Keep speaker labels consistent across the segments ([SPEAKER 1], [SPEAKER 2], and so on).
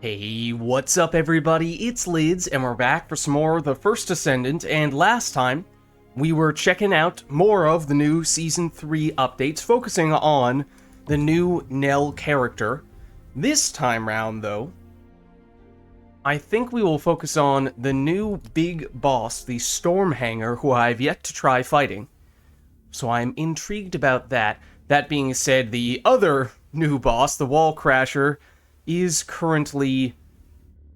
[SPEAKER 1] Hey, what's up everybody? It's Lids, and we're back for some more of the First Descendant, and last time we were checking out more of the new Season 3 updates, focusing on the new Nell character. This time round, though, I think we will focus on the new big boss, the Stormhanger, who I've yet to try fighting. So I'm intrigued about that. That being said, the other new boss, the Wall Crasher, is currently...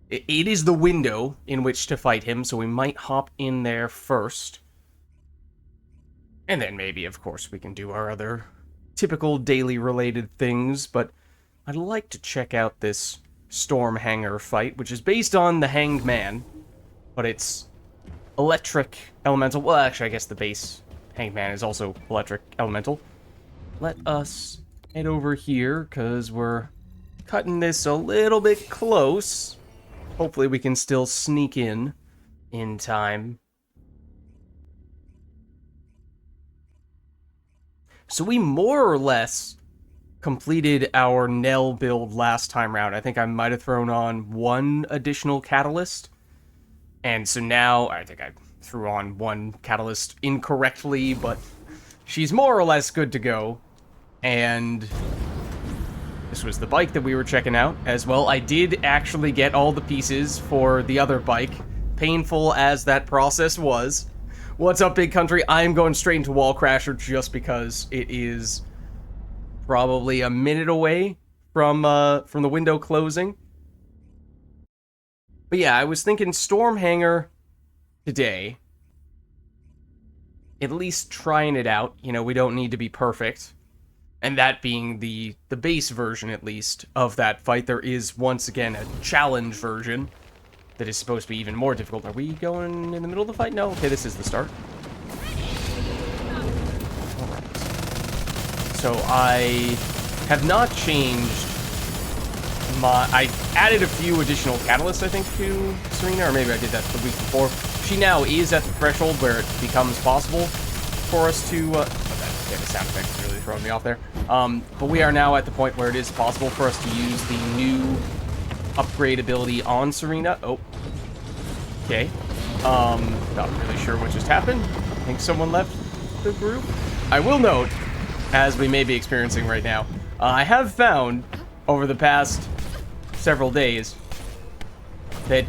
[SPEAKER 1] It is the window in which to fight him, so we might hop in there first. And then maybe, of course, we can do our other typical daily related things, but I'd like to check out this Stormhanger fight, which is based on the Hanged Man, but it's electric elemental. Well, actually, I guess the base Hanged Man is also electric elemental. Let us head over here, because we're cutting this a little bit close. Hopefully we can still sneak in time. So we more or less completed our Nell build last time round. I think I might have thrown on one additional catalyst. And so now, I think I threw on one catalyst incorrectly, but she's more or less good to go. And this was the bike that we were checking out as well. I did actually get all the pieces for the other bike, painful as that process was. What's up, big country? I am going straight into Wall Crasher just because it is probably a minute away from the window closing. But yeah, I was thinking Stormhanger today. At least trying it out. You know, we don't need to be perfect. And that being the base version, at least, of that fight. There is, once again, a challenge version that is supposed to be even more difficult. Are we going in the middle of the fight? No? Okay, this is the start. Alright. So I have not changed my... I added a few additional catalysts, I think, to Serena, or maybe I did that the week before. She now is at the threshold where it becomes possible for us to... Okay, the sound effect is really throwing me off there. But we are now at the point where it is possible for us to use the new upgrade ability on Serena. Oh. Okay. Not really sure what just happened. I think someone left the group. I will note, as we may be experiencing right now, I have found, over the past several days, that,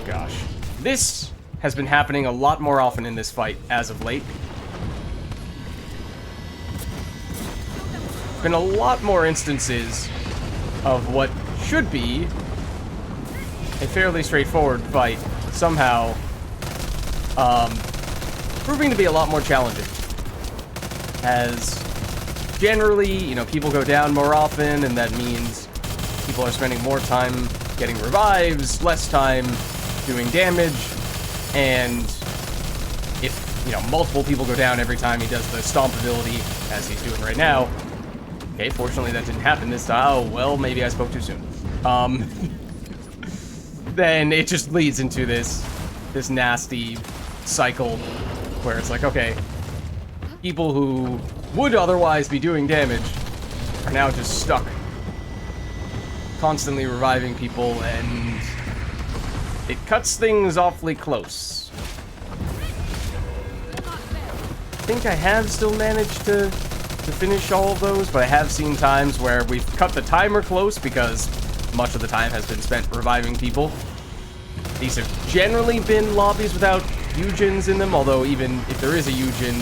[SPEAKER 1] gosh, this has been happening a lot more often in this fight as of late. Been a lot more instances of what should be a fairly straightforward fight somehow proving to be a lot more challenging, as generally, you know, people go down more often, and that means people are spending more time getting revives, less time doing damage, and if, you know, multiple people go down every time he does the stomp ability, as he's doing right now. Okay, fortunately that didn't happen this time. Oh, well, maybe I spoke too soon. Then it just leads into this nasty cycle where it's like, okay, people who would otherwise be doing damage are now just stuck constantly reviving people, and it cuts things awfully close. I think I have still managed to finish all of those, but I have seen times where we've cut the timer close because much of the time has been spent reviving people. These have generally been lobbies without Eugens in them, although even if there is a Eugen,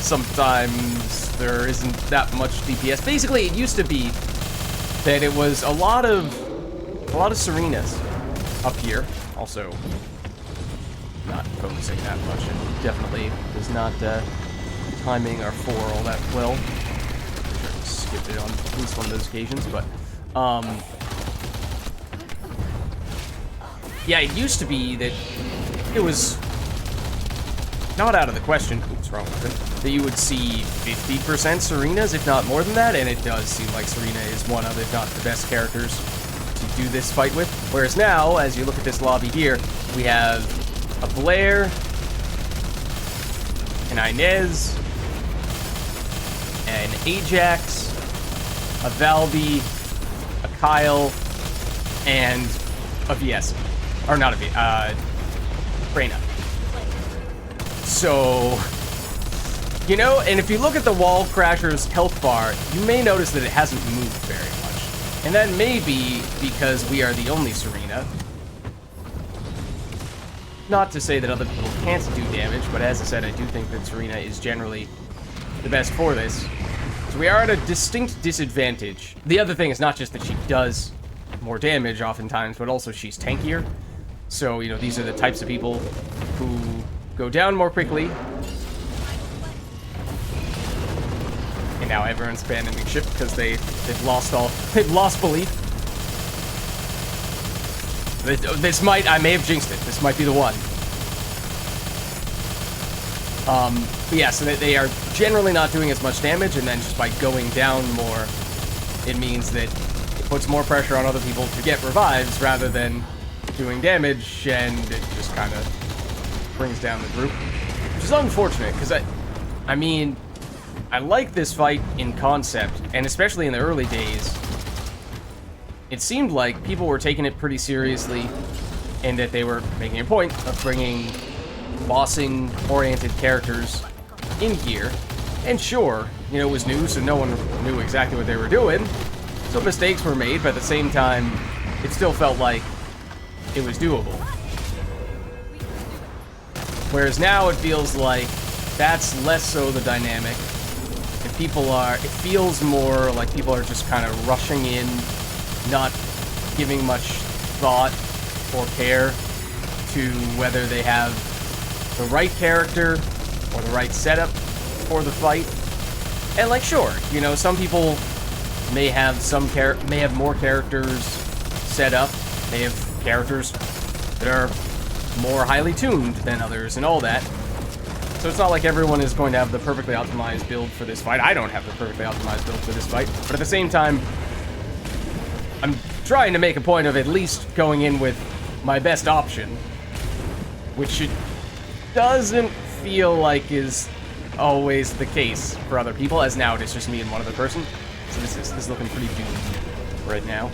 [SPEAKER 1] sometimes there isn't that much DPS. Basically, it used to be that it was a lot of Serenas up here. Also, not focusing that much, and definitely was not timing our 4 all that well. Pretty sure I skipped it on at least one of those occasions, but yeah, it used to be that it was not out of the question, what's wrong with it, that you would see 50% Serenas, if not more than that, and it does seem like Serena is one of, if not the best characters to do this fight with. Whereas now, as you look at this lobby here, we have a Blair, an Inez, an Ajax, a Valby, a Kyle, and a VS. Or not a V, Reyna. So, you know, and if you look at the Wall Crasher's health bar, you may notice that it hasn't moved very much. And that may be because we are the only Serena. Not to say that other people can't do damage, but as I said, I do think that Serena is generally the best for this. So we are at a distinct disadvantage. The other thing is not just that she does more damage oftentimes, but also she's tankier. So, you know, these are the types of people who go down more quickly. And now everyone's abandoning ship because they've lost belief. This might, I may have jinxed it. This might be the one. But yeah, so they are generally not doing as much damage, and then just by going down more, it means that it puts more pressure on other people to get revives rather than doing damage, and it just kind of brings down the group. Which is unfortunate, because I mean, I like this fight in concept, and especially in the early days, it seemed like people were taking it pretty seriously, and that they were making a point of bringing bossing-oriented characters in here. And sure, you know, it was new, so no one knew exactly what they were doing, so mistakes were made, but at the same time, it still felt like it was doable. Whereas now it feels like that's less so the dynamic. And it feels more like people are just kind of rushing in, not giving much thought or care to whether they have the right character or the right setup for the fight. And like, sure, you know, some people may have more characters set up. They have characters that are more highly tuned than others and all that. So it's not like everyone is going to have the perfectly optimized build for this fight. I don't have the perfectly optimized build for this fight. But at the same time, I'm trying to make a point of at least going in with my best option, which it doesn't feel like is always the case for other people, as now it is just me and one other person. So this is looking pretty doomed right now.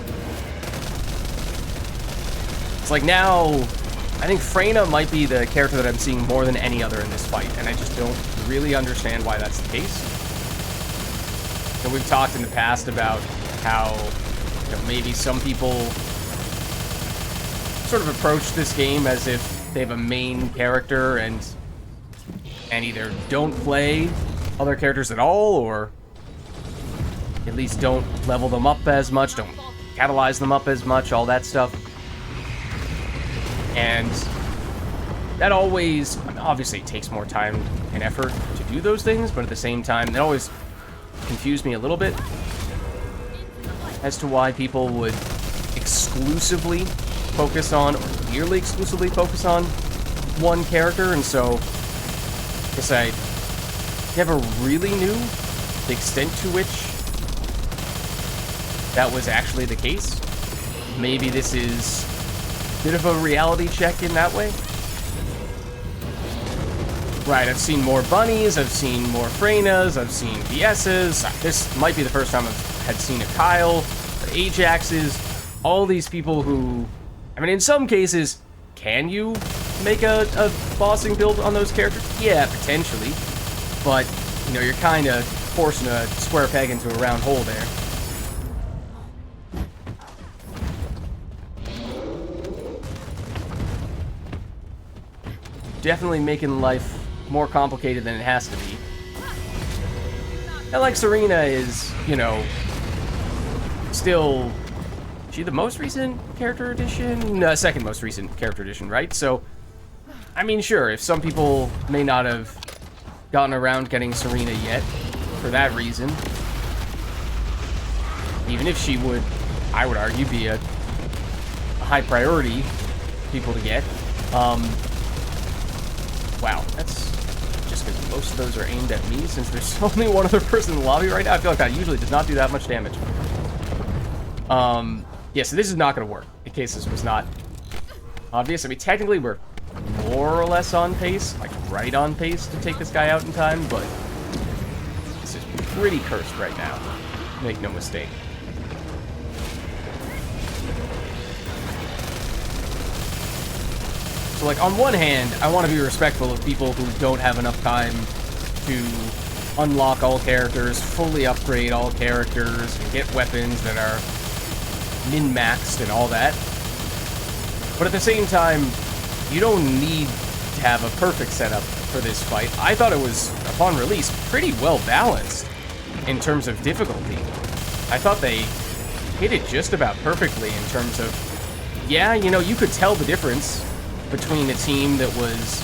[SPEAKER 1] It's like now, I think Freyna might be the character that I'm seeing more than any other in this fight, and I just don't really understand why that's the case. So we've talked in the past about how, you know, maybe some people sort of approach this game as if they have a main character and either don't play other characters at all, or at least don't level them up as much, don't catalyze them up as much, all that stuff. And that always, obviously, takes more time and effort to do those things, but at the same time, that always confused me a little bit as to why people would exclusively focus on, or nearly exclusively focus on, one character. And so I guess I never really knew the extent to which that was actually the case. Maybe this is a bit of a reality check in that way. Right, I've seen more bunnies, I've seen more Freynas, I've seen VS's. This might be the first time I've had seen a Kyle, or Ajax's. All these people who, I mean, in some cases, can you make a bossing build on those characters? Yeah, potentially. But, you know, you're kind of forcing a square peg into a round hole there. Definitely making life more complicated than it has to be. And like Serena is, you know, still, is she the most recent character edition? Second most recent character edition, right? So, I mean, sure, if some people may not have gotten around getting Serena yet, for that reason, even if she would, I would argue, be a high priority for people to get. Wow, that's just because most of those are aimed at me, since there's only one other person in the lobby right now. I feel like that usually does not do that much damage. Yeah, so this is not going to work, in case this was not obvious. I mean, technically, we're more or less on pace, like right on pace to take this guy out in time, but this is pretty cursed right now. Make no mistake. So, like, on one hand, I want to be respectful of people who don't have enough time to unlock all characters, fully upgrade all characters, and get weapons that are min-maxed and all that. But at the same time, you don't need to have a perfect setup for this fight. I thought it was, upon release, pretty well balanced in terms of difficulty. I thought they hit it just about perfectly in terms of, yeah, you know, you could tell the difference between a team that was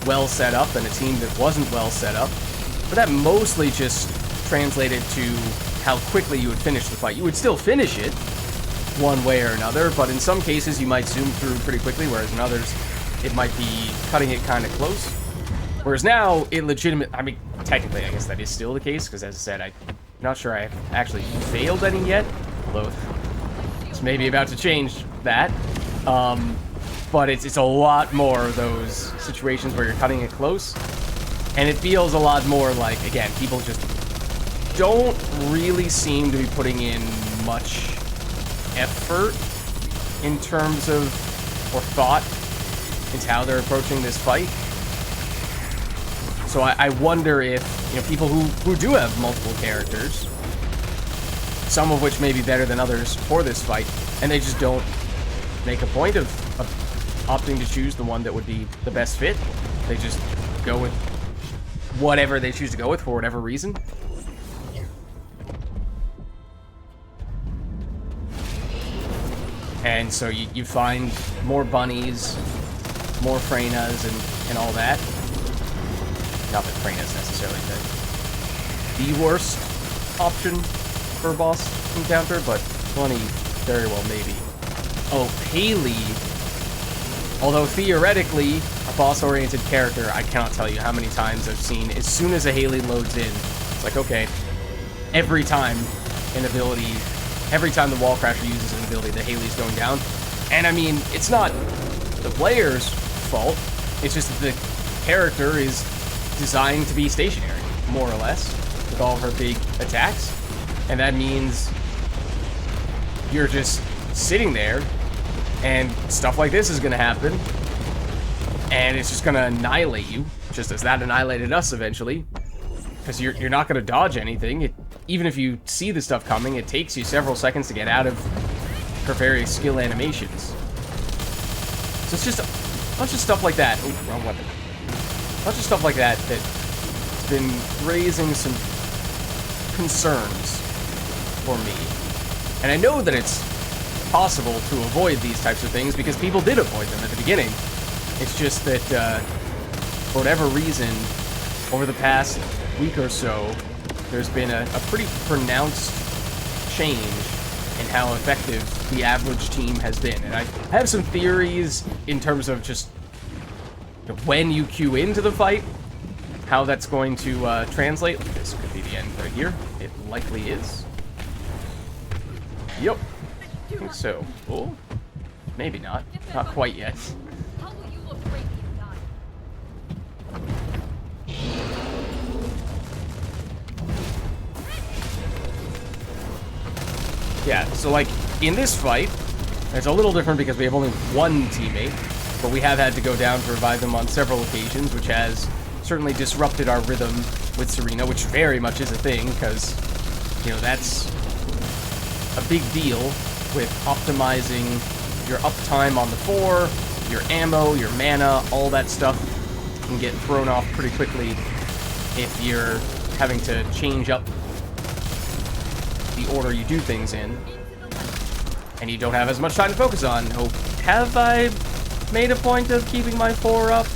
[SPEAKER 1] well set up and a team that wasn't well set up, but that mostly just translated to how quickly you would finish the fight. You would still finish it one way or another, but in some cases you might zoom through pretty quickly, whereas in others it might be cutting it kind of close. Whereas now, it I mean, technically I guess that is still the case, because as I said, I'm not sure I've actually failed any yet, although it's maybe about to change that. But it's a lot more of those situations where you're cutting it close, and it feels a lot more like, again, people just don't really seem to be putting in much effort in terms of, or thought into how they're approaching this fight. So I wonder if, you know, people who do have multiple characters, some of which may be better than others for this fight, and they just don't make a point of opting to choose the one that would be the best fit. They just go with whatever they choose to go with for whatever reason. And so you find more bunnies, more Freynas, and all that. Not that Freyna's necessarily the worst option for a boss encounter, but bunny very well maybe. Oh, Haley. Although theoretically, a boss-oriented character, I cannot tell you how many times I've seen, as soon as a Haley loads in, it's like, okay, every time an ability, every time the Wall Crasher uses an ability, the Haley's going down. And I mean, it's not the player's fault, it's just that the character is designed to be stationary, more or less, with all her big attacks. And that means you're just sitting there, and stuff like this is going to happen, and it's just going to annihilate you, just as that annihilated us eventually, because you're not going to dodge anything. Even if you see the stuff coming, it takes you several seconds to get out of her various skill animations. So it's just a bunch of stuff like that. Ooh, wrong weapon. A bunch of stuff like that that's been raising some concerns for me. And I know that it's possible to avoid these types of things because people did avoid them at the beginning. It's just that, for whatever reason, over the past week or so, there's been a pretty pronounced change in how effective the average team has been. And I have some theories in terms of just when you queue into the fight, how that's going to translate. This could be the end right here. It likely is. Yep. I think so. Oh, maybe not. Not quite yet. Yeah, so like, in this fight, it's a little different because we have only one teammate, but we have had to go down to revive them on several occasions, which has certainly disrupted our rhythm with Serena, which very much is a thing, because, you know, that's a big deal with optimizing your uptime on the 4, your ammo, your mana, all that stuff can get thrown off pretty quickly if you're having to change up the order you do things in, and you don't have as much time to focus on. Oh, have I made a point of keeping my 4 up?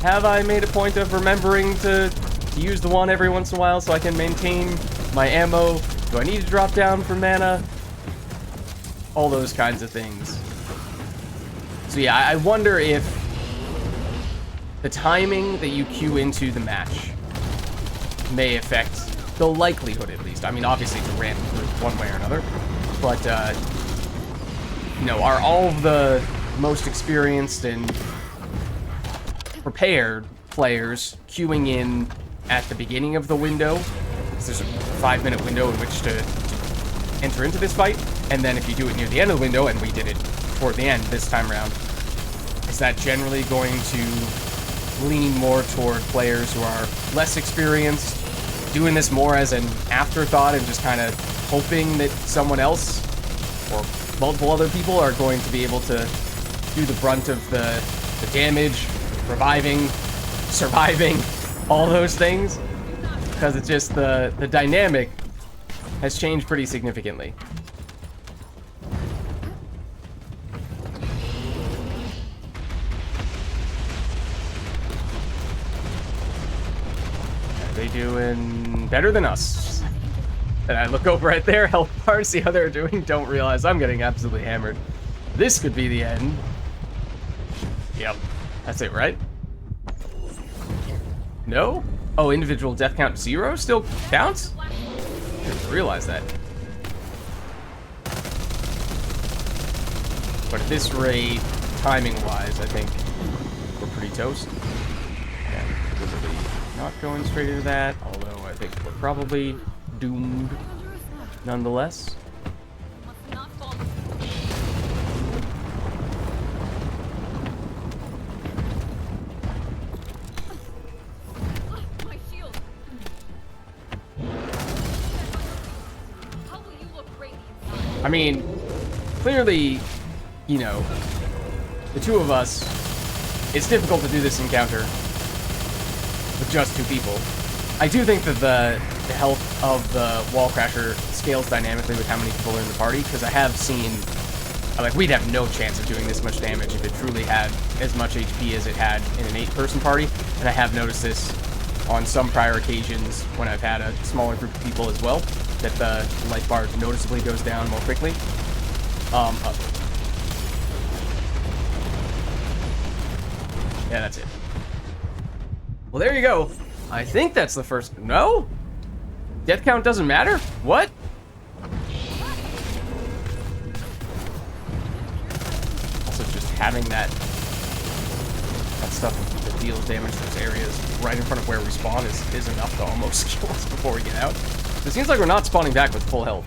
[SPEAKER 1] Have I made a point of remembering to use the 1 every once in a while so I can maintain my ammo? Do I need to drop down for mana? All those kinds of things. So yeah, I wonder if the timing that you queue into the match may affect the likelihood, at least. I mean, obviously it's a random group one way or another, but, you know, are all of the most experienced and prepared players queuing in at the beginning of the window? Because there's a 5-minute window in which to enter into this fight, and then if you do it near the end of the window, and we did it toward the end this time around, is that generally going to lean more toward players who are less experienced, doing this more as an afterthought and just kind of hoping that someone else or multiple other people are going to be able to do the brunt of the damage, reviving, surviving, all those things? Because it's just the dynamic has changed pretty significantly. Are they doing better than us? And I look over at their health bar, see how they're doing, don't realize I'm getting absolutely hammered. This could be the end. Yep, that's it, right? No? Oh, individual death count 0 still counts? I didn't realize that. But at this rate, timing-wise, I think we're pretty toast. Yeah, literally not going straight into that, although I think we're probably doomed nonetheless. I mean, clearly, you know, the two of us, it's difficult to do this encounter with just 2 people. I do think that the health of the wall crasher scales dynamically with how many people are in the party, because I have seen, like, we'd have no chance of doing this much damage if it truly had as much HP as it had in an 8-person party, and I have noticed this on some prior occasions when I've had a smaller group of people as well, that the life bar noticeably goes down more quickly. Up. Yeah, that's it. Well, there you go. I think that's the first... No? Death count doesn't matter? What? Also, just having that stuff that deals damage to those areas right in front of where we spawn is enough to almost kill us before we get out. It seems like we're not spawning back with full health.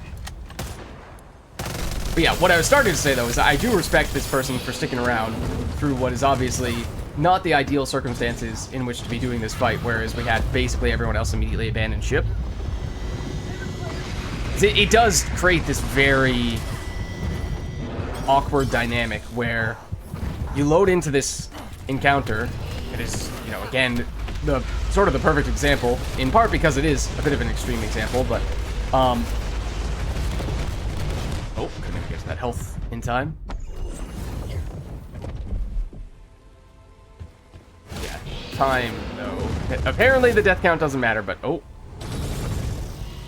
[SPEAKER 1] But yeah, what I was starting to say, though, is I do respect this person for sticking around through what is obviously not the ideal circumstances in which to be doing this fight, whereas we had basically everyone else immediately abandon ship. It does create this very awkward dynamic where you load into this encounter. It is, you know, again, the sort of the perfect example, in part because it is a bit of an extreme example, but oh, couldn't even get to that health in time. Yeah, time though. Apparently the death count doesn't matter, but oh,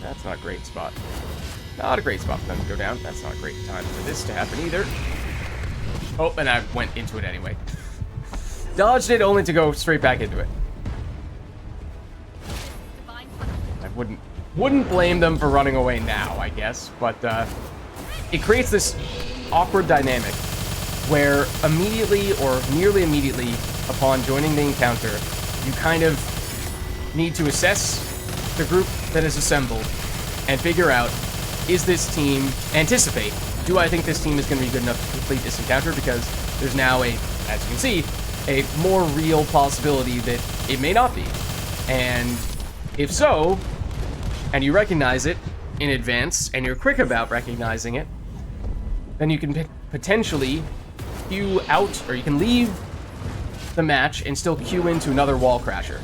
[SPEAKER 1] that's not a great spot. Not a great spot for them to go down. That's not a great time for this to happen either. Oh, and I went into it anyway. Dodged it only to go straight back into it. I wouldn't blame them for running away now, I guess, but it creates this awkward dynamic where immediately or nearly immediately upon joining the encounter, you kind of need to assess the group that is assembled and figure out, is this team, anticipate, do I think this team is going to be good enough to complete this encounter? Because there's now a, as you can see, a more real possibility that it may not be. And if so, and you recognize it in advance, and you're quick about recognizing it, then you can potentially queue out, or you can leave the match and still queue into another wall crasher.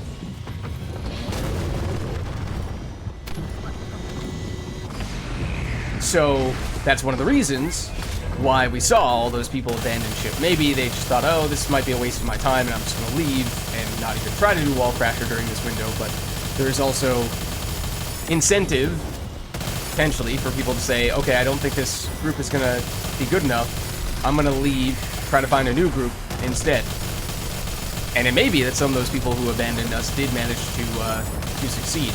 [SPEAKER 1] So that's one of the reasons why we saw all those people abandon ship. Maybe they just thought, oh, this might be a waste of my time and I'm just going to leave and not even try to do wall crasher during this window, but there's also incentive, potentially, for people to say, okay, I don't think this group is going to be good enough. I'm going to leave, try to find a new group instead. And it may be that some of those people who abandoned us did manage to succeed,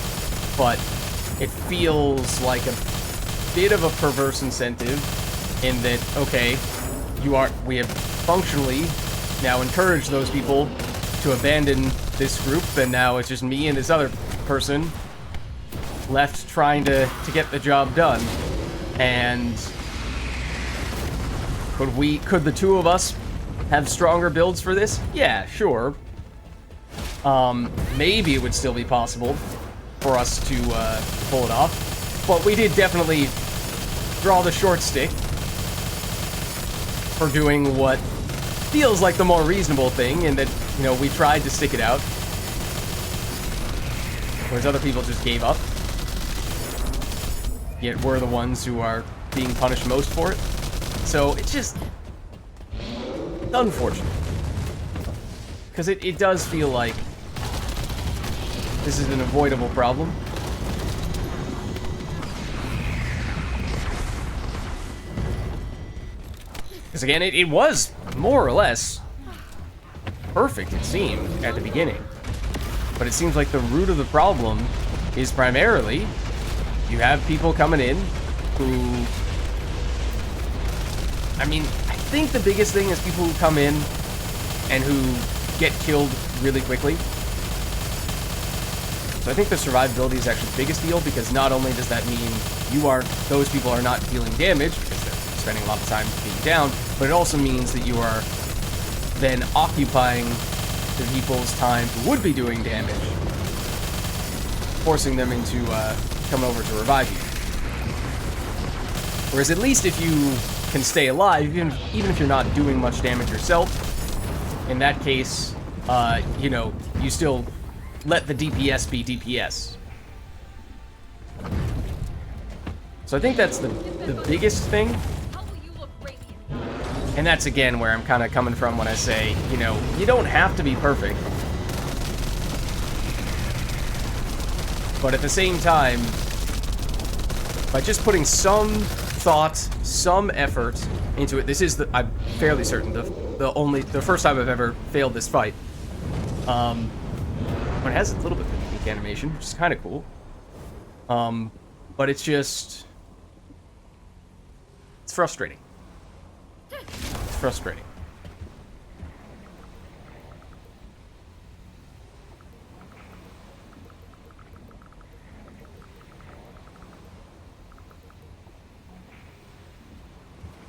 [SPEAKER 1] but it feels like a bit of a perverse incentive in that, okay, we have functionally now encouraged those people to abandon this group, and now it's just me and this other person left trying to get the job done. And could the two of us have stronger builds for this? Yeah, sure. Maybe it would still be possible for us to pull it off. But we did definitely draw the short stick for doing what feels like the more reasonable thing, in that, you know, we tried to stick it out, whereas other people just gave up. Yet we're the ones who are being punished most for it. So it's just unfortunate. Because it does feel like this is an avoidable problem. Because again, it was more or less perfect, it seemed, at the beginning. But it seems like the root of the problem is primarily you have people coming in who... I mean, I think the biggest thing is people who come in and who get killed really quickly. So I think the survivability is actually the biggest deal, because not only does that mean those people are not dealing damage, because they're spending a lot of time being down, but it also means that you are then occupying the people's time who would be doing damage, forcing them into coming over to revive you. Whereas at least if you can stay alive, even if you're not doing much damage yourself, in that case, you know, you still let the DPS be DPS. So I think that's the biggest thing. And that's, again, where I'm kind of coming from when I say, you know, you don't have to be perfect. But at the same time, by just putting some thought, some effort into it, this is I'm fairly certain, the first time I've ever failed this fight. It has a little bit of peak animation, which is kind of cool. But it's just... it's frustrating. It's frustrating.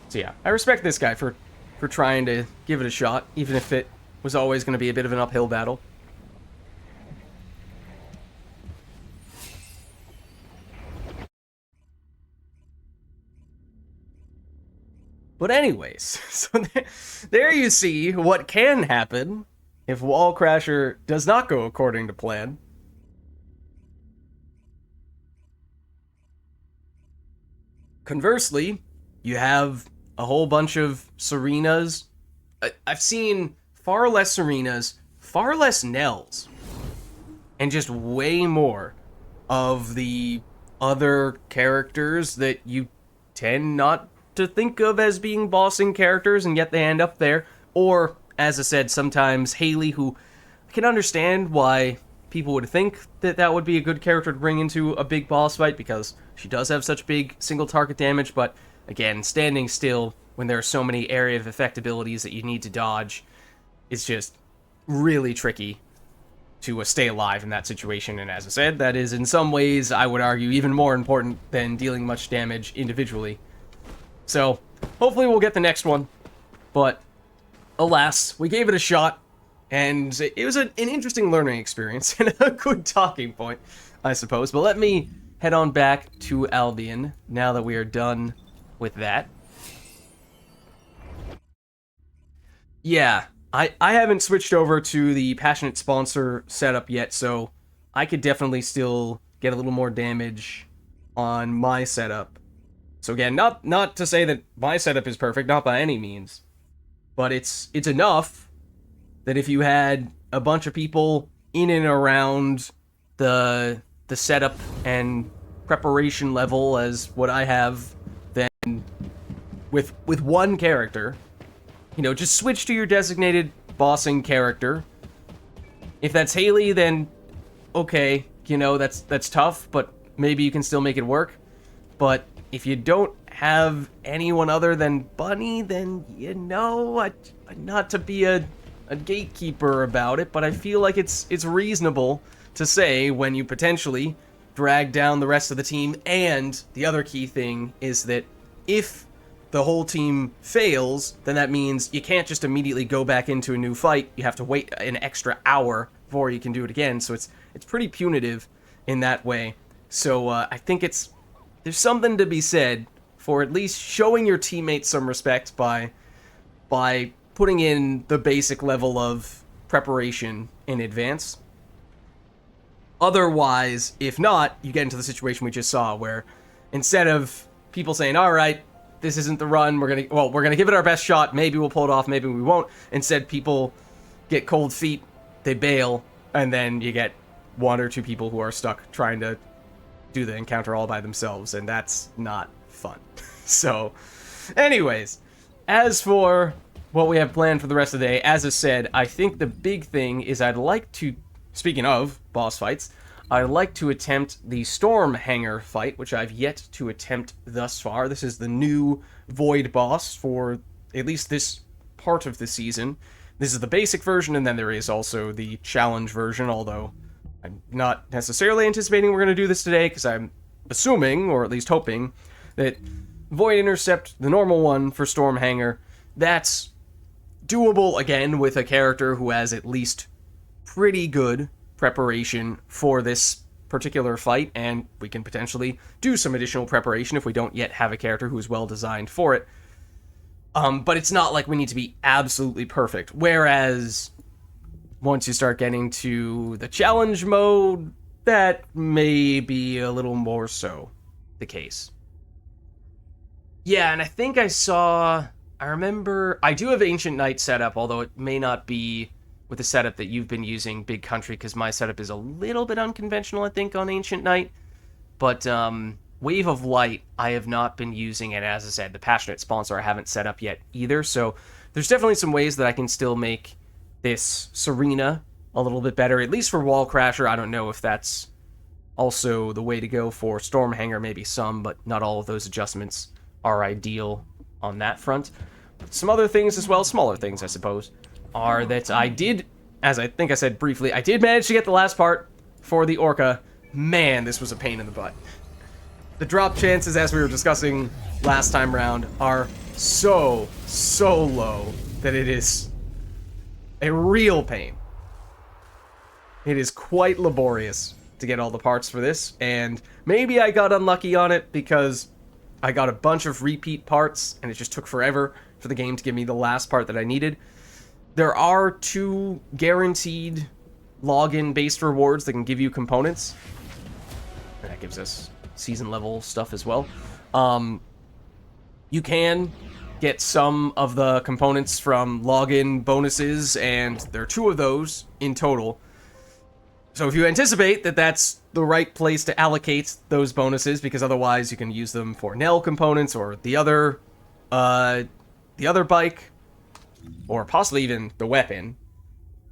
[SPEAKER 1] So yeah, I respect this guy for trying to give it a shot, even if it was always going to be a bit of an uphill battle. But anyways, so there you see what can happen if Wall Crasher does not go according to plan. Conversely, you have a whole bunch of Serenas. I've seen far less Serenas, far less Nells, and just way more of the other characters that you tend not to think of as being bossing characters, and yet they end up there. Or, as I said, sometimes Haley, who I can understand why people would think that that would be a good character to bring into a big boss fight, because she does have such big single target damage, but again, standing still when there are so many area of effect abilities that you need to dodge is just really tricky to stay alive in that situation. And as I said, that is in some ways, I would argue, even more important than dealing much damage individually. So, hopefully we'll get the next one, but alas, we gave it a shot, and it was an interesting learning experience, and a good talking point, I suppose. But let me head on back to Albion, now that we are done with that. Yeah, I haven't switched over to the Passionate Sponsor setup yet, so I could definitely still get a little more damage on my setup. So again, not to say that my setup is perfect, not by any means, but it's enough that if you had a bunch of people in and around the setup and preparation level as what I have, then with one character, you know, just switch to your designated bossing character. If that's Haley, then okay, you know, that's tough, but maybe you can still make it work. But if you don't have anyone other than Bunny, then, you know, not to be a gatekeeper about it, but I feel like it's reasonable to say when you potentially drag down the rest of the team. And the other key thing is that if the whole team fails, then that means you can't just immediately go back into a new fight. You have to wait an extra hour before you can do it again. So it's pretty punitive in that way. So I think there's something to be said for at least showing your teammates some respect by putting in the basic level of preparation in advance. Otherwise, if not, you get into the situation we just saw where instead of people saying, all right, this isn't the run, we're gonna give it our best shot, maybe we'll pull it off, maybe we won't. Instead, people get cold feet, they bail, and then you get one or two people who are stuck trying to do the encounter all by themselves, and that's not fun. So, anyways, as for what we have planned for the rest of the day, as I said, I think the big thing is I'd like to, speaking of boss fights, I'd like to attempt the Storm Hanger fight, which I've yet to attempt thus far. This is the new Void boss for at least this part of the season. This is the basic version, and then there is also the challenge version, although I'm not necessarily anticipating we're going to do this today, because I'm assuming, or at least hoping, that Void Intercept, the normal one for Storm Hanger, that's doable again with a character who has at least pretty good preparation for this particular fight, and we can potentially do some additional preparation if we don't yet have a character who is well designed for it. But it's not like we need to be absolutely perfect. Whereas once you start getting to the challenge mode, that may be a little more so the case. Yeah, and I think I remember, I do have Ancient Knight set up, although it may not be with the setup that you've been using, Big Country, because my setup is a little bit unconventional, I think, on Ancient Knight. But Wave of Light, I have not been using, and as I said, the Passionate Sponsor I haven't set up yet either, so there's definitely some ways that I can still make this Serena a little bit better, at least for Wall Crasher. I don't know if that's also the way to go for Stormhanger, maybe some, but not all of those adjustments are ideal on that front. Some other things as well, smaller things I suppose, are that I did, as I think I said briefly, I did manage to get the last part for the Orca. Man, this was a pain in the butt. The drop chances, as we were discussing last time round, are so low that it is a real pain. It is quite laborious to get all the parts for this, and maybe I got unlucky on it because I got a bunch of repeat parts, and it just took forever for the game to give me the last part that I needed. There are 2 guaranteed login-based rewards that can give you components. And that gives us season level stuff as well. You can get some of the components from login bonuses, and there are 2 of those in total. So if you anticipate that that's the right place to allocate those bonuses, because otherwise you can use them for Nell components or the other bike, or possibly even the weapon.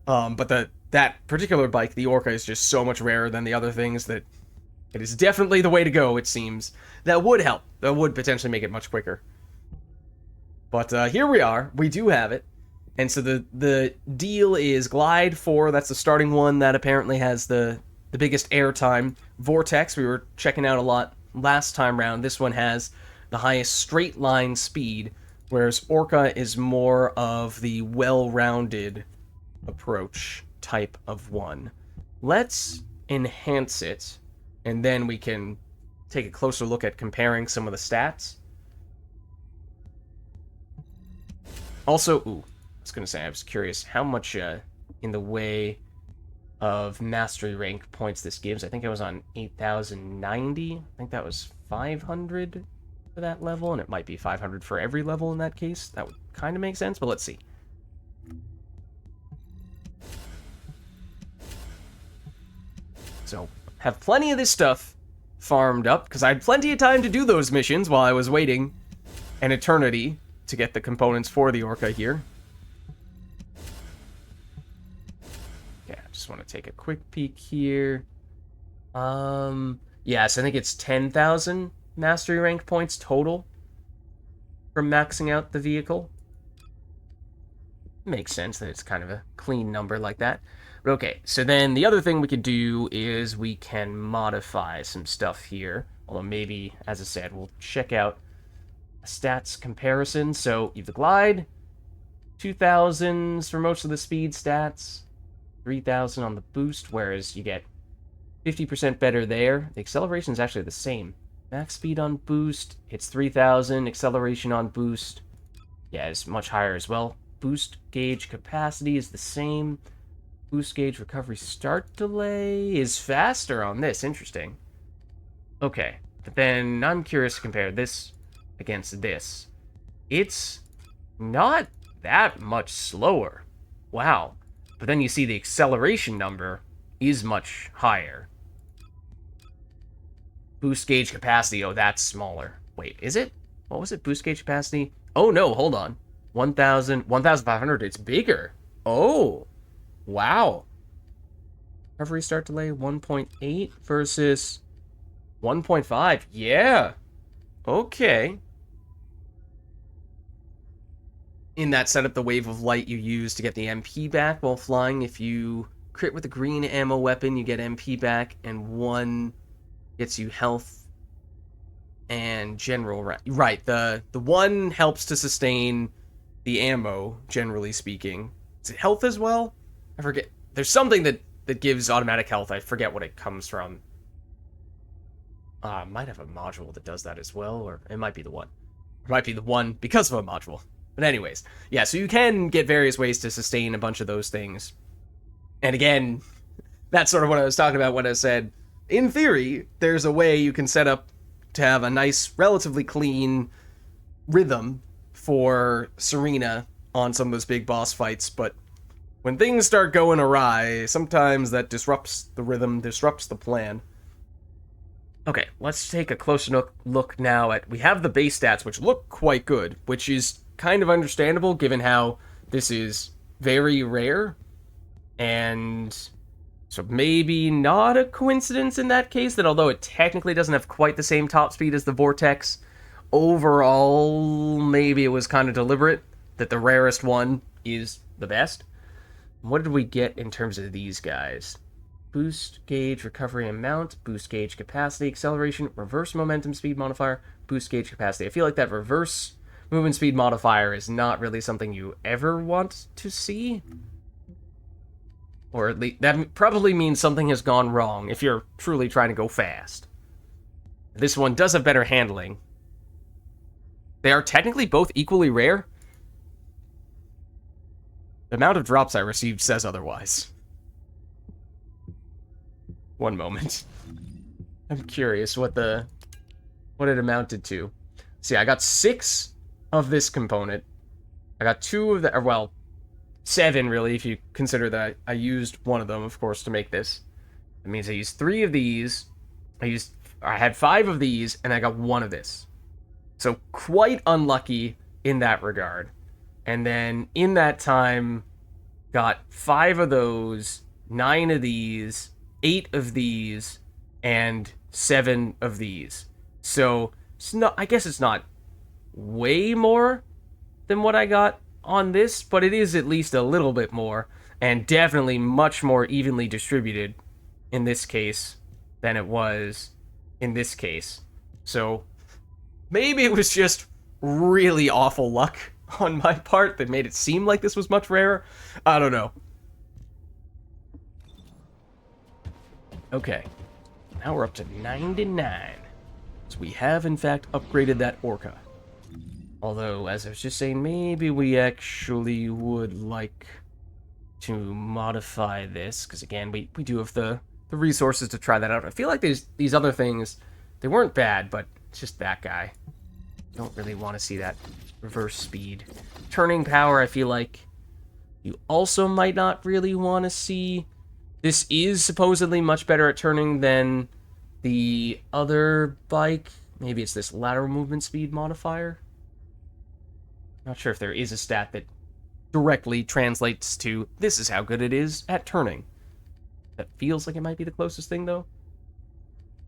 [SPEAKER 1] But that particular bike, the Orca, is just so much rarer than the other things that it is definitely the way to go, it seems. That would help. That would potentially make it much quicker. But here we are. We do have it. And so the deal is Glide 4. That's the starting one. That apparently has the biggest airtime. Vortex, we were checking out a lot last time round. This one has the highest straight line speed, whereas Orca is more of the well-rounded approach type of one. Let's enhance it, and then we can take a closer look at comparing some of the stats. Also, I was curious how much in the way of mastery rank points this gives. I think I was on 8,090. I think that was 500 for that level, and it might be 500 for every level in that case. That would kind of make sense, but let's see. So, have plenty of this stuff farmed up, because I had plenty of time to do those missions while I was waiting an eternity to get the components for the Orca here. Yeah, I just want to take a quick peek here. Yes, I think it's 10,000 mastery rank points total from maxing out the vehicle. Makes sense that it's kind of a clean number like that. But okay, so then the other thing we could do is we can modify some stuff here. Although maybe, as I said, we'll check out stats comparison. So you have the glide, 2,000s for most of the speed stats, 3,000 on the boost, whereas you get 50% better there. The acceleration is actually the same. Max speed on boost, it's 3,000. Acceleration on boost, yeah, is much higher as well. Boost gauge capacity is the same. Boost gauge recovery start delay is faster on this. Interesting. Okay, but then I'm curious to compare this against this. It's not that much slower. Wow. But then you see the acceleration number is much higher. Boost gauge capacity, oh, that's smaller. Wait, is it? What was it? Boost gauge capacity? Oh, no, hold on. 1,500, it's bigger. Oh, wow. Recovery start delay 1.8 versus 1.5. Yeah. Okay. In that setup, the wave of light you use to get the MP back while flying, if you crit with a green ammo weapon, you get MP back, and one gets you health and general. Right, the one helps to sustain the ammo, generally speaking. Is it health as well? I forget. There's something that gives automatic health. I forget what it comes from. Might have a module that does that as well, or it might be the one. It might be the one because of a module. But anyways, yeah, so you can get various ways to sustain a bunch of those things. And again, that's sort of what I was talking about when I said, in theory, there's a way you can set up to have a nice, relatively clean rhythm for Serena on some of those big boss fights, but when things start going awry, sometimes that disrupts the rhythm, disrupts the plan. Okay, let's take a closer look now at... We have the base stats, which look quite good, which is kind of understandable given how this is very rare, and so maybe not a coincidence in that case that although it technically doesn't have quite the same top speed as the Vortex, overall maybe it was kind of deliberate that the rarest one is the best. What did we get in terms of these guys? Boost gauge recovery amount, boost gauge capacity, acceleration, reverse momentum speed modifier, boost gauge capacity. I feel like that reverse movement speed modifier is not really something you ever want to see. Or at least that probably means something has gone wrong if you're truly trying to go fast. This one does have better handling. They are technically both equally rare. The amount of drops I received says otherwise. One moment. I'm curious what it amounted to. See, I got 6 of this component. I got 2 of the, or well, 7 really, if you consider that I used one of them, of course, to make this. That means I used 3 of these. I had 5 of these, and I got 1 of this. So quite unlucky in that regard. And then in that time, got 5 of those, 9 of these, 8 of these, and 7 of these. So it's not, I guess it's not way more than what I got on this, but it is at least a little bit more, and definitely much more evenly distributed in this case than it was in this case. So maybe it was just really awful luck on my part that made it seem like this was much rarer. I don't know. Okay, now we're up to 99. So we have, in fact, upgraded that Orca. Although, as I was just saying, maybe we actually would like to modify this, because again, we do have the resources to try that out. I feel like these other things, they weren't bad, but it's just that guy. Don't really want to see that reverse speed. Turning power, I feel like you also might not really want to see. This is supposedly much better at turning than the other bike. Maybe it's this lateral movement speed modifier. Not sure if there is a stat that directly translates to this is how good it is at turning. That feels like it might be the closest thing, though.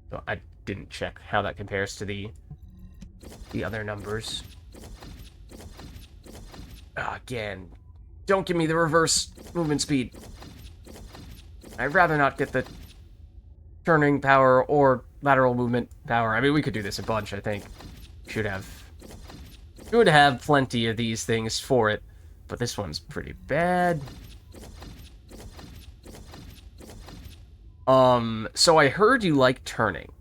[SPEAKER 1] So I didn't check how that compares to the other numbers. Again, don't give me the reverse movement speed. I'd rather not get the turning power or lateral movement power. I mean, we could do this a bunch, I think. Should have Should have plenty of these things for it, but this one's pretty bad. So I heard you like turning.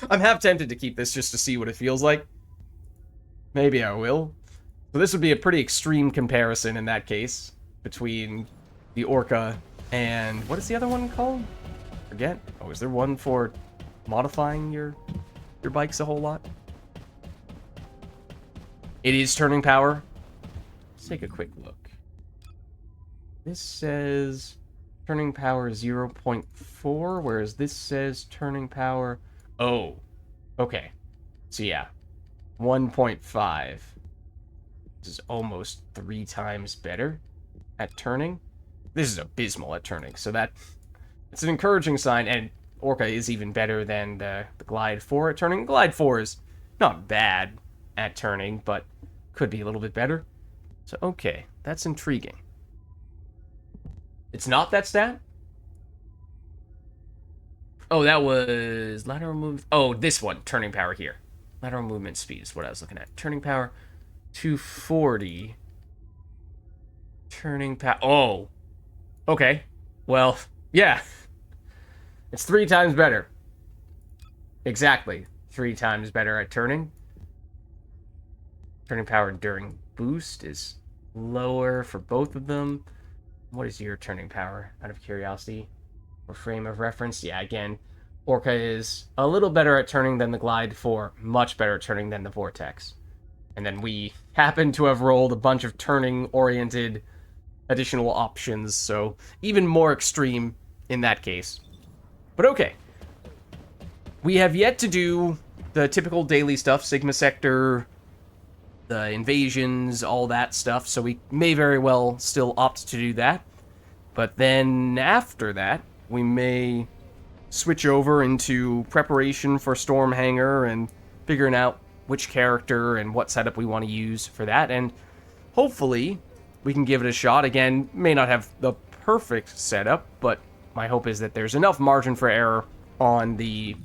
[SPEAKER 1] I'm half tempted to keep this just to see what it feels like. Maybe I will. So this would be a pretty extreme comparison in that case between the Orca and what is the other one called? Forget. Oh, is there one for modifying your bikes a whole lot? It is turning power. Let's take a quick look. This says turning power 0.4, whereas this says turning power... Oh, okay. So yeah, 1.5. This is almost 3 times better at turning. This is abysmal at turning, so it's an encouraging sign, and Orca is even better than the Glide 4 at turning. Glide 4 is not bad at turning, but could be a little bit better. So okay, that's intriguing. It's not that stat? Oh, that was lateral move. Oh, this one, turning power here. Lateral movement speed is what I was looking at. Turning power 240. Turning power. Oh. Okay. Well, yeah. It's 3 times better. Exactly. 3 times better at turning. Turning power during boost is lower for both of them. What is your turning power, out of curiosity? Or frame of reference? Yeah, again, Orca is a little better at turning than the Glide 4, much better at turning than the Vortex. And then we happen to have rolled a bunch of turning-oriented additional options, so even more extreme in that case. But okay. We have yet to do the typical daily stuff, Sigma Sector, the invasions, all that stuff, so we may very well still opt to do that. But then after that, we may switch over into preparation for Stormhanger and figuring out which character and what setup we want to use for that, and hopefully we can give it a shot. Again, may not have the perfect setup, but my hope is that there's enough margin for error on the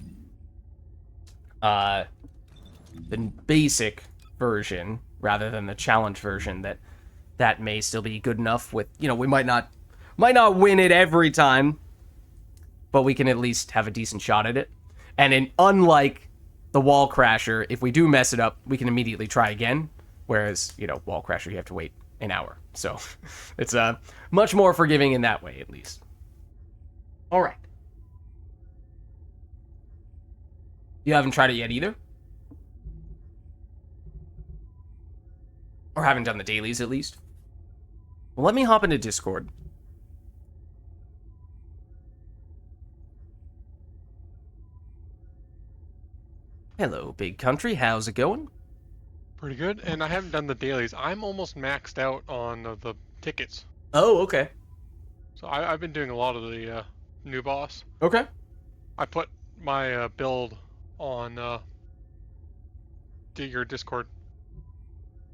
[SPEAKER 1] basic version rather than the challenge version that may still be good enough. With, you know, we might not win it every time, but we can at least have a decent shot at it. And unlike the Wall Crasher, if we do mess it up, we can immediately try again. Whereas, you know, Wall Crasher, you have to wait an hour. So it's much more forgiving in that way, at least. All right. You haven't tried it yet either? Or haven't done the dailies, at least? Well, let me hop into Discord. Hello, big country. How's it going?
[SPEAKER 2] Pretty good, and I haven't done the dailies. I'm almost maxed out on the tickets.
[SPEAKER 1] Oh, okay.
[SPEAKER 2] So I've been doing a lot of the new boss.
[SPEAKER 1] Okay.
[SPEAKER 2] I put my build on your Discord.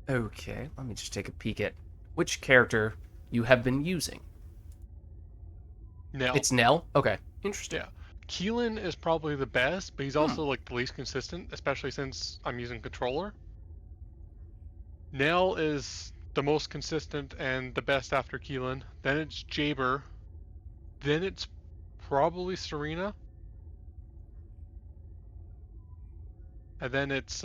[SPEAKER 1] Okay, let me just take a peek at which character you have been using.
[SPEAKER 2] Nell.
[SPEAKER 1] It's Nell? Okay, interesting.
[SPEAKER 2] Yeah. Keelan is probably the best, but he's also like the least consistent, especially since I'm using controller. Nell is the most consistent and the best after Keelan. Then it's Jaber. Then it's probably Serena. And then it's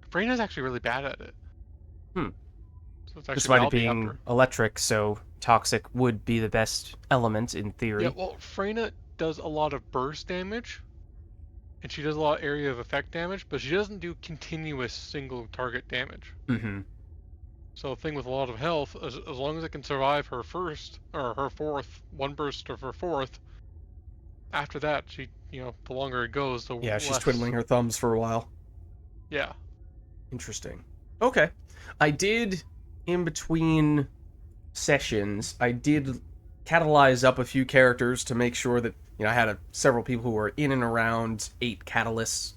[SPEAKER 2] Freya's actually really bad at it.
[SPEAKER 1] Hmm.
[SPEAKER 2] So it's actually
[SPEAKER 1] Despite it
[SPEAKER 2] Albion
[SPEAKER 1] being
[SPEAKER 2] after.
[SPEAKER 1] electric, so toxic would be the best element in theory.
[SPEAKER 2] Yeah, well, Freyna does a lot of burst damage, and she does a lot of area of effect damage, but she doesn't do continuous single target damage.
[SPEAKER 1] Mm-hmm.
[SPEAKER 2] So the thing with a lot of health, as long as it can survive her first, or her fourth, one burst of her fourth, after that, she, the longer it goes, the
[SPEAKER 1] Yeah,
[SPEAKER 2] less...
[SPEAKER 1] she's twiddling her thumbs for a while.
[SPEAKER 2] Yeah.
[SPEAKER 1] Interesting. Okay. I did, in between sessions, I did catalyze up a few characters to make sure that, I had several people who were in and around 8 catalysts,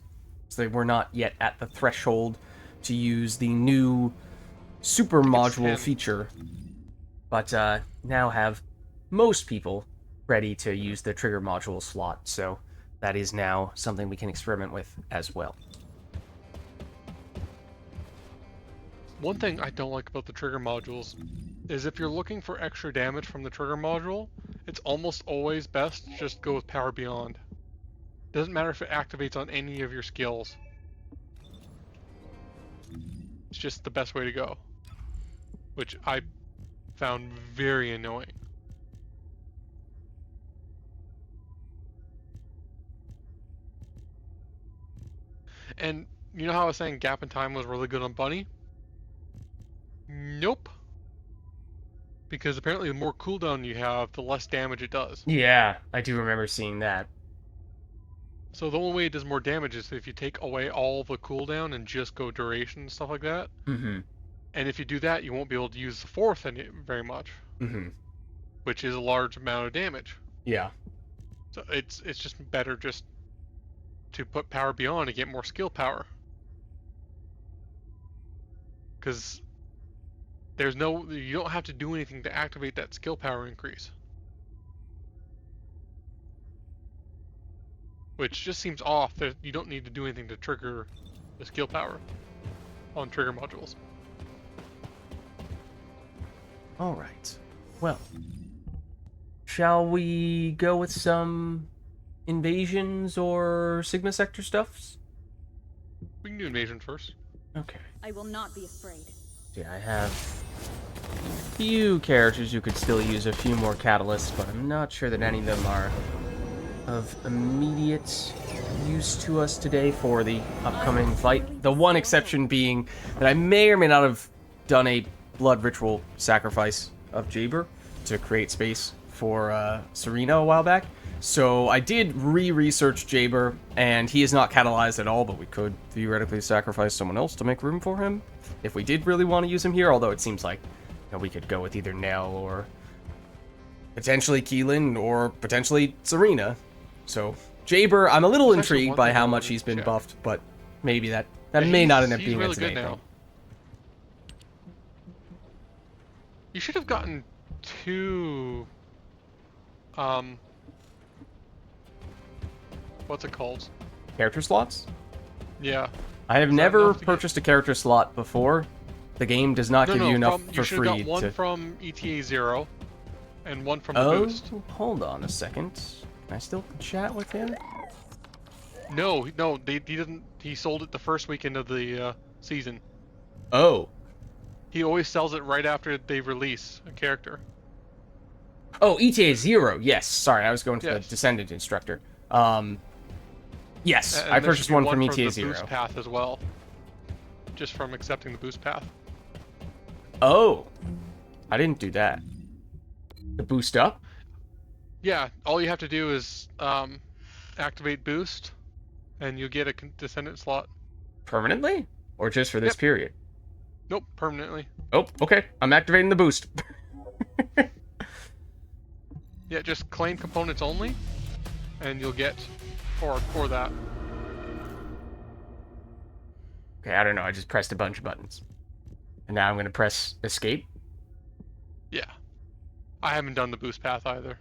[SPEAKER 1] so they were not yet at the threshold to use the new super module feature, but now have most people ready to use the trigger module slot, so that is now something we can experiment with as well.
[SPEAKER 2] One thing I don't like about the trigger modules is if you're looking for extra damage from the trigger module, it's almost always best to just go with Power Beyond. Doesn't matter if it activates on any of your skills. It's just the best way to go, which I found very annoying. And you know how I was saying Gap in Time was really good on Bunny? Nope. Because apparently the more cooldown you have, the less damage it does.
[SPEAKER 1] Yeah, I do remember seeing that.
[SPEAKER 2] So the only way it does more damage is if you take away all the cooldown and just go duration and stuff like that.
[SPEAKER 1] Mm-hmm.
[SPEAKER 2] And if you do that, you won't be able to use the fourth very much.
[SPEAKER 1] Mm-hmm.
[SPEAKER 2] Which is a large amount of damage.
[SPEAKER 1] Yeah.
[SPEAKER 2] So it's just better just to put Power Beyond to get more skill power. Because you don't have to do anything to activate that skill power increase. Which just seems off that you don't need to do anything to trigger the skill power on trigger modules.
[SPEAKER 1] Alright. Well, shall we go with some invasions or Sigma Sector stuffs?
[SPEAKER 2] We can do invasion first.
[SPEAKER 1] Okay.
[SPEAKER 3] I will not be afraid.
[SPEAKER 1] Yeah, I have a few characters who could still use a few more catalysts, but I'm not sure that any of them are of immediate use to us today for the upcoming fight. The one exception being that I may or may not have done a blood ritual sacrifice of Jaber to create space for Serena a while back. So I did re-research Jaber, and he is not catalyzed at all, but we could theoretically sacrifice someone else to make room for him if we did really want to use him here, although it seems like we could go with either Nell or potentially Keelan or potentially Serena. So Jaber, I'm a little intrigued by how much he's been buffed, but maybe that may not end up being
[SPEAKER 2] really
[SPEAKER 1] into
[SPEAKER 2] good
[SPEAKER 1] anything.
[SPEAKER 2] now. You should have gotten 2 what's it called?
[SPEAKER 1] Character slots?
[SPEAKER 2] Yeah.
[SPEAKER 1] I have
[SPEAKER 2] Is that
[SPEAKER 1] never
[SPEAKER 2] enough to
[SPEAKER 1] purchased a character slot before. The game does not give you enough for
[SPEAKER 2] you should
[SPEAKER 1] free
[SPEAKER 2] have got one
[SPEAKER 1] to...
[SPEAKER 2] from ETA 0 and one from the
[SPEAKER 1] Oh,
[SPEAKER 2] boost.
[SPEAKER 1] hold on a second. Can I still chat with him?
[SPEAKER 2] No, he didn't. He sold it the first weekend of the season.
[SPEAKER 1] Oh.
[SPEAKER 2] He always sells it right after they release a character.
[SPEAKER 1] Oh, ETA 0. Yes. Sorry, I was going for the
[SPEAKER 2] Yes.
[SPEAKER 1] Descendant instructor. Yes,
[SPEAKER 2] And
[SPEAKER 1] I
[SPEAKER 2] there
[SPEAKER 1] purchased
[SPEAKER 2] should be
[SPEAKER 1] one from
[SPEAKER 2] for
[SPEAKER 1] ETA
[SPEAKER 2] the
[SPEAKER 1] 0.
[SPEAKER 2] boost path as well. Just from accepting the boost path.
[SPEAKER 1] Oh. I didn't do that. The boost up?
[SPEAKER 2] Yeah, all you have to do is activate boost, and you get a Descendant slot.
[SPEAKER 1] Permanently? Or just for this
[SPEAKER 2] Yep.
[SPEAKER 1] period?
[SPEAKER 2] Nope, permanently.
[SPEAKER 1] Oh, okay. I'm activating the boost.
[SPEAKER 2] Yeah, just claim components only, and you'll get for that.
[SPEAKER 1] Okay, I don't know. I just pressed a bunch of buttons. And now I'm going to press escape.
[SPEAKER 2] Yeah. I haven't done the boost path either.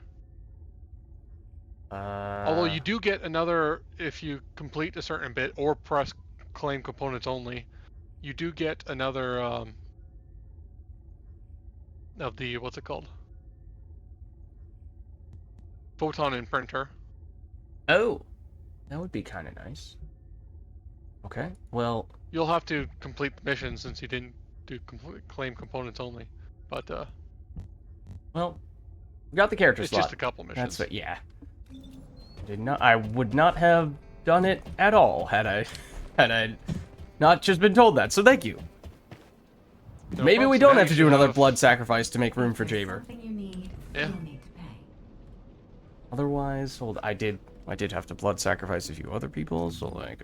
[SPEAKER 2] Although you do get another, if you complete a certain bit or press claim components only, you do get another of the, what's it called? Photon imprinter.
[SPEAKER 1] Oh, that would be kind of nice. Okay, well...
[SPEAKER 2] You'll have to complete the mission since you didn't do claim components only. But,
[SPEAKER 1] Well, we got the character
[SPEAKER 2] it's
[SPEAKER 1] slot.
[SPEAKER 2] just a couple missions.
[SPEAKER 1] That's it, yeah. I would not have done it at all had I not just been told that, so thank you.
[SPEAKER 2] No
[SPEAKER 1] Maybe we
[SPEAKER 2] problem.
[SPEAKER 1] don't
[SPEAKER 2] Now
[SPEAKER 1] have to
[SPEAKER 2] you
[SPEAKER 1] do
[SPEAKER 2] should
[SPEAKER 1] another
[SPEAKER 2] have-
[SPEAKER 1] blood sacrifice to make room for Jaber.
[SPEAKER 3] Something you need.
[SPEAKER 2] Yeah.
[SPEAKER 3] You'll need to pay.
[SPEAKER 1] Otherwise, I did have to blood sacrifice a few other people, so like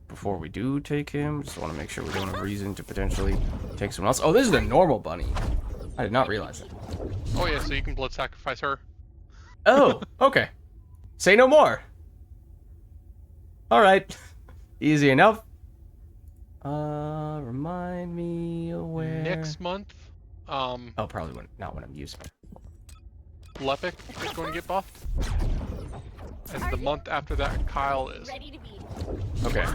[SPEAKER 1] before we do take him, just want to make sure we don't have reason to potentially take someone else. Oh, this is the normal bunny. I did not realize that.
[SPEAKER 2] Oh yeah, so you can blood sacrifice her.
[SPEAKER 1] Oh, okay. Say no more. All right. Easy enough. Remind me where.
[SPEAKER 2] Next month,
[SPEAKER 1] Oh, probably not when I'm using it.
[SPEAKER 2] Lepic is going to get buffed. And the month after that, Kyle is.
[SPEAKER 3] Ready to be.
[SPEAKER 1] Okay.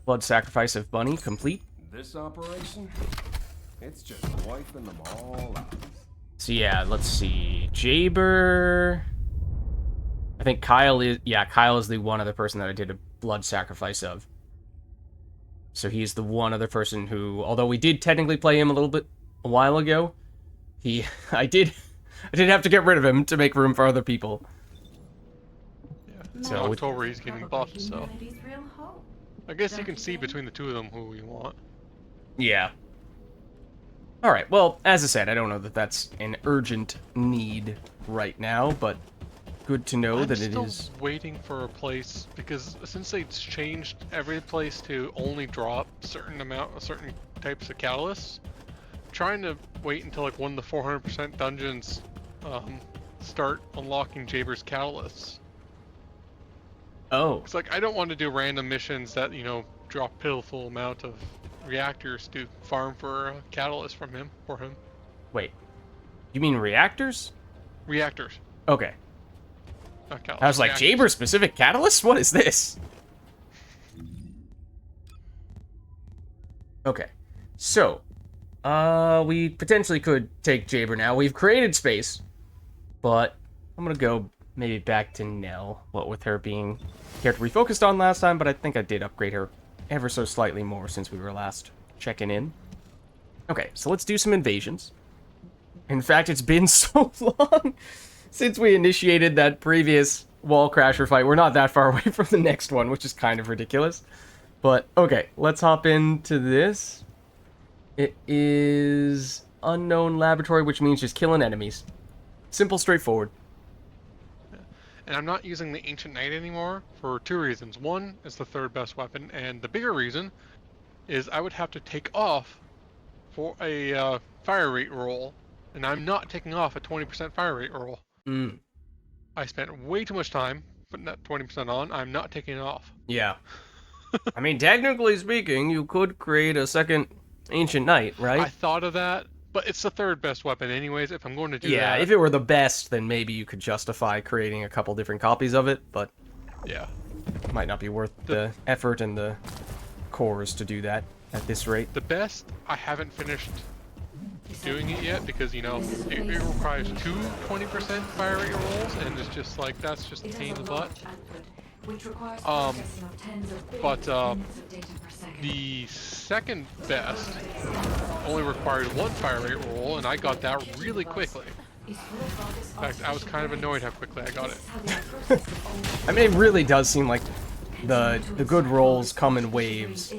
[SPEAKER 1] Blood sacrifice of bunny complete.
[SPEAKER 4] this operation, it's just wiping them all out.
[SPEAKER 1] So yeah, let's see. Jaber. I think Kyle is... Yeah, Kyle is the one other person that I did a blood sacrifice of. So he's the one other person who, although we did technically play him a while ago, I did have to get rid of him to make room for other people.
[SPEAKER 2] Yeah.
[SPEAKER 1] So
[SPEAKER 2] So October he's getting buffed, so I guess you can see between the two of them who you want.
[SPEAKER 1] Yeah. Alright, well, as I said, I don't know that that's an urgent need right now, but good to know that it is.
[SPEAKER 2] I'm still waiting for a place, because since they changed every place to only drop certain types of catalysts, I'm trying to wait until like one of the 400% dungeons start unlocking Jaber's catalysts.
[SPEAKER 1] Oh.
[SPEAKER 2] It's like I don't want to do random missions that, you know, drop pitiful amount of reactors to farm for a catalyst for him.
[SPEAKER 1] Wait. You mean reactors?
[SPEAKER 2] Reactors.
[SPEAKER 1] Okay.
[SPEAKER 2] Not catalysts.
[SPEAKER 1] I was like,
[SPEAKER 2] reactors.
[SPEAKER 1] Jaber specific catalyst? What is this? Okay. So, we potentially could take Jaber now. We've created space, but I'm gonna go maybe back to Nell, what with her being character we focused on last time, but I think I did upgrade her ever so slightly more since we were last checking in. Okay, so let's do some invasions. In fact, it's been so long since we initiated that previous wall crasher fight. We're not that far away from the next one, which is kind of ridiculous. But, okay, let's hop into this. It is unknown laboratory, which means just killing enemies. Simple, straightforward.
[SPEAKER 2] And I'm not using the Ancient Knight anymore for two reasons. One, it's the third best weapon, and the bigger reason is I would have to take off for a fire rate roll, and I'm not taking off a 20% fire rate roll.
[SPEAKER 1] Mm.
[SPEAKER 2] I spent way too much time putting that 20% on. I'm not taking it off.
[SPEAKER 1] Yeah. I mean, technically speaking, you could create a second Ancient Knight, right?
[SPEAKER 2] I thought of that, but it's the third best weapon anyways. If I'm going to do that...
[SPEAKER 1] Yeah, if it were the best, then maybe you could justify creating a couple different copies of it, but...
[SPEAKER 2] Yeah.
[SPEAKER 1] It might not be worth the effort and the cores to do that at this rate.
[SPEAKER 2] The best, I haven't finished doing it yet because, you know, it requires two 20% fire rate rolls, and it's just like, that's just a pain in the butt. But the second best only required one fire rate roll, and I got that really quickly. In fact, I was kind of annoyed how quickly I got it.
[SPEAKER 1] I mean, it really does seem like the good rolls come in waves,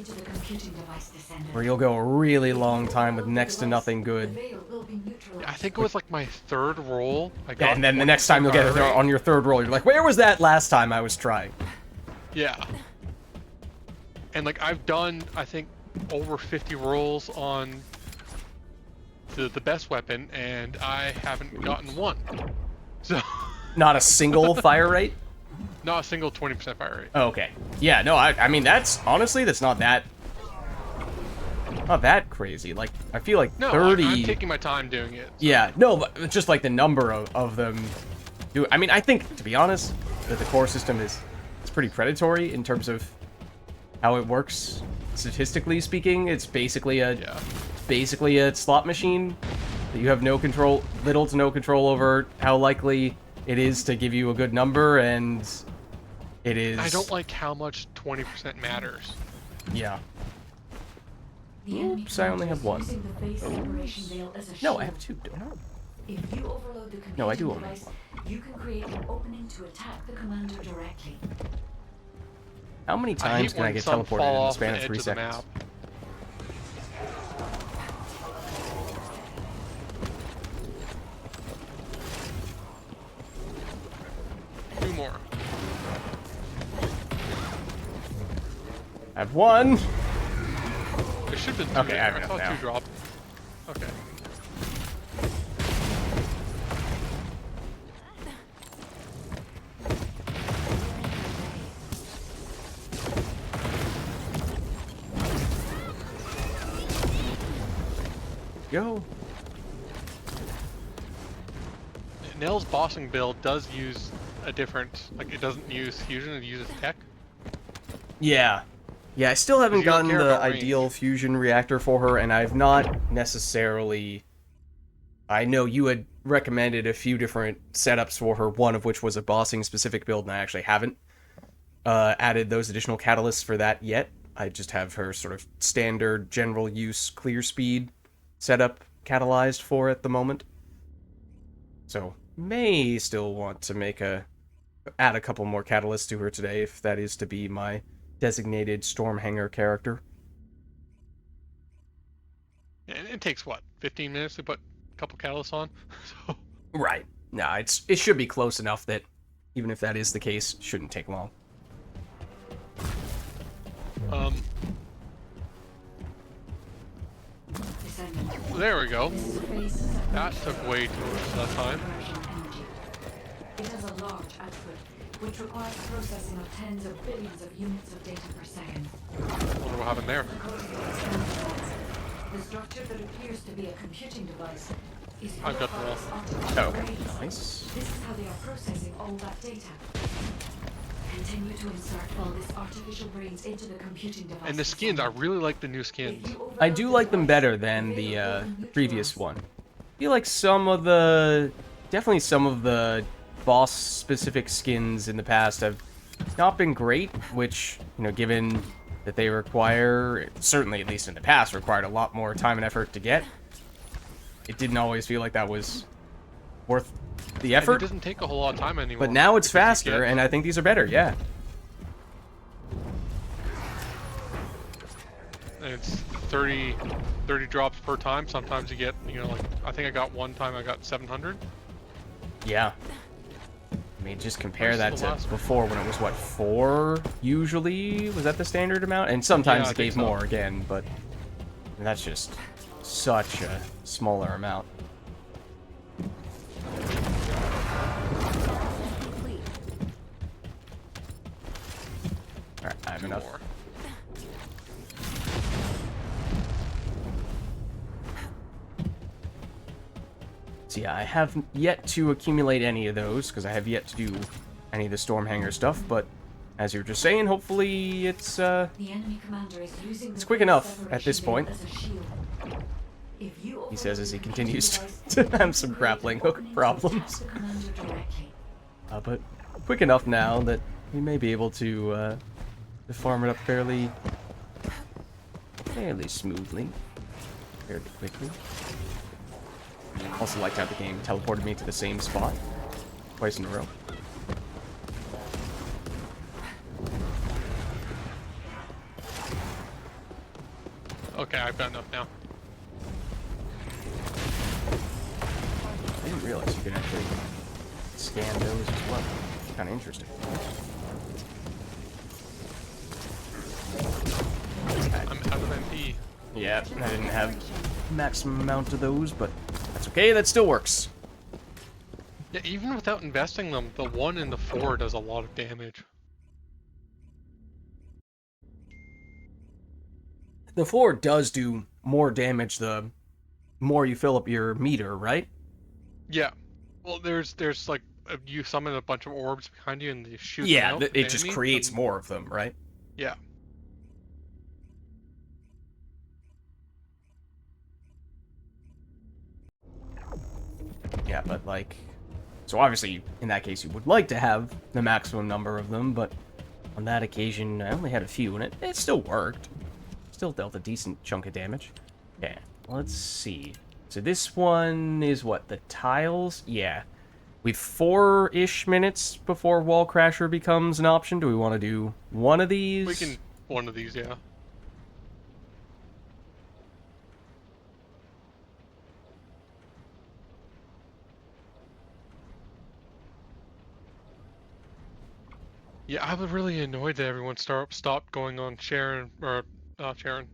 [SPEAKER 1] where you'll go a really long time with next to nothing good.
[SPEAKER 2] I think it was like my third roll. I got
[SPEAKER 1] And then the next time you'll get it on your third roll, you're like, where was that last time I was trying?
[SPEAKER 2] Yeah. And like I've done, I think, over 50 rolls on the best weapon, and I haven't gotten one. So
[SPEAKER 1] Not a single fire rate?
[SPEAKER 2] not a single 20% fire rate.
[SPEAKER 1] Oh, okay. Yeah, no, I mean, that's not that crazy. Like, I feel like
[SPEAKER 2] No,
[SPEAKER 1] 30...
[SPEAKER 2] I'm taking my time doing it. So.
[SPEAKER 1] Yeah, no, but it's just like the number of them do. I mean, I think, to be honest, that the core system is pretty predatory in terms of how it works statistically speaking. It's basically a slot machine that you have little to no control over how likely it is to give you a good number, and it is...
[SPEAKER 2] I don't like how much 20% matters.
[SPEAKER 1] Yeah. Oops, I only have one. No, I have two, don't I?
[SPEAKER 3] If you overload the
[SPEAKER 1] No, I
[SPEAKER 3] computing
[SPEAKER 1] do only
[SPEAKER 3] device,
[SPEAKER 1] have one.
[SPEAKER 3] you can create an opening to attack the commander directly.
[SPEAKER 1] How many times can I get
[SPEAKER 2] some
[SPEAKER 1] teleported
[SPEAKER 2] fall
[SPEAKER 1] in the
[SPEAKER 2] off
[SPEAKER 1] span
[SPEAKER 2] the
[SPEAKER 1] of
[SPEAKER 2] edge
[SPEAKER 1] 3
[SPEAKER 2] the
[SPEAKER 1] seconds?
[SPEAKER 2] map. Two more.
[SPEAKER 1] I have one.
[SPEAKER 2] There should have been two.
[SPEAKER 1] Okay, I
[SPEAKER 2] there.
[SPEAKER 1] have
[SPEAKER 2] I saw
[SPEAKER 1] now.
[SPEAKER 2] two drop. Okay.
[SPEAKER 1] Go.
[SPEAKER 2] Nell's bossing build does use a different, like it doesn't use fusion, it uses tech.
[SPEAKER 1] Yeah. Yeah, I still haven't
[SPEAKER 2] You don't
[SPEAKER 1] gotten
[SPEAKER 2] care
[SPEAKER 1] the
[SPEAKER 2] about range.
[SPEAKER 1] ideal fusion reactor for her, and I've not necessarily... I know you had recommended a few different setups for her, one of which was a bossing specific build, and I actually haven't added those additional catalysts for that yet. I just have her sort of standard general use clear speed setup catalyzed for at the moment. So, may still want to add a couple more catalysts to her today, if that is to be my designated Stormhanger character.
[SPEAKER 2] And it takes, what, 15 minutes to put a couple catalysts on? So,
[SPEAKER 1] Right. No, it should be close enough that, even if that is the case, it shouldn't take long.
[SPEAKER 3] Descendant.
[SPEAKER 2] there we go.
[SPEAKER 3] This is a phase separation
[SPEAKER 2] That took way too much time.
[SPEAKER 3] conversion energy. It has a large output, which requires processing of tens of billions of units of data per second.
[SPEAKER 2] Wonder what happened there.
[SPEAKER 3] According to the standards, the structure that appears to be a computing device is
[SPEAKER 2] I've got the wall.
[SPEAKER 1] Oh,
[SPEAKER 3] brains.
[SPEAKER 1] nice.
[SPEAKER 3] This is how they are processing all that data. Continue to insert all this artificial brains into the computing device.
[SPEAKER 2] And the skins, I really like the new skins.
[SPEAKER 1] I do like them better than the previous one. I feel like definitely some of the boss-specific skins in the past have not been great, which, given that they require, certainly at least in the past, required a lot more time and effort to get. It didn't always feel like that was worth the
[SPEAKER 2] And
[SPEAKER 1] effort,
[SPEAKER 2] it doesn't take a whole lot of time anymore.
[SPEAKER 1] but now it's
[SPEAKER 2] because you
[SPEAKER 1] faster,
[SPEAKER 2] get-
[SPEAKER 1] and I think these are better, yeah.
[SPEAKER 2] And it's 30 drops per time. Sometimes you get, like, I think I got one time I got 700.
[SPEAKER 1] Yeah. I mean, just compare
[SPEAKER 2] Where's
[SPEAKER 1] that
[SPEAKER 2] the
[SPEAKER 1] to
[SPEAKER 2] last one?
[SPEAKER 1] before when it was, 4 usually? Was that the standard amount? And sometimes
[SPEAKER 2] Yeah, I
[SPEAKER 1] it
[SPEAKER 2] think
[SPEAKER 1] gave
[SPEAKER 2] so.
[SPEAKER 1] more again, but that's just such a smaller amount.
[SPEAKER 3] Complete.
[SPEAKER 1] Alright, I have
[SPEAKER 2] Two
[SPEAKER 1] enough.
[SPEAKER 2] more.
[SPEAKER 1] So yeah, I have yet to accumulate any of those, because I have yet to do any of the Stormhanger stuff, but as you were just saying, hopefully it's,
[SPEAKER 3] The enemy commander is using
[SPEAKER 1] It's
[SPEAKER 3] the
[SPEAKER 1] quick
[SPEAKER 3] phase
[SPEAKER 1] enough at this
[SPEAKER 3] separation
[SPEAKER 1] point.
[SPEAKER 3] as a shield. If you
[SPEAKER 1] he says as he
[SPEAKER 3] overload the
[SPEAKER 1] continues
[SPEAKER 3] computing
[SPEAKER 1] to
[SPEAKER 3] device,
[SPEAKER 1] have some
[SPEAKER 3] create
[SPEAKER 1] grappling
[SPEAKER 3] an
[SPEAKER 1] hook
[SPEAKER 3] opening to
[SPEAKER 1] problems.
[SPEAKER 3] attack the commander directly.
[SPEAKER 1] But quick enough now that we may be able to farm it up fairly smoothly, fairly quickly. Also liked how the game teleported me to the same spot twice in a row.
[SPEAKER 2] Okay, I've got enough now.
[SPEAKER 1] I didn't realize you could actually scan those as well. Kind of interesting.
[SPEAKER 2] I'm out of MP.
[SPEAKER 1] Yeah, I didn't have maximum amount of those, but that's okay. That still works.
[SPEAKER 2] Yeah, even without investing them, the 1 and the 4 does a lot of damage.
[SPEAKER 1] The 4 does do more damage the more you fill up your meter, right?
[SPEAKER 2] Yeah. Well, there's like you summon a bunch of orbs behind you and they shoot them
[SPEAKER 1] Yeah,
[SPEAKER 2] out
[SPEAKER 1] it
[SPEAKER 2] at the
[SPEAKER 1] just
[SPEAKER 2] enemy,
[SPEAKER 1] creates
[SPEAKER 2] then-
[SPEAKER 1] more of them, right?
[SPEAKER 2] Yeah.
[SPEAKER 1] Yeah, but like, so obviously in that case you would like to have the maximum number of them, but on that occasion I only had a few, and it still worked. Still dealt a decent chunk of damage. Yeah, let's see. So this one is what, the tiles? Yeah. We've 4-ish minutes before Wall Crasher becomes an option. Do we want to do one of these?
[SPEAKER 2] We can one of these, yeah. Yeah, I was really annoyed that everyone stopped going on Sharon or Sharon.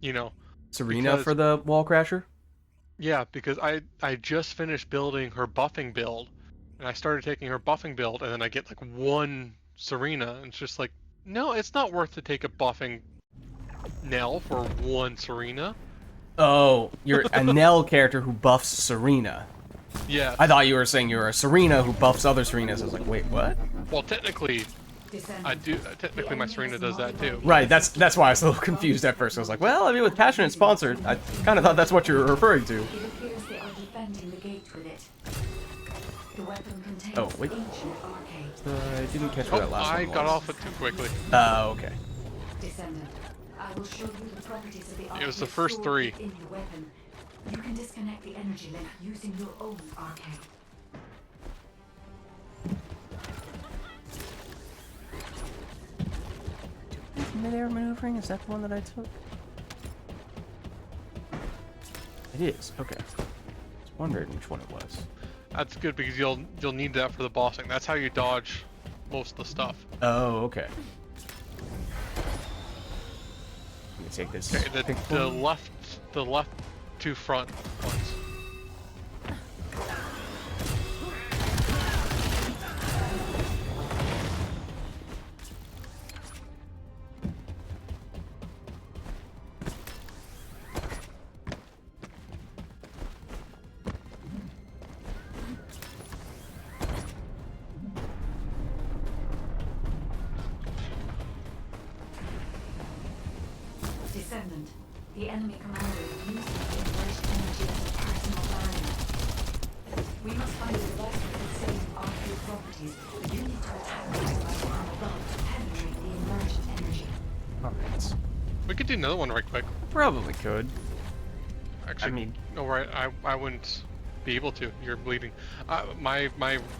[SPEAKER 2] You know,
[SPEAKER 1] Serena
[SPEAKER 2] because-
[SPEAKER 1] for the Wall Crasher?
[SPEAKER 2] yeah, because I just finished building her buffing build, and I started taking her buffing build, and then I get like 1 Serena, and it's just like, no, it's not worth to take a buffing Nell for 1 Serena.
[SPEAKER 1] Oh, you're a Nell character who buffs Serena.
[SPEAKER 2] Yeah.
[SPEAKER 1] I thought you were saying you were a Serena who buffs other Serenas. I was like, wait, what?
[SPEAKER 2] Well, technically, I do. Technically, my Serena does that too.
[SPEAKER 1] Right, that's why I was a little confused at first. I was like, well, I mean, with passionate sponsored, I kind of thought that's what you were referring to.
[SPEAKER 3] It appears they are defending the gate with it. The weapon contains
[SPEAKER 1] Oh, wait.
[SPEAKER 3] ancient arcade.
[SPEAKER 1] I didn't catch where that last
[SPEAKER 2] I
[SPEAKER 1] one
[SPEAKER 2] got
[SPEAKER 1] was.
[SPEAKER 2] off it too quickly.
[SPEAKER 1] Oh, okay.
[SPEAKER 3] Descendant, I will show you the properties of the arcade.
[SPEAKER 2] It was the first
[SPEAKER 3] stored
[SPEAKER 2] three.
[SPEAKER 3] within the weapon. You can disconnect the energy link using your own arcade.
[SPEAKER 1] Mid-air maneuvering? Is that the one that I took? It is. Okay. I was wondering which one it was.
[SPEAKER 2] That's good because you'll need that for the bossing. That's how you dodge most of the stuff.
[SPEAKER 1] Oh, okay. Let me take this.
[SPEAKER 2] Okay,
[SPEAKER 1] pink
[SPEAKER 2] the
[SPEAKER 1] one.
[SPEAKER 2] left two front ones.
[SPEAKER 3] Descendant, the enemy commander is using the inversion energy as a personal barrier. We must find a device with the same arcade properties. You need to attack the device from above to penetrate the inversion energy.
[SPEAKER 1] Alright.
[SPEAKER 2] We could do another one right quick.
[SPEAKER 1] Probably could.
[SPEAKER 2] Actually,
[SPEAKER 1] I mean-
[SPEAKER 2] no, right. I wouldn't be able to. You're bleeding. My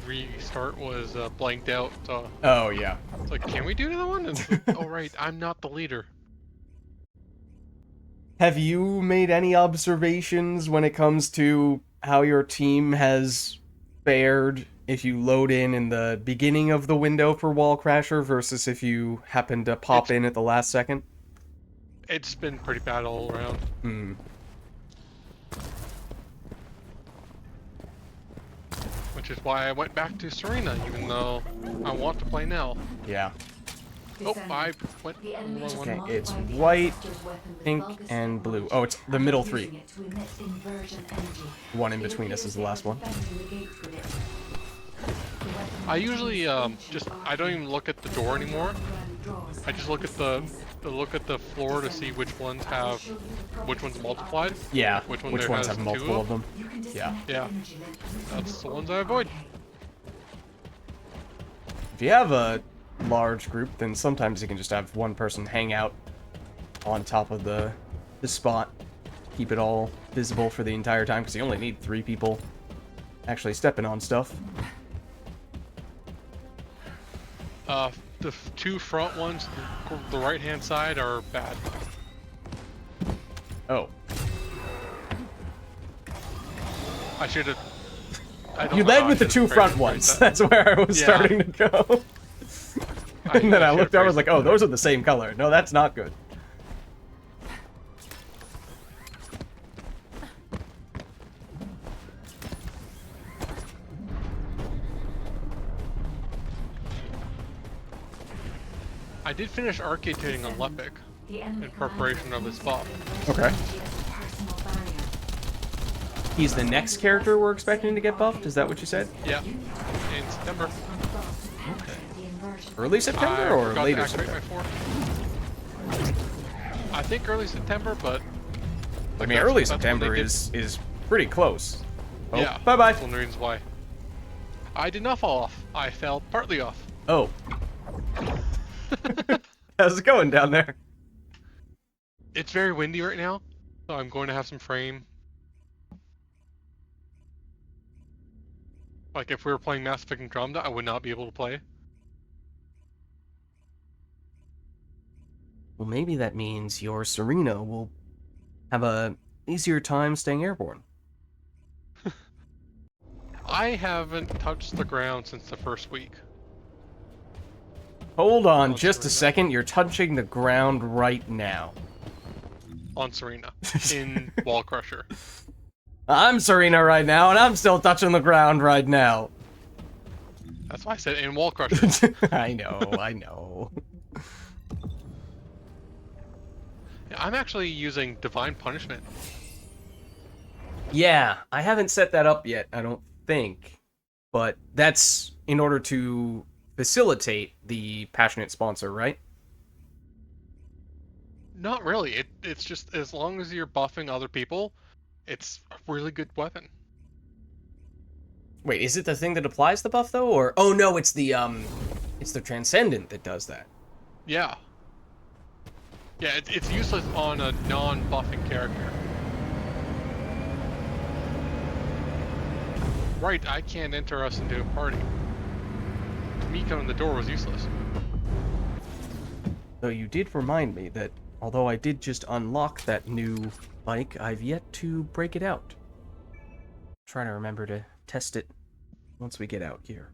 [SPEAKER 2] restart was blanked out. So
[SPEAKER 1] Oh, yeah.
[SPEAKER 2] it's like, can we do another one? And it's like, oh right, I'm not the leader.
[SPEAKER 1] Have you made any observations when it comes to how your team has fared if you load in the beginning of the window for Wall Crasher versus if you happen to pop in at the last second?
[SPEAKER 2] It's been pretty bad all around.
[SPEAKER 1] Hmm.
[SPEAKER 2] Which is why I went back to Serena, even though I want to play now.
[SPEAKER 1] Yeah.
[SPEAKER 2] Oh, I went
[SPEAKER 3] The enemy has
[SPEAKER 2] one.
[SPEAKER 1] Okay, it's
[SPEAKER 3] modified the
[SPEAKER 1] white,
[SPEAKER 3] ancestor's weapon with
[SPEAKER 1] pink,
[SPEAKER 3] Vulgis
[SPEAKER 1] and blue.
[SPEAKER 3] technology
[SPEAKER 1] Oh, it's the middle
[SPEAKER 3] and using
[SPEAKER 1] three.
[SPEAKER 3] it to emit inversion energy.
[SPEAKER 1] One in
[SPEAKER 3] It
[SPEAKER 1] between us
[SPEAKER 3] appears
[SPEAKER 1] is the
[SPEAKER 3] they
[SPEAKER 1] last
[SPEAKER 3] are
[SPEAKER 1] one.
[SPEAKER 3] defending the gate with it. The weapon
[SPEAKER 2] I usually
[SPEAKER 3] contains
[SPEAKER 2] just
[SPEAKER 3] ancient
[SPEAKER 2] I don't even look at the door anymore.
[SPEAKER 3] underground drawers
[SPEAKER 2] I just look at the floor to see which ones have which ones multiplied.
[SPEAKER 1] Yeah,
[SPEAKER 2] Which one
[SPEAKER 1] which
[SPEAKER 2] there
[SPEAKER 1] ones
[SPEAKER 2] has
[SPEAKER 1] have
[SPEAKER 2] two
[SPEAKER 1] multiple
[SPEAKER 2] of
[SPEAKER 1] of them.
[SPEAKER 3] You can
[SPEAKER 1] Yeah.
[SPEAKER 3] disconnect the
[SPEAKER 2] Yeah.
[SPEAKER 3] energy link using
[SPEAKER 2] That's
[SPEAKER 3] your
[SPEAKER 2] the ones
[SPEAKER 3] own
[SPEAKER 2] I avoid.
[SPEAKER 3] arcade.
[SPEAKER 1] If you have a large group, then sometimes you can just have one person hang out on top of the spot. Keep it all visible for the entire time, because you only need 3 people actually stepping on stuff.
[SPEAKER 2] The two front ones, the right hand side, are bad.
[SPEAKER 1] Oh.
[SPEAKER 2] I should have.
[SPEAKER 1] You led with the 2 front ones. That's where I was
[SPEAKER 2] Yeah.
[SPEAKER 1] starting to go. And then I looked over, I was like, oh, those are the same color. No, that's not good.
[SPEAKER 2] I did finish arcade trading on Lepic
[SPEAKER 3] The enemy
[SPEAKER 2] in preparation of his buff.
[SPEAKER 1] Okay.
[SPEAKER 3] energy as a personal barrier.
[SPEAKER 1] He's the next character we're expecting to get buffed? Is that what you said?
[SPEAKER 2] Yeah, in September.
[SPEAKER 1] Early September
[SPEAKER 2] I
[SPEAKER 1] or
[SPEAKER 2] forgot
[SPEAKER 1] later
[SPEAKER 2] to activate
[SPEAKER 1] September?
[SPEAKER 2] my fort. I think early September, but
[SPEAKER 1] I mean,
[SPEAKER 2] that's-
[SPEAKER 1] early
[SPEAKER 2] that's when
[SPEAKER 1] September
[SPEAKER 2] they did-
[SPEAKER 1] is pretty close. Oh,
[SPEAKER 2] Yeah.
[SPEAKER 1] bye-bye.
[SPEAKER 2] That's one of the reasons why. I did not fall off. I fell partly off.
[SPEAKER 1] Oh. How's it going down there?
[SPEAKER 2] It's very windy right now, so I'm going to have some frame. Like if we were playing Mass Effect Andromeda, I would not be able to play.
[SPEAKER 1] Well, maybe that means your Serena will have a easier time staying airborne.
[SPEAKER 2] I haven't touched the ground since the first week.
[SPEAKER 1] Hold on
[SPEAKER 2] Oh,
[SPEAKER 1] just a
[SPEAKER 2] Serena.
[SPEAKER 1] second. You're touching the ground right now.
[SPEAKER 2] On Serena in Wall Crusher.
[SPEAKER 1] I'm Serena right now, and I'm still touching the ground right now.
[SPEAKER 2] That's why I said in Wall Crusher.
[SPEAKER 1] I know, I know.
[SPEAKER 2] Yeah, I'm actually using Divine Punishment.
[SPEAKER 1] Yeah, I haven't set that up yet, I don't think. But that's in order to facilitate the passionate sponsor, right?
[SPEAKER 2] Not really. It's just as long as you're buffing other people, it's a really good weapon.
[SPEAKER 1] Wait, is it the thing that applies the buff though, or oh no, it's the Transcendent that does that.
[SPEAKER 2] Yeah. Yeah, it's useless on a non-buffing character. Right, I can't enter us into a party. Me coming the door was useless.
[SPEAKER 1] Though you did remind me that although I did just unlock that new bike, I've yet to break it out. Trying to remember to test it once we get out here.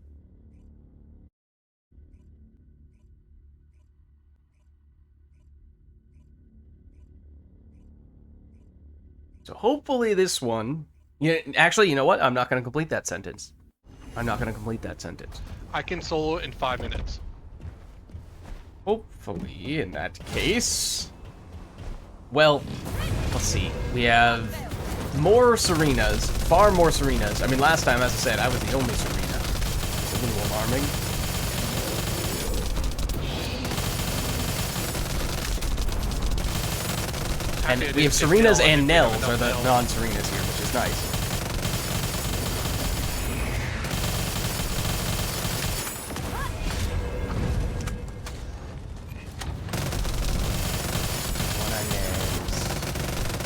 [SPEAKER 1] So hopefully this one... Yeah, actually, you know what? I'm not going to complete that sentence. I'm not going to complete that sentence.
[SPEAKER 2] I can solo it in 5 minutes.
[SPEAKER 1] Hopefully, in that case... Well, let's see. We have more Serenas. Far more Serenas. I mean, last time, as I said, I was the only Serena. It's a little alarming. And we have Serenas and Nels are the non-Serenas here, which is nice.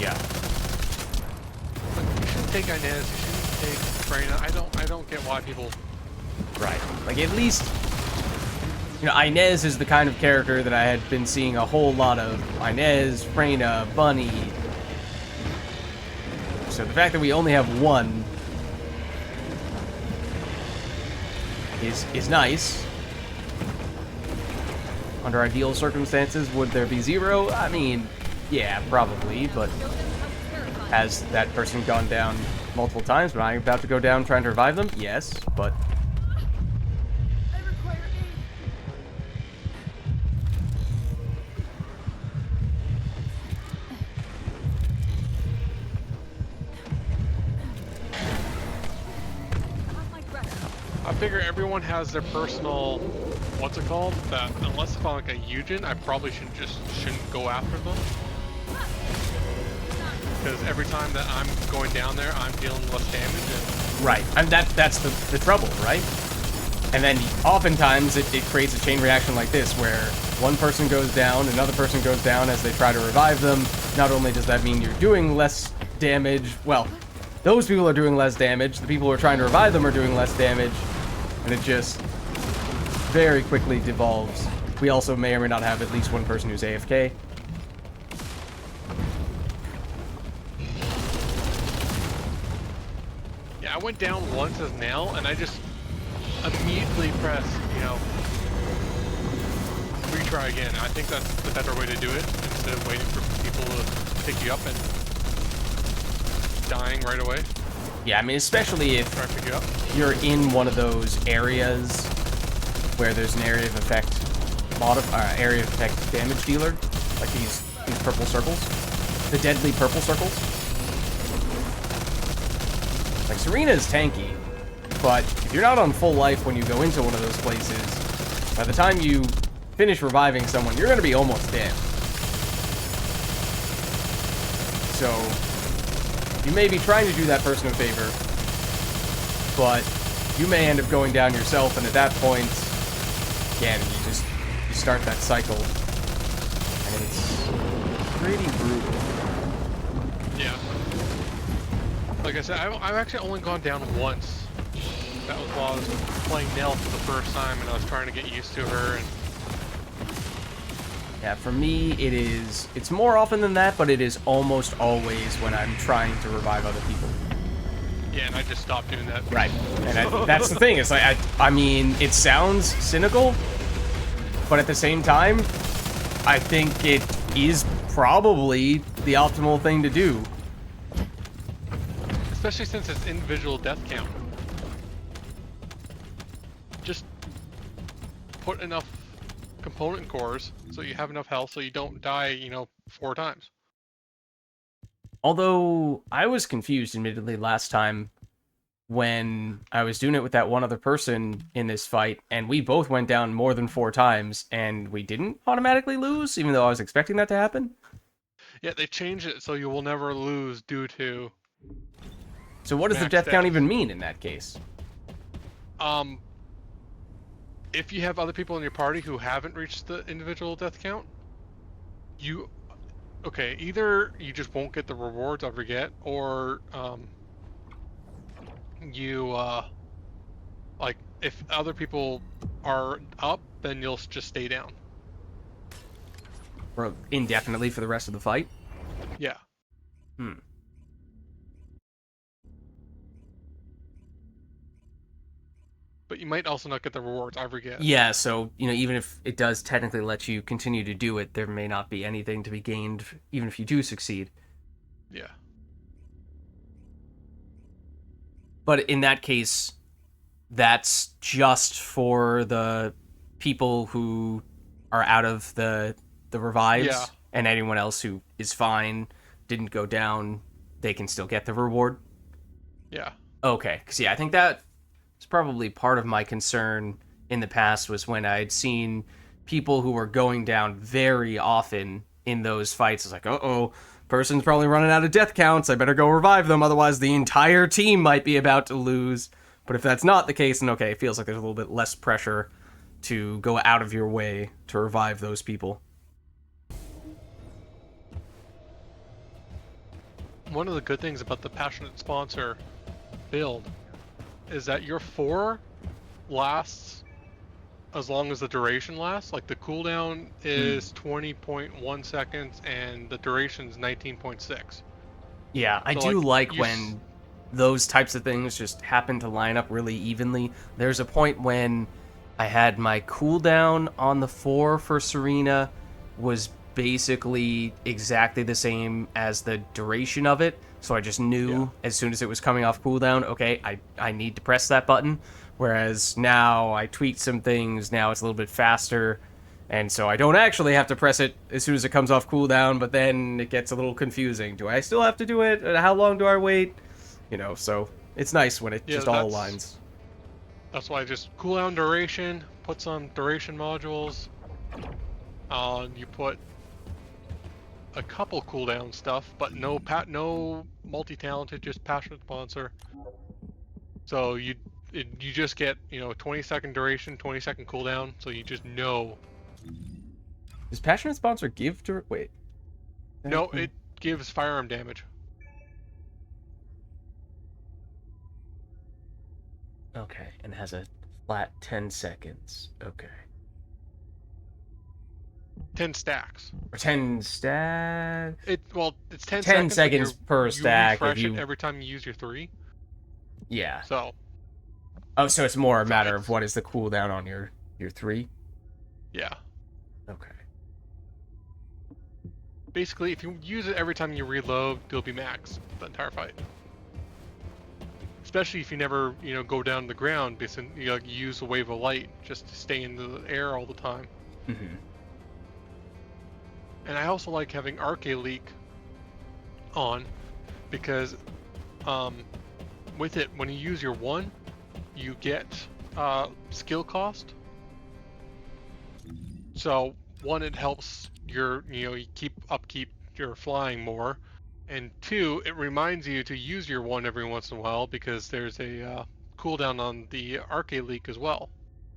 [SPEAKER 1] Yeah.
[SPEAKER 2] You shouldn't take Inez, you shouldn't take Freyna. I don't get why people...
[SPEAKER 1] Right. Like, at least... You know, Inez is the kind of character that I had been seeing a whole lot of. Inez, Freyna, Bunny. So the fact that we only have one is nice. Under ideal circumstances, would there be 0? I mean, yeah, probably, but has that person gone down multiple times? Am I about to go down trying to revive them? Yes, but...
[SPEAKER 2] I figure everyone has their personal, what's it called? That unless it's like a Eugen, I probably shouldn't go after them. Because every time that I'm going down there, I'm dealing less damage. And...
[SPEAKER 1] Right, and that's the trouble, right? And then oftentimes it creates a chain reaction like this, where one person goes down, another person goes down as they try to revive them. Not only does that mean you're doing less damage, well, those people are doing less damage, the people who are trying to revive them are doing less damage, and it just very quickly devolves. We also may or may not have at least one person who's AFK.
[SPEAKER 2] Yeah, I went down once as Nell, and I just immediately pressed, retry again. I think that's the better way to do it, instead of waiting for people to pick you up and dying right away.
[SPEAKER 1] Yeah, I mean, especially if
[SPEAKER 2] Try to pick you up.
[SPEAKER 1] you're in one of those areas where there's an area of effect area of effect damage dealer, like these purple circles, the deadly purple circles. Like, Serena is tanky, but if you're not on full life when you go into one of those places, by the time you finish reviving someone, you're going to be almost dead. So, you may be trying to do that person a favor, but you may end up going down yourself, and at that point, again, you start that cycle, and it's pretty brutal.
[SPEAKER 2] Yeah. Like I said, I've actually only gone down once. That was while I was playing Nell for the first time, and I was trying to get used to her. And
[SPEAKER 1] Yeah, for me, it's more often than that, but it is almost always when I'm trying to revive other people.
[SPEAKER 2] yeah, and I just stopped doing that.
[SPEAKER 1] Right, and that's the thing. It's like, I mean, it sounds cynical, but at the same time, I think it is probably the optimal thing to do.
[SPEAKER 2] Especially since it's individual death count. Just put enough component cores so you have enough health so you don't die, 4 times.
[SPEAKER 1] Although, I was confused, admittedly, last time. when I was doing it with that one other person in this fight, and we both went down more than 4 times, and we didn't automatically lose, even though I was expecting that to happen.
[SPEAKER 2] Yeah, they changed it so you will never lose due to
[SPEAKER 1] So what does the
[SPEAKER 2] max
[SPEAKER 1] death count
[SPEAKER 2] deaths.
[SPEAKER 1] even mean in that case?
[SPEAKER 2] If you have other people in your party who haven't reached the individual death count, either you just won't get the rewards, I forget, or like if other people are up, then you'll just stay down.
[SPEAKER 1] Or indefinitely for the rest of the fight?
[SPEAKER 2] Yeah. But you might also not get the rewards, I forget.
[SPEAKER 1] Yeah, so, even if it does technically let you continue to do it, there may not be anything to be gained, even if you do succeed.
[SPEAKER 2] Yeah.
[SPEAKER 1] But in that case, that's just for the people who are out of the revives,
[SPEAKER 2] Yeah.
[SPEAKER 1] and anyone else who is fine, didn't go down, they can still get the reward?
[SPEAKER 2] Yeah.
[SPEAKER 1] Okay, because I think that was probably part of my concern in the past, was when I'd seen people who were going down very often in those fights. It's like, uh-oh, person's probably running out of death counts, I better go revive them, otherwise the entire team might be about to lose. But if that's not the case, then okay, it feels like there's a little bit less pressure to go out of your way to revive those people.
[SPEAKER 2] One of the good things about the Passionate Sponsor build is that your 4 lasts as long as the duration lasts. Like the cooldown is 20.1 seconds and the duration is 19.6.
[SPEAKER 1] Yeah, I do like when those types of things just happen to line up really evenly. There's a point when I had my cooldown on the 4 for Serena was basically exactly the same as the duration of it, so I just knew as soon as it was coming off cooldown, okay, I need to press that button. Whereas now I tweaked some things, now it's a little bit faster, and so I don't actually have to press it as soon as it comes off cooldown, but then it gets a little confusing. Do I still have to do it? How long do I wait? So it's nice when it just all aligns.
[SPEAKER 2] That's why just cooldown duration, put some duration modules. You put a couple cooldown stuff, but no multi-talented, just Passionate Sponsor. So you just get 20-second duration, 20-second cooldown, so you just know.
[SPEAKER 1] Does Passionate Sponsor give wait?
[SPEAKER 2] No, it gives firearm damage.
[SPEAKER 1] Okay, and has a flat 10 seconds. Okay.
[SPEAKER 2] 10 stacks.
[SPEAKER 1] Or 10 stacks?
[SPEAKER 2] It's 10
[SPEAKER 1] seconds per stack.
[SPEAKER 2] You refresh it every time you use your 3.
[SPEAKER 1] Yeah.
[SPEAKER 2] So.
[SPEAKER 1] Oh, so it's more a matter of what is the cooldown on your 3?
[SPEAKER 2] Yeah.
[SPEAKER 1] Okay.
[SPEAKER 2] Basically, if you use it every time you reload, you'll be max the entire fight. Especially if you never, go down to the ground, because you use a wave of light just to stay in the air all the time.
[SPEAKER 1] Mm-hmm.
[SPEAKER 2] And I also like having Arcade Leak on, because with it, when you use your 1, you get skill cost. So 1, it helps you upkeep your flying more, and 2, it reminds you to use your 1 every once in a while, because there's a cooldown on the Arcade Leak as well.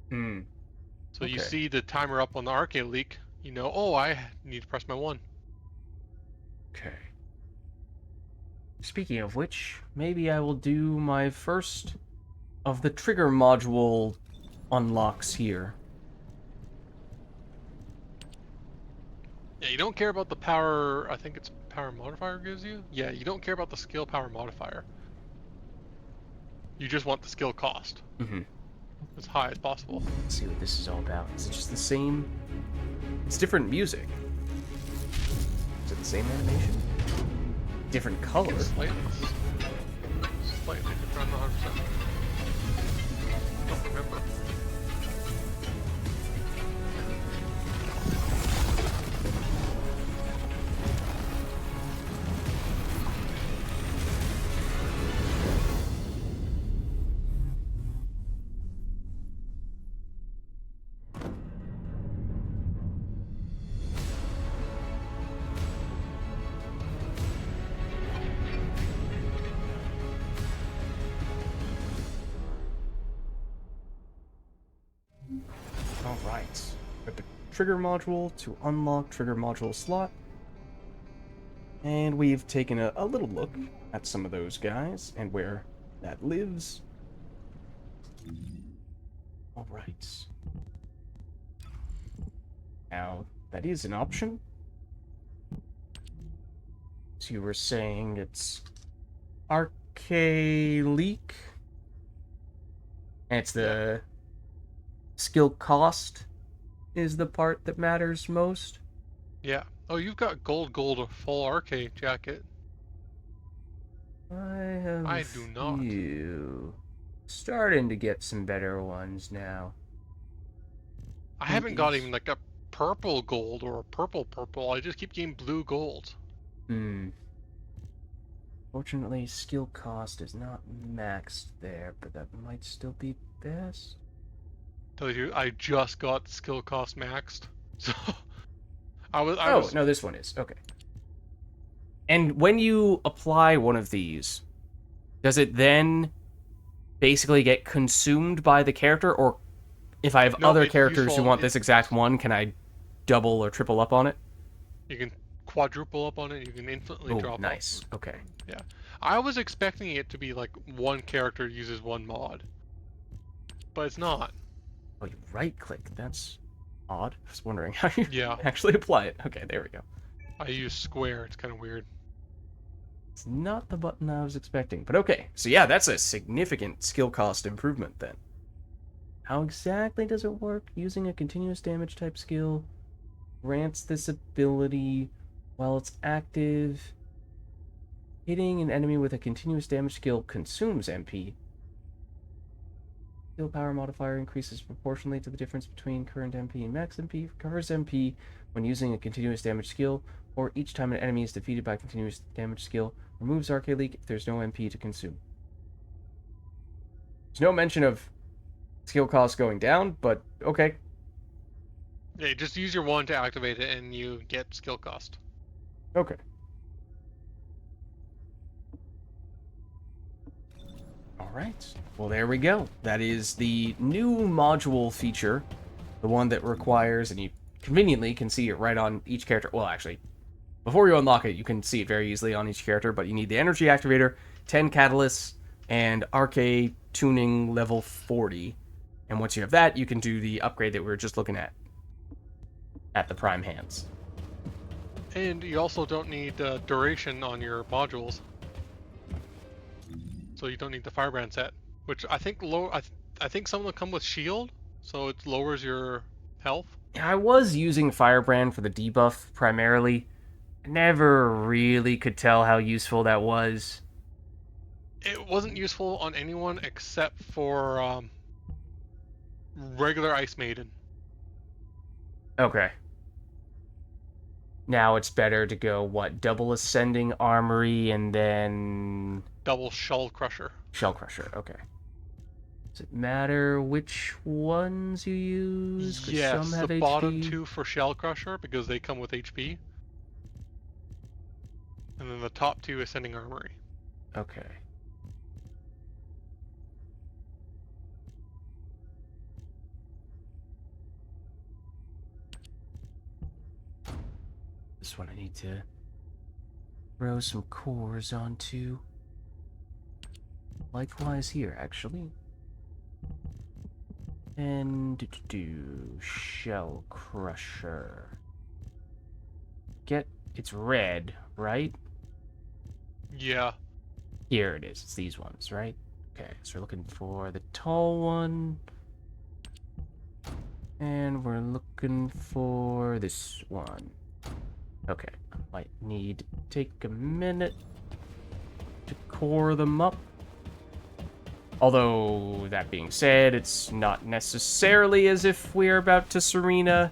[SPEAKER 2] So you see the timer up on the Arcade Leak, oh, I need to press my 1.
[SPEAKER 1] Okay. Speaking of which, maybe I will do my first of the trigger module unlocks here.
[SPEAKER 2] Yeah, you don't care about the power, I think it's power modifier gives you? Yeah, you don't care about the skill power modifier. You just want the skill cost.
[SPEAKER 1] Mm-hmm.
[SPEAKER 2] As high as possible.
[SPEAKER 1] Let's see what this is all about. Is it just the same? It's different music. Is it the same animation? Different color?
[SPEAKER 2] Slightly different, I'm not 100%. I don't remember.
[SPEAKER 1] trigger module to unlock trigger module slot. And we've taken a little look at some of those guys and where that lives. Alright. Now, that is an option. So you were saying it's Arcaleek. And it's the skill cost is the part that matters most.
[SPEAKER 2] Yeah. Oh, you've got gold, full arcade jacket.
[SPEAKER 1] I have
[SPEAKER 2] I do not.
[SPEAKER 1] few. Starting to get some better ones now.
[SPEAKER 2] I haven't got even like a purple gold or a purple. I just keep getting blue gold.
[SPEAKER 1] Fortunately, skill cost is not maxed there, but that might still be best.
[SPEAKER 2] Tell you, I just got skill cost maxed, so I was.
[SPEAKER 1] Oh, no, this one is. Okay. And when you apply one of these, does it then basically get consumed by the character? Or if I have
[SPEAKER 2] No,
[SPEAKER 1] other
[SPEAKER 2] it's
[SPEAKER 1] characters who
[SPEAKER 2] useful.
[SPEAKER 1] want this exact one, can I double or triple up on it?
[SPEAKER 2] You can quadruple up on it. You can infinitely drop.
[SPEAKER 1] Nice. Okay.
[SPEAKER 2] Yeah, I was expecting it to be like one character uses one mod, but it's not.
[SPEAKER 1] Oh, you right-click. That's odd. I was wondering how you
[SPEAKER 2] Yeah.
[SPEAKER 1] actually apply it. Okay, there we go.
[SPEAKER 2] I use square. It's kind of weird.
[SPEAKER 1] It's not the button I was expecting, but okay. So yeah, that's a significant skill cost improvement then. How exactly does it work? Using a continuous damage type skill grants this ability while it's active. Hitting an enemy with a continuous damage skill consumes MP. Skill power modifier increases proportionally to the difference between current MP and max MP. Recovers MP when using a continuous damage skill, or each time an enemy is defeated by a continuous damage skill. Removes Arcaleek if there's no MP to consume. There's no mention of skill cost going down, but okay.
[SPEAKER 2] Yeah, just use your one to activate it, and you get skill cost.
[SPEAKER 1] Okay. Alright. Well, there we go. That is the new module feature. The one that requires, and you conveniently can see it right on each character. Well, actually, before you unlock it, you can see it very easily on each character, but you need the energy activator, 10 catalysts, and RK tuning level 40. And once you have that, you can do the upgrade that we were just looking at the prime hands.
[SPEAKER 2] And you also don't need duration on your modules, so you don't need the firebrand set, which I think I think some of them come with shield, so it lowers your health.
[SPEAKER 1] I was using Firebrand for the debuff primarily. Never really could tell how useful that was.
[SPEAKER 2] It wasn't useful on anyone except for regular Ice Maiden.
[SPEAKER 1] Okay. Now it's better to go, what, double Ascending Armory and then...
[SPEAKER 2] Double Shell Crusher.
[SPEAKER 1] Shell Crusher, okay. Does it matter which ones you use? 'Cause
[SPEAKER 2] Yes,
[SPEAKER 1] some have
[SPEAKER 2] the
[SPEAKER 1] HP.
[SPEAKER 2] bottom two for Shell Crusher because they come with HP. And then the top two Ascending Armory.
[SPEAKER 1] Okay. This one I need to throw some cores onto. Likewise here, actually. And Shell Crusher. It's red, right?
[SPEAKER 2] Yeah.
[SPEAKER 1] Here it is. It's these ones, right? Okay, so we're looking for the tall one. And we're looking for this one. Okay, I might need to take a minute to core them up. Although, that being said, it's not necessarily as if we're about to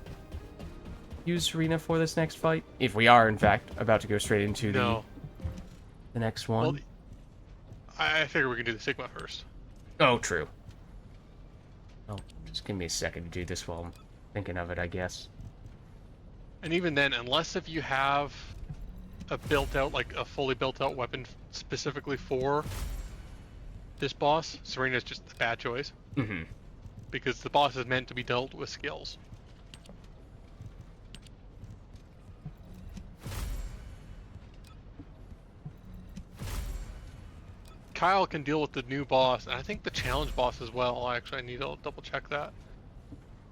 [SPEAKER 1] use Serena for this next fight. If we are, in fact, about to go straight into the next one.
[SPEAKER 2] Well, I figure we can do the Sigma first.
[SPEAKER 1] Oh, true. Oh, just give me a second to do this while I'm thinking of it, I guess.
[SPEAKER 2] And even then, unless if you have a fully built out weapon specifically for this boss, Serena's just a bad choice.
[SPEAKER 1] Mm-hmm.
[SPEAKER 2] Because the boss is meant to be dealt with skills. Kyle can deal with the new boss, and I think the challenge boss as well. Actually, I need to double check that.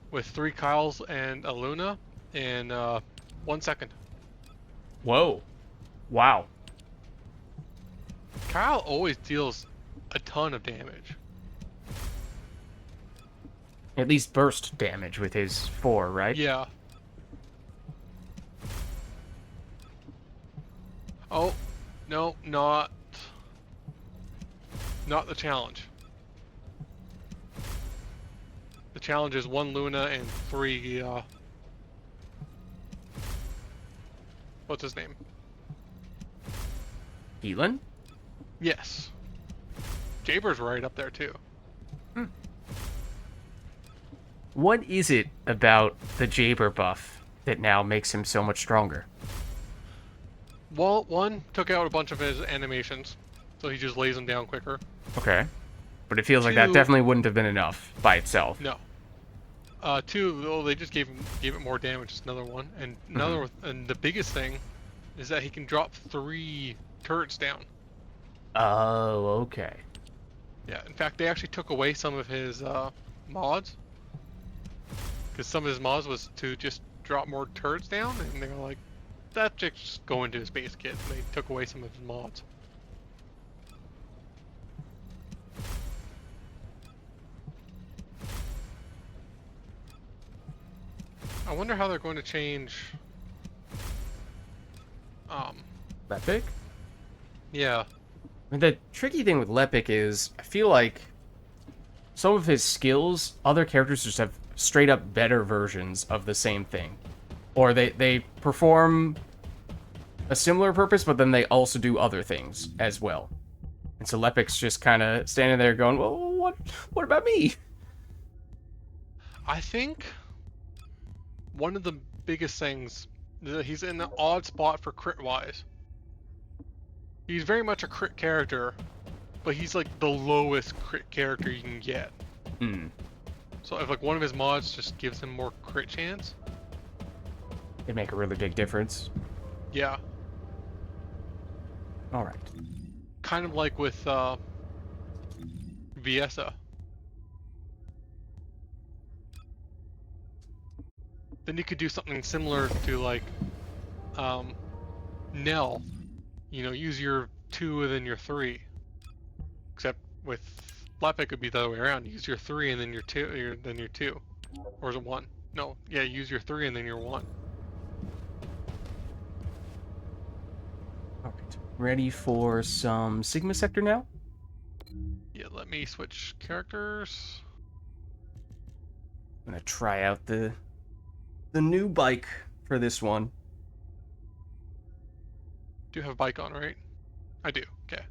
[SPEAKER 2] With 3 Kyles and a Luna in 1 second.
[SPEAKER 1] Whoa. Wow.
[SPEAKER 2] Kyle always deals a ton of damage.
[SPEAKER 1] At least burst damage with his 4, right?
[SPEAKER 2] Yeah. Oh, no, not the challenge. The challenge is 1 Luna and 3, what's his name?
[SPEAKER 1] Heatlin?
[SPEAKER 2] Yes. Jaber's right up there too.
[SPEAKER 1] What is it about the Jaber buff that now makes him so much stronger?
[SPEAKER 2] Well, 1 took out a bunch of his animations, so he just lays them down quicker.
[SPEAKER 1] Okay. But it feels like that
[SPEAKER 2] 2
[SPEAKER 1] definitely wouldn't have been enough by itself.
[SPEAKER 2] No. 2, well, they just gave it more damage. Is another one, and and the biggest thing is that he can drop 3 turrets down.
[SPEAKER 1] Oh, okay.
[SPEAKER 2] Yeah. In fact, they actually took away some of his mods, because some of his mods was to just drop more turrets down, and they were like, that just go into his base kit. And they took away some of his mods. I wonder how they're going to change.
[SPEAKER 1] Lepic?
[SPEAKER 2] Yeah.
[SPEAKER 1] I mean, the tricky thing with Lepic is, I feel like some of his skills, other characters just have straight up better versions of the same thing. Or they perform a similar purpose, but then they also do other things as well. And so Lepic's just kind of standing there going, well, what about me?
[SPEAKER 2] I think one of the biggest things is that he's in an odd spot for crit wise. He's very much a crit character, but he's like the lowest crit character you can get.
[SPEAKER 1] Hmm.
[SPEAKER 2] So if like one of his mods just gives him more crit chance,
[SPEAKER 1] It'd make a really big difference.
[SPEAKER 2] yeah.
[SPEAKER 1] Alright.
[SPEAKER 2] Kind of like with Viesa. Then you could do something similar to like Nell. You know, use your 2 and then your 3. Except with Lepic it would be the other way around. Use your 3 and then your 2, then your 2. Or is it 1? No, yeah, use your 3 and then your 1.
[SPEAKER 1] Alright. Ready for some Sigma Sector now?
[SPEAKER 2] Yeah, let me switch characters.
[SPEAKER 1] I'm gonna try out the new bike for this one.
[SPEAKER 2] Do have a bike on, right? I do. Okay.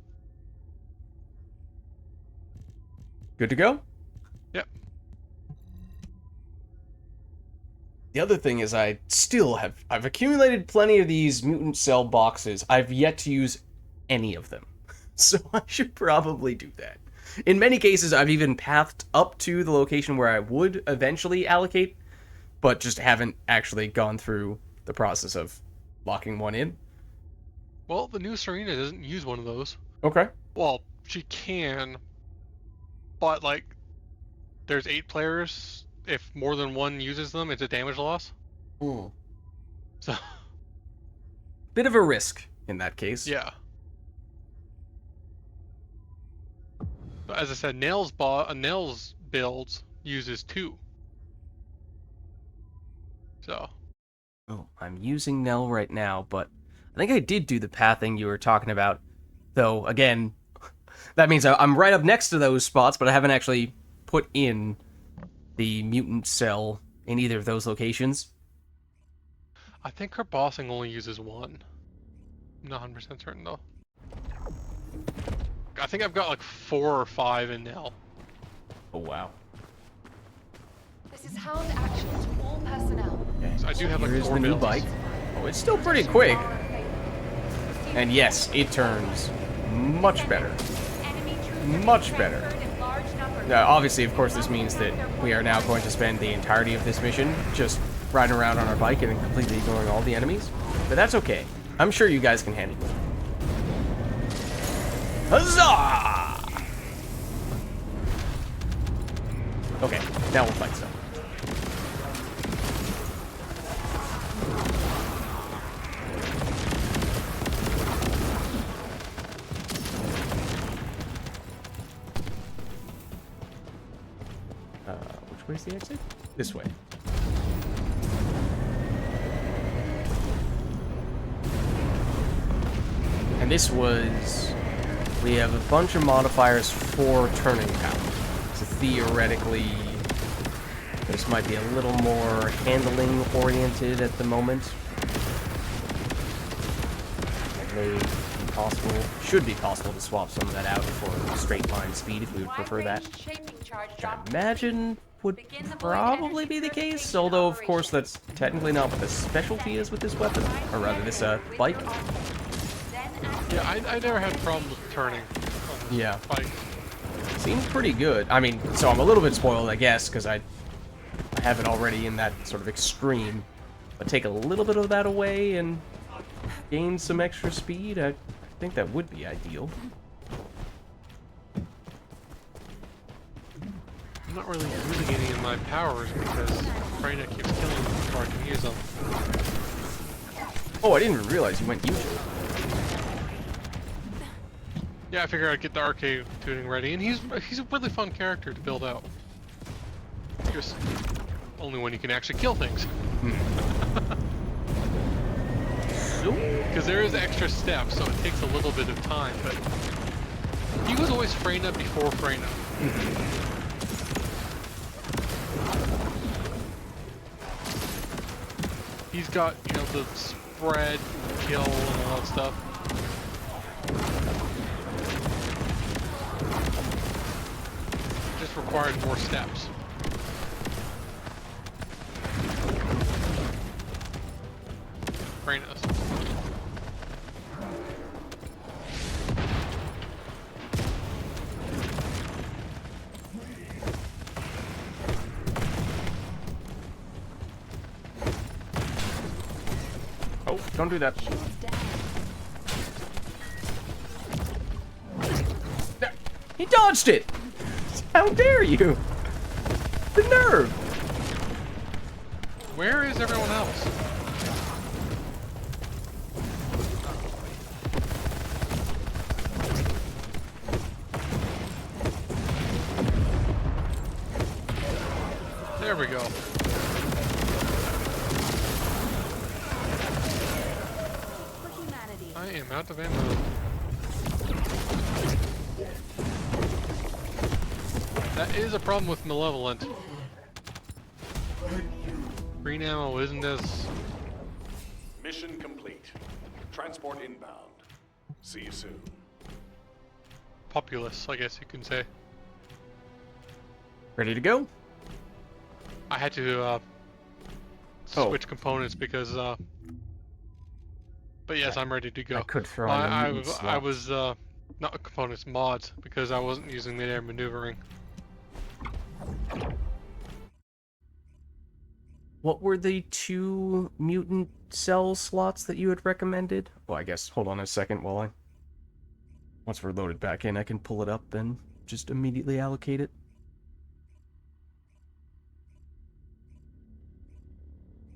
[SPEAKER 1] Good to go?
[SPEAKER 2] Yep.
[SPEAKER 1] The other thing is I've accumulated plenty of these mutant cell boxes. I've yet to use any of them. So I should probably do that. In many cases, I've even pathed up to the location where I would eventually allocate, but just haven't actually gone through the process of locking one in.
[SPEAKER 2] Well, the new Serena doesn't use one of those.
[SPEAKER 1] Okay.
[SPEAKER 2] Well, she can, but like, there's 8 players. If more than one uses them, it's a damage loss.
[SPEAKER 1] Ooh.
[SPEAKER 2] So,
[SPEAKER 1] Bit of a risk in that case.
[SPEAKER 2] yeah. But as I said, Nell's builds uses 2. So.
[SPEAKER 1] Oh, I'm using Nell right now, but I think I did do the pathing you were talking about. Though, again, that means I'm right up next to those spots, but I haven't actually put in the mutant cell in either of those locations.
[SPEAKER 2] I think her bossing only uses 1. I'm not 100% certain though. I think I've got like 4 or 5 in Nell.
[SPEAKER 1] Oh, wow.
[SPEAKER 3] This is hound action to all personnel.
[SPEAKER 1] Okay.
[SPEAKER 2] So I do have like
[SPEAKER 1] Here's
[SPEAKER 2] 4
[SPEAKER 1] the new
[SPEAKER 2] builds.
[SPEAKER 1] bike. Oh, it's still pretty quick. And yes, it turns much better. Much better. Now, obviously, of course, this means that we are now going to spend the entirety of this mission just riding around on our bike and completely ignoring all the enemies. But that's okay. I'm sure you guys can handle it. Huzzah! now we'll fight stuff. Which way's the exit? This way. And this was... We have a bunch of modifiers for turning power. So theoretically, this might be a little more handling oriented at the moment. It may be possible, should be possible to swap some of that out for straight line speed if we would prefer that. I imagine would probably be the case, although of course that's technically not what the specialty is with this weapon, or rather this bike.
[SPEAKER 2] Yeah, I never had problems with turning on this
[SPEAKER 1] Yeah.
[SPEAKER 2] bike.
[SPEAKER 1] Seems pretty good. I mean, so I'm a little bit spoiled, I guess, because I have it already in that sort of extreme. But take a little bit of that away and gain some extra speed, I think that would be ideal.
[SPEAKER 2] I'm not really using any of my powers because Freyna keeps killing me before I can use them.
[SPEAKER 1] Oh, I didn't even realize you went huge.
[SPEAKER 2] Yeah, I figured I'd get the RK tuning ready, and he's a really fun character to build out. Just only when you can actually kill things. Because there is extra steps, so it takes a little bit of time, but he was always Freyna before Freyna. He's got, you know, the spread, kill, and all that stuff. Just required more steps. Freyna's.
[SPEAKER 1] Oh, don't do that. He dodged it! How dare you! The nerve!
[SPEAKER 2] Where is everyone else? There we go. I am out of ammo. That is a problem with Malevolent. Green ammo isn't as...
[SPEAKER 5] Mission complete. Transport inbound. See you soon.
[SPEAKER 2] populous, I guess you can say.
[SPEAKER 1] Ready to go?
[SPEAKER 2] I had to switch components because but yes, I'm ready to go.
[SPEAKER 1] I could throw in
[SPEAKER 2] I
[SPEAKER 1] the mutant
[SPEAKER 2] I
[SPEAKER 1] slots.
[SPEAKER 2] was not components, mods, because I wasn't using mid-air maneuvering.
[SPEAKER 1] What were the 2 mutant cell slots that you had recommended? Well, I guess, hold on a second while I... Once we're loaded back in, I can pull it up and just immediately allocate it.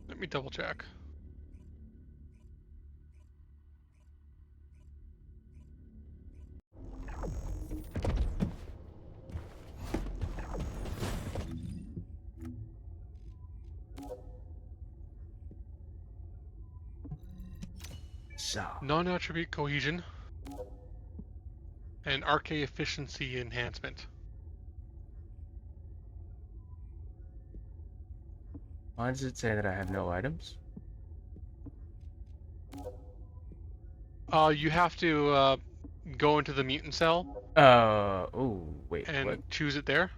[SPEAKER 2] Let me double check.
[SPEAKER 1] So...
[SPEAKER 2] Non-attribute cohesion and RK efficiency enhancement.
[SPEAKER 1] Why does it say that I have no items?
[SPEAKER 2] You have to go into the mutant cell
[SPEAKER 1] Oh, wait,
[SPEAKER 2] and
[SPEAKER 1] what?
[SPEAKER 2] choose it there.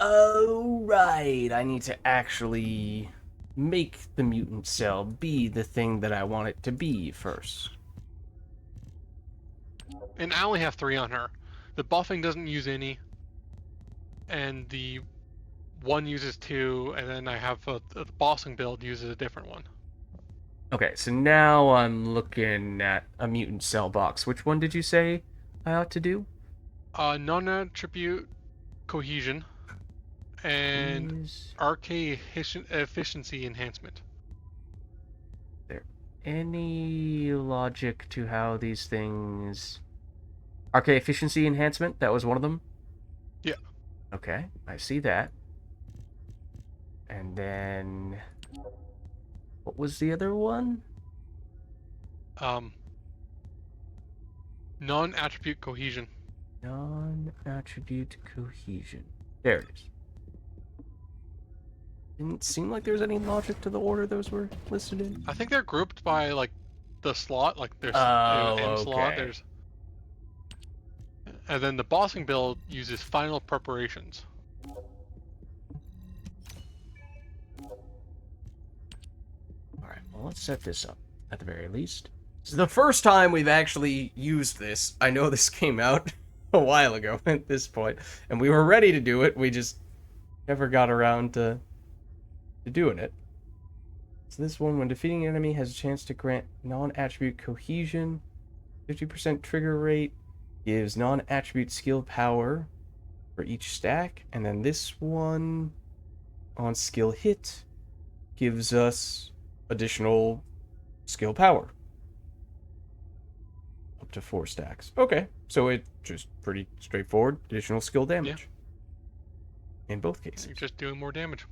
[SPEAKER 1] Oh, right. I need to actually make the mutant cell be the thing that I want it to be first.
[SPEAKER 2] And I only have 3 on her. The buffing doesn't use any, and the one uses 2, and then I have the bossing build uses a different one.
[SPEAKER 1] Okay, so now I'm looking at a mutant cell box. Which one did you say I ought to do?
[SPEAKER 2] Non-attribute cohesion and
[SPEAKER 1] Is
[SPEAKER 2] arcade efficiency enhancement.
[SPEAKER 1] there any logic to how these things... Arcade efficiency enhancement, that was one of them?
[SPEAKER 2] Yeah.
[SPEAKER 1] Okay, I see that. And then... what was the other one?
[SPEAKER 2] Non-attribute cohesion.
[SPEAKER 1] Non-attribute cohesion. There it is. Didn't seem like there was any logic to the order those were listed in.
[SPEAKER 2] I think they're grouped by like the slot, like there's
[SPEAKER 1] Oh,
[SPEAKER 2] M slot.
[SPEAKER 1] okay.
[SPEAKER 2] There's, and then the bossing build uses final preparations.
[SPEAKER 1] Alright, well, let's set this up, at the very least. This is the first time we've actually used this. I know this came out a while ago at this point, and we were ready to do it, we just never got around to doing it. So this one, when defeating an enemy, has a chance to grant non-attribute cohesion, 50% trigger rate, gives non-attribute skill power for each stack, and then this one, on skill hit, gives us additional skill power. Up to 4 stacks. Okay, so it's just pretty straightforward. Additional skill damage. In both cases.
[SPEAKER 2] You're just doing more damage.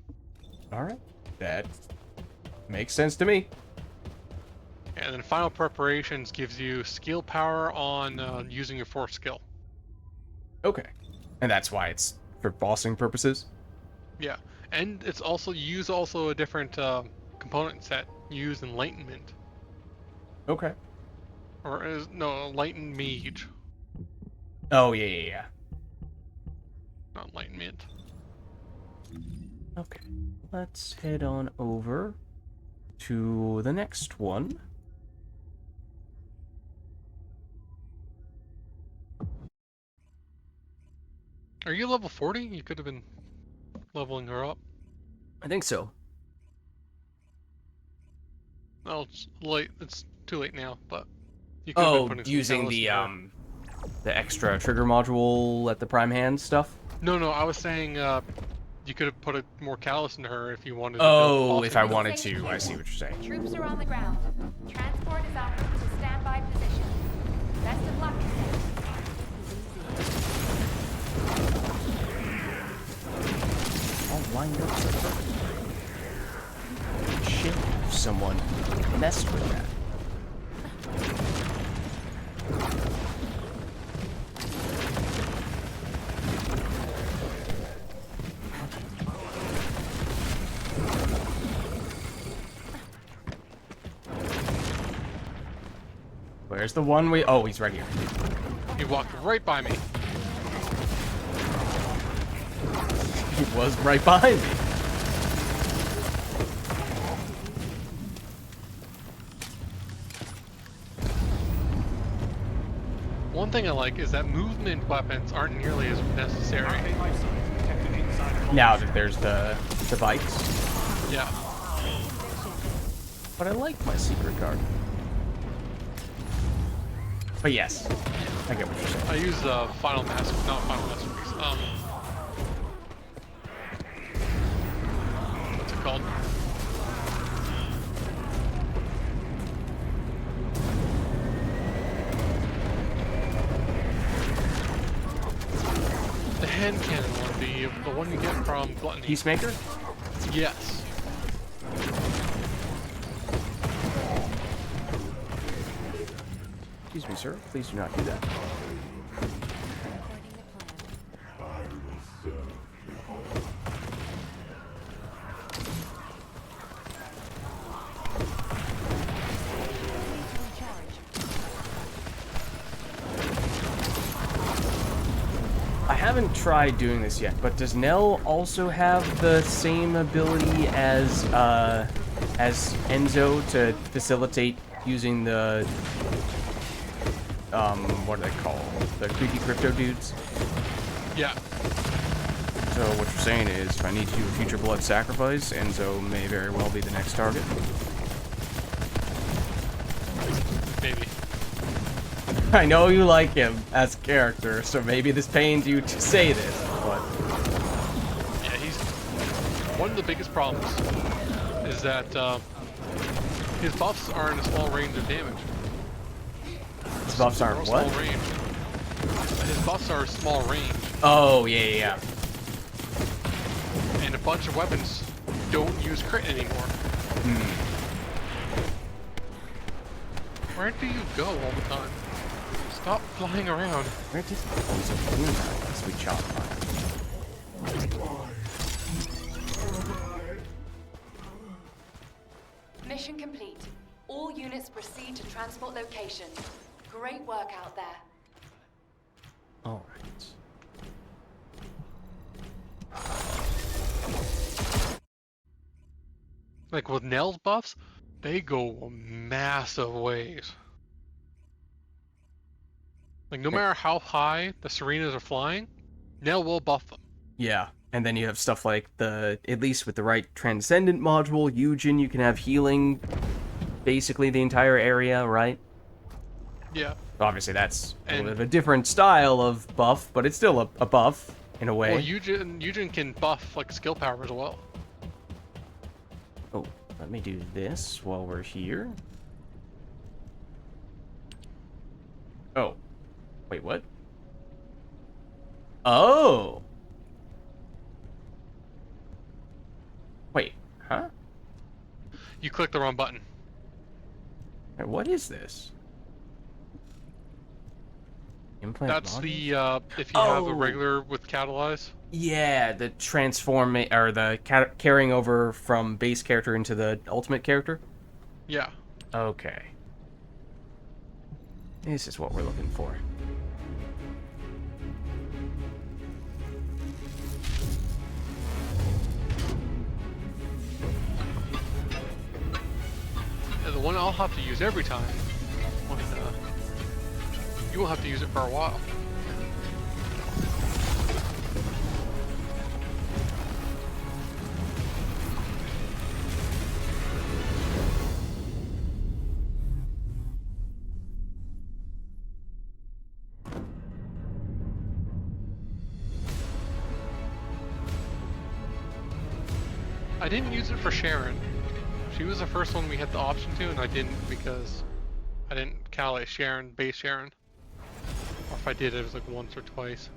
[SPEAKER 1] Alright. That makes sense to me.
[SPEAKER 2] And then final preparations gives you skill power on using your fourth skill.
[SPEAKER 1] Okay. And that's why it's for bossing purposes?
[SPEAKER 2] Yeah, and it's also a different component set. Use enlightenment.
[SPEAKER 1] Okay.
[SPEAKER 2] Or enlightened mage,
[SPEAKER 1] Oh, yeah.
[SPEAKER 2] not enlightenment.
[SPEAKER 1] Okay. Let's head on over to the next one.
[SPEAKER 2] Are you level 40? You could have been leveling her up.
[SPEAKER 1] I think so.
[SPEAKER 2] Oh, it's late. It's too late now, but you could have been
[SPEAKER 1] Oh,
[SPEAKER 2] putting some
[SPEAKER 1] using
[SPEAKER 2] catalyst
[SPEAKER 1] the
[SPEAKER 2] in her.
[SPEAKER 1] the extra trigger module at the prime hand stuff?
[SPEAKER 2] No, I was saying you could have put a more callus into her if you wanted to
[SPEAKER 1] Oh,
[SPEAKER 2] build
[SPEAKER 1] if I
[SPEAKER 2] bossing.
[SPEAKER 1] wanted to. I see what you're saying.
[SPEAKER 6] Troops are on the ground. Transport is en route to standby position. Best of luck.
[SPEAKER 1] All lined up so perfect. Shit, if someone messed with that. Where's the one we... Oh, he's right here.
[SPEAKER 2] He walked right by me.
[SPEAKER 1] He was right behind me.
[SPEAKER 2] One thing I like is that movement weapons aren't nearly as necessary.
[SPEAKER 1] Now that there's the bikes.
[SPEAKER 2] Yeah.
[SPEAKER 1] But I like my secret card. But yes, I get what you're saying.
[SPEAKER 2] I use Final Masterpiece. What's it called? The hand cannon one, the one you get from Gluttony.
[SPEAKER 1] Peacemaker?
[SPEAKER 2] Yes.
[SPEAKER 1] Excuse me, sir. Please do not do that. I haven't tried doing this yet, but does Nell also have the same ability as Enzo to facilitate using the what are they called? The creepy crypto dudes?
[SPEAKER 2] Yeah.
[SPEAKER 1] So what you're saying is, if I need to do a future blood sacrifice, Enzo may very well be the next target.
[SPEAKER 2] Maybe.
[SPEAKER 1] I know you like him as a character, so maybe this pains you to say this, but...
[SPEAKER 2] Yeah, he's one of the biggest problems is that his buffs are in a small range of damage.
[SPEAKER 1] His buffs
[SPEAKER 2] They're
[SPEAKER 1] aren't
[SPEAKER 2] a
[SPEAKER 1] what?
[SPEAKER 2] small range. His buffs are a small range,
[SPEAKER 1] Oh, yeah.
[SPEAKER 2] and a bunch of weapons don't use crit anymore. Where do you go all the time? Stop flying around.
[SPEAKER 1] Where did we chop on?
[SPEAKER 6] Mission complete. All units proceed to transport location. Great work out there.
[SPEAKER 1] All right.
[SPEAKER 2] Like with Nell's buffs, they go massive ways. Like no matter how high the Serenas are flying, Nell will buff them.
[SPEAKER 1] Yeah, and then you have stuff like at least with the right Transcendent module, Eugen, you can have healing basically the entire area, right?
[SPEAKER 2] Yeah.
[SPEAKER 1] Obviously, that's a little
[SPEAKER 2] And-
[SPEAKER 1] bit of a different style of buff, but it's still a buff in a way.
[SPEAKER 2] Well, Eugen can buff like skill power as well.
[SPEAKER 1] Oh, let me do this while we're here. Oh. Wait, what? Oh! Wait, huh?
[SPEAKER 2] You click the wrong button.
[SPEAKER 1] Wait, what is this? Implant
[SPEAKER 2] That's
[SPEAKER 1] module?
[SPEAKER 2] the if you have a
[SPEAKER 1] Oh.
[SPEAKER 2] regular with catalyze.
[SPEAKER 1] Yeah, the or the carrying over from base character into the ultimate character?
[SPEAKER 2] Yeah.
[SPEAKER 1] Okay. This is what we're looking for.
[SPEAKER 2] The one I'll have to use every time. When, you will have to use it for a while. I didn't use it for Sharon. She was the first one we had the option to, and I didn't because I didn't calculate Sharon, base Sharon. Or if I did, it was like once or twice.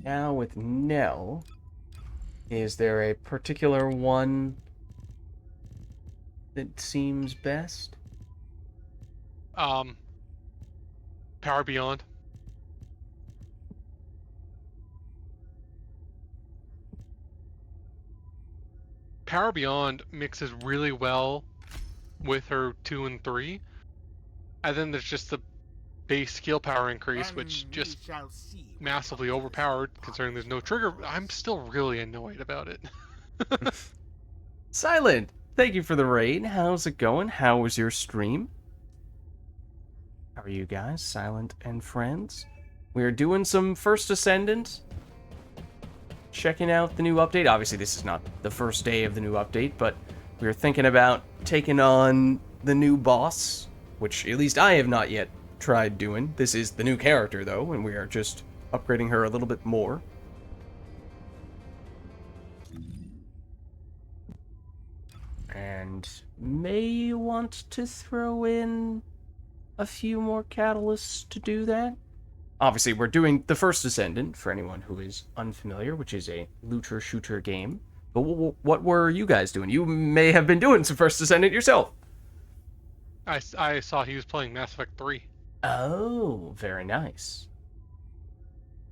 [SPEAKER 1] Now with Nell, is there a particular one that seems best?
[SPEAKER 2] Power Beyond. Power Beyond mixes really well with her 2 and 3. And then there's just the base skill power increase, which just massively overpowered considering there's no trigger. I'm still really annoyed about it.
[SPEAKER 1] Silent, thank you for the raid. How's it going? How was your stream? How are you guys, Silent and friends? We're doing some First Descendant. Checking out the new update. Obviously, this is not the first day of the new update, but we were thinking about taking on the new boss, which at least I have not yet tried doing. This is the new character, though, and we are just upgrading her a little bit more. And may want to throw in a few more catalysts to do that. Obviously, we're doing the First Descendant, for anyone who is unfamiliar, which is a looter-shooter game. But what were you guys doing? You may have been doing some First Descendant yourself.
[SPEAKER 2] I saw he was playing Mass Effect 3.
[SPEAKER 1] Oh, very nice.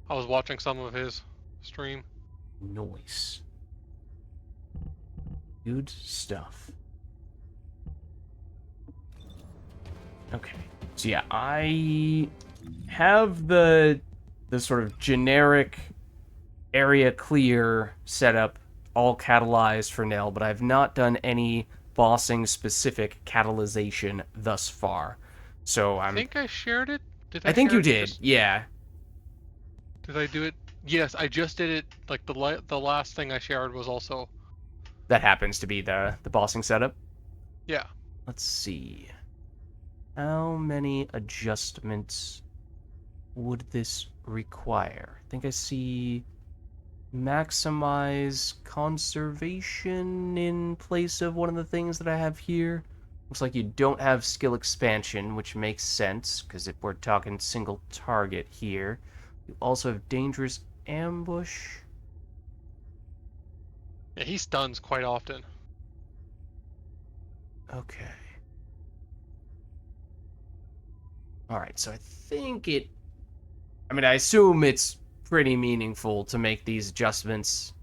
[SPEAKER 2] I was watching some of his stream.
[SPEAKER 1] Nice. Good stuff. Okay. So yeah, I have the sort of generic area clear setup all catalyzed for Nell, but I've not done any bossing specific catalyzation thus far. So
[SPEAKER 2] I think I shared it. Did I?
[SPEAKER 1] I think
[SPEAKER 2] share
[SPEAKER 1] you
[SPEAKER 2] it
[SPEAKER 1] did.
[SPEAKER 2] just-
[SPEAKER 1] Yeah.
[SPEAKER 2] Did I do it? Yes, I just did it. Like the last thing I shared was also.
[SPEAKER 1] That happens to be the bossing setup.
[SPEAKER 2] Yeah.
[SPEAKER 1] Let's see. How many adjustments would this require? I think I see maximize conservation in place of one of the things that I have here. Looks like you don't have skill expansion, which makes sense, because if we're talking single target here. You also have dangerous ambush.
[SPEAKER 2] Yeah, he stuns quite often.
[SPEAKER 1] Okay. Alright, so I think it... I mean, I assume it's pretty meaningful to make these adjustments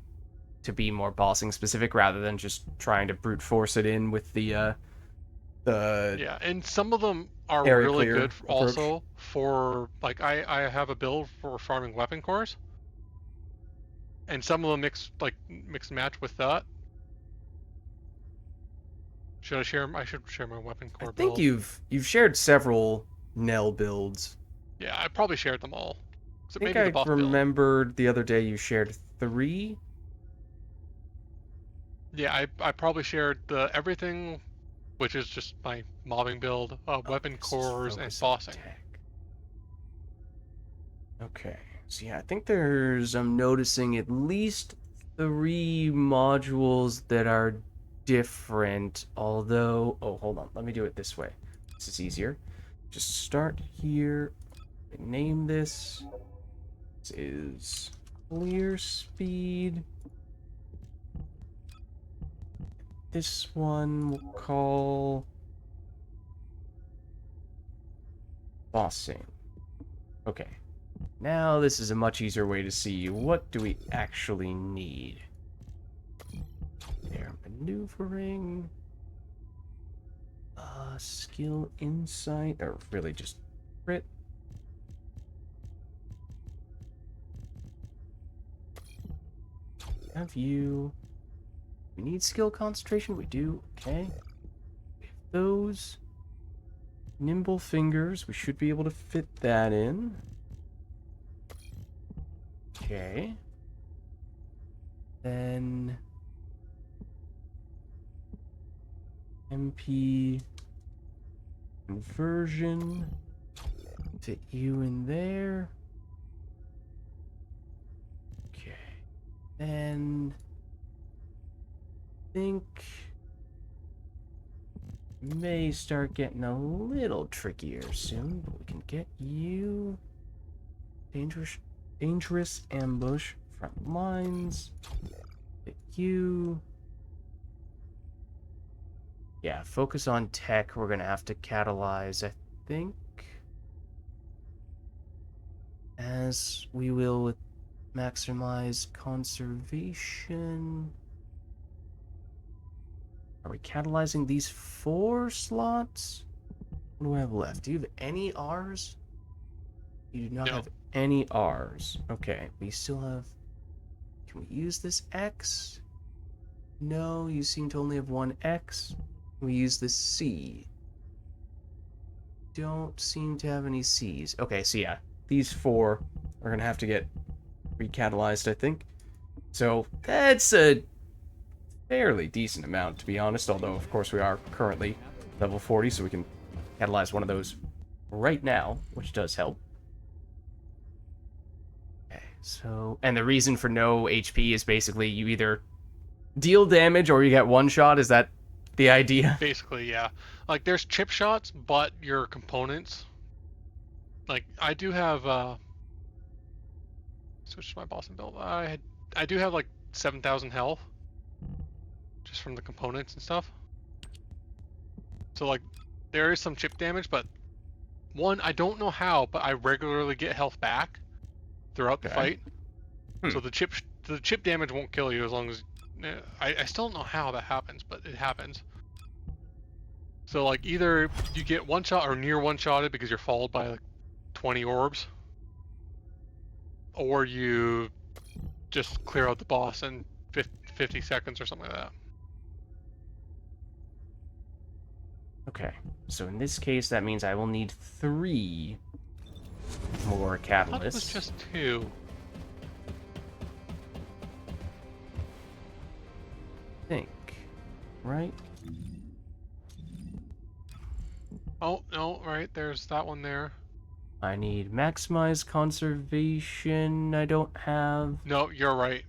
[SPEAKER 1] to be more bossing specific rather than just trying to brute force it in with the
[SPEAKER 2] Yeah, and some of them are
[SPEAKER 1] area
[SPEAKER 2] really
[SPEAKER 1] clear
[SPEAKER 2] good
[SPEAKER 1] approach.
[SPEAKER 2] also for, like, I have a build for farming weapon cores, and some of them mix and match with that. Should I share? I should share my weapon
[SPEAKER 1] I
[SPEAKER 2] core
[SPEAKER 1] think
[SPEAKER 2] build.
[SPEAKER 1] you've shared several Nell builds.
[SPEAKER 2] Yeah, I probably shared them all.
[SPEAKER 1] I
[SPEAKER 2] So
[SPEAKER 1] think
[SPEAKER 2] maybe the
[SPEAKER 1] I
[SPEAKER 2] buff build.
[SPEAKER 1] remembered the other day you shared 3.
[SPEAKER 2] Yeah, I probably shared the everything, which is just my mobbing build,
[SPEAKER 1] Oh,
[SPEAKER 2] weapon
[SPEAKER 1] this is
[SPEAKER 2] cores, and
[SPEAKER 1] focus on
[SPEAKER 2] bossing.
[SPEAKER 1] tech. Okay, so yeah, I think I'm noticing at least 3 modules that are different, although, oh, hold on, let me do it this way. This is easier. Just start here, name this. This is clear speed. This one we'll call bossing. Okay. Now this is a much easier way to see what do we actually need. Air maneuvering. Skill insight, or really just crit. Have you. We need skill concentration, we do, okay. We have those. Nimble fingers, we should be able to fit that in. Okay. Then MP conversion. Fit you in there. Okay. Then think may start getting a little trickier soon, but we can get you dangerous ambush front lines. Get you. Yeah, focus on tech. We're gonna have to catalyze, I think, as we will with maximize conservation. Are we catalyzing these 4 slots? What do I have left? Do you have any R's? You do not
[SPEAKER 2] No.
[SPEAKER 1] have any R's. Okay, we still have... Can we use this X? No, you seem to only have one X. We use the C. Don't seem to have any C's. Okay, so yeah, these 4 are gonna have to get recatalyzed, I think. So that's a fairly decent amount, to be honest, although of course we are currently level 40, so we can catalyze one of those right now, which does help. Okay, so, and the reason for no HP is basically you either deal damage or you get one shot. Is that the idea?
[SPEAKER 2] Basically, yeah. Like, there's chip shots, but your components. Like, I do have switch to my boss and build. I do have like 7,000 health, just from the components and stuff. So like, there is some chip damage, but one, I don't know how, but I regularly get health back throughout the fight. So the chip damage won't kill you as long as I still don't know how that happens, but it happens. So like, either you get one shot or near one shotted because you're followed by like 20 orbs, or you just clear out the boss in 50 seconds or something like that.
[SPEAKER 1] Okay, so in this case, that means I will need 3 more catalysts.
[SPEAKER 2] I thought it was just 2.
[SPEAKER 1] I think, right?
[SPEAKER 2] Oh, no, right, there's that one there.
[SPEAKER 1] I need maximize conservation. I don't have.
[SPEAKER 2] No, you're right.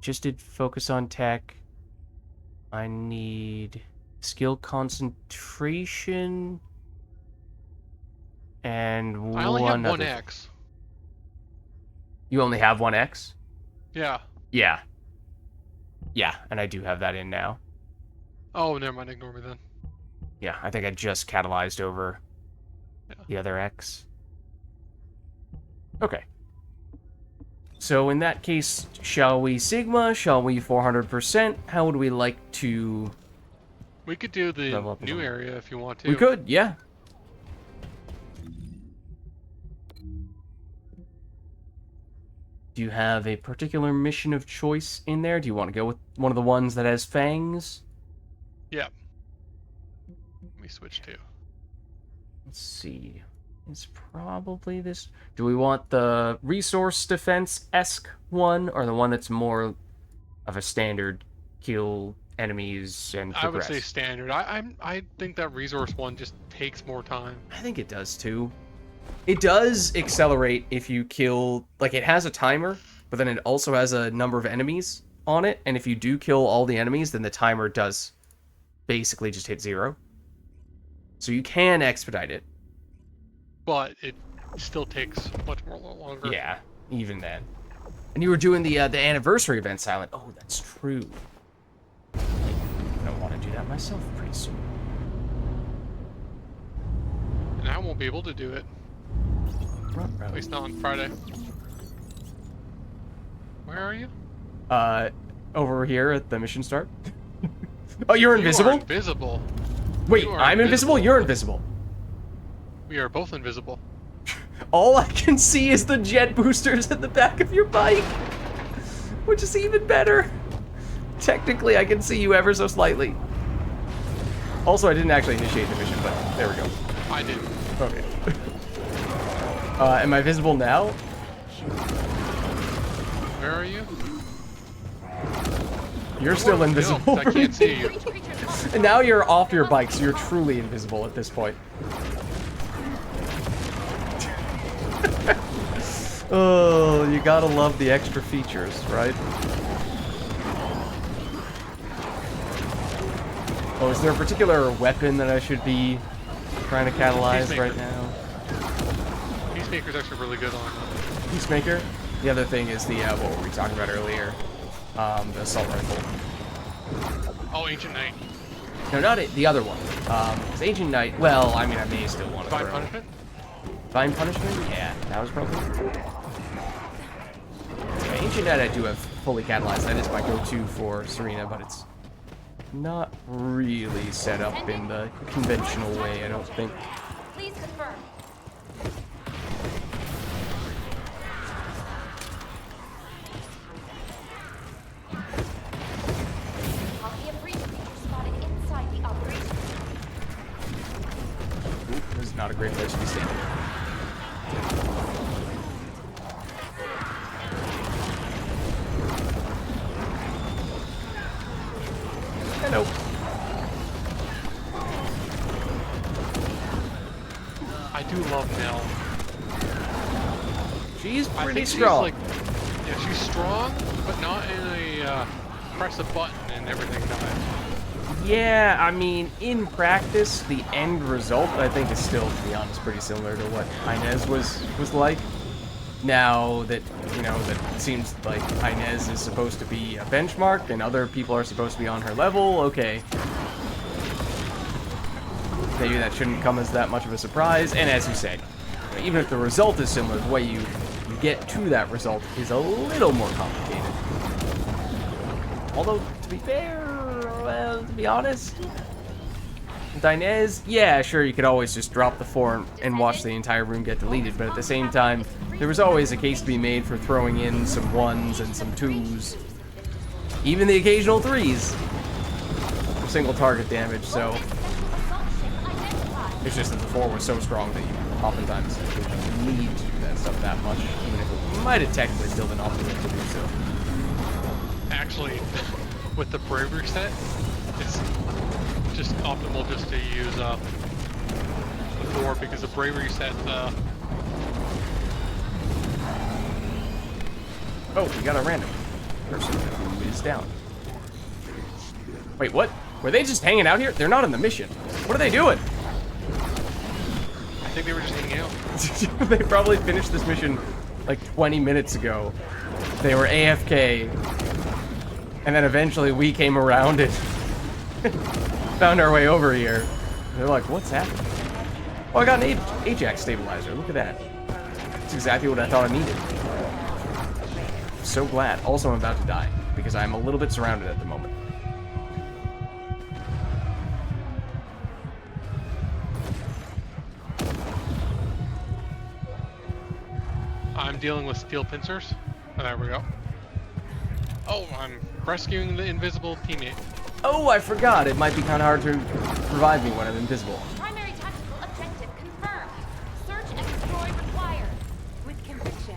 [SPEAKER 1] Just did focus on tech. I need skill concentration. And
[SPEAKER 2] I only have
[SPEAKER 1] one
[SPEAKER 2] one
[SPEAKER 1] other.
[SPEAKER 2] X.
[SPEAKER 1] You only have one X?
[SPEAKER 2] Yeah.
[SPEAKER 1] Yeah. Yeah, and I do have that in now.
[SPEAKER 2] Oh, never mind. Ignore me then.
[SPEAKER 1] Yeah, I think I just catalyzed over
[SPEAKER 2] Yeah.
[SPEAKER 1] the other X. Okay. So in that case, shall we Sigma? Shall we 400%? How would we like to...
[SPEAKER 2] We could do the
[SPEAKER 1] Level up a
[SPEAKER 2] new
[SPEAKER 1] little.
[SPEAKER 2] area if you want to.
[SPEAKER 1] We could, yeah. Do you have a particular mission of choice in there? Do you want to go with one of the ones that has fangs?
[SPEAKER 2] Yeah. Let me switch to.
[SPEAKER 1] Let's see. It's probably this. Do we want the resource defense-esque one, or the one that's more of a standard kill enemies and
[SPEAKER 2] I would
[SPEAKER 1] progress?
[SPEAKER 2] say standard. I think that resource one just takes more time.
[SPEAKER 1] I think it does too. It does accelerate if you kill, like it has a timer, but then it also has a number of enemies on it, and if you do kill all the enemies, then the timer does basically just hit 0. So you can expedite it.
[SPEAKER 2] But it still takes much more longer.
[SPEAKER 1] Yeah, even then. And you were doing the anniversary event, Silent. Oh, that's true. I don't want to do that myself pretty soon.
[SPEAKER 2] And I won't be able to do it. At least not on Friday. Where are you?
[SPEAKER 1] Over here at the mission start. Oh, you're invisible?
[SPEAKER 2] You are invisible.
[SPEAKER 1] Wait,
[SPEAKER 2] You are
[SPEAKER 1] I'm invisible? You're invisible.
[SPEAKER 2] We are both invisible.
[SPEAKER 1] All I can see is the jet boosters at the back of your bike, which is even better. Technically, I can see you ever so slightly. Also, I didn't actually initiate the mission, but there we go.
[SPEAKER 2] I did.
[SPEAKER 1] Okay. Am I visible now?
[SPEAKER 2] Where are you?
[SPEAKER 1] You're still invisible.
[SPEAKER 2] No, I can't see you.
[SPEAKER 1] And now you're off your bike, so you're truly invisible at this point. Oh, you gotta love the extra features, right? Oh, is there a particular weapon that I should be trying to catalyze
[SPEAKER 2] Peacemaker.
[SPEAKER 1] right now?
[SPEAKER 2] Peacemaker's actually really good on
[SPEAKER 1] Peacemaker? The other thing is the, what were we talking about earlier? The assault rifle.
[SPEAKER 2] Oh, Ancient Knight.
[SPEAKER 1] No, not it, the other one. 'Cause Ancient Knight, well, I mean, I may still want to
[SPEAKER 2] Divine
[SPEAKER 1] throw.
[SPEAKER 2] Punishment?
[SPEAKER 1] Divine Punishment? Yeah, that was probably... Yeah, Ancient Knight I do have fully catalyzed. That is my go-to for Serena, but it's not really set up in the conventional way, I don't think.
[SPEAKER 6] Please confirm. Copy a breach creature spotted inside the operation.
[SPEAKER 1] Ooh, this is not a great place to be standing. Hello.
[SPEAKER 2] I do love Nell.
[SPEAKER 1] She's
[SPEAKER 2] I
[SPEAKER 1] pretty
[SPEAKER 2] think
[SPEAKER 1] strong.
[SPEAKER 2] she's like, yeah, she's strong, but not in a press a button and everything dies.
[SPEAKER 1] Yeah, I mean, in practice, the end result, I think, is still, to be honest, pretty similar to what Inez was like. Now that, you know, that it seems like Inez is supposed to be a benchmark and other people are supposed to be on her level, okay. Maybe that shouldn't come as that much of a surprise, and as you said, even if the result is similar, the way you get to that result is a little more complicated. Although, to be fair, well, to be honest, with Inez, yeah, sure, you could always just drop the 4 and watch the entire room get deleted, but at the same time, there was always a case to be made for throwing in some 1s and some 2s. Even the occasional 3s for single target damage, so it's just that the 4 was so strong that you oftentimes didn't need to do that stuff that much, even if it might have technically still been optimal to do so.
[SPEAKER 2] Actually, with the bravery set, it's just optimal just to use the 4 because the bravery set.
[SPEAKER 1] Oh, we got a random. person who is down. Wait, what? Were they just hanging out here? They're not in the mission. What are they doing?
[SPEAKER 2] I think they were just hanging out.
[SPEAKER 1] They probably finished this mission like 20 minutes ago. They were AFK. And then eventually we came around and found our way over here. They're like, what's happening? Oh, I got an Ajax stabilizer. Look at that. That's exactly what I thought I needed. So glad. Also, I'm about to die because I'm a little bit surrounded at the moment.
[SPEAKER 2] I'm dealing with steel pincers. Oh, there we go. Oh, I'm rescuing the invisible teammate.
[SPEAKER 1] Oh, I forgot. It might be kind of hard to revive me when I'm invisible.
[SPEAKER 6] Primary tactical objective confirmed. Search and destroy required. With conviction.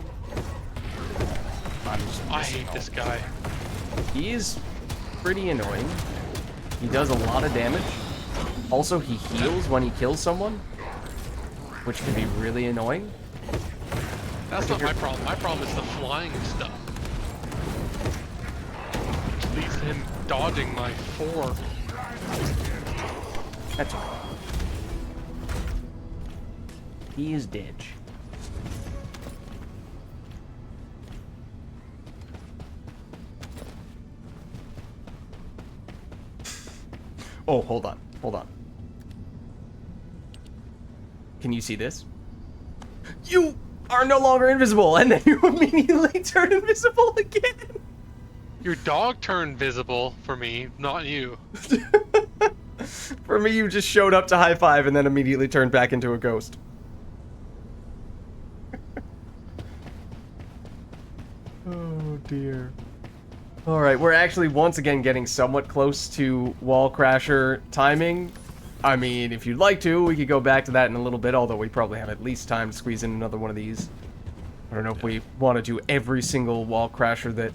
[SPEAKER 2] I hate this guy.
[SPEAKER 1] He is pretty annoying. He does a lot of damage. Also, he heals when he kills someone, which can be really annoying.
[SPEAKER 2] That's not my problem. My problem is the flying stuff. Which leads to him dodging my 4.
[SPEAKER 1] That's all right. He is dead. Oh, hold on. Hold on. Can you see this? You are no longer invisible, and then you immediately turn invisible again.
[SPEAKER 2] Your dog turned visible for me, not you.
[SPEAKER 1] For me, you just showed up to high five and then immediately turned back into a ghost. Oh dear. Alright, we're actually once again getting somewhat close to Wall Crasher timing. I mean, if you'd like to, we could go back to that in a little bit, although we probably have at least time to squeeze in another one of these. I don't know if we want to do every single Wall Crasher that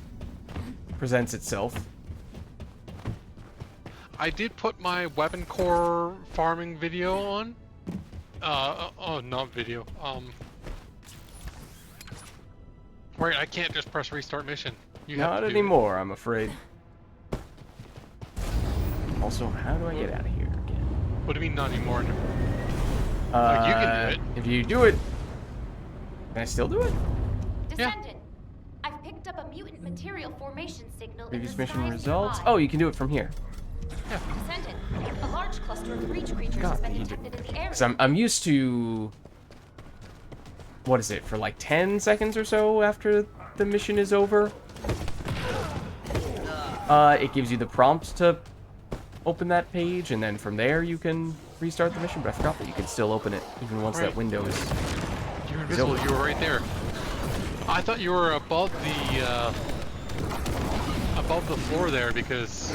[SPEAKER 1] presents itself.
[SPEAKER 2] I did put my weapon core farming video on. Oh, not video. Wait, I can't just press restart mission. You have
[SPEAKER 1] Not
[SPEAKER 2] to do
[SPEAKER 1] anymore, I'm afraid. Also, how do I get out of here again?
[SPEAKER 2] it. What do you mean not anymore? Like, you can do it.
[SPEAKER 1] If you do it, can I still do it?
[SPEAKER 6] Descendant. I've picked up a mutant material formation signal
[SPEAKER 1] Previous
[SPEAKER 6] in the
[SPEAKER 1] mission
[SPEAKER 6] skies
[SPEAKER 1] results.
[SPEAKER 6] nearby.
[SPEAKER 1] Oh, you can do it from here.
[SPEAKER 6] Descendant. A large cluster of breach creatures
[SPEAKER 1] God,
[SPEAKER 6] has been
[SPEAKER 1] he did.
[SPEAKER 6] detected in the area.
[SPEAKER 1] Because I'm used to, what is it, for like 10 seconds or so after the mission is over. It gives you the prompt to open that page, and then from there you can restart the mission, but I forgot that you can still open it even once that window is...
[SPEAKER 2] You're invisible.
[SPEAKER 1] over.
[SPEAKER 2] You were right there. I thought you were above the floor there because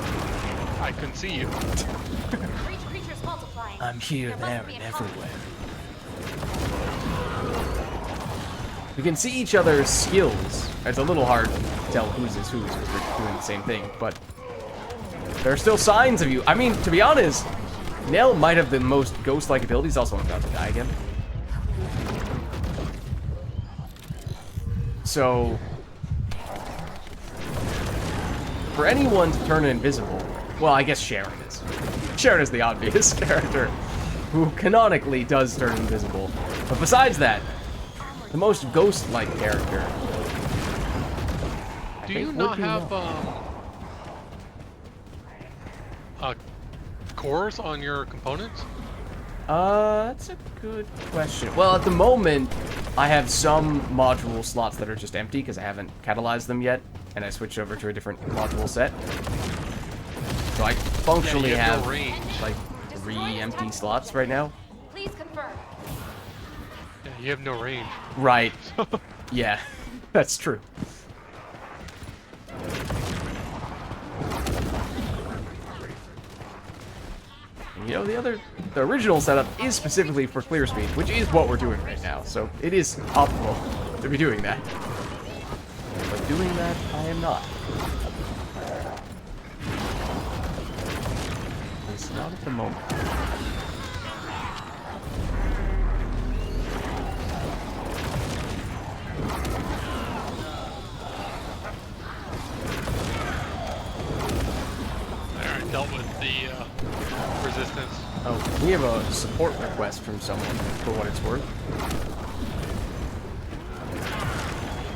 [SPEAKER 2] I couldn't see you.
[SPEAKER 6] Breach creatures multiplying.
[SPEAKER 1] I'm here,
[SPEAKER 6] There
[SPEAKER 1] there,
[SPEAKER 6] must be
[SPEAKER 1] and
[SPEAKER 6] an
[SPEAKER 1] everywhere. We can see each other's skills. It's a little hard to tell whose is whose because we're doing the same thing, but there are still signs of you. I mean, to be honest, Nell might have the most ghost-like abilities. Also, I'm about to die again. So, for anyone to turn invisible, well, I guess Sharon is. Sharon is the obvious character who canonically does turn invisible. But besides that, the most ghost-like character.
[SPEAKER 2] Do you not have cores on your components?
[SPEAKER 1] That's a good question. Well, at the moment, I have some module slots that are just empty because I haven't catalyzed them yet, and I switched over to a different module set. So I functionally
[SPEAKER 2] you have
[SPEAKER 1] have
[SPEAKER 2] no range.
[SPEAKER 1] like 3 empty slots right now.
[SPEAKER 6] Please confirm.
[SPEAKER 2] Yeah, you have no range.
[SPEAKER 1] Right. Yeah, that's true. You know, the original setup is specifically for clear speed, which is what we're doing right now, so it is optimal to be doing that. But doing that, I am not. It's not at the moment. We have a support request from someone, for what it's worth.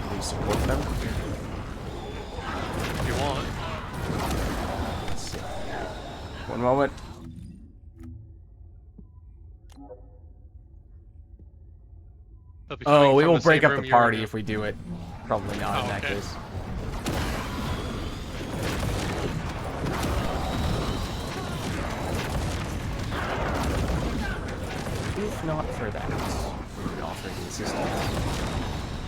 [SPEAKER 1] Can we support them?
[SPEAKER 2] If you want.
[SPEAKER 1] Let's see. One moment.
[SPEAKER 2] They'll be
[SPEAKER 1] Oh,
[SPEAKER 2] coming
[SPEAKER 1] we
[SPEAKER 2] from
[SPEAKER 1] will
[SPEAKER 2] the
[SPEAKER 1] break
[SPEAKER 2] same
[SPEAKER 1] up the
[SPEAKER 2] room you're
[SPEAKER 1] party
[SPEAKER 2] in.
[SPEAKER 1] if we do it. Probably not
[SPEAKER 2] Oh,
[SPEAKER 1] in that
[SPEAKER 2] okay.
[SPEAKER 1] case. If not for that, we would offer the assistance.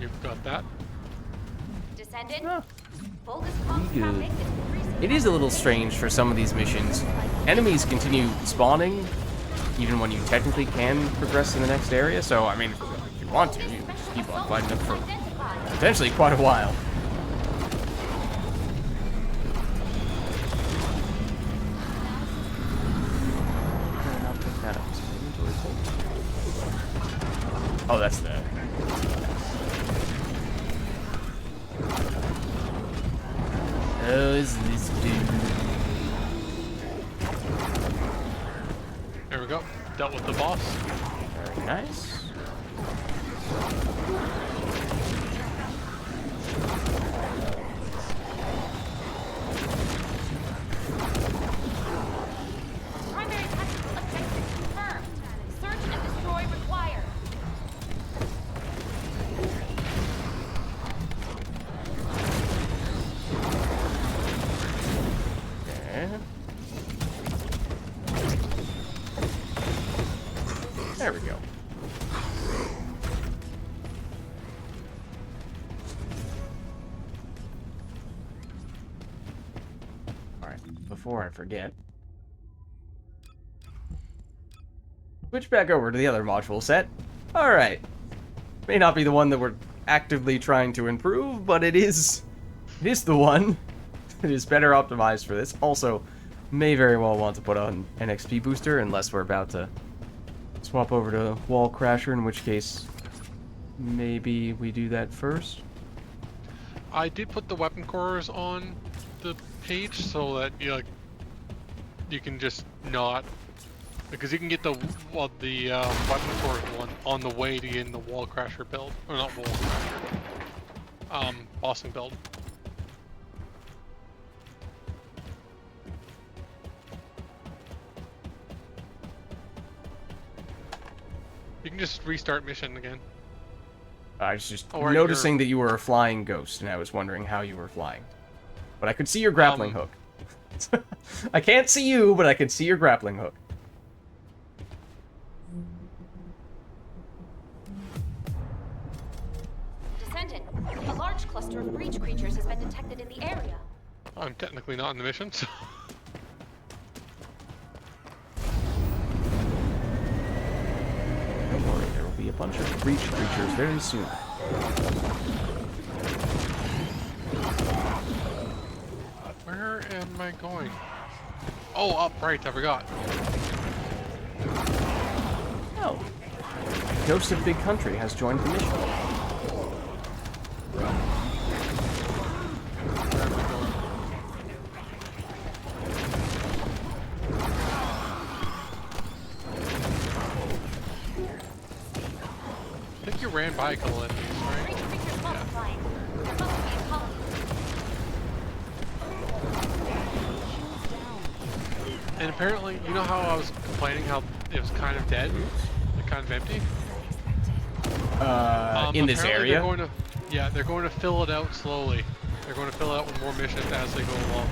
[SPEAKER 2] You've got that.
[SPEAKER 6] Descendant,
[SPEAKER 1] Ah,
[SPEAKER 6] Vulgis comms
[SPEAKER 1] good.
[SPEAKER 6] traffic is increasing.
[SPEAKER 1] it is a little strange for some of these missions. Enemies continue spawning, even when you technically can progress to the next area. So, I mean, if you want to, you can just keep on fighting them for
[SPEAKER 6] Identified.
[SPEAKER 1] potentially quite a while. I'll pick that up. Is my inventory full? Oh, that's the... Oh, is this dude?
[SPEAKER 2] There we go. Dealt with the boss.
[SPEAKER 1] Very nice.
[SPEAKER 6] Primary tactical objective confirmed. Search and destroy required.
[SPEAKER 1] Okay. There we go. Alright, before I forget. Switch back over to the other module set. Alright. May not be the one that we're actively trying to improve, but it is the one. It is better optimized for this. Also, may very well want to put on an XP booster unless we're about to swap over to Wall Crasher, in which case maybe we do that first.
[SPEAKER 2] I did put the weapon cores on the page so that you can just not, because you can get the weapon core one on the way to get in the Wall Crasher build, or not Wall Crasher, Boston build. You can just restart mission again.
[SPEAKER 1] I was just
[SPEAKER 2] Or
[SPEAKER 1] noticing that you were a flying ghost, and I was wondering how you were flying. But I could see your grappling hook. I can't see you, but I can see your grappling hook.
[SPEAKER 6] Descendant, a large cluster of breach creatures has been detected in the area.
[SPEAKER 2] I'm technically not in the mission, so
[SPEAKER 1] Don't worry, there will be a bunch of breach creatures very soon.
[SPEAKER 2] where am I going? Oh, up right, I forgot.
[SPEAKER 1] Oh. Ghost of Big Country has joined the mission.
[SPEAKER 2] Where am I going? I think you ran by a couple enemies, right?
[SPEAKER 6] Breach creatures multiplying. There must be a colony.
[SPEAKER 2] And apparently, you know how I was complaining how it was kind of dead? Like kind of empty?
[SPEAKER 1] In this
[SPEAKER 2] Apparently
[SPEAKER 1] area?
[SPEAKER 2] they're going to fill it out slowly. They're going to fill it out with more missions as they go along.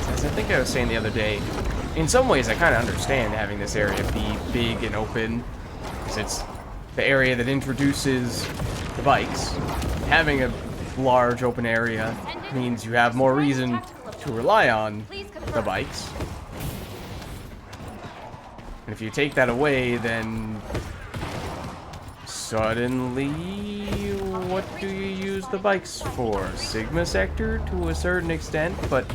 [SPEAKER 1] As I think I was saying the other day, in some ways I kind of understand having this area be big and open, because it's the area that introduces the bikes. Having a large open area means you have more reason to rely on the bikes. And if you take that away, then suddenly, what do you use the bikes for? Sigma Sector to a certain extent, but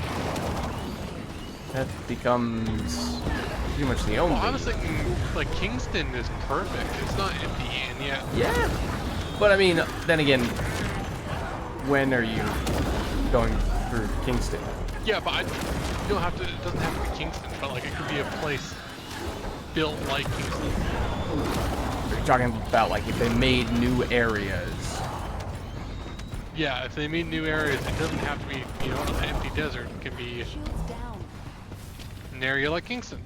[SPEAKER 1] that becomes pretty much the only.
[SPEAKER 2] Well, I was thinking, like, Kingston is perfect. It's not empty and yet.
[SPEAKER 1] Yeah. But I mean, then again, when are you going through Kingston?
[SPEAKER 2] Yeah, but you don't have to. It doesn't have to be Kingston, but like it could be a place built like Kingston.
[SPEAKER 1] Are you talking about like if they made new areas?
[SPEAKER 2] Yeah, if they made new areas, it doesn't have to be, you know, an empty desert. It can be
[SPEAKER 6] Shields down.
[SPEAKER 2] an area like Kingston,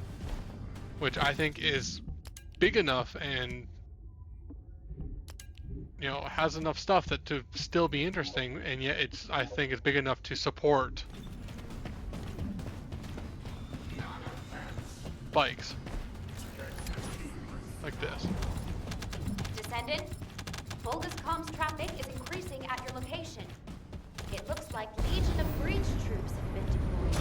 [SPEAKER 2] which I think is big enough and, you know, has enough stuff that to still be interesting, and yet I think it's big enough to support bikes like this.
[SPEAKER 6] Descendant, Vulgis comms traffic is increasing at your location. It looks like Legion of Breach troops have been deployed.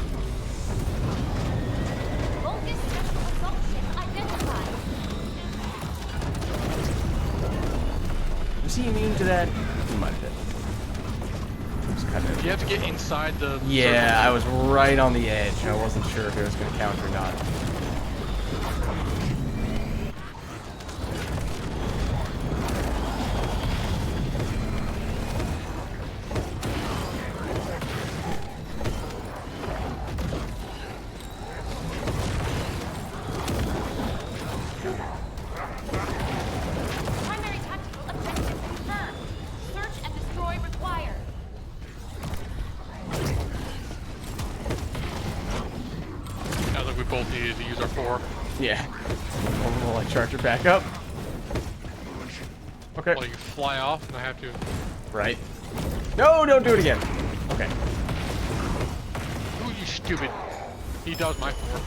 [SPEAKER 6] Vulgis special assault ship identified.
[SPEAKER 1] Was he immune to that? He might have been. Just kind of.
[SPEAKER 2] You have to get inside the
[SPEAKER 1] Yeah,
[SPEAKER 2] circle.
[SPEAKER 1] I was right on the edge. I wasn't sure if it was going to count or not.
[SPEAKER 6] Primary tactical objective confirmed. Search and destroy required.
[SPEAKER 2] Sounds like we both needed to use our 4.
[SPEAKER 1] Yeah. Will I charge it back up? Okay.
[SPEAKER 2] Well, you fly off, and I have to.
[SPEAKER 1] Right. No, don't do it again. Okay.
[SPEAKER 2] Ooh, you stupid! He does my 4.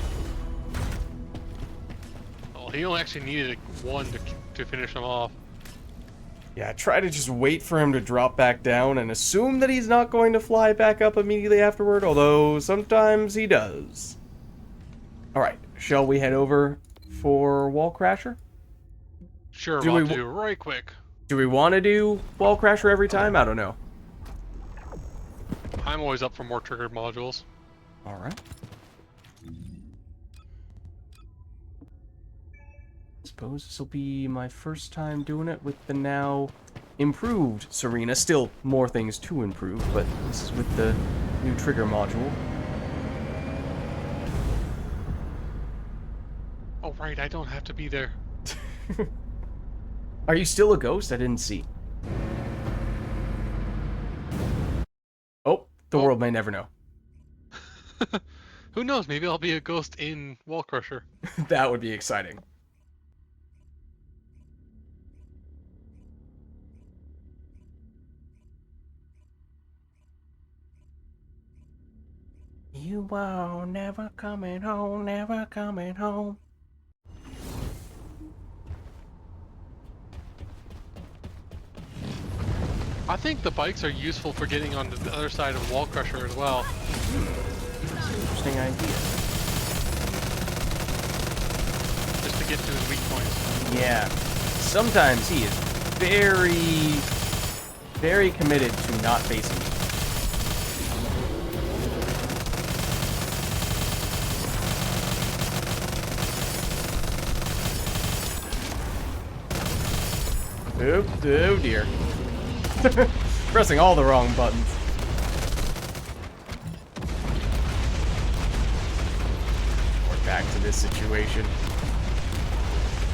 [SPEAKER 2] Well, he only actually needed 1 to finish him off.
[SPEAKER 1] Yeah, try to just wait for him to drop back down and assume that he's not going to fly back up immediately afterward, although sometimes he does. Alright, shall we head over for Wall Crasher?
[SPEAKER 2] Sure,
[SPEAKER 1] Do
[SPEAKER 2] we'll
[SPEAKER 1] we
[SPEAKER 2] have to do it right quick.
[SPEAKER 1] Do we want to do Wall Crasher every time? I don't know.
[SPEAKER 2] I'm always up for more triggered modules.
[SPEAKER 1] Alright. Suppose this will be my first time doing it with the now improved Serena. Still more things to improve, but this is with the new trigger module.
[SPEAKER 2] Oh, right, I don't have to be there.
[SPEAKER 1] Are you still a ghost? I didn't see. Oh, the world may never know.
[SPEAKER 2] Who knows? Maybe I'll be a ghost in Wall Crusher.
[SPEAKER 1] That would be exciting. You are never coming home, never coming home.
[SPEAKER 2] I think the bikes are useful for getting on the other side of Wall Crusher as well.
[SPEAKER 1] Interesting idea.
[SPEAKER 2] Just to get to his weak points.
[SPEAKER 1] Yeah. Sometimes he is very, very committed to not facing you. Oh dear. Pressing all the wrong buttons. We're back to this situation.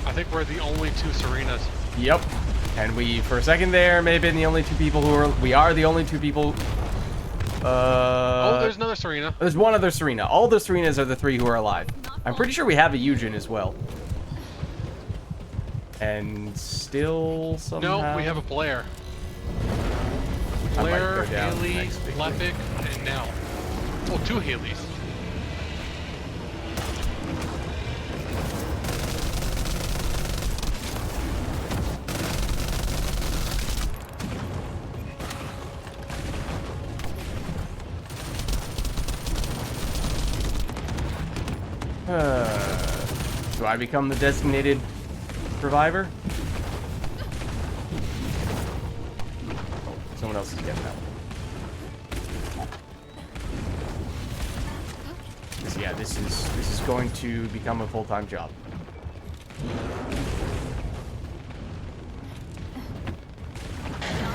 [SPEAKER 2] I think we're the only 2 Serenas.
[SPEAKER 1] Yep. And we, for a second there, may have been the only 2 people who are... We are the only 2 people...
[SPEAKER 2] Oh, there's another Serena.
[SPEAKER 1] There's one other Serena. All the Serenas are the 3 who are alive. I'm pretty sure we have a Eugen as well. And still somehow...
[SPEAKER 2] No, we have a Blair.
[SPEAKER 1] I might
[SPEAKER 2] Blair,
[SPEAKER 1] go down
[SPEAKER 2] Haley,
[SPEAKER 1] next big one.
[SPEAKER 2] Lepic, and Nell. Oh, 2 Haleys.
[SPEAKER 1] Do I become the designated reviver? Oh, someone else is getting that one. 'Cause, yeah, this is going to become a full-time job.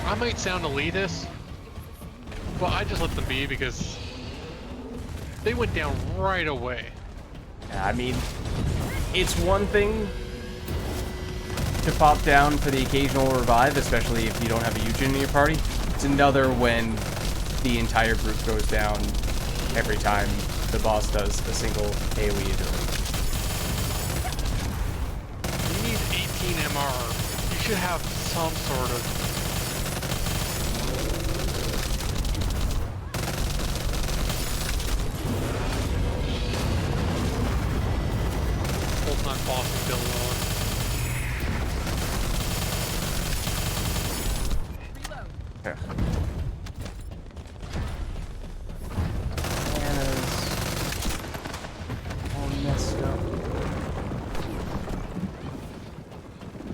[SPEAKER 2] I might sound elitist, but I just let them be because they went down right away.
[SPEAKER 1] I mean, it's one thing to pop down for the occasional revive, especially if you don't have a Eugen in your party. It's another when the entire group goes down every time the boss does a single AoE ability.
[SPEAKER 2] You need 18 MR. You should have some sort of... full-time boss and build on.
[SPEAKER 1] Yeah. All messed up.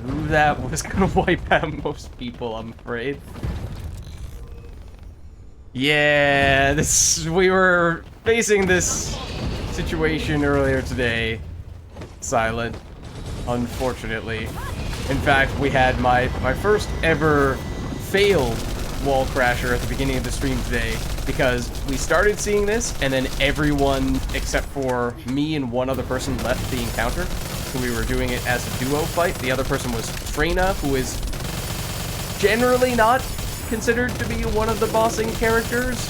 [SPEAKER 1] Ooh, that was gonna wipe out most people, I'm afraid. Yeah, we were facing this situation earlier today, Silent, unfortunately. In fact, we had my first ever failed wall crasher at the beginning of the stream today, because we started seeing this, and then everyone except for me and one other person left the encounter. So we were doing it as a duo fight. The other person was Freyna, who is generally not considered to be one of the bossing characters.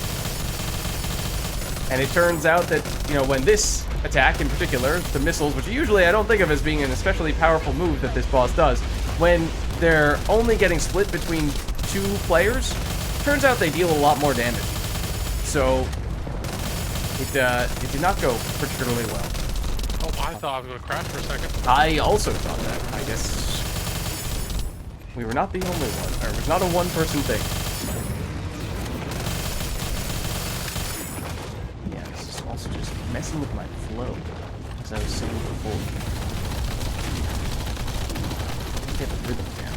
[SPEAKER 1] And it turns out that, you know, when this attack in particular, the missiles, which usually I don't think of as being an especially powerful move that this boss does, when they're only getting split between 2 players, turns out they deal a lot more damage. So it did not go particularly well.
[SPEAKER 2] Oh, I thought I was going to crash for a second.
[SPEAKER 1] I also thought that. I guess we were not the only one. Or it was not a one-person thing. Yeah, this is also just messing with my flow, as I was saying before. Get the rhythm down.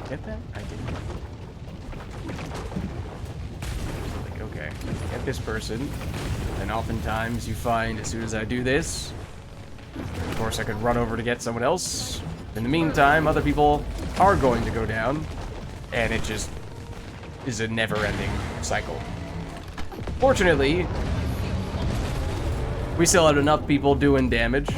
[SPEAKER 1] Get that? I didn't. Like, okay, get this person. And oftentimes you find as soon as I do this, of course I could run over to get someone else. In the meantime, other people are going to go down, and it just is a never-ending cycle. Fortunately, we still had enough people doing damage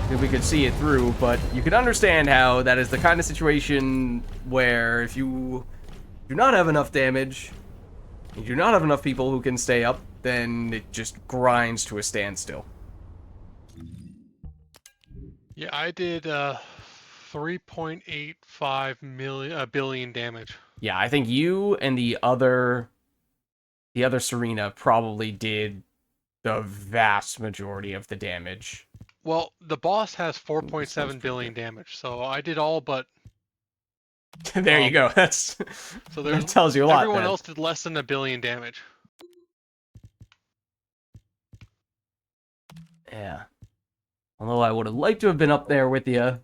[SPEAKER 1] that we could see it through, but you can understand how that is the kind of situation where if you do not have enough damage, you do not have enough people who can stay up, then it just grinds to a standstill.
[SPEAKER 2] Yeah, I did 3.85 billion damage.
[SPEAKER 1] Yeah, I think you and the other Serena probably did the vast majority of the damage.
[SPEAKER 2] Well, the boss has 4.7 billion damage, so I did all but...
[SPEAKER 1] There you go. That's
[SPEAKER 2] so
[SPEAKER 1] that tells you a lot.
[SPEAKER 2] Everyone
[SPEAKER 1] then.
[SPEAKER 2] else did less than 1 billion damage.
[SPEAKER 1] Yeah. Although I would have liked to have been up there with you.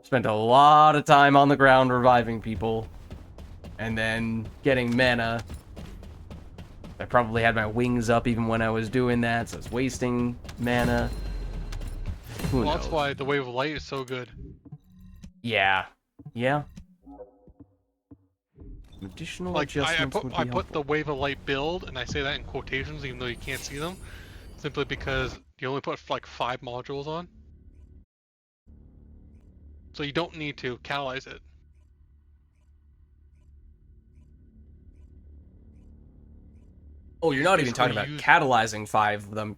[SPEAKER 1] Spent a lot of time on the ground reviving people. And then getting mana. I probably had my wings up even when I was doing that, so I was wasting mana. Who knows?
[SPEAKER 2] That's why the Wave of Light is so good.
[SPEAKER 1] Yeah. Yeah. Additional
[SPEAKER 2] Like,
[SPEAKER 1] adjustments would be
[SPEAKER 2] I put
[SPEAKER 1] helpful.
[SPEAKER 2] the Wave of Light build, and I say that in quotations even though you can't see them, simply because you only put like 5 modules on. So you don't need to catalyze it.
[SPEAKER 1] Oh, you're not even
[SPEAKER 2] Basically
[SPEAKER 1] talking about catalyzing 5 of them.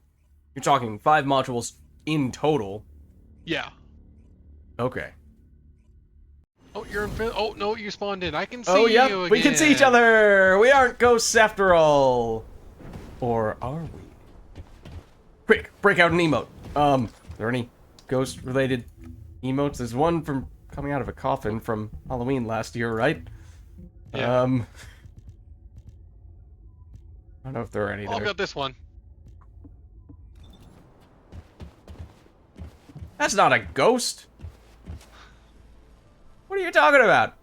[SPEAKER 1] You're talking 5 modules in total.
[SPEAKER 2] Yeah.
[SPEAKER 1] Okay.
[SPEAKER 2] Oh, oh, no, you spawned in. I can see
[SPEAKER 1] Oh,
[SPEAKER 2] you
[SPEAKER 1] yep,
[SPEAKER 2] again.
[SPEAKER 1] we can see each other! We aren't ghosts after all! Or are we? Quick, break out an emote. Are there any ghost-related emotes? There's one from coming out of a coffin from Halloween last year, right?
[SPEAKER 2] Yeah.
[SPEAKER 1] I don't know if there are any
[SPEAKER 2] Oh, I've
[SPEAKER 1] there.
[SPEAKER 2] got this one.
[SPEAKER 1] That's not a ghost! What are you talking about?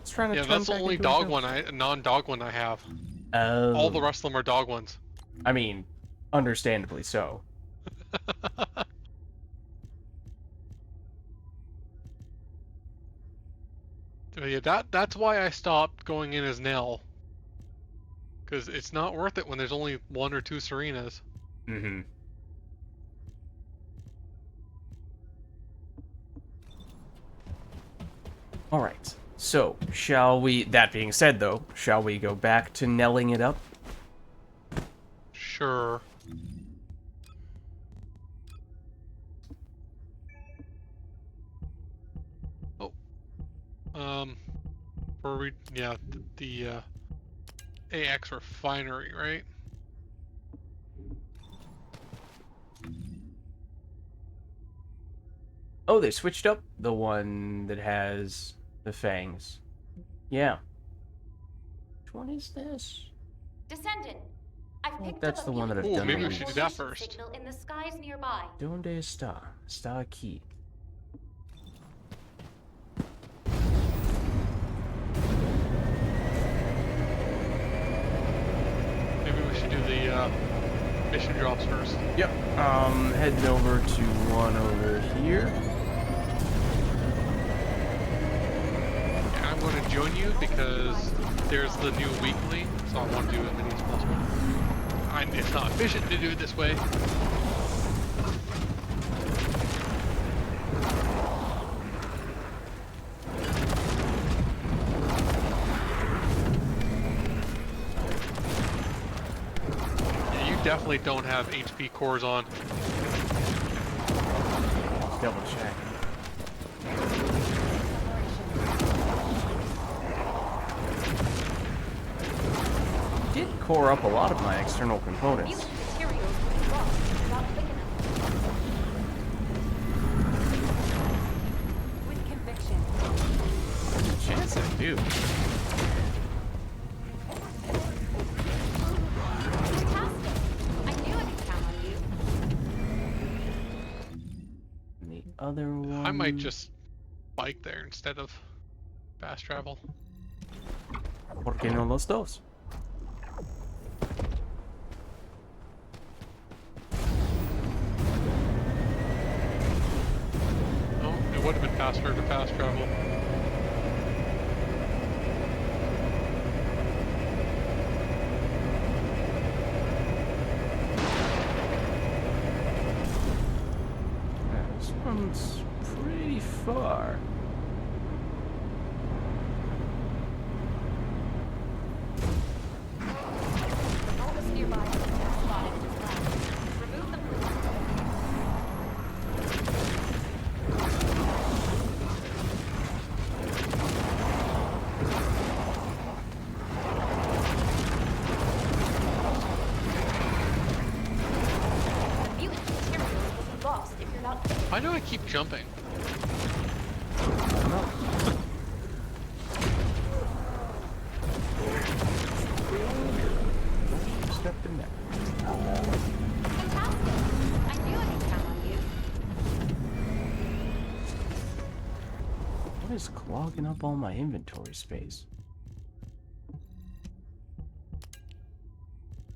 [SPEAKER 1] It's trying to
[SPEAKER 2] Yeah,
[SPEAKER 1] turn
[SPEAKER 2] that's the
[SPEAKER 1] back
[SPEAKER 2] only
[SPEAKER 1] into a ghost.
[SPEAKER 2] non-dog one I have.
[SPEAKER 1] Oh.
[SPEAKER 2] All the rest of them are dog ones.
[SPEAKER 1] I mean, understandably so.
[SPEAKER 2] So yeah, that's why I stopped going in as Nell. Because it's not worth it when there's only 1 or 2 Serenas.
[SPEAKER 1] Mm-hmm. Alright. So, shall we... That being said, though, shall we go back to Nelling it up?
[SPEAKER 2] Sure. Oh. Yeah, the AX refinery, right?
[SPEAKER 1] Oh, they switched up the one that has the fangs. Yeah. Which one is this?
[SPEAKER 6] Descendant, I've
[SPEAKER 1] Oh,
[SPEAKER 6] picked
[SPEAKER 1] that's
[SPEAKER 6] up
[SPEAKER 1] the
[SPEAKER 6] a
[SPEAKER 1] one that I've
[SPEAKER 2] Ooh,
[SPEAKER 1] done
[SPEAKER 2] maybe
[SPEAKER 1] the
[SPEAKER 2] we should do
[SPEAKER 1] least.
[SPEAKER 2] that
[SPEAKER 6] transmission
[SPEAKER 2] first.
[SPEAKER 6] signal in the skies nearby.
[SPEAKER 1] Donde está? Está aquí.
[SPEAKER 2] Maybe we should do the mission drops first.
[SPEAKER 1] Yep. Heading over to one over here.
[SPEAKER 2] And I'm going to join you because there's the new weekly, so I want to do as many as possible. It's not efficient to do it this way. Yeah, you definitely don't have HP cores on.
[SPEAKER 1] Double check. Did core up a lot of my external components.
[SPEAKER 6] Mutant materials will be lost if you're not quick enough.
[SPEAKER 3] With conviction.
[SPEAKER 1] There's a chance I do.
[SPEAKER 6] Fantastic. I knew I could count on you.
[SPEAKER 1] And the other one...
[SPEAKER 2] I might just bike there instead of fast travel.
[SPEAKER 1] ¿Por qué no los dos?
[SPEAKER 2] Oh, it would have been faster to fast travel.
[SPEAKER 1] This one's pretty far.
[SPEAKER 6] All this nearby is spotted in this lab. Remove them, please. The mutant materials will be lost if you're not quick enough.
[SPEAKER 2] Why do I keep jumping?
[SPEAKER 1] Step in there.
[SPEAKER 6] Fantastic. I knew I could count on you.
[SPEAKER 1] What is clogging up all my inventory space?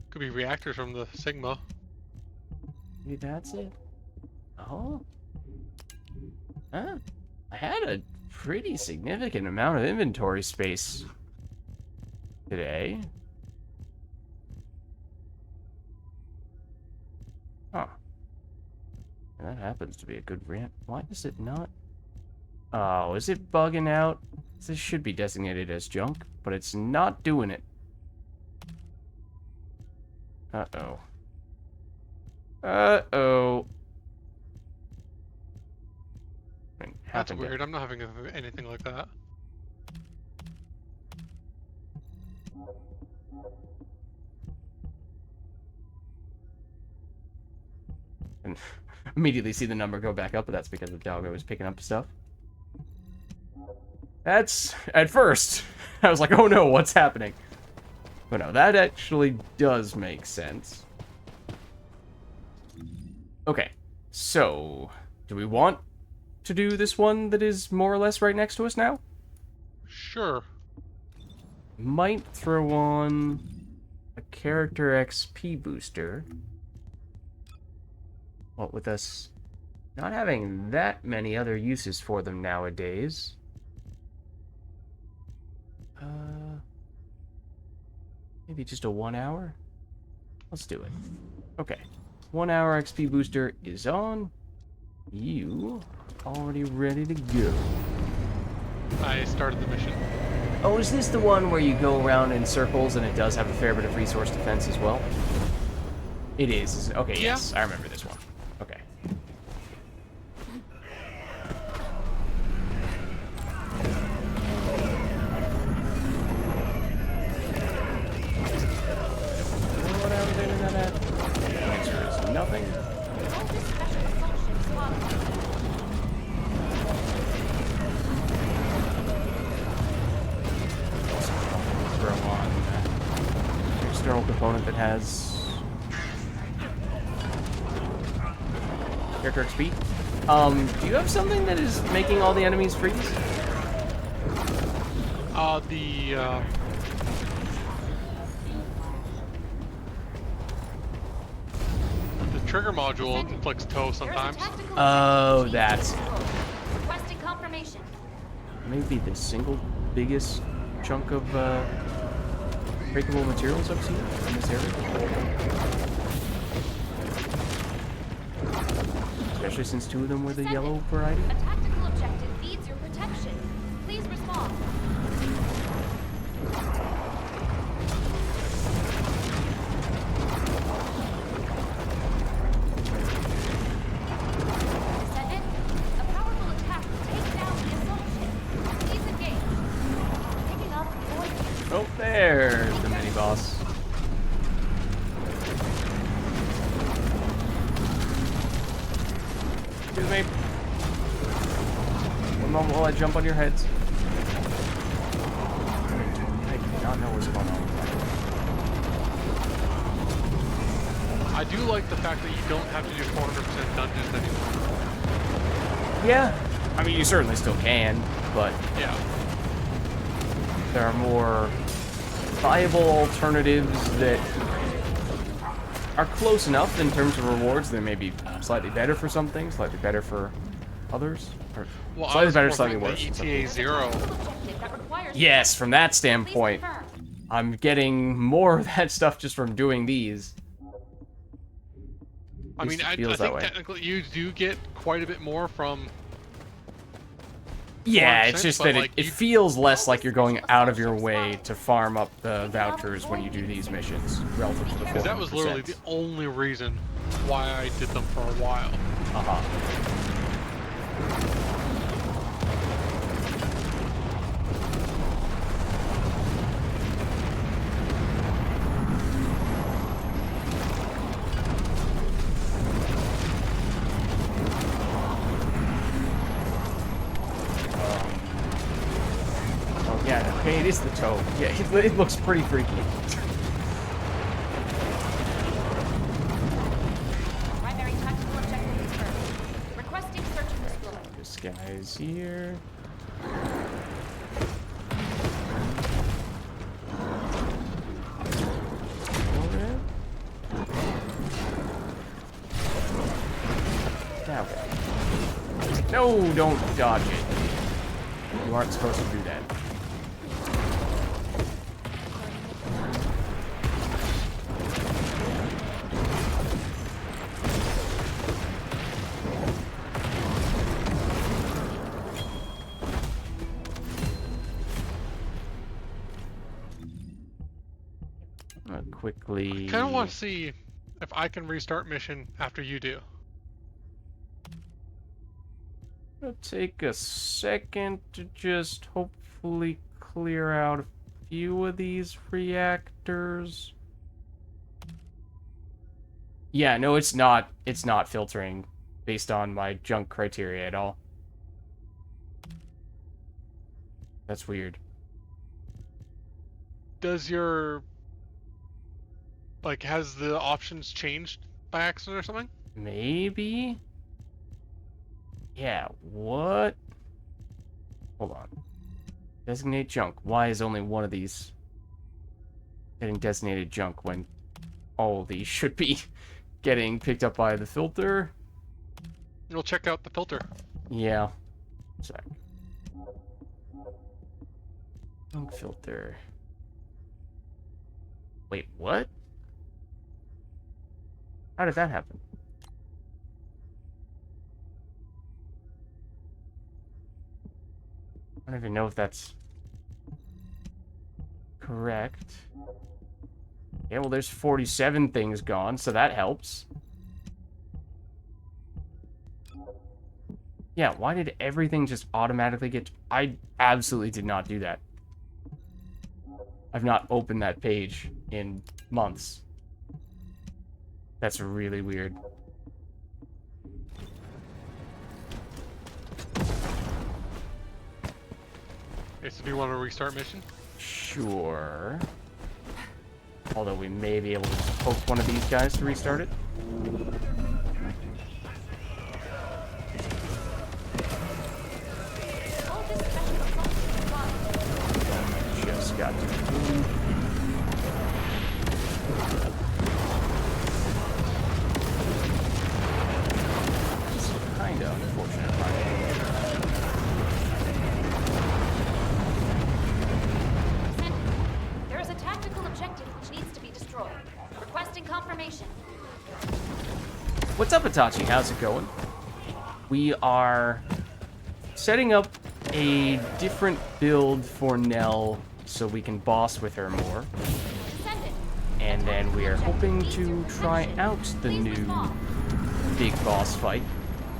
[SPEAKER 2] Could be reactors from the Sigma.
[SPEAKER 1] Maybe that's it? Oh? Huh? I had a pretty significant amount of inventory space today. Huh. And that happens to be a good ramp. Why is it not? Oh, is it bugging out? This should be designated as junk, but it's not doing it. Uh-oh. Uh-oh. I mean,
[SPEAKER 2] That's
[SPEAKER 1] happened to-
[SPEAKER 2] weird. I'm not having anything like that.
[SPEAKER 1] And immediately see the number go back up, but that's because the doggo was picking up stuff. That's, at first, I was like, oh no, what's happening? But no, that actually does make sense. Okay, so do we want to do this one that is more or less right next to us now?
[SPEAKER 2] Sure.
[SPEAKER 1] Might throw on a character XP booster. What with us not having that many other uses for them nowadays. Maybe just a 1 hour? Let's do it. Okay. 1 hour XP booster is on. You already ready to go.
[SPEAKER 2] I started the mission.
[SPEAKER 1] Oh, is this the one where you go around in circles and it does have a fair bit of resource defense as well? It is. Okay,
[SPEAKER 2] Yeah.
[SPEAKER 1] yes. I remember this one. Okay. What am I doing that at? The answer is nothing.
[SPEAKER 6] All this special assault ship swap.
[SPEAKER 1] Throw on an external component that has character XP. Do you have something that is making all the enemies freeze?
[SPEAKER 2] The trigger module inflicts tow sometimes.
[SPEAKER 1] Oh, that's
[SPEAKER 6] Requesting confirmation.
[SPEAKER 1] maybe the single biggest chunk of breakable materials I've seen in this area. Especially since 2 of them were the yellow variety.
[SPEAKER 6] A tactical objective needs your protection. Please respond. Descendant, a powerful attack will take down the assault ship. Please engage. Picking up voice.
[SPEAKER 1] Oh, there's the mini boss. Excuse me. One moment while I jump on your heads. I do not know what's going on with that.
[SPEAKER 2] I do like the fact that you don't have to do 400% dungeons anymore.
[SPEAKER 1] Yeah. I mean, you certainly still can, but
[SPEAKER 2] Yeah.
[SPEAKER 1] there are more viable alternatives that are close enough in terms of rewards. They may be slightly better for some things, slightly better for others. Or
[SPEAKER 2] Well,
[SPEAKER 1] slightly
[SPEAKER 2] I
[SPEAKER 1] better,
[SPEAKER 2] was
[SPEAKER 1] slightly
[SPEAKER 2] more
[SPEAKER 1] worse.
[SPEAKER 2] the
[SPEAKER 1] in some
[SPEAKER 2] ETA
[SPEAKER 1] cases.
[SPEAKER 2] 0.
[SPEAKER 6] Objective that requires
[SPEAKER 1] Yes, from that
[SPEAKER 6] Please
[SPEAKER 1] standpoint,
[SPEAKER 6] confirm.
[SPEAKER 1] I'm getting more of that stuff just from doing these.
[SPEAKER 2] I
[SPEAKER 1] At
[SPEAKER 2] mean,
[SPEAKER 1] least it
[SPEAKER 2] I
[SPEAKER 1] feels that
[SPEAKER 2] think
[SPEAKER 1] way.
[SPEAKER 2] technically you do get quite a bit more from.
[SPEAKER 1] Yeah,
[SPEAKER 2] 400%,
[SPEAKER 1] it's just
[SPEAKER 2] but,
[SPEAKER 1] that
[SPEAKER 2] like,
[SPEAKER 1] it
[SPEAKER 2] you-
[SPEAKER 1] feels less like you're going out of your way to farm up the vouchers when you do these missions relative to the 400%.
[SPEAKER 2] Because that was literally the only reason why I did them for a while.
[SPEAKER 1] Oh yeah, okay, it is the toe. Yeah, it looks pretty freaky.
[SPEAKER 6] Primary tactical objective confirmed. Requesting search and destroy.
[SPEAKER 1] This guy is here. Over. Now. No, don't dodge it. You aren't supposed to do that. Quickly.
[SPEAKER 2] I kind of want to see if I can restart mission after you do.
[SPEAKER 1] It'll take a second to just hopefully clear out a few of these reactors. Yeah, no, it's not filtering based on my junk criteria at all. That's weird.
[SPEAKER 2] Does your... Like, has the options changed by accident or something?
[SPEAKER 1] Maybe? Yeah, what? Hold on. Designate junk. Why is only one of these getting designated junk when all of these should be getting picked up by the filter?
[SPEAKER 2] We'll check out the filter.
[SPEAKER 1] Yeah. Sec. Junk filter. Wait, what? How did that happen? I don't even know if that's correct. Yeah, well, there's 47 things gone, so that helps. Yeah, why did everything just automatically get... I absolutely did not do that. I've not opened that page in months. That's really weird.
[SPEAKER 2] Okay, so do you want to restart mission?
[SPEAKER 1] Sure. Although we may be able to just poke one of these guys to restart it. Just got to do. It's kind of unfortunate.
[SPEAKER 6] There is a tactical objective which needs to be destroyed. Requesting confirmation.
[SPEAKER 1] What's up, Itachi? How's it going? We are setting up a different build for Nell so we can boss with her more.
[SPEAKER 6] Descendant.
[SPEAKER 1] And then we are hoping to try out the new big boss fight,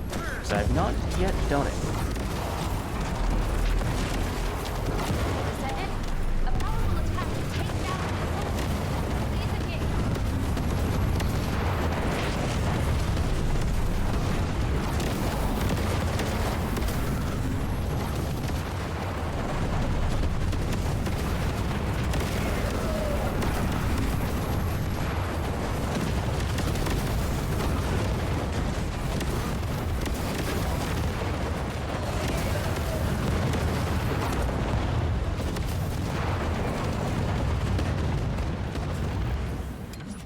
[SPEAKER 1] because I've not yet done it.
[SPEAKER 6] Descendant. A powerful attack will take down the Descendant. Please engage.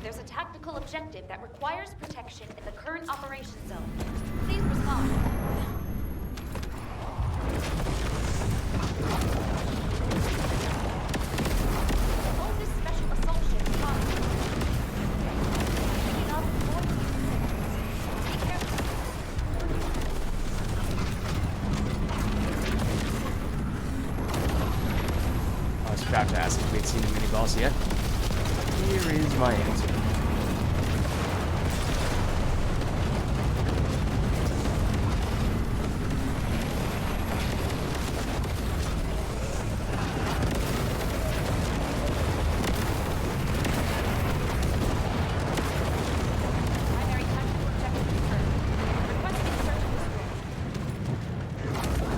[SPEAKER 6] There's a tactical objective that requires protection in the current operation zone. Please respond. Hold this special assault ship responsible. Taking off before the signals. Be careful.
[SPEAKER 1] I was about to ask if we'd seen the mini boss yet. Here is my answer.
[SPEAKER 6] Primary tactical objective confirmed. Requesting search and destroy.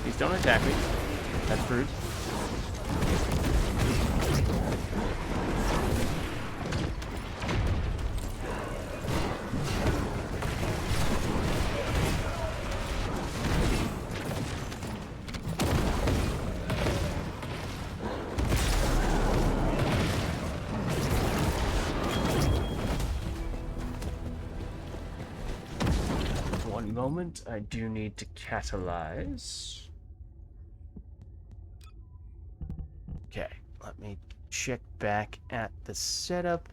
[SPEAKER 1] Please don't attack me. That's rude. One moment, I do need to catalyze. Okay, let me check back at the setup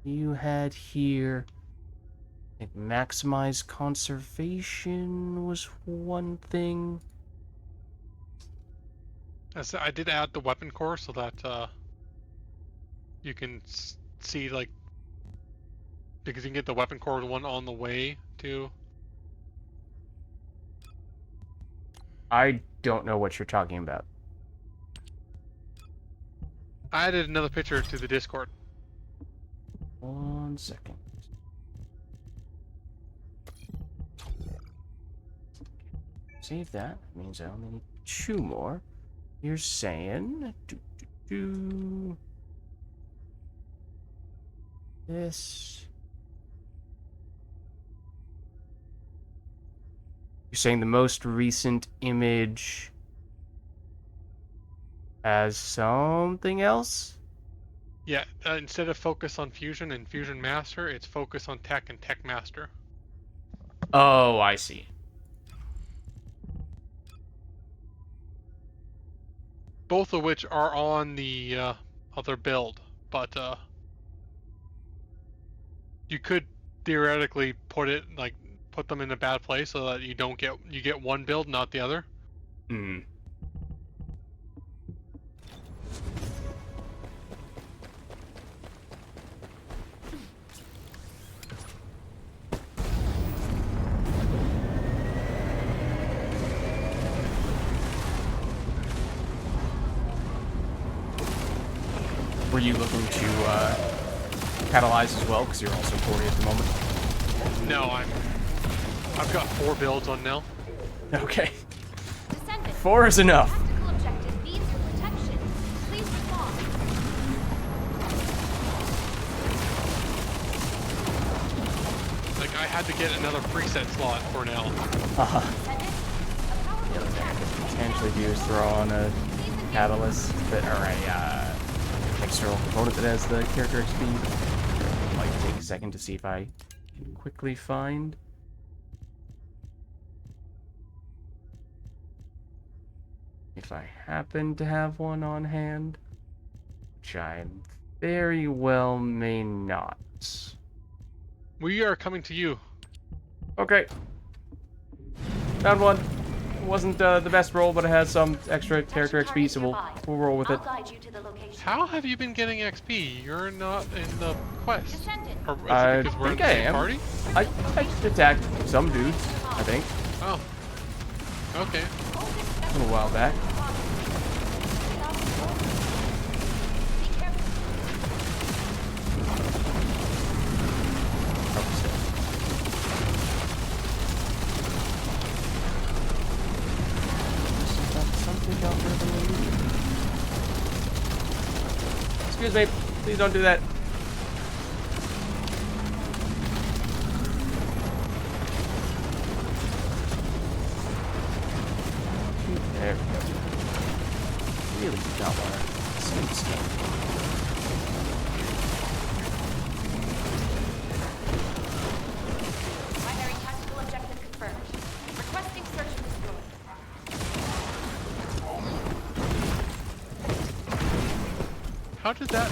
[SPEAKER 1] you had here. I think maximize conservation was one thing.
[SPEAKER 2] I did add the weapon core so that you can see, like, because you can get the weapon core one on the way to.
[SPEAKER 1] I don't know what you're talking about.
[SPEAKER 2] I added another picture to the Discord.
[SPEAKER 1] 1 second. Save that. Means I only need 2 more. You're saying this You're saying the most recent image as something else?
[SPEAKER 2] Yeah, instead of focus on Fusion and Fusion Master, it's focus on Tech and Tech Master.
[SPEAKER 1] Oh, I see.
[SPEAKER 2] Both of which are on the other build, but you could theoretically put them in a bad place so that you get one build, not the other.
[SPEAKER 1] Hmm. Were you looking to catalyze as well? Because you're also 40 at the moment.
[SPEAKER 2] No, I've got 4 builds on now.
[SPEAKER 1] Okay.
[SPEAKER 6] Descendant.
[SPEAKER 1] 4 is enough.
[SPEAKER 6] Tactical objective needs your protection. Please respond.
[SPEAKER 2] Like I had to get another preset slot for now.
[SPEAKER 6] Descendant. A powerful attack is
[SPEAKER 1] Potentially if you just throw on a catalyst that, or a external component that has the character XP. Might take a second to see if I can quickly find. If I happen to have one on hand, which I very well may not.
[SPEAKER 2] We are coming to you.
[SPEAKER 1] Okay. Found one. It wasn't the best roll, but it has some extra character XP, so we'll roll with it.
[SPEAKER 6] I'll guide you to the location.
[SPEAKER 2] How have you been getting XP? You're not in the quest.
[SPEAKER 6] Descendant.
[SPEAKER 2] Or is it
[SPEAKER 1] I
[SPEAKER 2] because we're in
[SPEAKER 1] think
[SPEAKER 2] the
[SPEAKER 1] I
[SPEAKER 2] same
[SPEAKER 1] am.
[SPEAKER 2] party?
[SPEAKER 1] I just attacked some dudes, I think,
[SPEAKER 2] Oh. Okay.
[SPEAKER 1] a little while back.
[SPEAKER 6] Be careful.
[SPEAKER 1] Excuse me, please don't do that. There we go. Really do not want to see stuff.
[SPEAKER 6] Primary tactical objective confirmed. Requesting search and destroy.
[SPEAKER 2] How did that?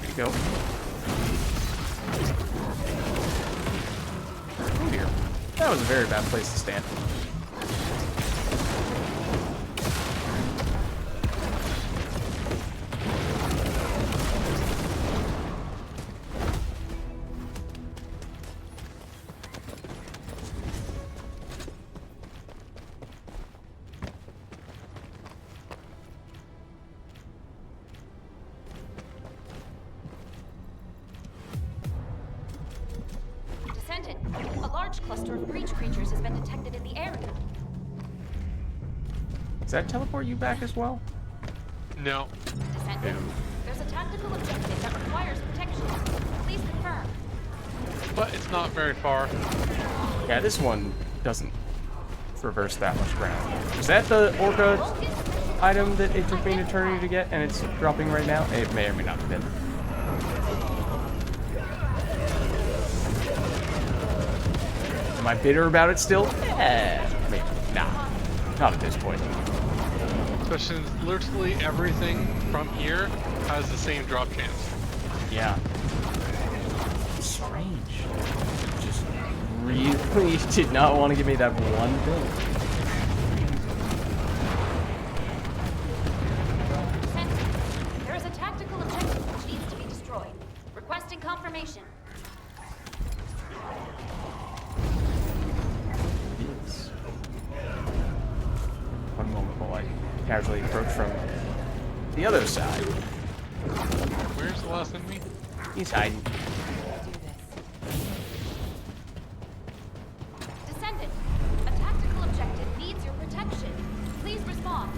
[SPEAKER 1] There you go. Oh dear. That was a very bad place to stand.
[SPEAKER 6] Descendant. A large cluster of breach creatures has been detected in the area.
[SPEAKER 1] Does that teleport you back as well?
[SPEAKER 2] No.
[SPEAKER 6] Descendant. There's a tactical objective that requires protection. Please confirm.
[SPEAKER 2] But it's not very far.
[SPEAKER 1] Yeah, this one doesn't traverse that much ground. Is that the Orca
[SPEAKER 6] Vulgis.
[SPEAKER 1] item that it took me an eternity to get and it's dropping right now? It may or may not have been. Am I bitter about it still? Maybe. Nah. Not at this point.
[SPEAKER 2] Especially since literally everything from here has the same drop chance.
[SPEAKER 1] Yeah. Strange. Just really did not want to give me that one thing.
[SPEAKER 6] Descendant. There is a tactical objective which needs to be destroyed. Requesting confirmation.
[SPEAKER 1] Vids. One moment while I casually approach from the other side.
[SPEAKER 2] Where's the last enemy?
[SPEAKER 1] He's hiding.
[SPEAKER 6] Descendant. A tactical objective needs your protection. Please respond.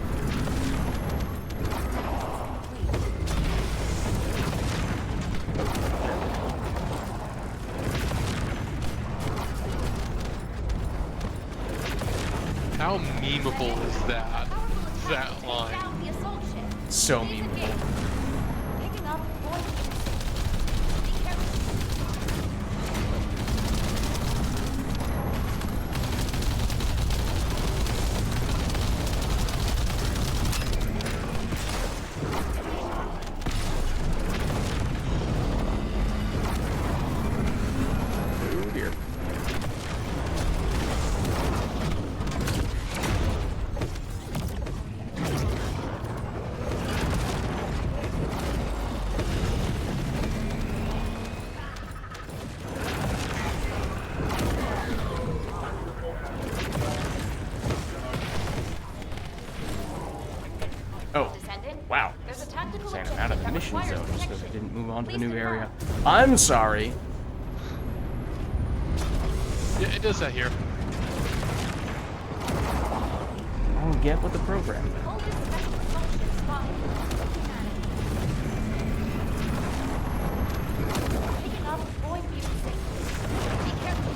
[SPEAKER 2] memeable is that line?
[SPEAKER 6] Down the assault ship.
[SPEAKER 1] So
[SPEAKER 6] Please
[SPEAKER 1] memeable.
[SPEAKER 6] engage. Picking up point. Be careful.
[SPEAKER 1] Oh dear. Oh,
[SPEAKER 6] Descendant.
[SPEAKER 1] wow.
[SPEAKER 6] There's a tactical
[SPEAKER 1] Saying I'm
[SPEAKER 6] objective
[SPEAKER 1] out of the
[SPEAKER 6] that
[SPEAKER 1] mission
[SPEAKER 6] requires
[SPEAKER 1] zone just because I
[SPEAKER 6] protection.
[SPEAKER 1] didn't move on to the
[SPEAKER 6] Please
[SPEAKER 1] new area.
[SPEAKER 6] confirm.
[SPEAKER 1] I'm sorry.
[SPEAKER 2] Yeah, it does that here.
[SPEAKER 1] I don't get what the program is.
[SPEAKER 6] Hold this special assault ship spotted. Picking up point mutant signals. Be careful.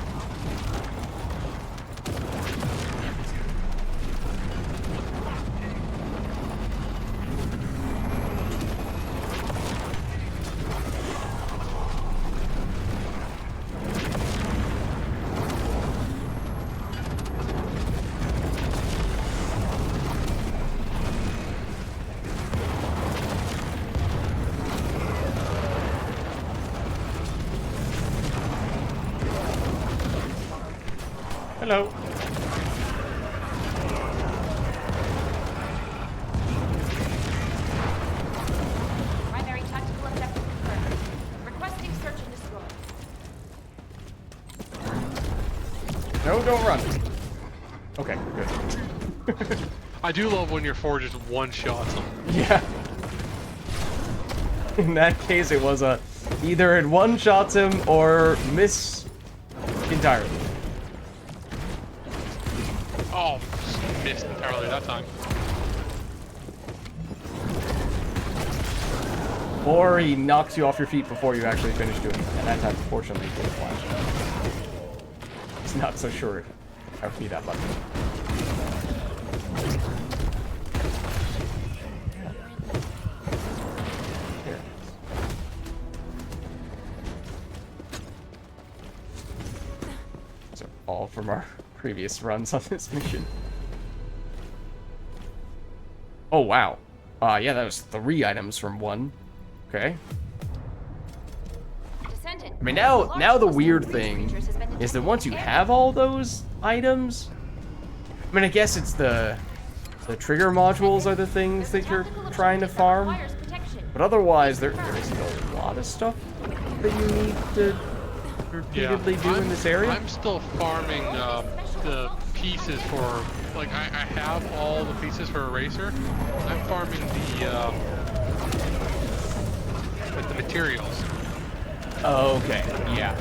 [SPEAKER 1] Hello.
[SPEAKER 6] Primary tactical objective confirmed. Requesting search and destroy.
[SPEAKER 1] No, don't run. Okay, good.
[SPEAKER 2] I do love when your 4 just one-shots them.
[SPEAKER 1] Yeah. In that case, it was a either it one-shots him or miss entirely.
[SPEAKER 2] Oh, just missed entirely that time.
[SPEAKER 1] Or he knocks you off your feet before you actually finish doing it. And that time, fortunately, he didn't flash. It's not so sure I would be that lucky. Here. So, all from our previous runs on this mission. Oh, wow. Yeah, that was 3 items from 1. Okay.
[SPEAKER 6] Descendant.
[SPEAKER 1] I mean,
[SPEAKER 6] A
[SPEAKER 1] now
[SPEAKER 6] large
[SPEAKER 1] the
[SPEAKER 6] cluster
[SPEAKER 1] weird
[SPEAKER 6] of breach
[SPEAKER 1] thing
[SPEAKER 6] creatures has been
[SPEAKER 1] is that
[SPEAKER 6] detected
[SPEAKER 1] once
[SPEAKER 6] in
[SPEAKER 1] you
[SPEAKER 6] the
[SPEAKER 1] have all those items, I mean, I guess it's the trigger modules are the things that you're trying to farm, but otherwise there isn't a lot of stuff that you need to repeatedly do in this area.
[SPEAKER 2] I'm still farming the pieces for, like, I have all the pieces for Eraser. I'm farming the materials.
[SPEAKER 1] Oh, okay. Yeah.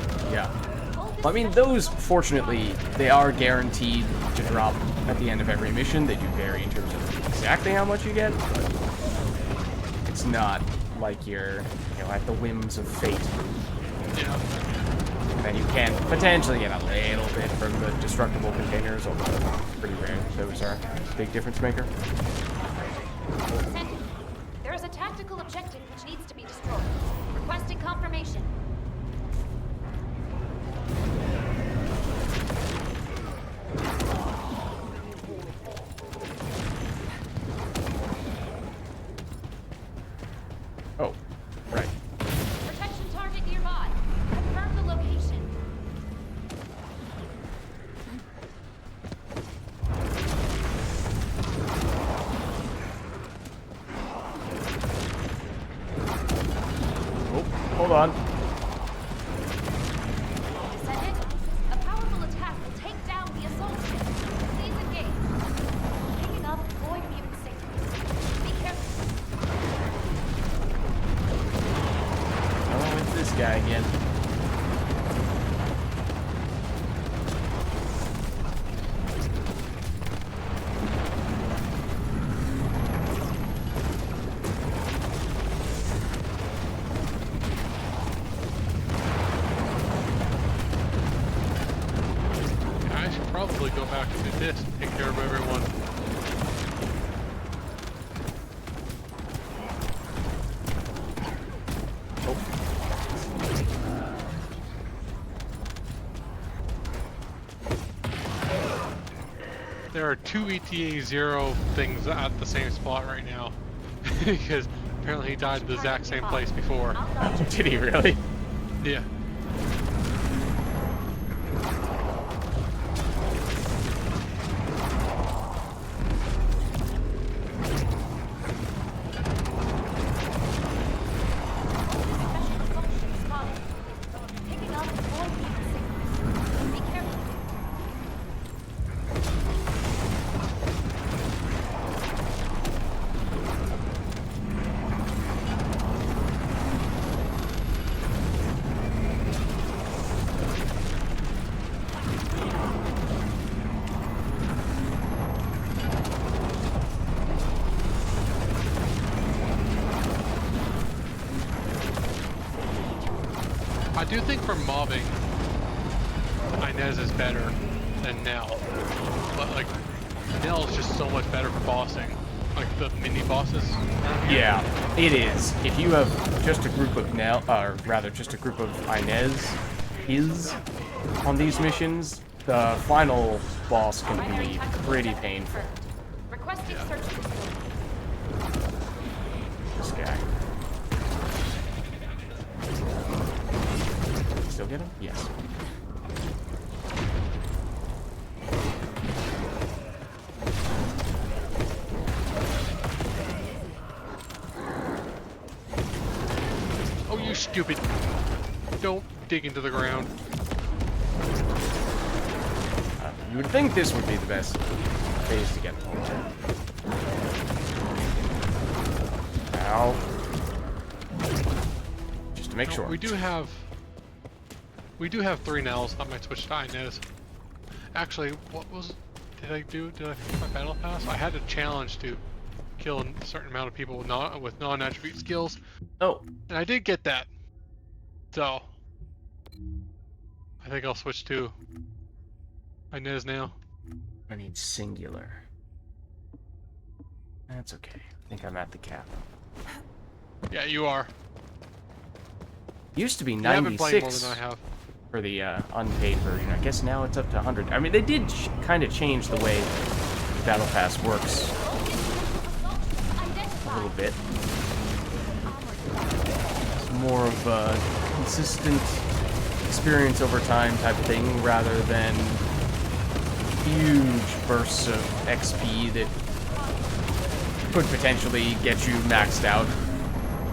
[SPEAKER 1] Well, I mean, those, fortunately, they are guaranteed to drop at the end of every mission. They do vary in terms of exactly how much you get, but it's not like you're, at the whims of fate.
[SPEAKER 2] Yeah.
[SPEAKER 1] And then you can potentially get a little bit from the destructible containers, although pretty rare. Those are a big difference maker.
[SPEAKER 6] Descendant. There is a tactical objective which needs to be destroyed. Requesting confirmation.
[SPEAKER 1] Oh, right.
[SPEAKER 6] Protection target nearby. Confirm the location.
[SPEAKER 1] Oh, hold on.
[SPEAKER 6] Descendant. A powerful attack will take down the assault ship. Please engage. Picking up void mutant signals. Be careful.
[SPEAKER 1] Oh, it's this guy again.
[SPEAKER 2] I should probably go back to this and take care of everyone There are 2 ETA 0 things at the same spot right now. Because apparently he died at the exact same place before.
[SPEAKER 1] Did he really?
[SPEAKER 2] Yeah.
[SPEAKER 6] Picking up 4 signals. Be careful.
[SPEAKER 2] I do think for mobbing, Inez is better than Nell. But like, Nell is just so much better for bossing. Like the mini bosses.
[SPEAKER 1] Yeah, it is. If you have just a group of Nell, or rather just a group of Inez on these missions, the final boss can be pretty painful.
[SPEAKER 6] Requesting search facility.
[SPEAKER 1] This guy. Still get him? Yes.
[SPEAKER 2] Oh, you stupid! Don't dig into the ground.
[SPEAKER 1] You would think this would be the best phase to get home. Ow. Just to make sure.
[SPEAKER 2] We do have 3 Nells. I might switch to Inez. Actually, did I pick my battle pass? I had a challenge to kill a certain amount of people with non-attribute skills,
[SPEAKER 1] Oh,
[SPEAKER 2] and I did get that. So I think I'll switch to Inez now.
[SPEAKER 1] I need singular. That's okay. I think I'm at the cap.
[SPEAKER 2] Yeah, you are.
[SPEAKER 1] Used to be
[SPEAKER 2] You haven't played more
[SPEAKER 1] 96
[SPEAKER 2] than I have.
[SPEAKER 1] for the unpaid version. I guess now it's up to 100. I mean, they did kind of change the way Battle Pass works a little bit. It's more of a consistent experience over time type of thing rather than huge bursts of XP that could potentially get you maxed out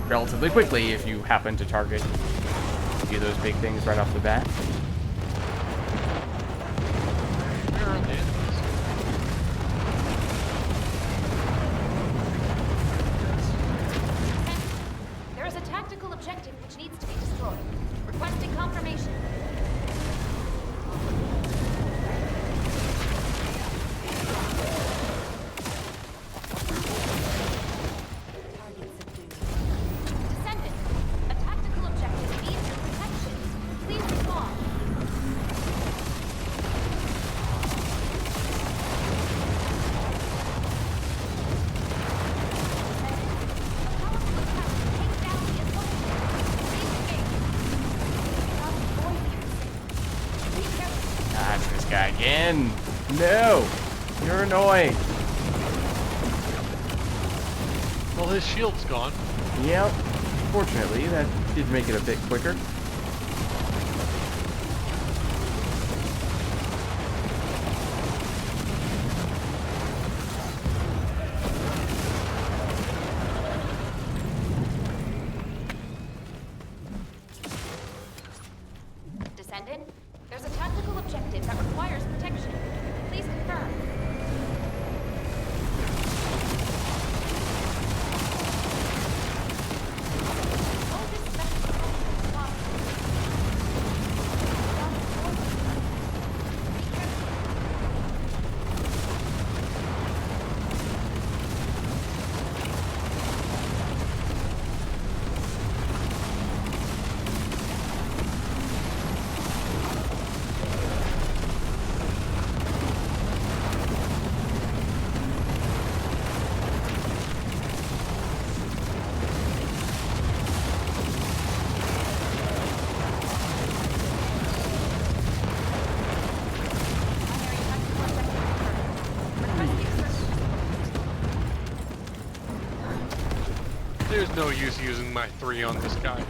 [SPEAKER 1] relatively quickly if you happen to target a few of those big things right off the bat.
[SPEAKER 2] Where are the enemies?
[SPEAKER 6] There is a tactical objective which needs to be destroyed. Requesting confirmation. Descendant, a tactical objective needs your protection. Please respond.
[SPEAKER 1] Ah, it's this guy again. No! You're annoying.
[SPEAKER 2] Well, his shield's gone.
[SPEAKER 1] Yep. Fortunately, that did make it a bit quicker.
[SPEAKER 6] Descendant, there's a tactical objective that requires protection. Please confirm. Vulgis special response.
[SPEAKER 2] no use using my 3 on this guy.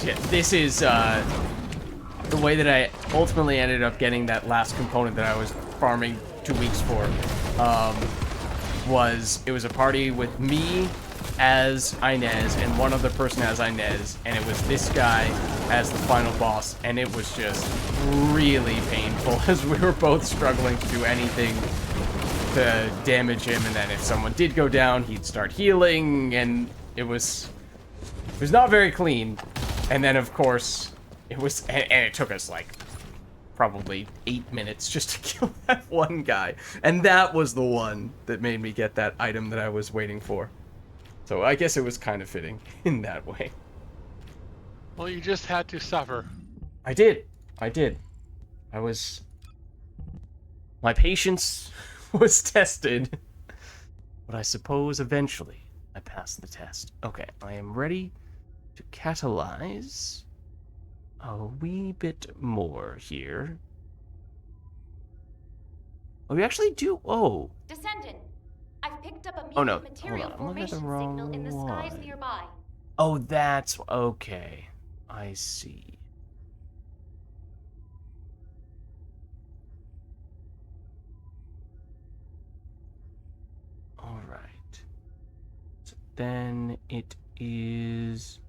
[SPEAKER 1] Yeah, this is the way that I ultimately ended up getting that last component that I was farming 2 weeks for. It was a party with me as Inez and one other person as Inez, and it was this guy as the final boss, and it was just really painful as we were both struggling to do anything to damage him, and then if someone did go down, he'd start healing, and it was not very clean. And then of course it was, and it took us like probably 8 minutes just to kill that one guy, and that was the one that made me get that item that I was waiting for. So I guess it was kind of fitting in that way.
[SPEAKER 2] Well, you just had to suffer.
[SPEAKER 1] I did. My patience was tested, but I suppose eventually I passed the test. Okay, I am ready to catalyze a wee bit more here. Oh, we actually do. Oh.
[SPEAKER 6] Descendant, I've picked up a
[SPEAKER 1] Oh, no.
[SPEAKER 6] mutant material
[SPEAKER 1] Hold on, I'm looking at the
[SPEAKER 6] formation signal in the skies
[SPEAKER 1] wrong
[SPEAKER 6] nearby.
[SPEAKER 1] Oh, that's okay. I see. All right. So then it is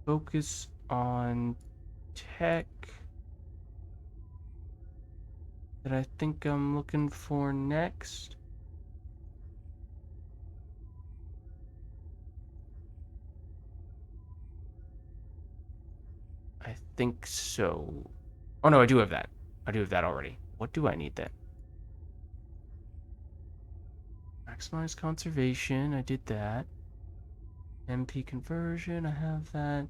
[SPEAKER 1] focus on tech that I think I'm looking for next. I think so. Oh no, I do have that. I do have that already. What do I need then? Maximize conservation, I did that. MP conversion, I have that.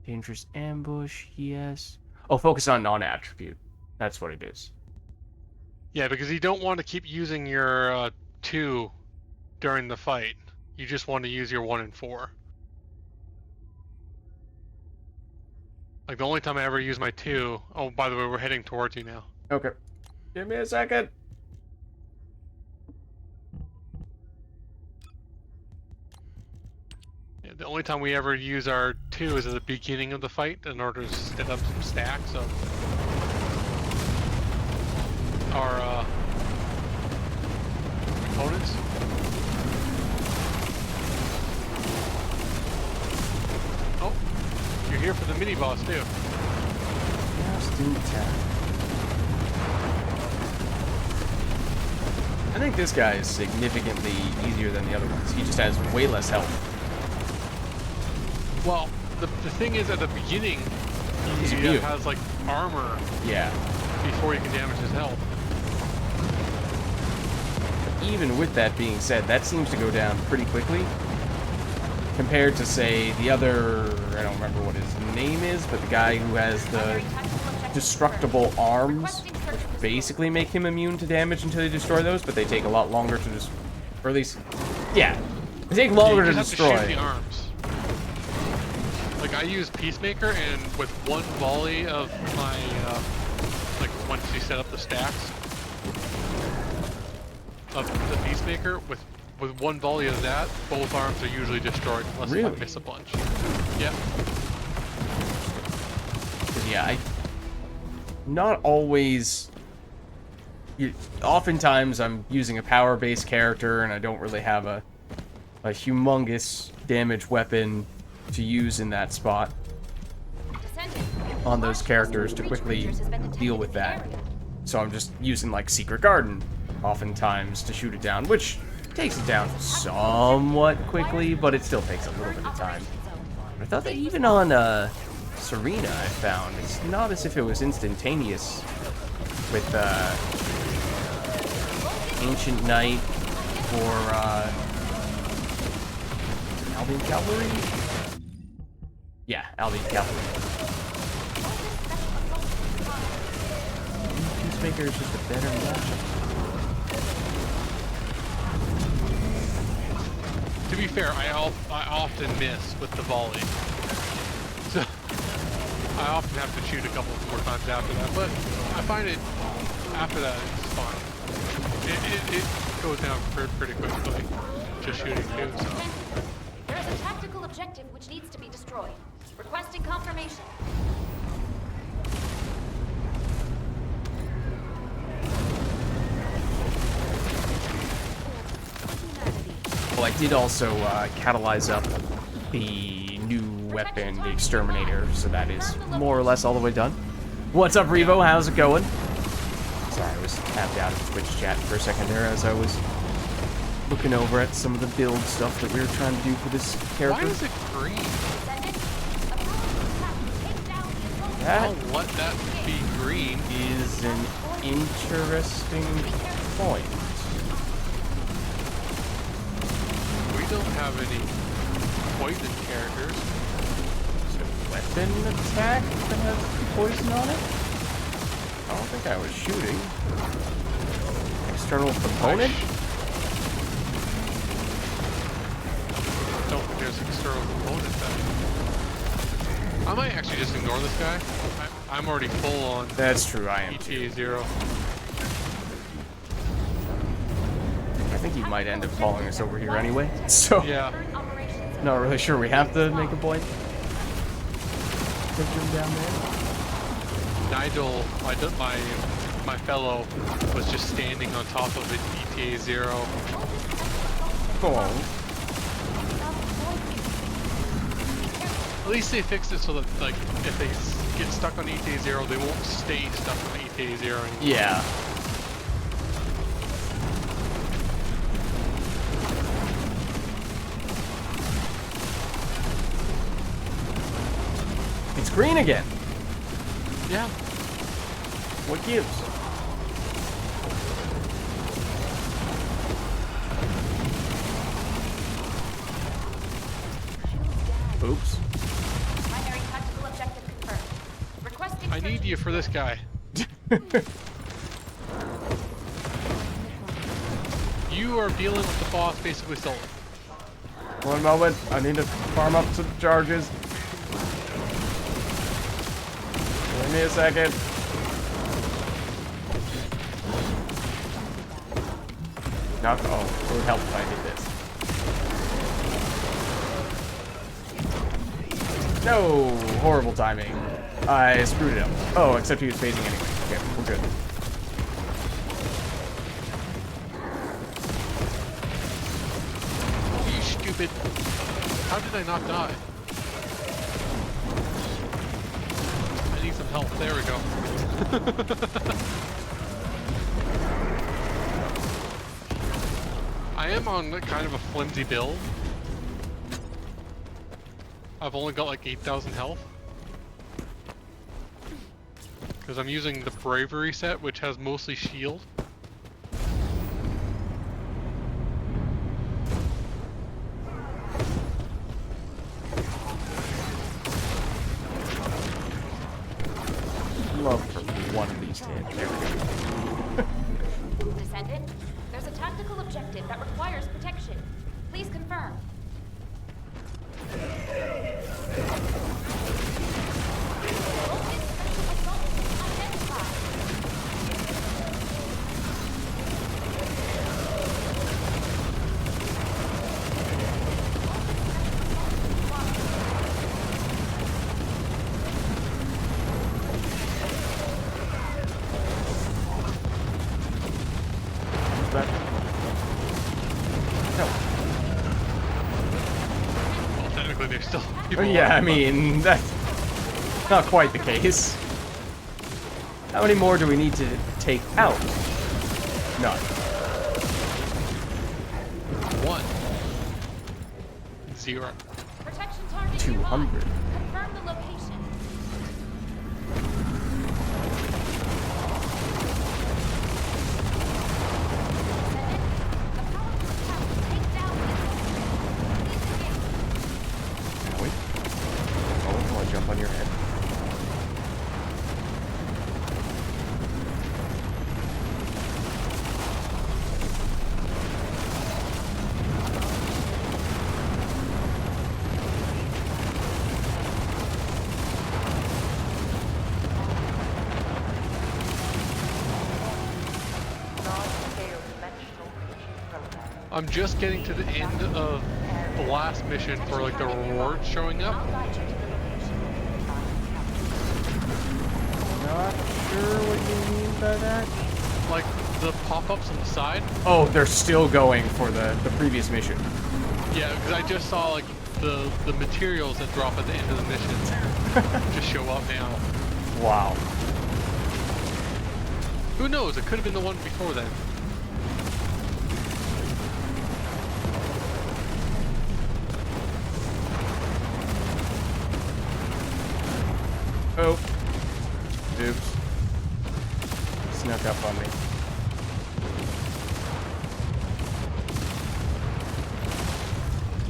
[SPEAKER 1] Dangerous ambush, yes. Oh, focus on non-attribute. That's what it is.
[SPEAKER 2] Yeah, because you don't want to keep using your 2 during the fight. You just want to use your 1 and 4. Like, the only time I ever use my 2... Oh, by the way, we're heading towards you now.
[SPEAKER 1] Okay. Give me a second.
[SPEAKER 2] Yeah, the only time we ever use our 2 is at the beginning of the fight in order to set up some stacks of our components. Oh, you're here for the mini boss too.
[SPEAKER 1] Just in time. I think this guy is significantly easier than the other ones. He just has way less health.
[SPEAKER 2] Well, the thing is, at the beginning,
[SPEAKER 1] He's
[SPEAKER 2] he
[SPEAKER 1] immune.
[SPEAKER 2] has like armor
[SPEAKER 1] Yeah.
[SPEAKER 2] before you can damage his health.
[SPEAKER 1] Even with that being said, that seems to go down pretty quickly compared to, say, the other, I don't remember what his name is, but the guy who has the destructible arms, which basically make him immune to damage until you destroy those, but they take a lot longer to just, or at least, yeah, they take longer
[SPEAKER 2] You
[SPEAKER 1] to
[SPEAKER 2] just
[SPEAKER 1] destroy.
[SPEAKER 2] have to shoot the arms. Like, I use Peacemaker, and with one volley of my, like, once you set up the stacks of the Peacemaker, with one volley of that, both arms are usually destroyed, unless
[SPEAKER 1] Really?
[SPEAKER 2] I miss a bunch. Yeah.
[SPEAKER 1] Yeah, not always. Oftentimes I'm using a power-based character, and I don't really have a humongous damage weapon to use in that spot on those characters to quickly deal with that. So I'm just using like Secret Garden oftentimes to shoot it down, which takes it down somewhat quickly, but it still takes a little bit of time. I thought that even on Serena, I found it's not as if it was instantaneous with Ancient Knight or Albion Cavalry. Yeah, Albion Cavalry. Peacemaker is just a better matchup.
[SPEAKER 2] To be fair, I often miss with the volley. So, I often have to shoot a couple more times after that, but I find it, after that, it's fine. It goes down pretty quickly. just shooting too. So.
[SPEAKER 6] There is a tactical objective which needs to be destroyed. Requesting confirmation.
[SPEAKER 1] Well, I did also catalyze up the new weapon, the Exterminator, so that is more or less all the way done. What's up, Revo? How's it going? Sorry, I was tapped out of Twitch chat for a second there as I was looking over at some of the build stuff that we were trying to do for this character.
[SPEAKER 2] Why is it green?
[SPEAKER 1] That
[SPEAKER 2] I'll let that be green.
[SPEAKER 1] is an interesting point.
[SPEAKER 2] We don't have any poison characters.
[SPEAKER 1] Is it a weapon attack that has poison on it? I don't think I was shooting. External component?
[SPEAKER 2] Don't think there's an external component then. I might actually just ignore this guy. I'm already full on
[SPEAKER 1] That's true, I am too.
[SPEAKER 2] ETA 0.
[SPEAKER 1] I think he might end up following us over here anyway, so
[SPEAKER 2] Yeah.
[SPEAKER 1] not really sure we have to make a point. Take him down there.
[SPEAKER 2] Nigel, my fellow, was just standing on top of it ETA 0.
[SPEAKER 1] Oh,
[SPEAKER 2] At least they fixed it so that, like, if they get stuck on ETA 0, they won't stay stuck on ETA 0 anymore.
[SPEAKER 1] yeah. It's green again.
[SPEAKER 2] Yeah.
[SPEAKER 1] What gives? Oops.
[SPEAKER 6] Primary tactical objective confirmed. Requesting
[SPEAKER 2] I need you for this guy. You are dealing with the boss basically solo.
[SPEAKER 1] One moment. I need to farm up some charges. Give me a second. Not, oh, it would help if I did this. No! Horrible timing. I screwed it up. Oh, except he was phasing anyway. Okay, we're good.
[SPEAKER 2] You stupid. How did I not die? I need some help. There we go. I am on kind of a flimsy build. I've only got like 8,000 health. Because I'm using the bravery set, which has mostly shield.
[SPEAKER 1] Love for one of these to hit. There we go.
[SPEAKER 6] Descendant, there's a tactical objective that requires protection. Please confirm. Vulgis assault identified.
[SPEAKER 1] Who's that? No.
[SPEAKER 2] Well, technically there's still people
[SPEAKER 1] Oh, yeah, I
[SPEAKER 2] alive, but-
[SPEAKER 1] mean, that's not quite the case. How many more do we need to take out? None.
[SPEAKER 2] 1. 0.
[SPEAKER 6] Protection target
[SPEAKER 1] 200.
[SPEAKER 6] nearby. Confirm the location. Descendant, the powerful attack will take down the enemy. Please engage.
[SPEAKER 1] Can we? Oh, I'll jump on your head.
[SPEAKER 2] I'm just getting to the end of the last mission for like the rewards showing up.
[SPEAKER 6] I'll guide you to the location.
[SPEAKER 1] Not sure what you mean by that.
[SPEAKER 2] Like the pop-ups on the side.
[SPEAKER 1] Oh, they're still going for the previous mission.
[SPEAKER 2] Yeah, because I just saw like the materials that drop at the end of the missions just show up now.
[SPEAKER 1] Wow.
[SPEAKER 2] Who knows? It could have been the one before then.
[SPEAKER 1] Oh. Oops. Snuck up on me.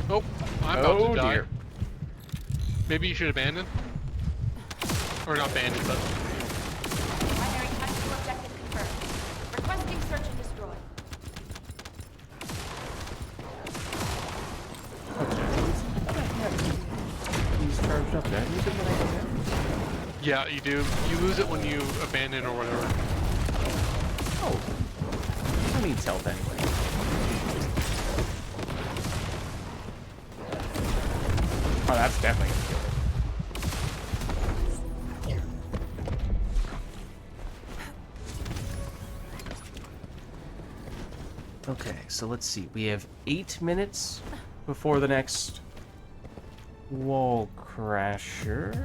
[SPEAKER 2] Oh, I'm about
[SPEAKER 1] Oh
[SPEAKER 2] to die.
[SPEAKER 1] dear.
[SPEAKER 2] Maybe you should abandon? Or not abandon, but...
[SPEAKER 6] Primary tactical objective confirmed. Requesting search and destroy.
[SPEAKER 1] He's charged up there. Use it when I go down.
[SPEAKER 2] Yeah, you do. You lose it when you abandon or whatever.
[SPEAKER 1] Oh. Who needs help anyway? Oh, that's definitely gonna kill it. Okay, so let's see. We have 8 minutes before the next wall crasher.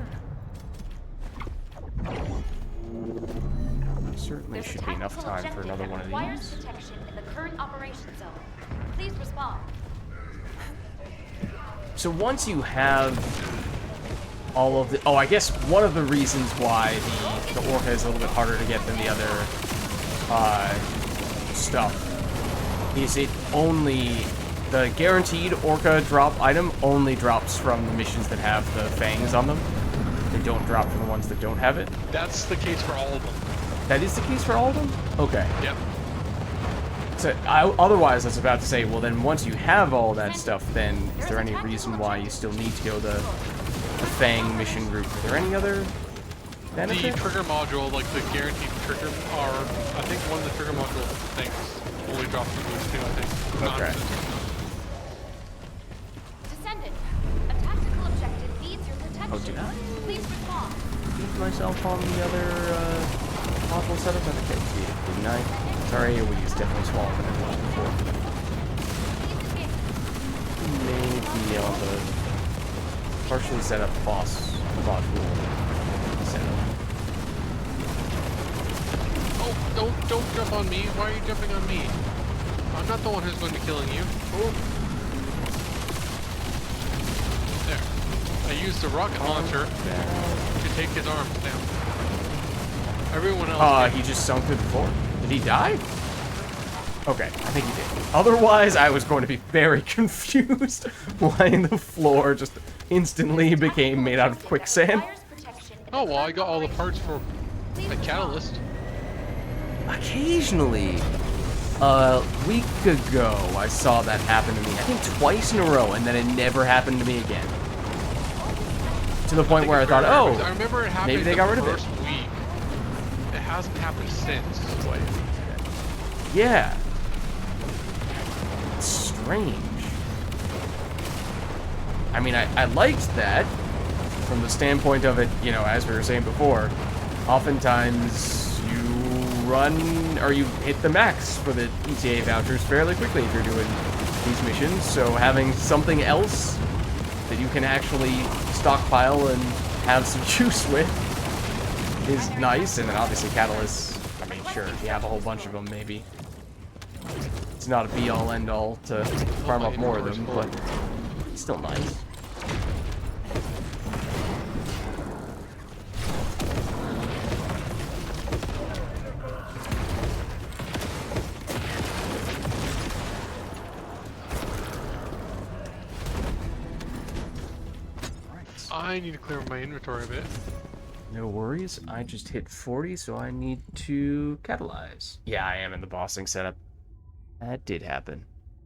[SPEAKER 1] Certainly
[SPEAKER 6] There's a
[SPEAKER 1] should be enough
[SPEAKER 6] tactical
[SPEAKER 1] time for
[SPEAKER 6] objective
[SPEAKER 1] another
[SPEAKER 6] that
[SPEAKER 1] one of
[SPEAKER 6] requires
[SPEAKER 1] these.
[SPEAKER 6] protection in the current operation zone. Please respond.
[SPEAKER 1] So once you have all of the... Oh, I guess one of the reasons why the Orca is a little bit harder to get than the other stuff is it only... The guaranteed Orca drop item only drops from the missions that have the fangs on them. They don't drop from the ones that don't have it.
[SPEAKER 2] That's the case for all of them.
[SPEAKER 1] That is the case for all of them? Okay.
[SPEAKER 2] Yep.
[SPEAKER 1] So, otherwise, I was about to say, well, then once you have all that stuff, then is there any reason why you still need to go the Fang mission route? Are there any other
[SPEAKER 2] The
[SPEAKER 1] benefits?
[SPEAKER 2] trigger module, like the guaranteed trigger, are, I think one of the trigger module things only drops from those two, I think.
[SPEAKER 1] Okay.
[SPEAKER 6] Descendant, a tactical objective needs your protection.
[SPEAKER 1] Oh, did I?
[SPEAKER 6] Please respond.
[SPEAKER 1] Keep myself on the other module setup? Okay, didn't I? Sorry, AoE is definitely smaller than it was before.
[SPEAKER 6] Please engage.
[SPEAKER 1] Maybe on the partially set up boss module setup.
[SPEAKER 2] Oh, don't jump on me. Why are you jumping on me? I'm not the one who's going to be killing you. Oh. There. I used the rocket launcher to take his arms down. Everyone else...
[SPEAKER 1] He just sunk through the floor. Did he die? Okay, I think he did. Otherwise, I was going to be very confused why the floor just instantly became made out of quicksand.
[SPEAKER 2] Oh, well, I got all the parts for a catalyst.
[SPEAKER 1] Occasionally, a week ago, I saw that happen to me. I think twice in a row, and then it never happened to me again. To the point where I thought, oh,
[SPEAKER 2] I remember it happened
[SPEAKER 1] maybe they got rid of it.
[SPEAKER 2] first week. It hasn't happened since.
[SPEAKER 1] Yeah. It's strange. I mean, I liked that from the standpoint of it, you know, as we were saying before, oftentimes you run or you hit the max for the ETA vouchers fairly quickly if you're doing these missions, so having something else that you can actually stockpile and have some use with is nice. And then obviously catalysts, I mean, sure, if you have a whole bunch of them, maybe it's not a be-all end-all to farm up more of them, but it's still nice.
[SPEAKER 2] I need to clear my inventory a bit.
[SPEAKER 1] No worries, I just hit 40, so I need to catalyze. Yeah, I am in the bossing setup. That did happen.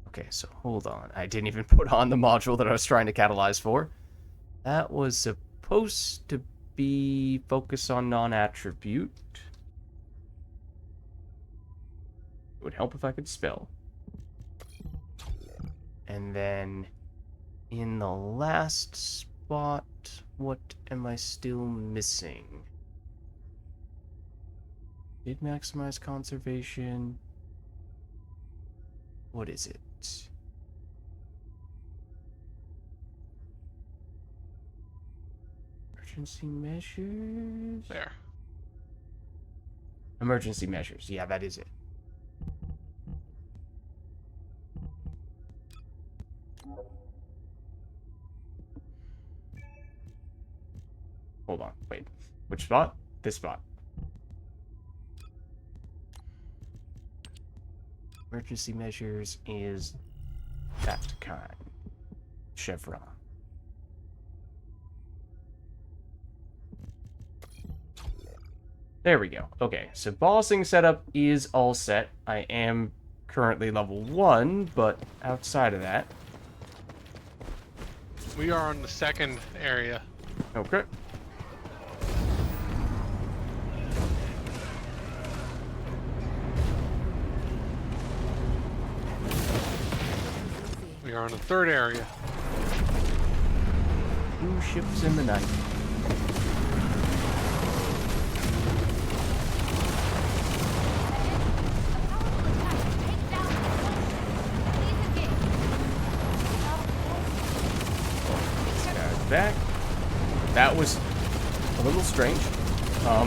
[SPEAKER 1] Okay, so hold on. I didn't even put on the module that I was trying to catalyze for. That was supposed to be focus on non-attribute. It would help if I could spell. And then in the last spot, what am I still missing? Did maximize conservation. What is it? Emergency measures?
[SPEAKER 2] There.
[SPEAKER 1] Emergency measures. Yeah, that is it. Hold on. Wait. Which spot? This spot. Emergency measures is that kind. Chevron. There we go. Okay, so bossing setup is all set. I am currently level 1, but outside of that...
[SPEAKER 2] We are on the second area.
[SPEAKER 1] Okay.
[SPEAKER 2] We are on the third area.
[SPEAKER 1] 2 ships in the night. Back. That was a little strange. I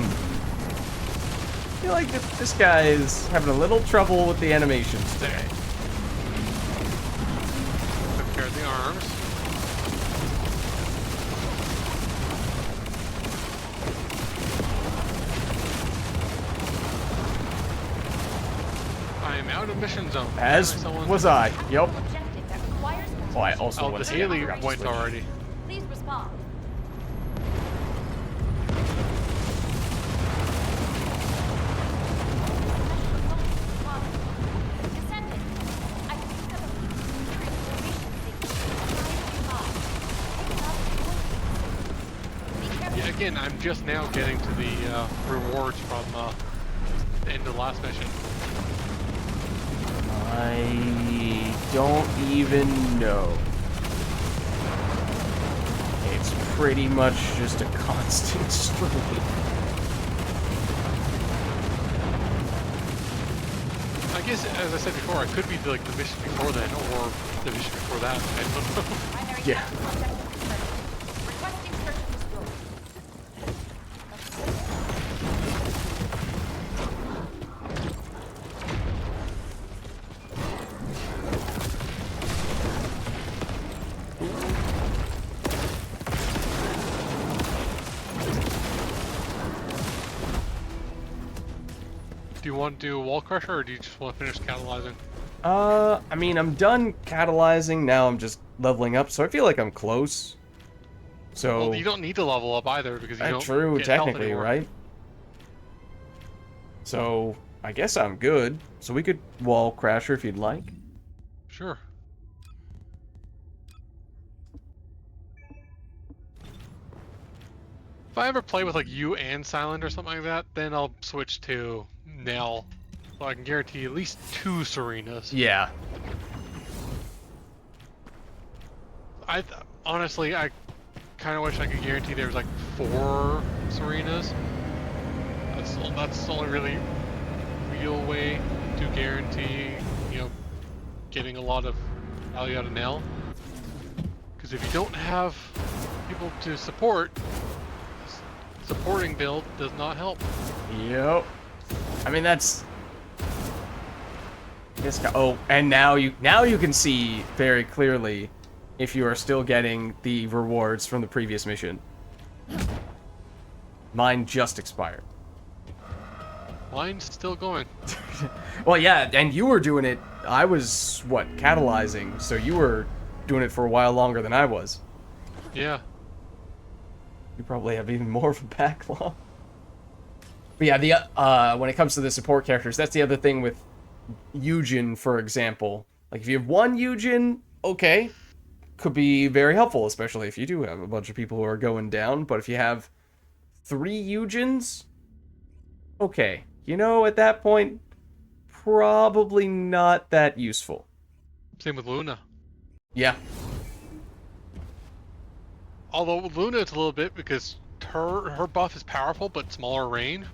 [SPEAKER 1] feel like this guy is having a little trouble with the animations today.
[SPEAKER 2] Took care of the arms. I am out of mission zone.
[SPEAKER 1] As
[SPEAKER 2] Someone...
[SPEAKER 1] was I. Yep.
[SPEAKER 6] Objective that requires
[SPEAKER 1] Oh, I also
[SPEAKER 2] Oh,
[SPEAKER 1] want
[SPEAKER 2] the
[SPEAKER 1] to
[SPEAKER 2] Haley went already.
[SPEAKER 6] Please respond. Descendant, I picked up a piece of secure information signal. Be careful.
[SPEAKER 2] Yeah, again, I'm just now getting to the rewards from the end of the last mission.
[SPEAKER 1] I don't even know. It's pretty much just a constant stream.
[SPEAKER 2] I guess, as I said before, I could be like the mission before then, or the mission before that. I don't know.
[SPEAKER 6] Primary
[SPEAKER 1] Yeah.
[SPEAKER 6] target objective confirmed. Requesting search and destroy.
[SPEAKER 2] Do you want to do a wall crusher, or do you just want to finish catalyzing?
[SPEAKER 1] I mean, I'm done catalyzing, now I'm just leveling up, so I feel like I'm close. So...
[SPEAKER 2] Well, you don't need to level up either, because you don't
[SPEAKER 1] true,
[SPEAKER 2] get health
[SPEAKER 1] technically,
[SPEAKER 2] anymore.
[SPEAKER 1] right? So, I guess I'm good. So we could wall crasher if you'd like.
[SPEAKER 2] Sure. If I ever play with like you and Silent or something like that, then I'll switch to Nell. So I can guarantee at least 2 Serenas.
[SPEAKER 1] Yeah.
[SPEAKER 2] Honestly, I kind of wish I could guarantee there was like 4 Serenas. That's the only really real way to guarantee, you know, getting a lot of value out of Nell. Because if you don't have people to support, supporting build does not help.
[SPEAKER 1] Yep. I mean, that's... This guy... Oh, and now you can see very clearly if you are still getting the rewards from the previous mission. Mine just expired.
[SPEAKER 2] Mine's still going.
[SPEAKER 1] Well, yeah, and you were doing it... I was, what, catalyzing, so you were doing it for a while longer than I was.
[SPEAKER 2] Yeah.
[SPEAKER 1] You probably have even more of a backlog. But yeah, the when it comes to the support characters, that's the other thing with Eugen, for example. Like, if you have 1 Eugen, okay, could be very helpful, especially if you do have a bunch of people who are going down. But if you have 3 Eugens, okay, you know, at that point, probably not that useful.
[SPEAKER 2] Same with Luna.
[SPEAKER 1] Yeah.
[SPEAKER 2] Although Luna, it's a little bit because her buff is powerful but smaller range.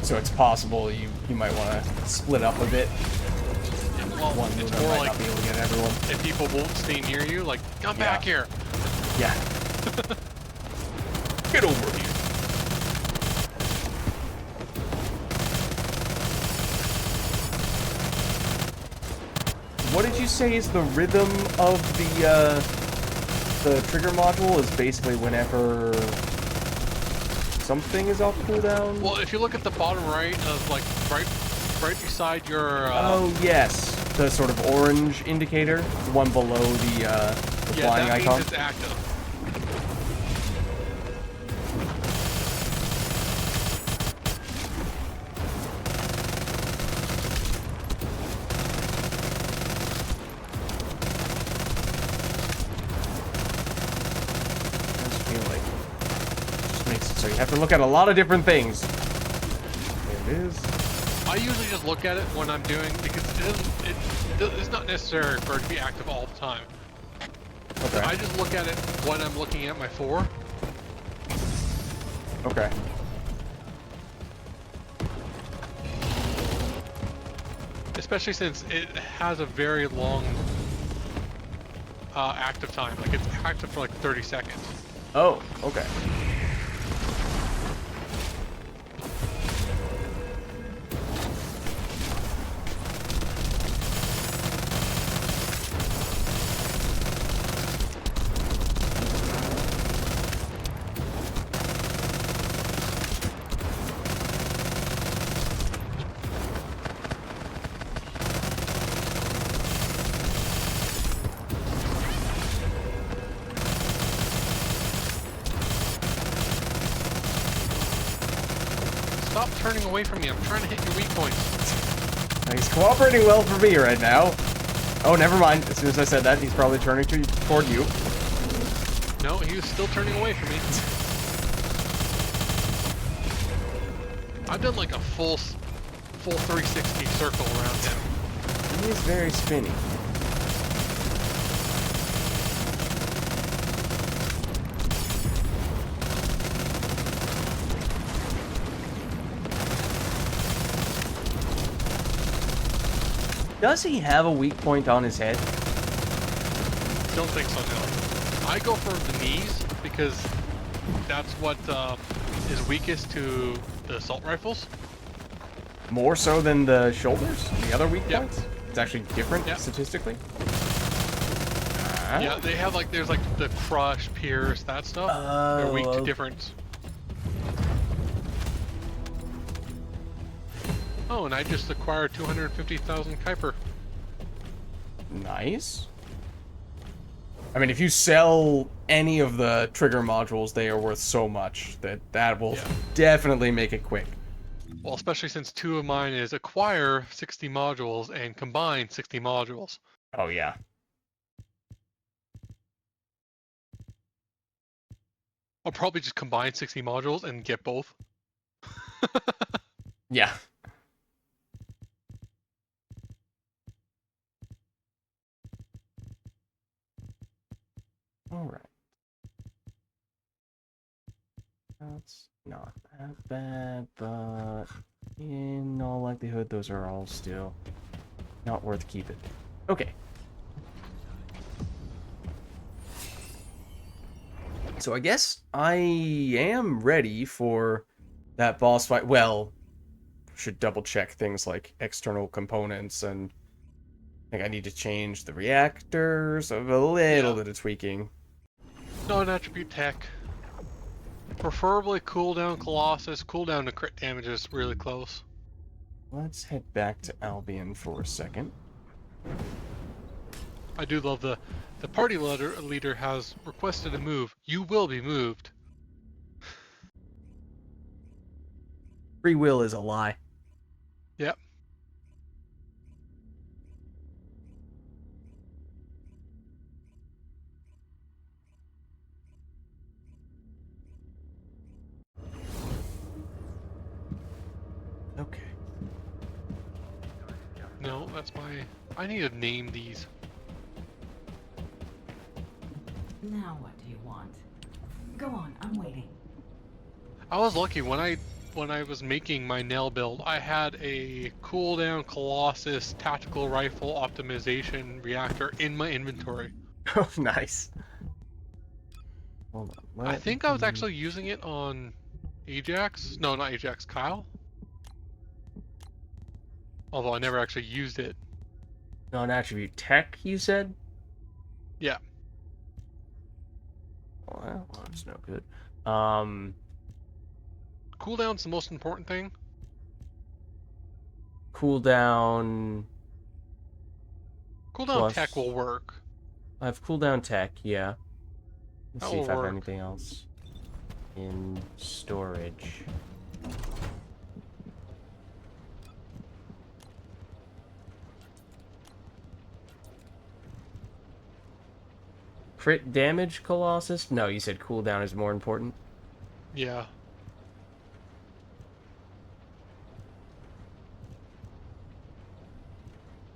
[SPEAKER 1] So it's possible you might want to split up a bit.
[SPEAKER 2] Well,
[SPEAKER 1] One
[SPEAKER 2] it's
[SPEAKER 1] Luna
[SPEAKER 2] more
[SPEAKER 1] might
[SPEAKER 2] like
[SPEAKER 1] not be able to get everyone.
[SPEAKER 2] if people won't stay near you, like, come
[SPEAKER 1] Yeah.
[SPEAKER 2] back here.
[SPEAKER 1] Yeah. Get over here. What did you say is the rhythm of the trigger module? Is basically whenever something is off cooldown?
[SPEAKER 2] Well, if you look at the bottom right of like right beside your
[SPEAKER 1] Oh yes, the sort of orange indicator, the one below the
[SPEAKER 2] yeah,
[SPEAKER 1] flying
[SPEAKER 2] that
[SPEAKER 1] icon.
[SPEAKER 2] means it's active.
[SPEAKER 1] I just feel like it just makes it so you have to look at a lot of different things. There it is.
[SPEAKER 2] I usually just look at it when I'm doing because it's not necessary for it to be active all the time.
[SPEAKER 1] Okay.
[SPEAKER 2] I just look at it when I'm looking at my 4.
[SPEAKER 1] Okay.
[SPEAKER 2] Especially since it has a very long active time. Like it's active for like 30 seconds.
[SPEAKER 1] Oh, okay.
[SPEAKER 2] Stop turning away from me. I'm trying to hit your weak points.
[SPEAKER 1] He's cooperating well for me right now. Oh, never mind. As soon as I said that, he's probably turning toward you.
[SPEAKER 2] No, he was still turning away from me. I've done like a full 360 circle around him.
[SPEAKER 1] He is very spinny. Does he have a weak point on his head?
[SPEAKER 2] Don't think so, no. I go for the knees because that's what is weakest to the assault rifles.
[SPEAKER 1] More so than the shoulders? The other weak
[SPEAKER 2] Yep.
[SPEAKER 1] points? It's actually different
[SPEAKER 2] Yep.
[SPEAKER 1] statistically?
[SPEAKER 2] Yeah, they have like, there's like the crush, pierce, that stuff. They're weak to
[SPEAKER 1] okay.
[SPEAKER 2] different. Oh, and I just acquired 250,000 Kuiper.
[SPEAKER 1] Nice. I mean, if you sell any of the trigger modules, they are worth so much that will
[SPEAKER 2] Yeah.
[SPEAKER 1] definitely make it quick.
[SPEAKER 2] Well, especially since 2 of mine is acquire 60 modules and combine 60 modules.
[SPEAKER 1] Oh, yeah.
[SPEAKER 2] I'll probably just combine 60 modules and get both.
[SPEAKER 1] Yeah. All right. That's not that bad, but in all likelihood, those are all still not worth keeping. Okay. So I guess I am ready for that boss fight. Well, should double check things like external components, and I think I need to change the reactors, a little bit of tweaking.
[SPEAKER 2] Non-attribute tech. Preferably cooldown Colossus. Cooldown to crit damage is really close.
[SPEAKER 1] Let's head back to Albion for a second.
[SPEAKER 2] I do love the party leader has requested a move. You will be moved.
[SPEAKER 1] Free will is a lie.
[SPEAKER 2] Yep.
[SPEAKER 1] Okay.
[SPEAKER 2] No, that's my... I need to name these.
[SPEAKER 3] Now what do you want? Go on, I'm waiting.
[SPEAKER 2] I was lucky when I was making my nail build. I had a cooldown Colossus tactical rifle optimization reactor in my inventory.
[SPEAKER 1] Oh, nice. Hold on.
[SPEAKER 2] I think I was actually using it on Ajax. No, not Ajax. Kyle. Although I never actually used it.
[SPEAKER 1] Non-attribute tech, you said?
[SPEAKER 2] Yeah.
[SPEAKER 1] Well, that's no good.
[SPEAKER 2] Cooldown's the most important thing.
[SPEAKER 1] Cooldown.
[SPEAKER 2] Cooldown
[SPEAKER 1] Plus-
[SPEAKER 2] tech will work.
[SPEAKER 1] I have cooldown tech, yeah. Let's
[SPEAKER 2] That
[SPEAKER 1] see
[SPEAKER 2] will
[SPEAKER 1] if I have
[SPEAKER 2] work.
[SPEAKER 1] anything else in storage. Crit damage, Colossus? No, you said cooldown is more important.
[SPEAKER 2] Yeah.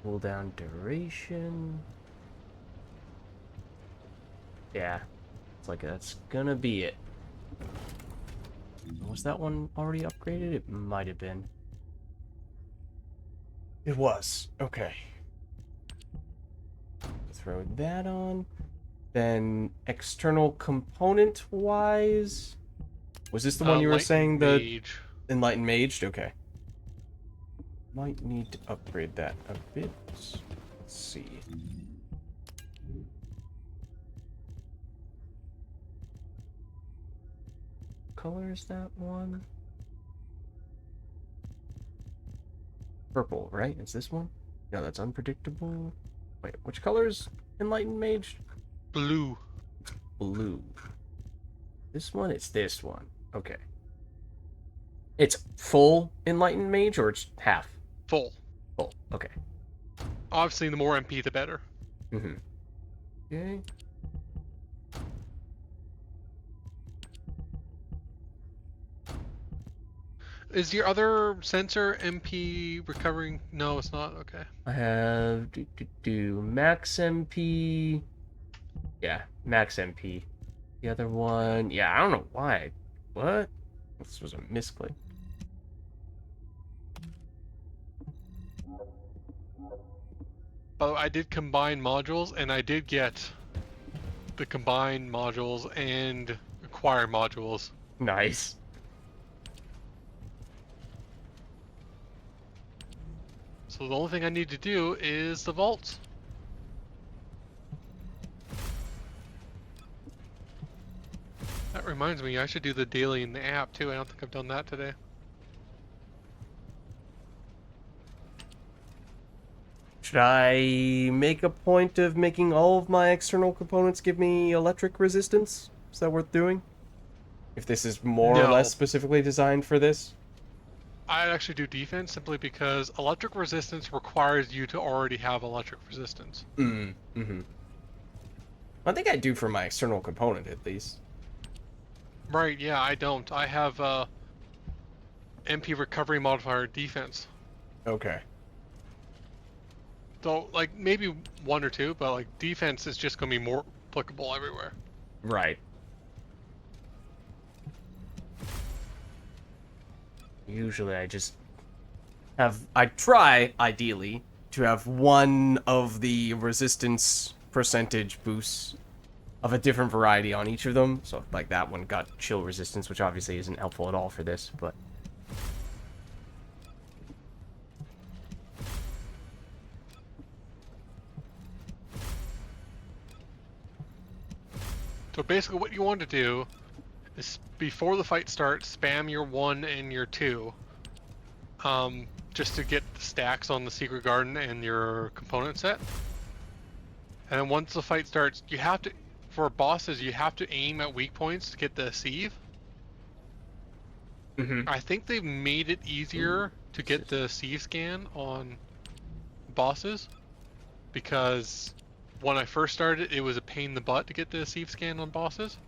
[SPEAKER 1] Cooldown duration. Yeah. It's like that's gonna be it. Was that one already upgraded? It might have been. It was. Okay. Throw that on. Then external component wise. Was this the one you were saying, the
[SPEAKER 2] Mage.
[SPEAKER 1] Enlightened Mage? Okay. Might need to upgrade that a bit. Let's see. Color is that one? Purple, right? Is this one? No, that's unpredictable. Wait, which color is Enlightened Mage?
[SPEAKER 2] Blue.
[SPEAKER 1] Blue. This one? It's this one. Okay. It's full Enlightened Mage or it's half?
[SPEAKER 2] Full.
[SPEAKER 1] Full. Okay.
[SPEAKER 2] Obviously, the more MP, the better.
[SPEAKER 1] Mm-hmm. Okay.
[SPEAKER 2] Is your other sensor MP recovering? No, it's not. Okay.
[SPEAKER 1] I have max MP. Yeah, max MP. The other one, yeah, I don't know why. What? This was a misclick.
[SPEAKER 2] But I did combine modules, and I did get the combined modules and acquired modules.
[SPEAKER 1] Nice.
[SPEAKER 2] So the only thing I need to do is the vaults. That reminds me, I should do the daily in the app too. I don't think I've done that today.
[SPEAKER 1] Should I make a point of making all of my external components give me electric resistance? Is that worth doing? If this is more or
[SPEAKER 2] No.
[SPEAKER 1] less specifically designed for this?
[SPEAKER 2] I'd actually do defense simply because electric resistance requires you to already have electric resistance.
[SPEAKER 1] Mm-hmm. I think I do for my external component, at least.
[SPEAKER 2] Right, yeah, I don't. I have MP recovery modifier defense.
[SPEAKER 1] Okay.
[SPEAKER 2] So, like, maybe one or two, but, like, defense is just going to be more applicable everywhere.
[SPEAKER 1] Right. Usually I just I try, ideally, to have one of the resistance percentage boosts of a different variety on each of them. So, like, that one got chill resistance, which obviously isn't helpful at all for this, but...
[SPEAKER 2] So basically what you want to do is before the fight starts, spam your 1 and your 2. Just to get the stacks on the secret garden and your component set. And then once the fight starts, you have to, for bosses, you have to aim at weak points to get the sieve.
[SPEAKER 1] Mm-hmm.
[SPEAKER 2] I think they've made it easier to get the sieve scan on bosses, because when I first started, it was a pain in the butt to get the sieve scan on bosses.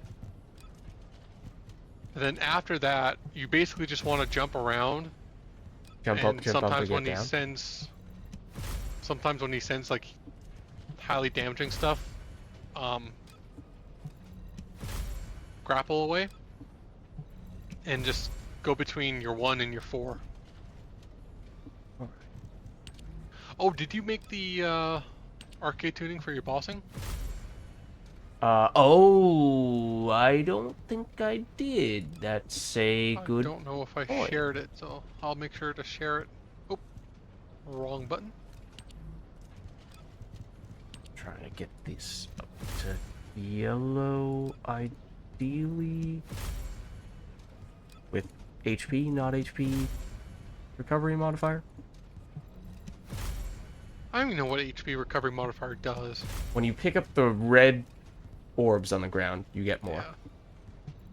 [SPEAKER 2] And then after that, you basically just want to jump around.
[SPEAKER 1] Jump
[SPEAKER 2] And
[SPEAKER 1] up, jump up,
[SPEAKER 2] sometimes
[SPEAKER 1] and
[SPEAKER 2] when
[SPEAKER 1] get
[SPEAKER 2] he
[SPEAKER 1] down.
[SPEAKER 2] sometimes when he sends like highly damaging stuff, grapple away, and just go between your 1 and your 4. Oh, did you make the arcade tuning for your bossing?
[SPEAKER 1] Oh, I don't think I did. That's a
[SPEAKER 2] I
[SPEAKER 1] good
[SPEAKER 2] don't know if I
[SPEAKER 1] point.
[SPEAKER 2] shared it, so I'll make sure to share it. Oh, wrong button.
[SPEAKER 1] Trying to get this up to yellow, ideally. With HP, not HP recovery modifier.
[SPEAKER 2] I don't even know what HP recovery modifier does.
[SPEAKER 1] When you pick up the red orbs on the ground, you get more.
[SPEAKER 2] Yeah.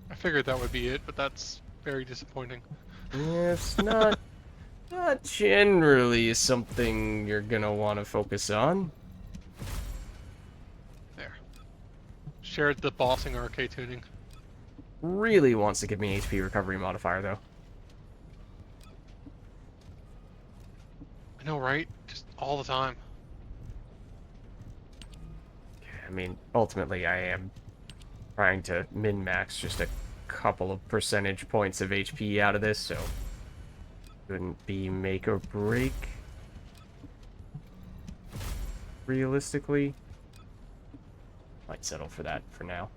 [SPEAKER 2] I figured that would be it, but that's very disappointing.
[SPEAKER 1] Yeah, it's not generally something you're gonna want to focus on.
[SPEAKER 2] There. Shared the bossing arcade tuning.
[SPEAKER 1] Really wants to give me HP recovery modifier though.
[SPEAKER 2] I know, right? Just all the time.
[SPEAKER 1] I mean, ultimately I am trying to min-max just a couple of percentage points of HP out of this, so couldn't be make or break. Realistically, might settle for that for now.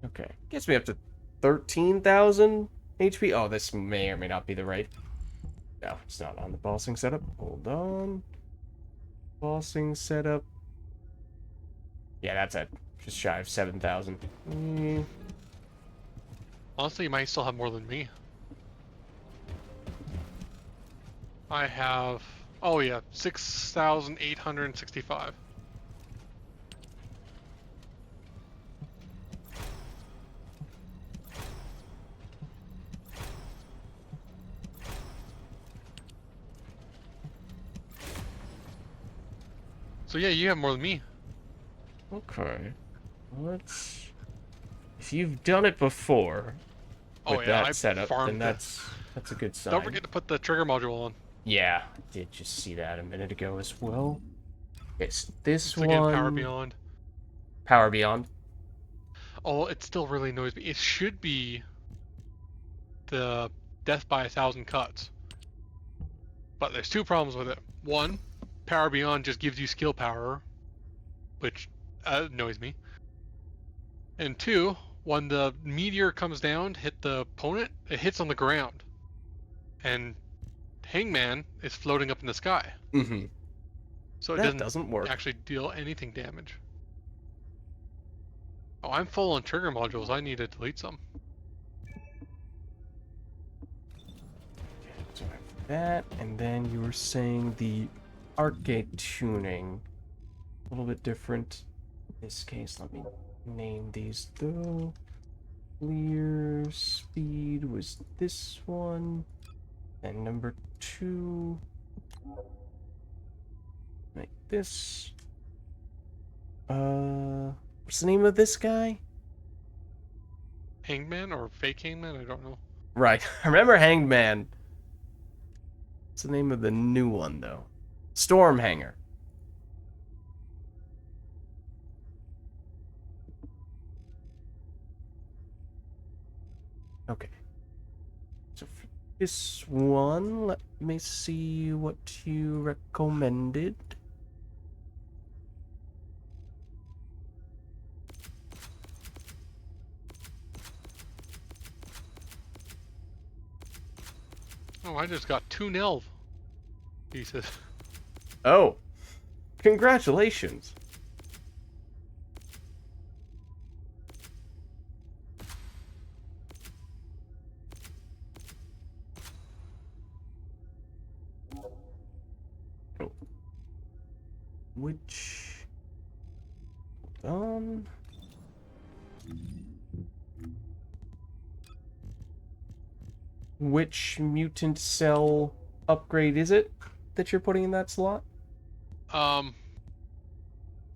[SPEAKER 1] Okay, gets me up to 13,000 HP. Oh, this may or may not be the right. No, it's not on the bossing setup. Hold on. Bossing setup. Yeah, that's at just shy of 7,000.
[SPEAKER 2] Honestly, you might still have more than me. I have... Oh yeah, 6,865. So yeah, you have more than me.
[SPEAKER 1] Okay. Let's... If you've done it before with
[SPEAKER 2] yeah, I
[SPEAKER 1] that setup, then
[SPEAKER 2] farmed
[SPEAKER 1] that's a good sign.
[SPEAKER 2] Don't forget to put the trigger module on.
[SPEAKER 1] Yeah, I did just see that a minute ago as well. It's this
[SPEAKER 2] It's again
[SPEAKER 1] one.
[SPEAKER 2] Power Beyond.
[SPEAKER 1] Power Beyond.
[SPEAKER 2] Oh, it still really annoys me. It should be the death by 1,000 cuts. But there's two problems with it. One, Power Beyond just gives you skill power, which annoys me. And two, when the meteor comes down to hit the opponent, it hits on the ground. And Hangman is floating up in the sky.
[SPEAKER 1] Mm-hmm.
[SPEAKER 2] So it
[SPEAKER 1] That
[SPEAKER 2] doesn't
[SPEAKER 1] doesn't work.
[SPEAKER 2] actually deal anything damage. Oh, I'm full on trigger modules. I need to delete some.
[SPEAKER 1] So I have that, and then you were saying the arcade tuning. A little bit different. In this case, let me name these though. Clear speed was this one. And number 2. Like this. What's the name of this guy?
[SPEAKER 2] Hangman or fake Hangman? I don't know.
[SPEAKER 1] Right. I remember Hanged Man. What's the name of the new one, though? Stormhanger. Okay. So for this one, let me see what you recommended.
[SPEAKER 2] Oh, I just got 2 nil pieces.
[SPEAKER 1] Oh, congratulations. Oh. Which... Which mutant cell upgrade is it that you're putting in that slot?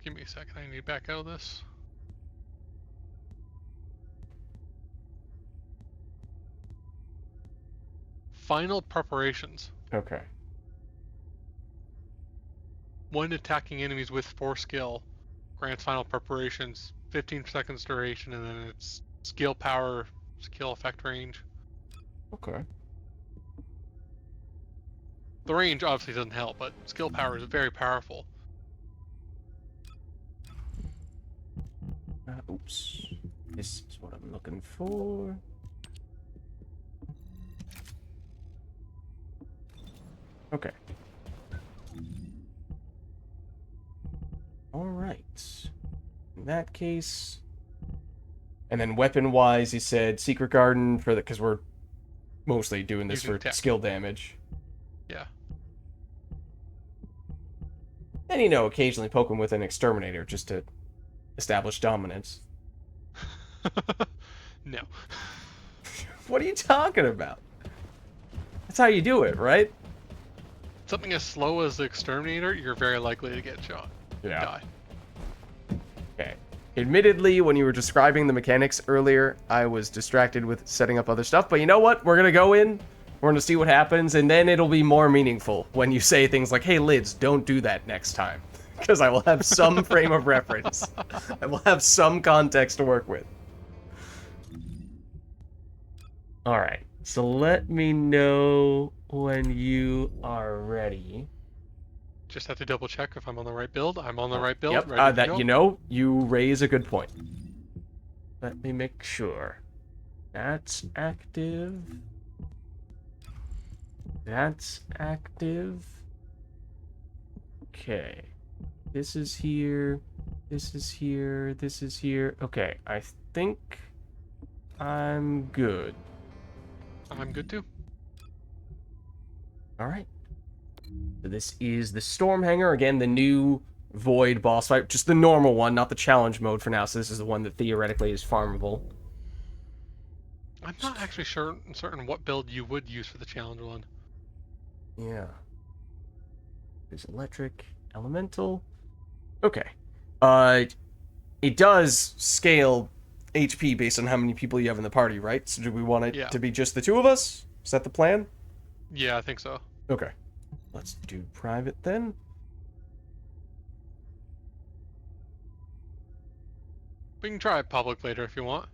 [SPEAKER 2] Give me a second. I need to back out of this. Final preparations.
[SPEAKER 1] Okay.
[SPEAKER 2] When attacking enemies with 4 skill, grants final preparations, 15 seconds duration, and then it's skill power, skill effect range.
[SPEAKER 1] Okay.
[SPEAKER 2] The range obviously doesn't help, but skill power is very powerful.
[SPEAKER 1] Oops. This is what I'm looking for. Okay. Alright. In that case... And then weapon-wise, he said Secret Garden for the... Because we're mostly doing this
[SPEAKER 2] Using
[SPEAKER 1] for
[SPEAKER 2] tech.
[SPEAKER 1] skill damage.
[SPEAKER 2] Yeah.
[SPEAKER 1] And, you know, occasionally poke him with an Exterminator just to establish dominance.
[SPEAKER 2] No.
[SPEAKER 1] What are you talking about? That's how you do it, right?
[SPEAKER 2] Something as slow as the Exterminator, you're very likely to get shot.
[SPEAKER 1] Yeah.
[SPEAKER 2] Die.
[SPEAKER 1] Okay. Admittedly, when you were describing the mechanics earlier, I was distracted with setting up other stuff. But you know what? We're going to go in, we're going to see what happens, and then it'll be more meaningful when you say things like, hey, Lids, don't do that next time. Because I will have some frame of reference. I will have some context to work with. Alright, so let me know when you are ready.
[SPEAKER 2] Just have to double check if I'm on the right build. I'm on the right build.
[SPEAKER 1] Yep,
[SPEAKER 2] Ready to
[SPEAKER 1] that
[SPEAKER 2] go.
[SPEAKER 1] you know, you raise a good point. Let me make sure. That's active. That's active. Okay. This is here. This is here. This is here. Okay, I think I'm good.
[SPEAKER 2] I'm good too.
[SPEAKER 1] Alright. So this is the Stormhanger, again, the new Void boss fight. Just the normal one, not the challenge mode for now, so this is the one that theoretically is farmable.
[SPEAKER 2] I'm not actually certain what build you would use for the challenge one.
[SPEAKER 1] Yeah. There's electric, elemental. Okay. It does scale HP based on how many people you have in the party, right? So do we want it to be just the two of us? Is that the plan?
[SPEAKER 2] Yeah, I think so.
[SPEAKER 1] Okay. Let's do private then.
[SPEAKER 2] We can try public later if you want.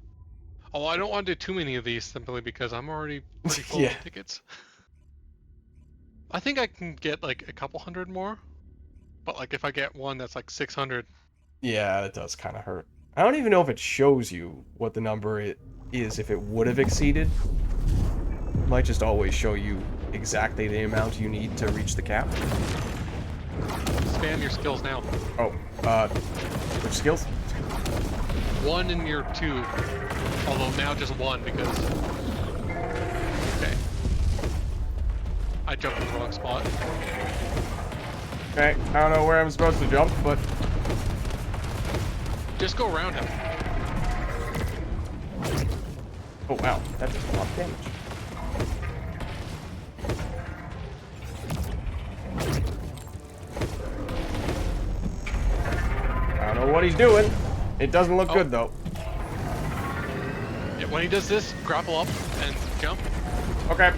[SPEAKER 2] Although I don't want to do too many of these simply because I'm already pretty full
[SPEAKER 1] Yeah.
[SPEAKER 2] of tickets. I think I can get like a couple hundred more. But like if I get one that's like 600.
[SPEAKER 1] Yeah, that does kind of hurt. I don't even know if it shows you what the number it is if it would have exceeded. It might just always show you exactly the amount you need to reach the cap.
[SPEAKER 2] Spam your skills now.
[SPEAKER 1] Oh, which skills?
[SPEAKER 2] 1 and your 2. Although now just 1 because... Okay. I jumped in the wrong spot.
[SPEAKER 1] Okay, I don't know where I'm supposed to jump, but...
[SPEAKER 2] Just go around him.
[SPEAKER 1] Oh, wow, that does a lot of damage. I don't know what he's doing. It doesn't look good, though.
[SPEAKER 2] Yeah, when he does this, grapple up and jump.
[SPEAKER 1] Okay.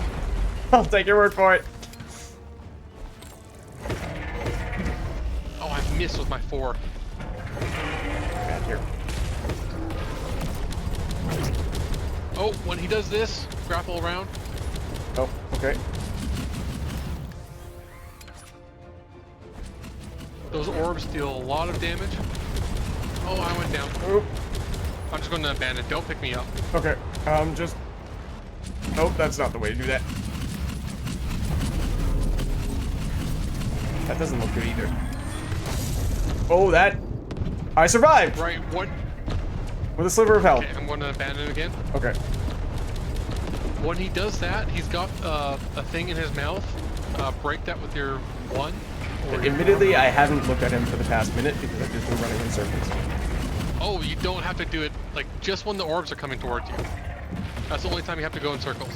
[SPEAKER 1] I'll take your word for it.
[SPEAKER 2] Oh, I missed with my 4.
[SPEAKER 1] Back here.
[SPEAKER 2] Oh, when he does this, grapple around.
[SPEAKER 1] Oh, okay.
[SPEAKER 2] Those orbs deal a lot of damage. Oh, I went down.
[SPEAKER 1] Oop.
[SPEAKER 2] I'm just going to abandon. Don't pick me up.
[SPEAKER 1] Okay. Just... Nope, that's not the way to do that. That doesn't look good either. Oh, that... I survived!
[SPEAKER 2] Right, what?
[SPEAKER 1] With a sliver of health.
[SPEAKER 2] Okay, I'm going to abandon again.
[SPEAKER 1] Okay.
[SPEAKER 2] When he does that, he's got a thing in his mouth. Break that with your 1. Or your
[SPEAKER 1] Admittedly, I haven't looked at him for the past minute because I've just been running in circles.
[SPEAKER 2] Oh, you don't have to do it, like, just when the orbs are coming towards you. That's the only time you have to go in circles.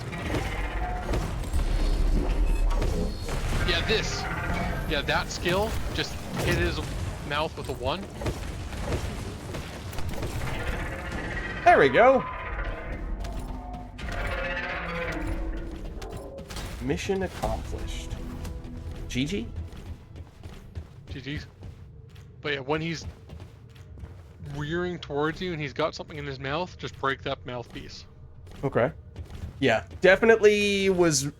[SPEAKER 2] Yeah, this. Yeah, that skill, just hit his mouth with a 1.
[SPEAKER 1] There we go. Mission accomplished. GG?
[SPEAKER 2] GG's. But yeah, when he's rearing towards you and he's got something in his mouth, just break that mouthpiece.
[SPEAKER 1] Okay. Yeah, definitely was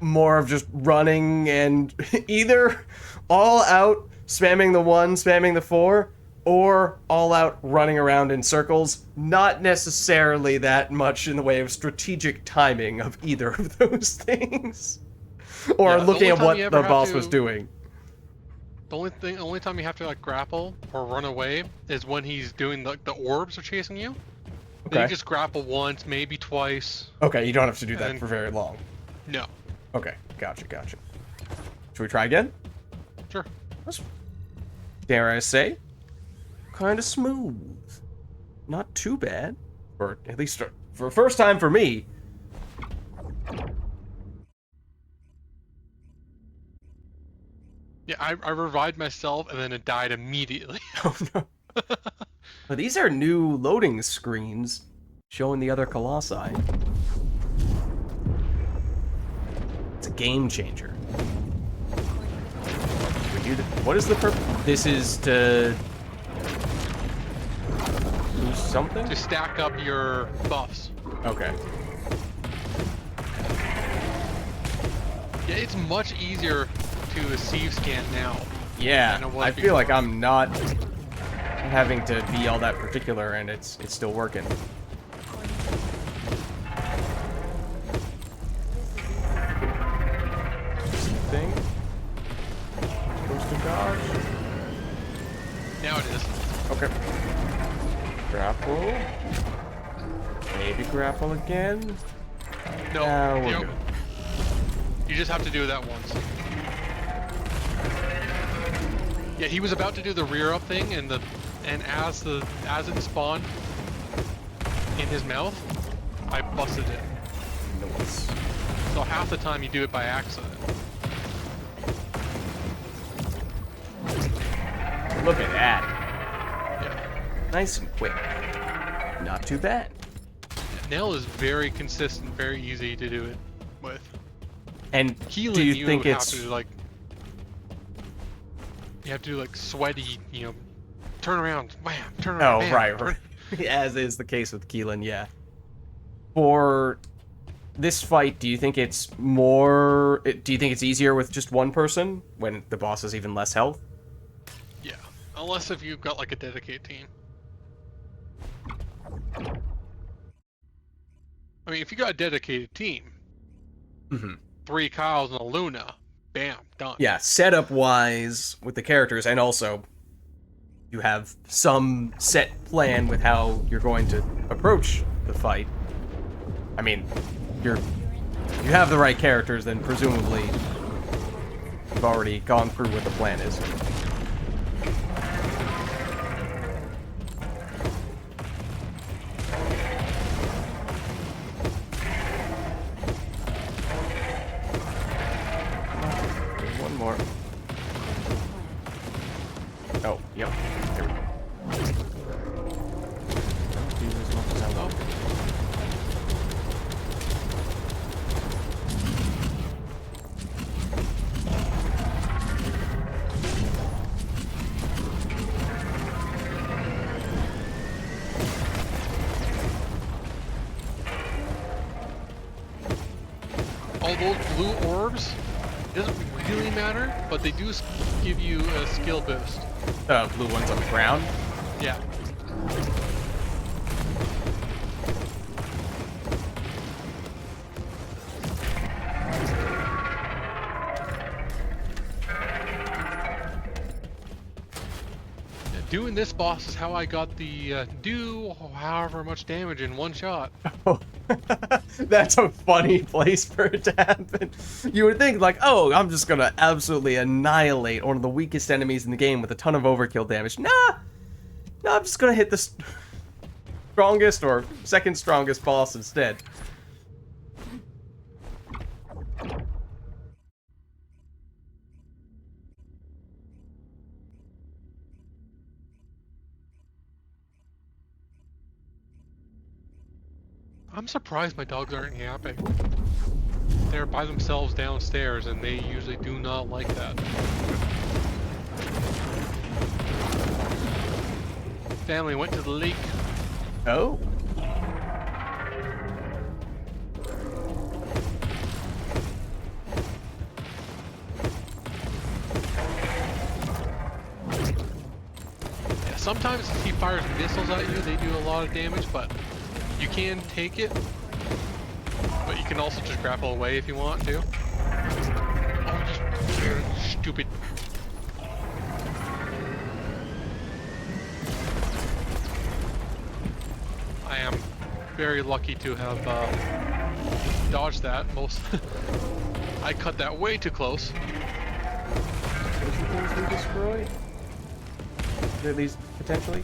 [SPEAKER 1] more of just running and either all out spamming the 1, spamming the 4, or all out running around in circles. Not necessarily that much in the way of strategic timing of either of those things. Or
[SPEAKER 2] Yeah, the
[SPEAKER 1] looking at
[SPEAKER 2] only time
[SPEAKER 1] what
[SPEAKER 2] you
[SPEAKER 1] the
[SPEAKER 2] ever have
[SPEAKER 1] boss
[SPEAKER 2] to-
[SPEAKER 1] was doing.
[SPEAKER 2] The only time you have to like grapple or run away is when he's doing the orbs are chasing you. Then
[SPEAKER 1] Okay.
[SPEAKER 2] you just grapple once, maybe twice.
[SPEAKER 1] Okay, you don't have to do that
[SPEAKER 2] And-
[SPEAKER 1] for very long.
[SPEAKER 2] No.
[SPEAKER 1] Okay, gotcha. Should we try again?
[SPEAKER 2] Sure.
[SPEAKER 1] That's, dare I say, kind of smooth. Not too bad. Or at least for first time for me.
[SPEAKER 2] Yeah, I revived myself and then it died immediately.
[SPEAKER 1] Oh no. But these are new loading screens showing the other colossi. It's a game changer. What is the purpose? This is to do something?
[SPEAKER 2] To stack up your buffs.
[SPEAKER 1] Okay.
[SPEAKER 2] Yeah, it's much easier to receive scan now.
[SPEAKER 1] Yeah,
[SPEAKER 2] than it was
[SPEAKER 1] I feel like
[SPEAKER 2] before.
[SPEAKER 1] I'm not having to be all that particular, and it's still working. Thing. Supposed to dodge.
[SPEAKER 2] Now it is.
[SPEAKER 1] Okay. Grapple. Maybe grapple again.
[SPEAKER 2] No,
[SPEAKER 1] We're
[SPEAKER 2] you know,
[SPEAKER 1] good.
[SPEAKER 2] you just have to do that once. Yeah, he was about to do the rear up thing, and as it spawned in his mouth, I busted it.
[SPEAKER 1] Nice.
[SPEAKER 2] So half the time you do it by accident.
[SPEAKER 1] Look at that.
[SPEAKER 2] Yeah.
[SPEAKER 1] Nice and quick. Not too bad.
[SPEAKER 2] Nail is very consistent, very easy to do it with.
[SPEAKER 1] And
[SPEAKER 2] Keelan,
[SPEAKER 1] do you think
[SPEAKER 2] have
[SPEAKER 1] it's
[SPEAKER 2] to like you have to do like sweaty, turn around, wham, turn around.
[SPEAKER 1] Oh,
[SPEAKER 2] bam,
[SPEAKER 1] right,
[SPEAKER 2] turn-
[SPEAKER 1] right. As is the case with Keelan, yeah. For this fight, do you think it's easier with just one person when the boss has even less health?
[SPEAKER 2] Yeah, unless if you've got like a dedicated team. I mean, if you got a dedicated team,
[SPEAKER 1] Mm-hmm.
[SPEAKER 2] 3 Kyles and a Luna, bam, done.
[SPEAKER 1] Yeah, setup wise with the characters, and also you have some set plan with how you're going to approach the fight. I mean, you have the right characters, then presumably you've already gone through what the plan is. One more. Oh, yep. There we go. Don't do as much as I want.
[SPEAKER 2] All those blue orbs, it doesn't really matter, but they do give you a skill boost.
[SPEAKER 1] Blue ones on the ground.
[SPEAKER 2] Yeah. Doing this boss is how I got the do however much damage in one shot.
[SPEAKER 1] Oh, that's a funny place for it to happen. You would think, like, oh, I'm just gonna absolutely annihilate one of the weakest enemies in the game with a ton of overkill damage. Nah! No, I'm just gonna hit the strongest or second strongest boss instead.
[SPEAKER 2] I'm surprised my dogs aren't yapping. They're by themselves downstairs and they usually do not like that. family went to the lake.
[SPEAKER 1] Oh.
[SPEAKER 2] Yeah, sometimes if he fires missiles at you, they do a lot of damage, but you can take it. But you can also just grapple away if you want to. Oh, you're stupid. I am very lucky to have dodged that. I cut that way too close.
[SPEAKER 1] Those are things we destroyed? At least, potentially?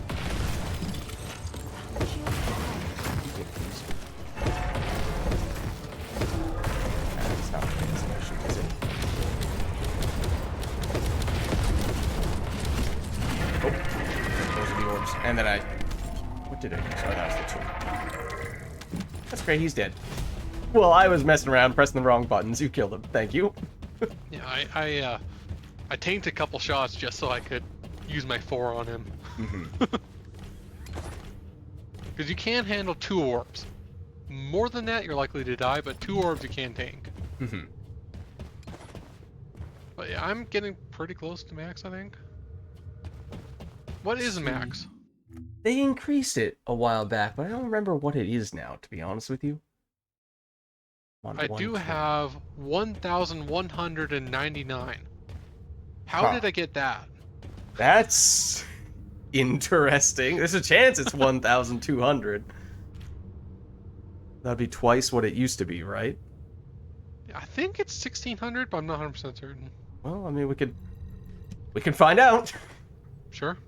[SPEAKER 1] That's not the solution, is it? Oh, those are the orbs. And then what did I use? Oh, that was the tool. That's great, he's dead. Well, I was messing around, pressing the wrong buttons. You killed him. Thank you.
[SPEAKER 2] Yeah, I tanked a couple shots just so I could use my 4 on him. Because you can handle 2 orbs. More than that, you're likely to die, but 2 orbs you can tank. But yeah, I'm getting pretty close to max, I think. What is max?
[SPEAKER 1] They increased it a while back, but I don't remember what it is now, to be honest with you.
[SPEAKER 2] I do have 1,199. How did I get that?
[SPEAKER 1] That's interesting. There's a chance it's 1,200. That'd be twice what it used to be, right?
[SPEAKER 2] I think it's 1,600, but I'm not 100% certain.
[SPEAKER 1] Well, I mean, we can find out.
[SPEAKER 2] Sure.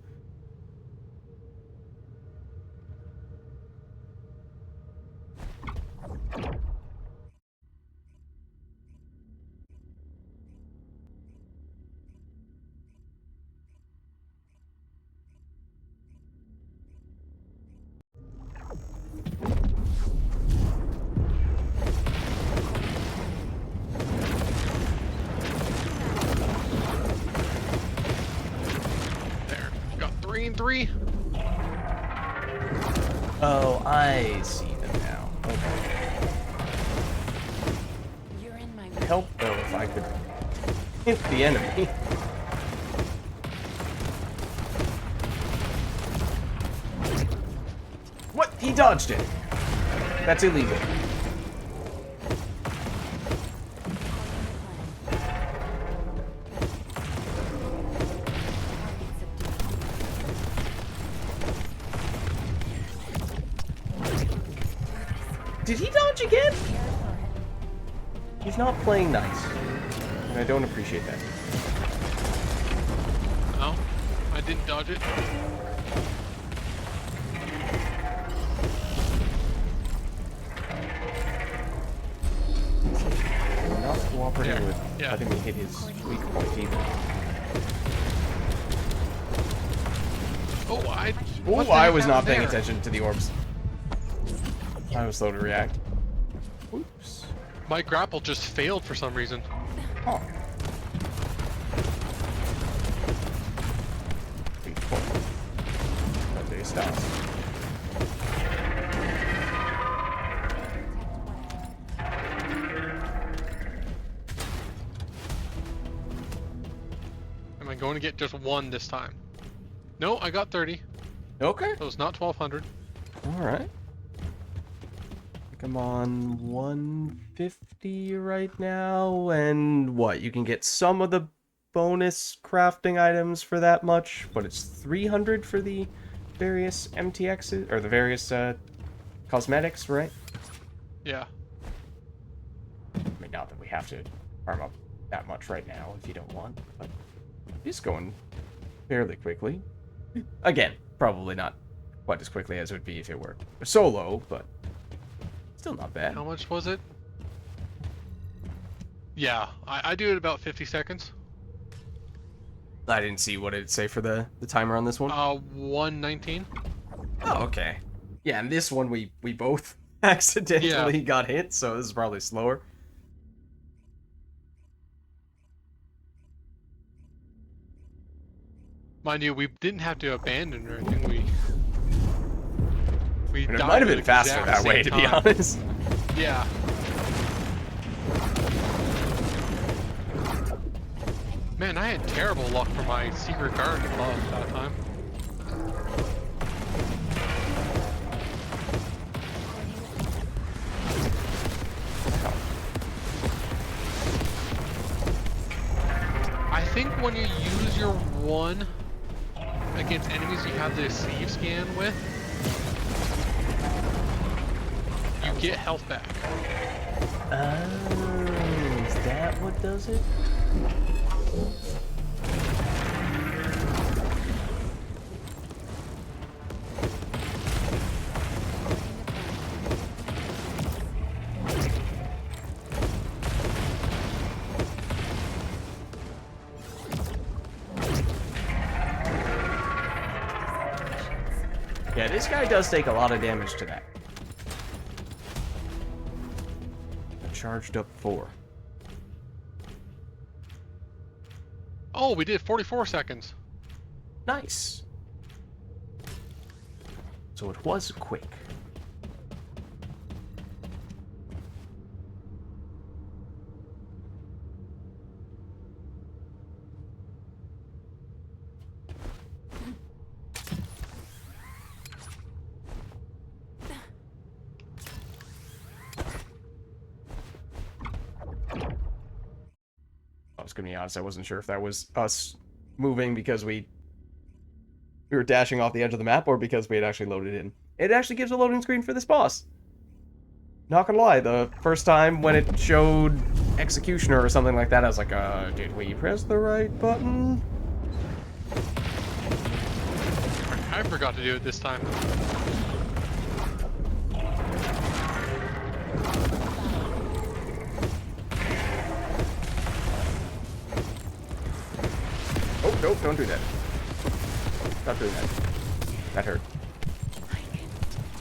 [SPEAKER 2] There. Got 3 and 3.
[SPEAKER 1] Oh, I see them now. Okay.
[SPEAKER 3] You're in my way.
[SPEAKER 1] Help though if I could hit the enemy. What? He dodged it. That's illegal. Did he dodge again? He's not playing nice. And I don't appreciate that.
[SPEAKER 2] No, I didn't dodge it.
[SPEAKER 1] Not cooperating
[SPEAKER 2] Yeah,
[SPEAKER 1] with
[SPEAKER 2] yeah.
[SPEAKER 1] letting me hit his weak point either.
[SPEAKER 2] Oh,
[SPEAKER 1] Oh, I was not paying attention to the orbs. I was slow to react. Oops.
[SPEAKER 2] My grapple just failed for some reason.
[SPEAKER 1] Oh. There stops.
[SPEAKER 2] Am I going to get just 1 this time? No, I got 30.
[SPEAKER 1] Okay.
[SPEAKER 2] So it's not 1,200.
[SPEAKER 1] Alright. I think I'm on 150 right now, and what? You can get some of the bonus crafting items for that much, but it's 300 for the various MTXs, or the various cosmetics, right?
[SPEAKER 2] Yeah.
[SPEAKER 1] I mean, not that we have to farm up that much right now if you don't want, but it's going fairly quickly. Again, probably not quite as quickly as it would be if it were solo, but still not bad.
[SPEAKER 2] How much was it? Yeah, I do it about 50 seconds.
[SPEAKER 1] I didn't see what it'd say for the timer on this one.
[SPEAKER 2] 119.
[SPEAKER 1] Oh, okay. Yeah, and this one we both accidentally got hit, so this is probably slower.
[SPEAKER 2] Mind you, we didn't have to abandon or anything. We
[SPEAKER 1] And it
[SPEAKER 2] died
[SPEAKER 1] might have
[SPEAKER 2] at
[SPEAKER 1] been
[SPEAKER 2] the
[SPEAKER 1] faster
[SPEAKER 2] exact
[SPEAKER 1] that way,
[SPEAKER 2] same
[SPEAKER 1] to be
[SPEAKER 2] time.
[SPEAKER 1] honest.
[SPEAKER 2] Yeah. Man, I had terrible luck for my secret guard that time. I think when you use your one against enemies you have the sleeve scan with, you get health back.
[SPEAKER 1] Oh, is that what does it? Yeah, this guy does take a lot of damage to that. Charged up 4.
[SPEAKER 2] Oh, we did 44 seconds.
[SPEAKER 1] Nice. So it was quick. I was gonna be honest, I wasn't sure if that was us moving because we were dashing off the edge of the map or because we had actually loaded in. It actually gives a loading screen for this boss. Not gonna lie, the first time when it showed Executioner or something like that, I was like, did we press the right button?
[SPEAKER 2] I forgot to do it this time.
[SPEAKER 1] Oh, nope, don't do that. Stop doing that. That hurt.
[SPEAKER 7] I can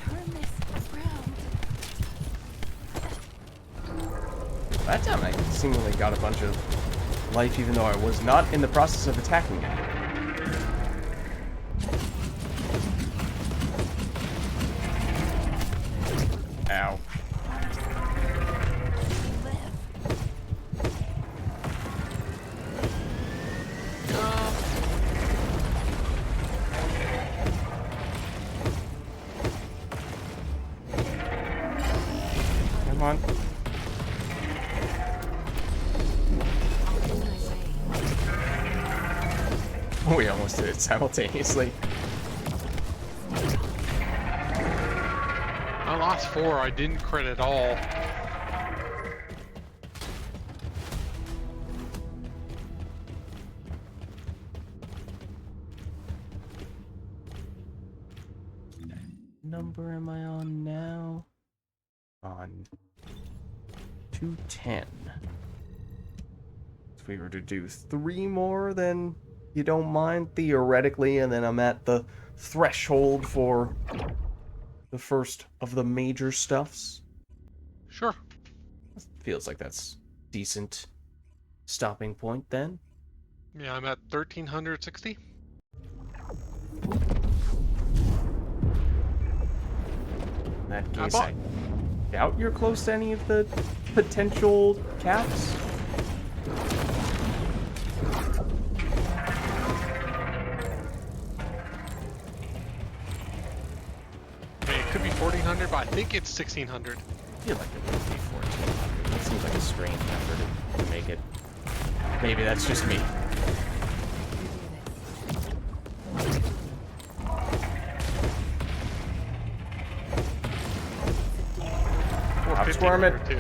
[SPEAKER 7] turn this around.
[SPEAKER 1] That time I seemingly got a bunch of life even though I was not in the process of attacking it. Ow. Come on. We almost did it simultaneously.
[SPEAKER 2] I lost 4, I didn't crit at all.
[SPEAKER 1] Number am I on now? On 210. If we were to do 3 more, then you don't mind theoretically, and then I'm at the threshold for the first of the major stuffs.
[SPEAKER 2] Sure.
[SPEAKER 1] Feels like that's decent stopping point then.
[SPEAKER 2] Yeah, I'm at 1360.
[SPEAKER 1] In that case,
[SPEAKER 2] bought-
[SPEAKER 1] I doubt you're close to any of the potential caps.
[SPEAKER 2] I mean, it could be 1400, but I think it's 1600.
[SPEAKER 1] I feel like it would be 1400. That seems like a strange number to make it. Maybe that's just me. Stop squirming.
[SPEAKER 2] Too.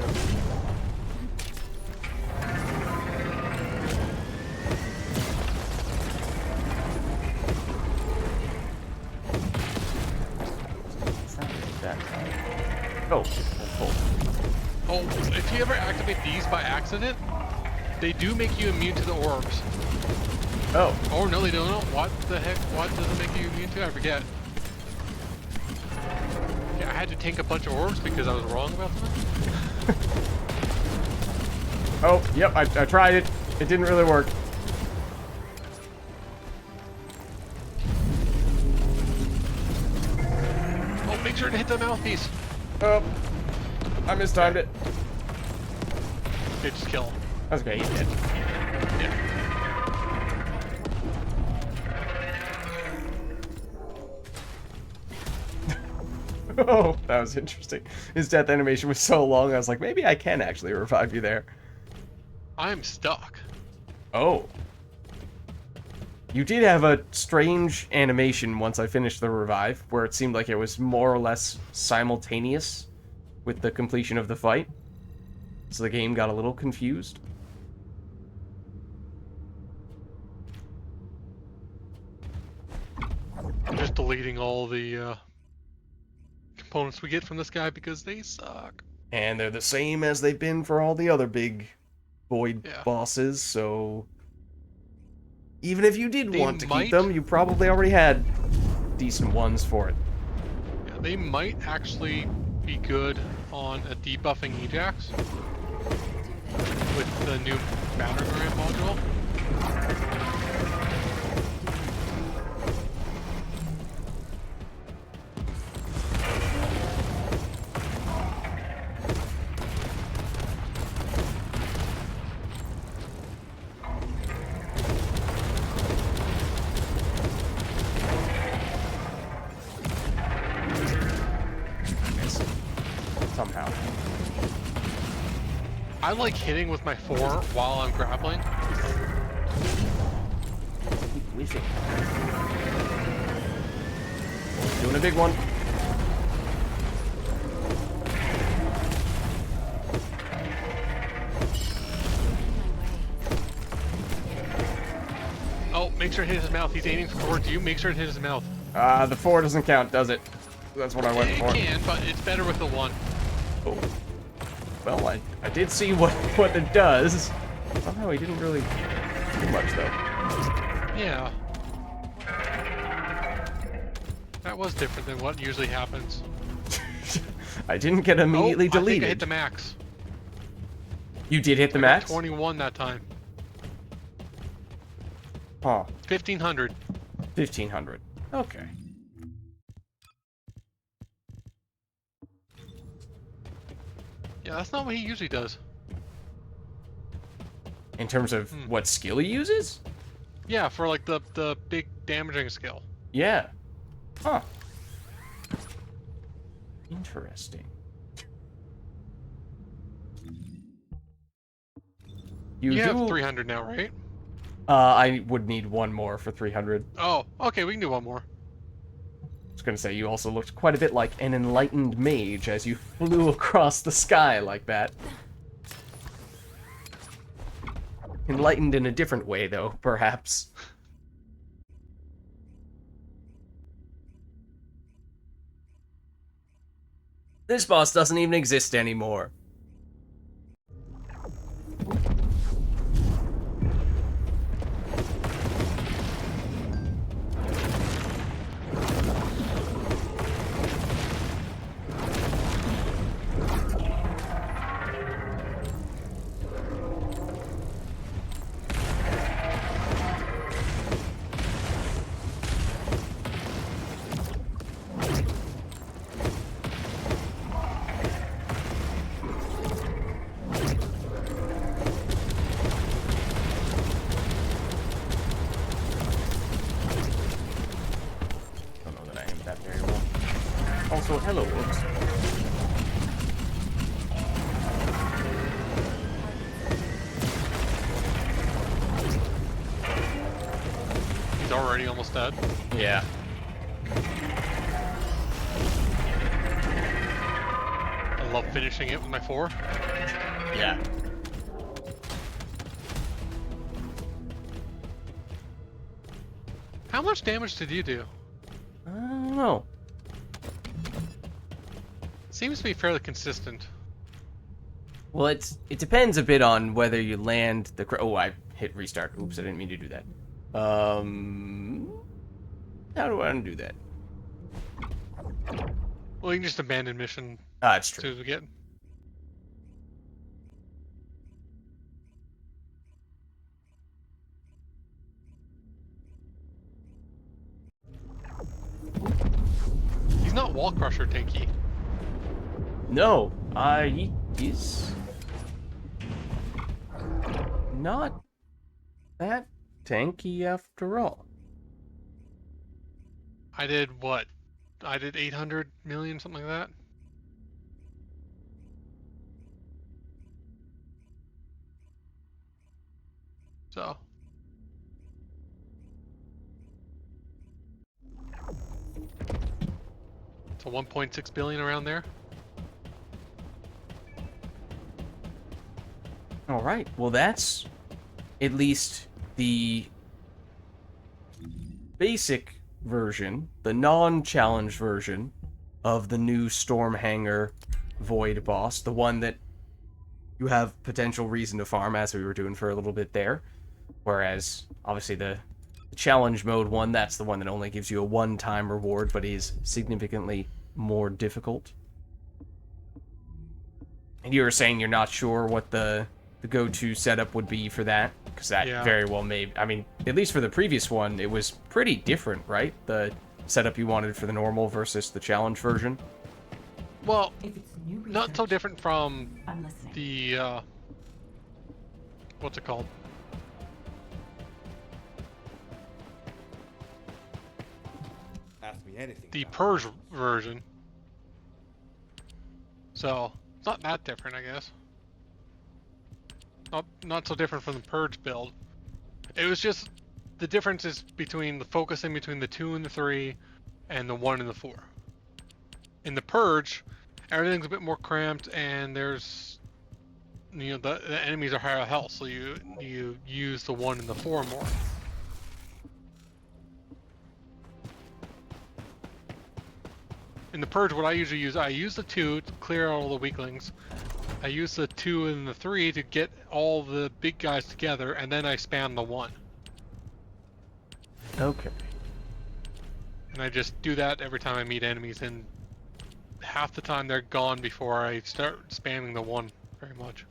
[SPEAKER 1] Oh,
[SPEAKER 2] Oh, if you ever activate these by accident, they do make you immune to the orbs.
[SPEAKER 1] oh,
[SPEAKER 2] Oh, no, they don't. What the heck? What does it make you immune to? I forget. Yeah, I had to tank a bunch of orbs because I was wrong about them.
[SPEAKER 1] oh, yep, I tried it. It didn't really work.
[SPEAKER 2] Oh, make sure to hit the mouthpiece.
[SPEAKER 1] Oh, I mistimed it.
[SPEAKER 2] Okay, just kill him.
[SPEAKER 1] That's okay, he's dead.
[SPEAKER 2] Yeah.
[SPEAKER 1] Oh, that was interesting. His death animation was so long, I was like, maybe I can actually revive you there.
[SPEAKER 2] I'm stuck.
[SPEAKER 1] Oh. You did have a strange animation once I finished the revive, where it seemed like it was more or less simultaneous with the completion of the fight. So the game got a little confused.
[SPEAKER 2] I'm just deleting all the components we get from this guy because they suck.
[SPEAKER 1] And they're the same as they've been for all the other big void
[SPEAKER 2] Yeah.
[SPEAKER 1] bosses, so even if you did
[SPEAKER 2] They
[SPEAKER 1] want to
[SPEAKER 2] might-
[SPEAKER 1] keep them, you probably already had decent ones for it.
[SPEAKER 2] Yeah, they might actually be good on a debuffing Ajax with the new battleground module.
[SPEAKER 1] Miss. Somehow.
[SPEAKER 2] I like hitting with my 4 while I'm grappling.
[SPEAKER 1] Keep whiffing. Doing a big one.
[SPEAKER 2] Oh, make sure to hit his mouth. He's aiming towards you. Make sure to hit his mouth.
[SPEAKER 1] The 4 doesn't count, does it? That's what I went
[SPEAKER 2] It
[SPEAKER 1] for.
[SPEAKER 2] can, but it's better with the 1.
[SPEAKER 1] Oh. Well, I did see what it does. Somehow he didn't really do much, though.
[SPEAKER 2] Yeah. That was different than what usually happens.
[SPEAKER 1] I didn't get immediately
[SPEAKER 2] I think
[SPEAKER 1] deleted.
[SPEAKER 2] I hit the max.
[SPEAKER 1] You did hit the
[SPEAKER 2] I got
[SPEAKER 1] max?
[SPEAKER 2] 21 that time.
[SPEAKER 1] Huh.
[SPEAKER 2] 1500.
[SPEAKER 1] 1500. Okay.
[SPEAKER 2] Yeah, that's not what he usually does.
[SPEAKER 1] In terms of what skill he uses?
[SPEAKER 2] Yeah, for like the big damaging skill.
[SPEAKER 1] Yeah. Huh. Interesting.
[SPEAKER 2] You have
[SPEAKER 1] do
[SPEAKER 2] 300 now, right?
[SPEAKER 1] I would need one more for 300.
[SPEAKER 2] Oh, okay, we can do one more.
[SPEAKER 1] I was gonna say, you also looked quite a bit like an enlightened mage as you flew across the sky like that. Enlightened in a different way, though, perhaps. This boss doesn't even exist anymore. Also, hello, whoops.
[SPEAKER 2] He's already almost dead.
[SPEAKER 1] Yeah.
[SPEAKER 2] I love finishing it with my 4.
[SPEAKER 1] Yeah.
[SPEAKER 2] How much damage did you do?
[SPEAKER 1] I don't know.
[SPEAKER 2] Seems to be fairly consistent.
[SPEAKER 1] Well, it depends a bit on whether you land the... Oh, I hit restart. Oops, I didn't mean to do that. How do I undo that?
[SPEAKER 2] Well, you can just abandon mission
[SPEAKER 1] Ah, it's
[SPEAKER 2] as soon
[SPEAKER 1] true.
[SPEAKER 2] as we get. He's not not Wall Crusher tanky.
[SPEAKER 1] No, he's not that tanky after all.
[SPEAKER 2] I did what? I did 800 million, something like that. So. So 1.6 billion around there.
[SPEAKER 1] All right. Well, that's at least the basic version, the non-challenge version of the new Stormhanger Void boss, the one that you have potential reason to farm, as we were doing for a little bit there. Whereas, obviously, the challenge mode one, that's the one that only gives you a one-time reward, but is significantly more difficult. And you were saying you're not sure what the go-to setup would be for that, because that very well may... I mean, at least for the previous one, it was pretty different, right? The setup you wanted for the normal versus the challenge version.
[SPEAKER 2] Well,
[SPEAKER 3] If it's new
[SPEAKER 2] not so
[SPEAKER 3] research,
[SPEAKER 2] different from
[SPEAKER 3] I'm listening.
[SPEAKER 2] the, what's it called?
[SPEAKER 8] Ask me anything.
[SPEAKER 2] The
[SPEAKER 8] about
[SPEAKER 2] Purge version. So, it's not that different, I guess. Not so different from the Purge build. It was just the difference is between the focusing between the 2 and the 3 and the 1 and the 4. In the Purge, everything's a bit more cramped and there's, you know, the enemies are higher health, so you use the 1 and the 4 more. In the Purge, what I usually use, I use the 2 to clear out all the weaklings. I use the 2 and the 3 to get all the big guys together, and then I spam the 1.
[SPEAKER 1] Okay.
[SPEAKER 2] And I just do that every time I meet enemies, and half the time they're gone before I start spamming the 1 very much.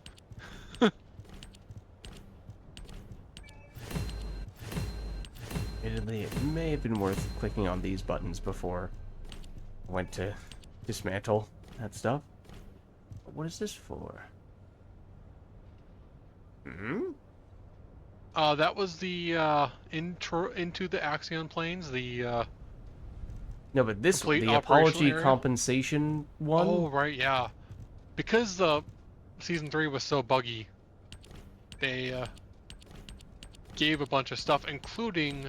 [SPEAKER 1] Admittedly, it may have been worth clicking on these buttons before I went to dismantle that stuff. But what is this for?
[SPEAKER 2] That was the intro into the Axion planes, the
[SPEAKER 1] No, but this one,
[SPEAKER 2] complete
[SPEAKER 1] the
[SPEAKER 2] operational
[SPEAKER 1] apology
[SPEAKER 2] area.
[SPEAKER 1] compensation one?
[SPEAKER 2] Oh right, yeah. Because the season 3 was so buggy, they gave a bunch of stuff, including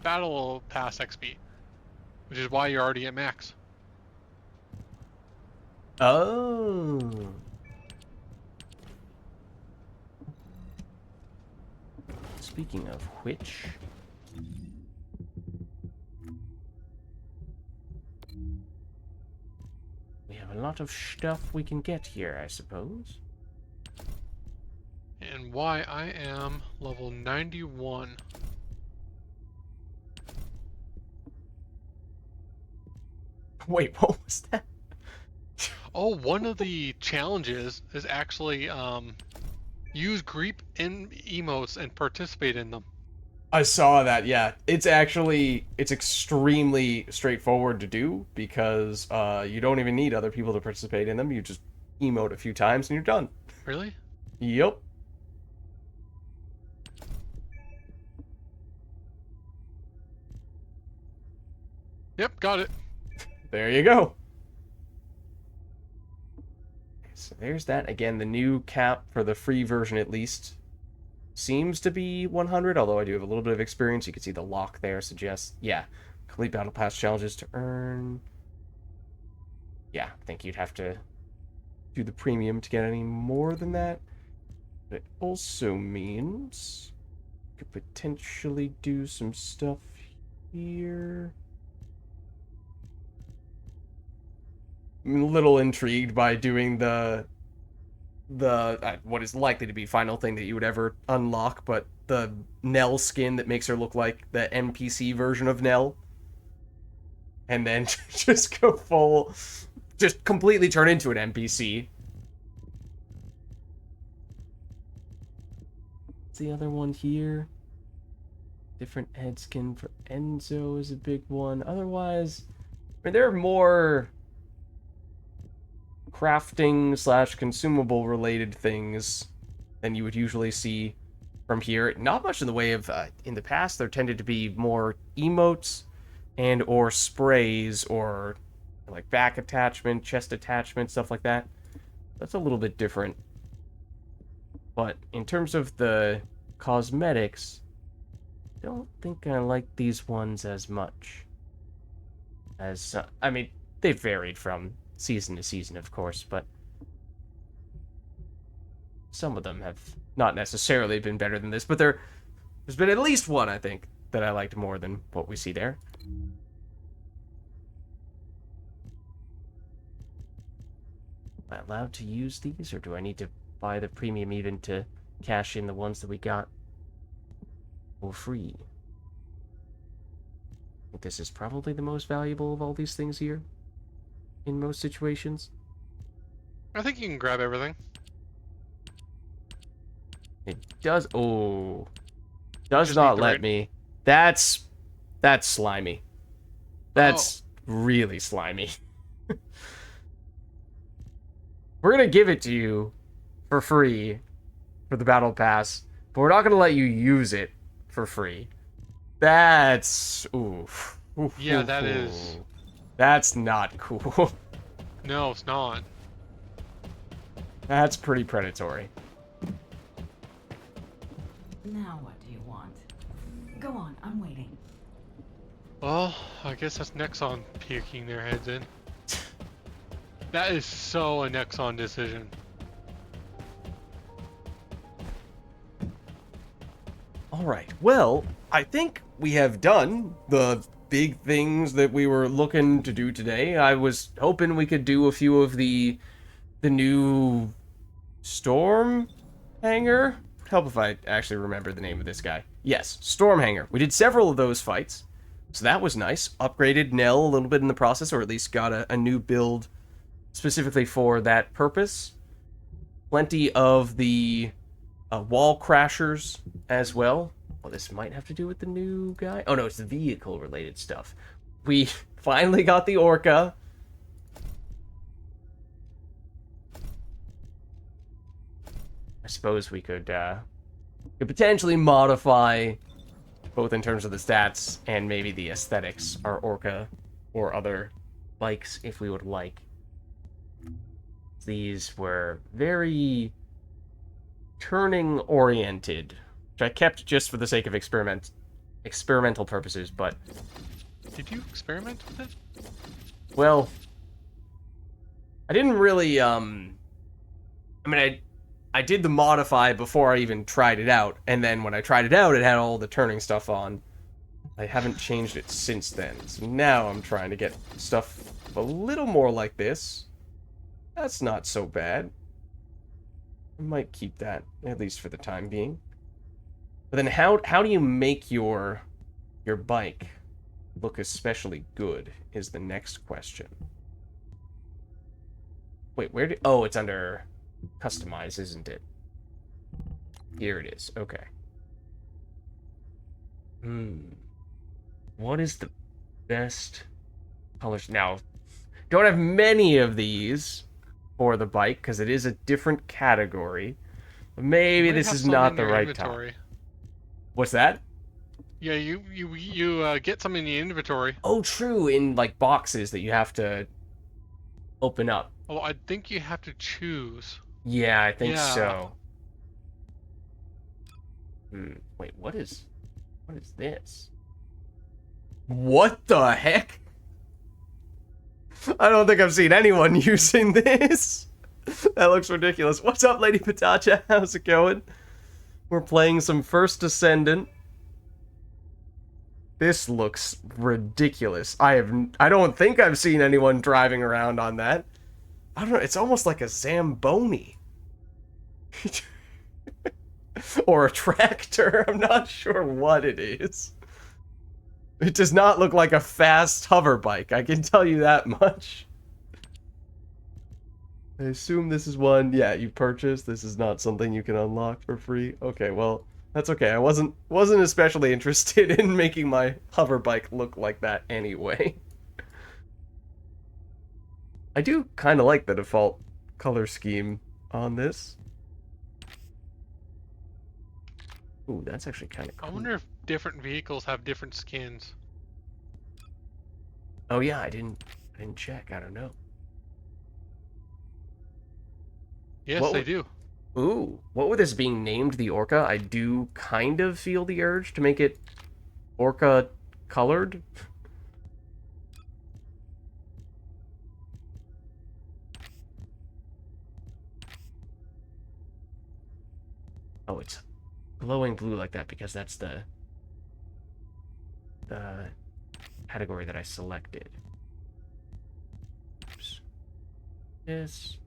[SPEAKER 2] Battle Pass XP, which is why you're already at max.
[SPEAKER 1] Oh. Speaking of which... we have a lot of stuff we can get here, I suppose.
[SPEAKER 2] And why I am level 91.
[SPEAKER 1] Wait, what was that?
[SPEAKER 2] Oh, one of the challenges is actually use Greep in emotes and participate in them.
[SPEAKER 1] I saw that, yeah. It's extremely straightforward to do because you don't even need other people to participate in them. You just emote a few times and you're done.
[SPEAKER 2] Really?
[SPEAKER 1] Yep.
[SPEAKER 2] Yep, got it.
[SPEAKER 1] There you go. So there's that. Again, the new cap for the free version at least seems to be 100, although I do have a little bit of experience. You can see the lock there suggests, yeah, complete battle pass challenges to earn. Yeah, I think you'd have to do the premium to get any more than that. But it also means you could potentially do some stuff here. I'm a little intrigued by doing the what is likely to be final thing that you would ever unlock, but the Nell skin that makes her look like the NPC version of Nell, and then just go full, just completely turn into an NPC. What's the other one here? Different head skin for Enzo is a big one. Otherwise, mean, there are more crafting slash consumable related things than you would usually see from here. Not much in the way of, in the past, there tended to be more emotes and or sprays or like back attachment, chest attachment, stuff like that. That's a little bit different. But in terms of the cosmetics, I don't think I like these ones as much. As, I mean, they varied from season to season, of course, but some of them have not necessarily been better than this, but there's been at least one, I think, that I liked more than what we see there. Am I allowed to use these, or do I need to buy the premium even to cash in the ones that we got for free? I think this is probably the most valuable of all these things here, in most situations.
[SPEAKER 2] I think you can grab everything.
[SPEAKER 1] It does. Oh, does
[SPEAKER 2] Just
[SPEAKER 1] not
[SPEAKER 2] need the
[SPEAKER 1] let
[SPEAKER 2] right-
[SPEAKER 1] me. That's slimy. That's really slimy. We're gonna give it to you for free for the battle pass, but we're not gonna let you use it for free. That's oof.
[SPEAKER 2] Yeah, that is.
[SPEAKER 1] That's not cool.
[SPEAKER 2] No, it's not.
[SPEAKER 1] That's pretty predatory.
[SPEAKER 3] Now what do you want? Go on, I'm waiting.
[SPEAKER 2] Well, I guess that's Nexon peeking their heads in. That is so a Nexon decision.
[SPEAKER 1] Alright, well, I think we have done the big things that we were looking to do today. I was hoping we could do a few of the new Storm Hanger. Would help if I actually remember the name of this guy. Yes, Storm Hanger. We did several of those fights, so that was nice. Upgraded Nell a little bit in the process, or at least got a new build specifically for that purpose. Plenty of the wall crashers as well. Well, this might have to do with the new guy. Oh no, it's the vehicle related stuff. We finally got the Orca. I suppose we could potentially modify, both in terms of the stats and maybe the aesthetics, our Orca or other bikes if we would like. These were very turning oriented, which I kept just for the sake of experimental purposes, but
[SPEAKER 2] Did you experiment with it?
[SPEAKER 1] well, I didn't really I mean I did the modify before I even tried it out, and then when I tried it out it had all the turning stuff on. I haven't changed it since then. So now I'm trying to get stuff a little more like this. That's not so bad. I might keep that, at least for the time being. But then how do you make your bike look especially good is the next question. Wait, where did... Oh, it's under customize, isn't it? Here it is. Okay. What is the best colors? Now, don't have many of these for the bike because it is a different category. But maybe
[SPEAKER 2] You might
[SPEAKER 1] this
[SPEAKER 2] have
[SPEAKER 1] is
[SPEAKER 2] some
[SPEAKER 1] not
[SPEAKER 2] in
[SPEAKER 1] the
[SPEAKER 2] your
[SPEAKER 1] right
[SPEAKER 2] inventory.
[SPEAKER 1] time. What's that?
[SPEAKER 2] Yeah, you get some in the inventory.
[SPEAKER 1] Oh, true. In like boxes that you have to open up.
[SPEAKER 2] Oh, I think you have to choose.
[SPEAKER 1] Yeah, I think
[SPEAKER 2] Yeah.
[SPEAKER 1] so. Wait, what is this? What the heck? I don't think I've seen anyone using this. That looks ridiculous. What's up, Lady Patacha? How's it going? We're playing some First Descendant. This looks ridiculous. I don't think I've seen anyone driving around on that. I don't know, it's almost like a Zamboni. Or a tractor. I'm not sure what it is. It does not look like a fast hover bike, I can tell you that much. I assume this is one, yeah, you purchased. This is not something you can unlock for free. Okay, well, that's okay. I wasn't especially interested in making my hover bike look like that anyway. I do kind of like the default color scheme on this. Ooh, that's actually kind of
[SPEAKER 2] I
[SPEAKER 1] cool.
[SPEAKER 2] wonder if different vehicles have different skins.
[SPEAKER 1] Oh yeah, I didn't check. I don't know.
[SPEAKER 2] Yes,
[SPEAKER 1] What
[SPEAKER 2] they
[SPEAKER 1] would-
[SPEAKER 2] do.
[SPEAKER 1] Ooh, what with this being named the Orca, I do kind of feel the urge to make it Orca colored. Oh, it's glowing blue like that because that's the category that I selected. Oops. This.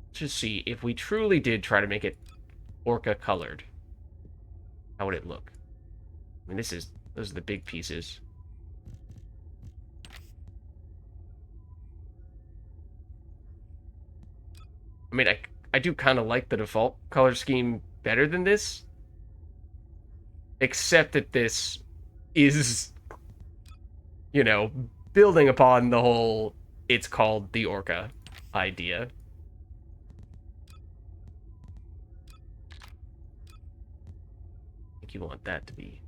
[SPEAKER 1] Let's just see if we truly did try to make it Orca colored. How would it look? I mean, those are the big pieces. I mean, I do kind of like the default color scheme better than this. Except that this is, you know, building upon the whole it's called the Orca idea. I think you want that to be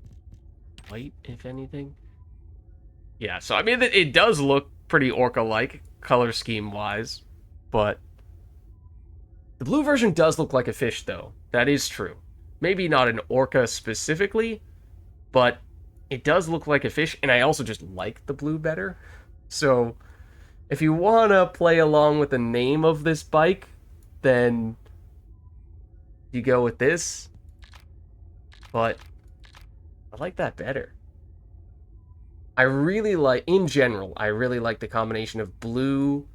[SPEAKER 1] white, if anything. Yeah, so I mean, it does look pretty Orca-like, color scheme-wise, but the blue version does look like a fish, though. That is true. Maybe not an Orca specifically, but it does look like a fish, and I also just like the blue better. So, if you want to play along with the name of this bike, then you go with this. But I like that better. I really like, in general, I really like the combination of blue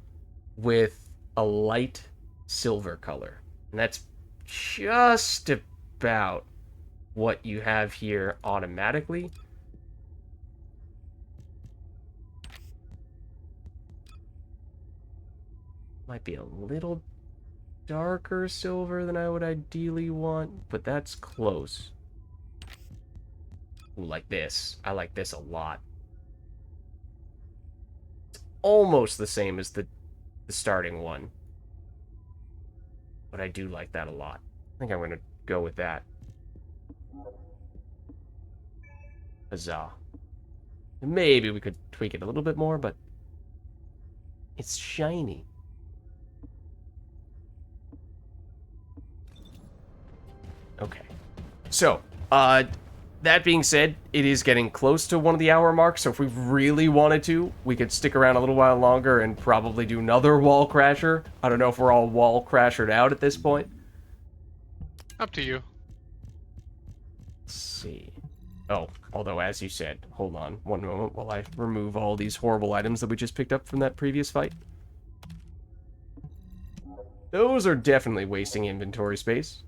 [SPEAKER 1] with a light silver color. And that's just about what you have here automatically. Might be a little darker silver than I would ideally want, but that's close. Ooh, like this. I like this a lot. It's almost the same as the starting one. But I do like that a lot. I think I'm going to go with that. Huzzah. Maybe we could tweak it a little bit more, but it's shiny. Okay. So, that being said, it is getting close to 1 of the hour mark, so if we really wanted to, we could stick around a little while longer and probably do another wall crasher. I don't know if we're all wall crashered out at this point.
[SPEAKER 2] Up to you.
[SPEAKER 1] Let's see. Oh, although as you said, hold on one moment while I remove all these horrible items that we just picked up from that previous fight. Those are definitely wasting inventory space.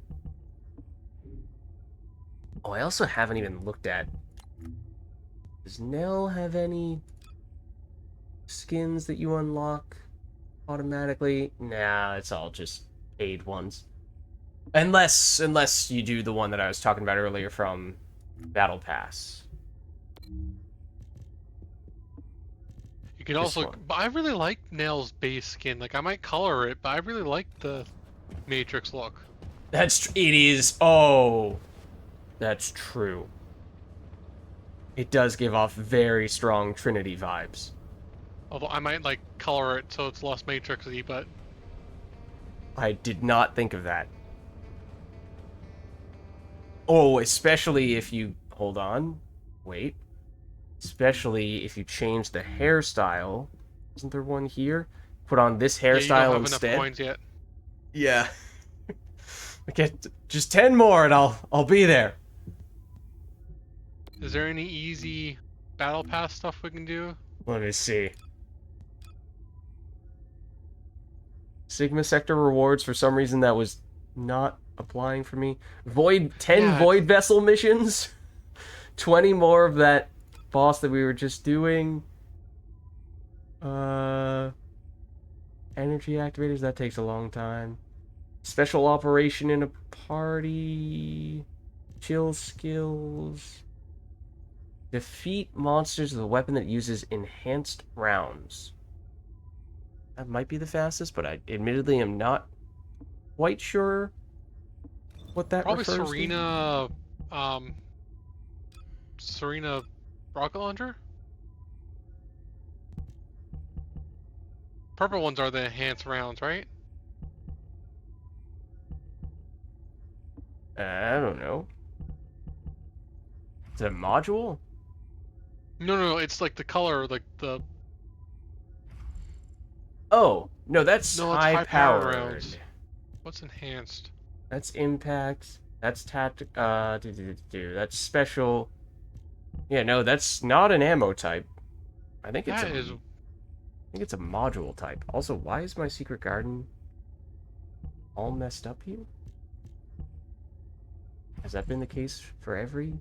[SPEAKER 1] Oh, I also haven't even looked at... Does Nell have any skins that you unlock automatically? Nah, it's all just paid ones. Unless you do the one that I was talking about earlier from Battle Pass.
[SPEAKER 2] You can
[SPEAKER 1] This
[SPEAKER 2] also,
[SPEAKER 1] one.
[SPEAKER 2] but I really like Nail's base skin. Like, I might color it, but I really like the Matrix look.
[SPEAKER 1] It is. Oh, that's true. It does give off very strong Trinity vibes.
[SPEAKER 2] Although I might like color it so it's less Matrix-y, but
[SPEAKER 1] I did not think of that. Oh, especially if you... Hold on. Wait. Especially if you change the hairstyle. Isn't there one here? Put on this
[SPEAKER 2] yeah, you
[SPEAKER 1] hairstyle
[SPEAKER 2] don't have
[SPEAKER 1] instead.
[SPEAKER 2] enough coins yet.
[SPEAKER 1] Yeah. Okay, just 10 more and I'll be there.
[SPEAKER 2] Is there any easy battle pass stuff we can do?
[SPEAKER 1] Let me see. Sigma Sector rewards, for some reason that was not applying for me. 10
[SPEAKER 2] Yeah,
[SPEAKER 1] Void Vessel missions. 20 more of that boss that we were just doing. Energy activators, that takes a long time. Special operation in a party. Chill skills. Defeat monsters with a weapon that uses enhanced rounds. That might be the fastest, but I admittedly am not quite sure what that
[SPEAKER 2] Probably
[SPEAKER 1] refers
[SPEAKER 2] Serena, Serena rocket launcher? Purple ones are the enhanced rounds, right?
[SPEAKER 1] to. I don't know. Is it a module?
[SPEAKER 2] No, it's like the color, like the...
[SPEAKER 1] Oh, no, that's
[SPEAKER 2] No, it's high-powered
[SPEAKER 1] high-powered.
[SPEAKER 2] rounds. What's enhanced?
[SPEAKER 1] That's impact. That's tactic. That's special. Yeah, no, that's not an ammo type. I think it's
[SPEAKER 2] That is...
[SPEAKER 1] I think it's a module type. Also, why is my secret garden all messed up here? Has that been the case for every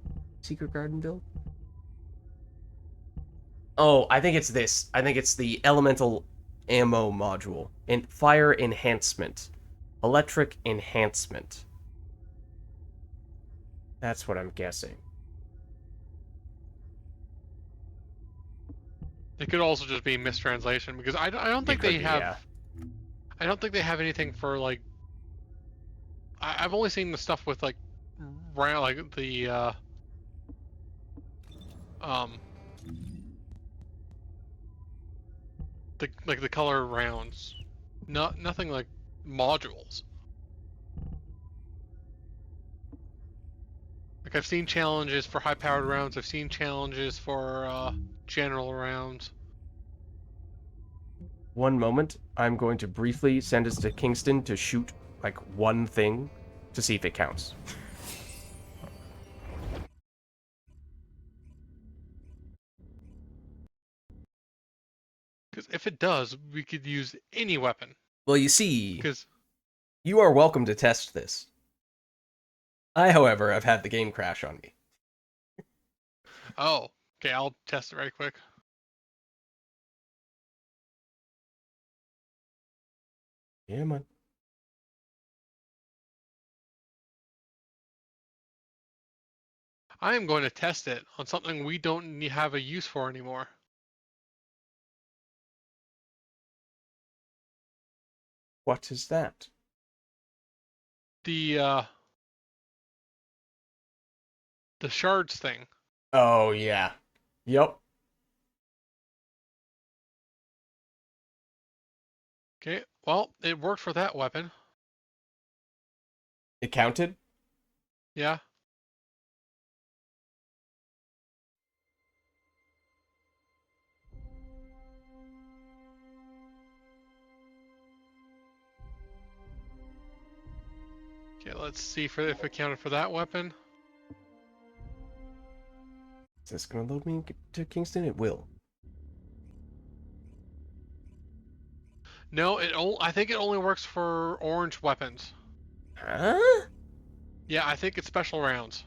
[SPEAKER 1] secret garden build? Oh, I think it's this. I think it's the elemental ammo module. And fire enhancement. Electric enhancement. That's what I'm guessing.
[SPEAKER 2] It could also just be a mistranslation, because I don't think they have...
[SPEAKER 1] Yeah.
[SPEAKER 2] I don't think they have anything for, like... I've only seen the stuff with, like, round, like, the, the color rounds. Nothing like modules. Like, I've seen challenges for high-powered rounds, I've seen challenges for, general rounds.
[SPEAKER 1] One moment, I'm going to briefly send us to Kingston to shoot, like, one thing to see if it counts.
[SPEAKER 2] Because if it does, we could use any weapon.
[SPEAKER 1] Well, you see,
[SPEAKER 2] Because...
[SPEAKER 1] you are welcome to test this. I, however, have had the game crash on me.
[SPEAKER 2] Oh, okay, I'll test it right quick.
[SPEAKER 1] Yeah, man.
[SPEAKER 2] I am going to test it on something we don't have a use for anymore.
[SPEAKER 1] What is that?
[SPEAKER 2] The shards thing.
[SPEAKER 1] Oh, yeah. Yep.
[SPEAKER 2] Okay, well, it worked for that weapon.
[SPEAKER 1] It counted?
[SPEAKER 2] Yeah. Okay, let's see if it counted for that weapon.
[SPEAKER 1] Is this going to load me to Kingston? It will.
[SPEAKER 2] No, I think it only works for orange weapons.
[SPEAKER 1] Huh?
[SPEAKER 2] Yeah, I think it's special rounds.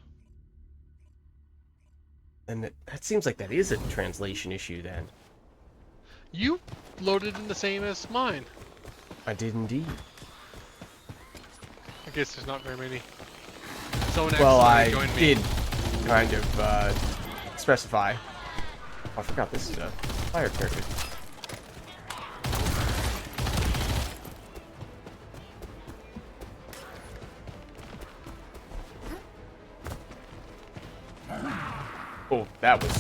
[SPEAKER 1] And that seems like that is a translation issue, then.
[SPEAKER 2] You loaded in the same as mine.
[SPEAKER 1] I did indeed.
[SPEAKER 2] I guess there's not very many. Someone
[SPEAKER 1] Well, I
[SPEAKER 2] accidentally joined me.
[SPEAKER 1] did kind of specify. Oh, I forgot this is a fire character. Oh, that was...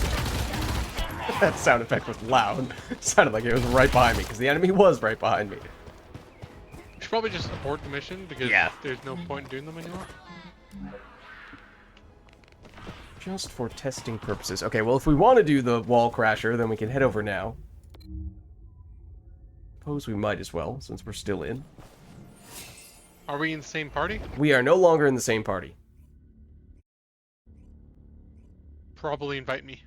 [SPEAKER 1] that sound effect was loud. Sounded like it was right behind me, because the enemy was right behind me.
[SPEAKER 2] You should probably just abort the mission, because there's no point in doing them anymore.
[SPEAKER 1] Just for testing purposes. Okay, well, if we want to do the wall crasher, then we can head over now. Suppose we might as well, since we're still in.
[SPEAKER 2] Are we in the same party?
[SPEAKER 1] We are no longer in the same party.
[SPEAKER 2] Probably invite me.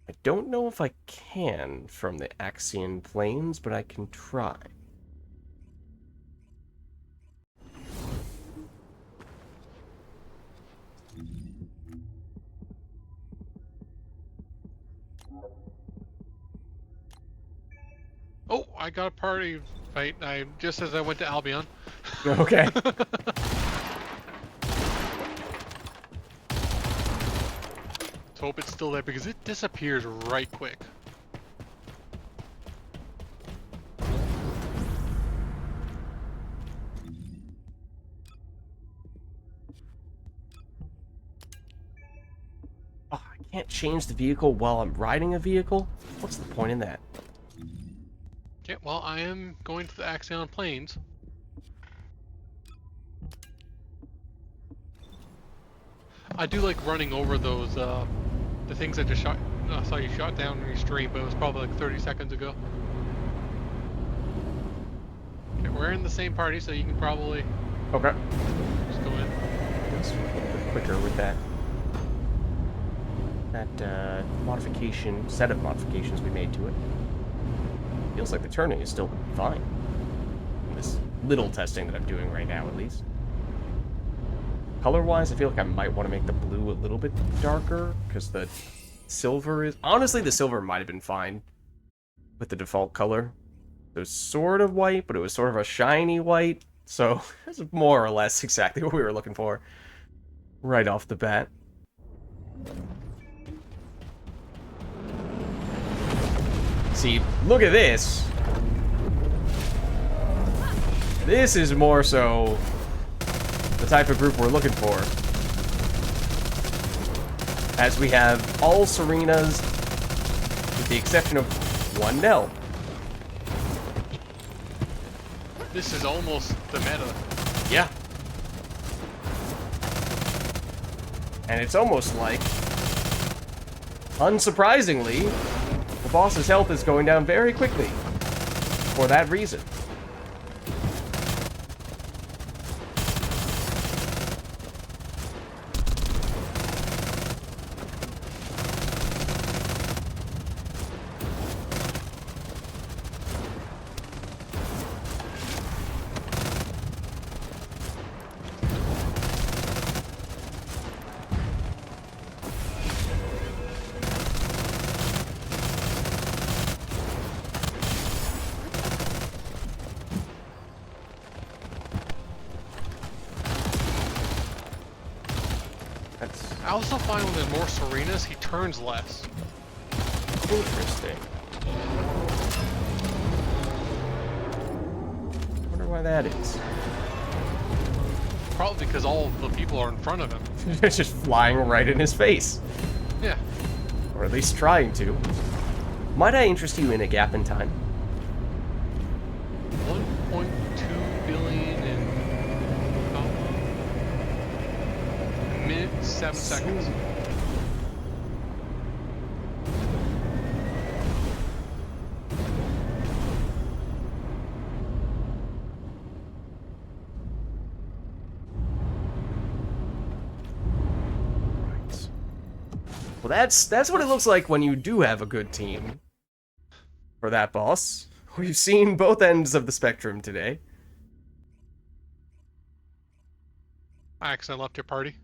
[SPEAKER 1] I don't know if I can from the Axian Plains, but I can try.
[SPEAKER 2] Oh, I got a party invite. Just as I went to Albion.
[SPEAKER 1] Okay.
[SPEAKER 2] Let's hope it's still there, because it disappears right quick.
[SPEAKER 1] change the vehicle while I'm riding a vehicle? What's the point in that?
[SPEAKER 2] Okay, well, I am going to the Axion Plains. I do like running over those, the things I just shot. I saw you shot down in your stream, but it was probably like 30 seconds ago. Okay, we're in the same party, so you can probably
[SPEAKER 1] Okay.
[SPEAKER 2] just go in.
[SPEAKER 1] It's a little bit quicker with that. That modification, set of modifications we made to it. Feels like the turning is still fine. This little testing that I'm doing right now, at least. Color-wise, I feel like I might want to make the blue a little bit darker, because the silver is... Honestly, the silver might have been fine with the default color. It was sort of white, but it was sort of a shiny white, so it's more or less exactly what we were looking for right off the bat. See, look at this. This is more so the type of group we're looking for. As we have all Serenas, with the exception of one Nell.
[SPEAKER 2] This is almost the meta.
[SPEAKER 1] Yeah. And it's almost like, unsurprisingly, the boss's health is going down very quickly for that reason.
[SPEAKER 2] I also find when there's more Serenas, he turns less.
[SPEAKER 1] Interesting. Wonder why that is.
[SPEAKER 2] Probably because all the people are in front of him.
[SPEAKER 1] It's just flying right in his face.
[SPEAKER 2] Yeah.
[SPEAKER 1] Or at least trying to. Might I interest you in a gap in time?
[SPEAKER 2] 1.2 billion in a minute, 7 seconds.
[SPEAKER 1] Well, that's what it looks like when you do have a good team for that boss. We've seen both ends of the spectrum today.
[SPEAKER 2] Axe, I left your party.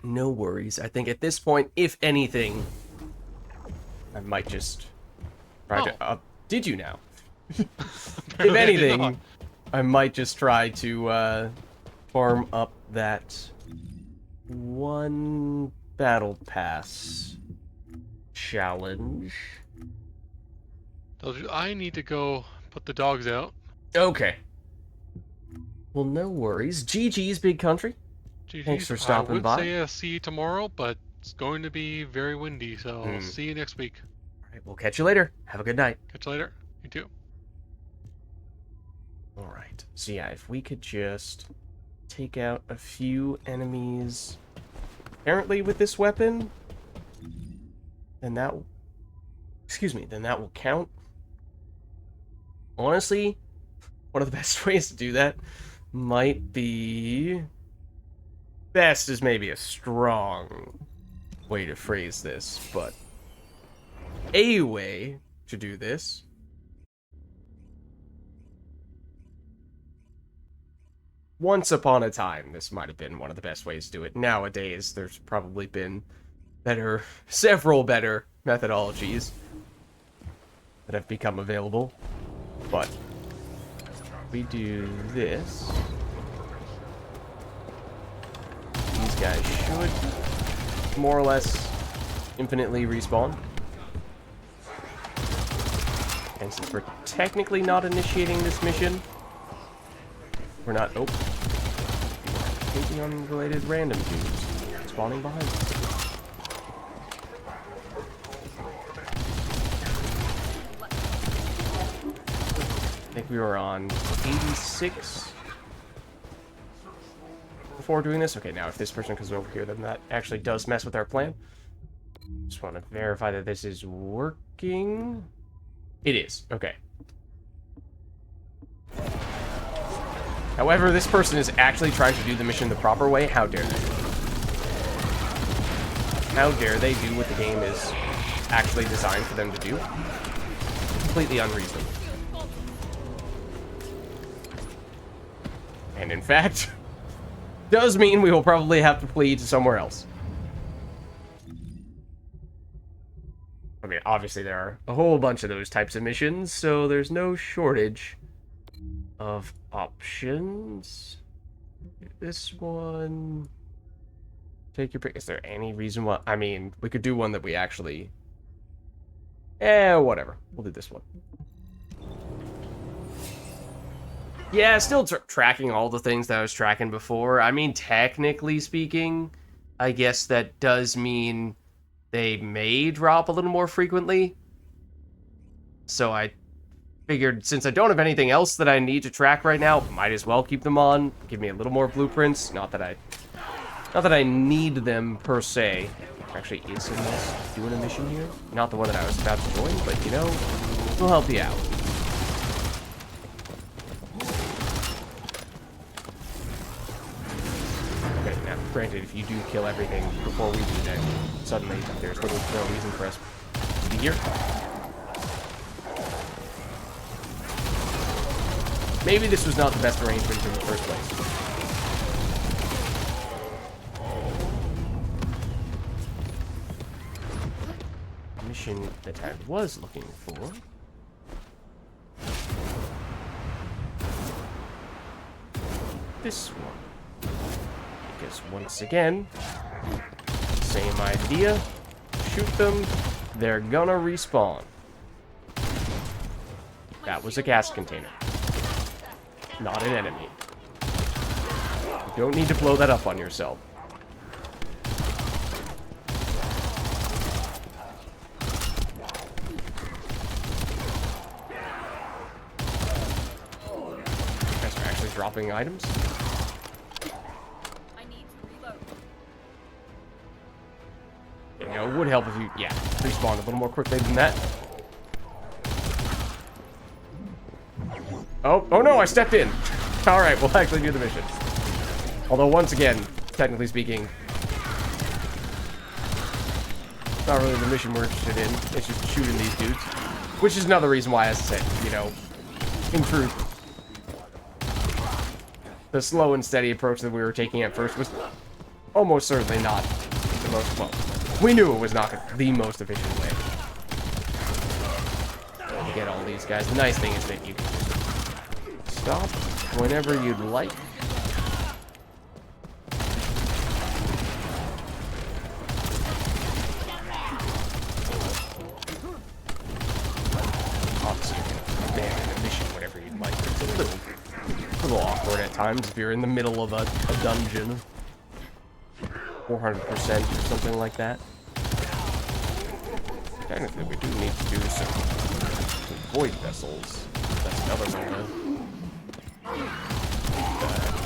[SPEAKER 1] No worries. I think at this point, if anything, I might just try to... did you now? If anything, I might just try to farm up that one battle pass challenge.
[SPEAKER 2] I need to go put the dogs out.
[SPEAKER 1] Okay. Well, no worries. GG's, big country.
[SPEAKER 2] GG's.
[SPEAKER 1] Thanks for stopping by.
[SPEAKER 2] I would say I'll see you tomorrow, but it's going to be very windy, so I'll see you next week.
[SPEAKER 1] All right, we'll catch you later. Have a good night.
[SPEAKER 2] Catch you later. You too.
[SPEAKER 1] All right. So yeah, if we could just take out a few enemies apparently with this weapon, then that... Excuse me, then that will count. Honestly, one of the best ways to do that might be... Best is maybe a strong way to phrase this, but a way to do this once upon a time, this might have been one of the best ways to do it. Nowadays, there's probably been several better methodologies that have become available. But we do this. These guys should more or less infinitely respawn. And since we're technically not initiating this mission, we're not... Oh. Completely unrelated random dudes spawning behind us. we were on 86 before doing this. Okay, now if this person comes over here, then that actually does mess with our plan. Just want to verify that this is working. It is. Okay. However, this person is actually trying to do the mission the proper way. How dare they? How dare they do what the game is actually designed for them to do? Completely unreasonable. And in fact, does mean we will probably have to flee to somewhere else. I mean, obviously there are a whole bunch of those types of missions, so there's no shortage of options. This one... Take your pick. Is there any reason why... I mean, we could do one that we actually... whatever. We'll do this one. Yeah, still tracking all the things that I was tracking before. I mean, technically speaking, I guess that does mean they may drop a little more frequently. So I figured, since I don't have anything else that I need to track right now, might as well keep them on. Give me a little more blueprints. Not that I need them per se. Actually, is someone else doing a mission here? Not the one that I was about to join, but you know, we'll help you out. Okay, now, granted, if you do kill everything before we do that, suddenly there's no reason for us to be here. Maybe this was not the best arrangement in the first place. Mission that I was looking for. This one. Because once again, same idea. Shoot them, they're gonna respawn. That was a gas container. Not an enemy. You don't need to blow that up on yourself. Dropping items.
[SPEAKER 7] I need to reload.
[SPEAKER 1] You know, it would help if you, respawn a little more quickly than that. Oh no, I stepped in. Alright, we'll actually do the mission. Although, once again, technically speaking, it's not really the mission we're interested in. It's just shooting these dudes. Which is another reason why, as I said, you know, in truth, the slow and steady approach that we were taking at first was almost certainly not the most, well, we knew it was not the most efficient way to get all these guys. The nice thing is that you can just stop whenever you'd like. Obviously, you can abandon a mission whenever you'd like. It's a little awkward at times if you're in the middle of a dungeon. 400% or something like that. Technically, we do need to do some void vessels. That's another one of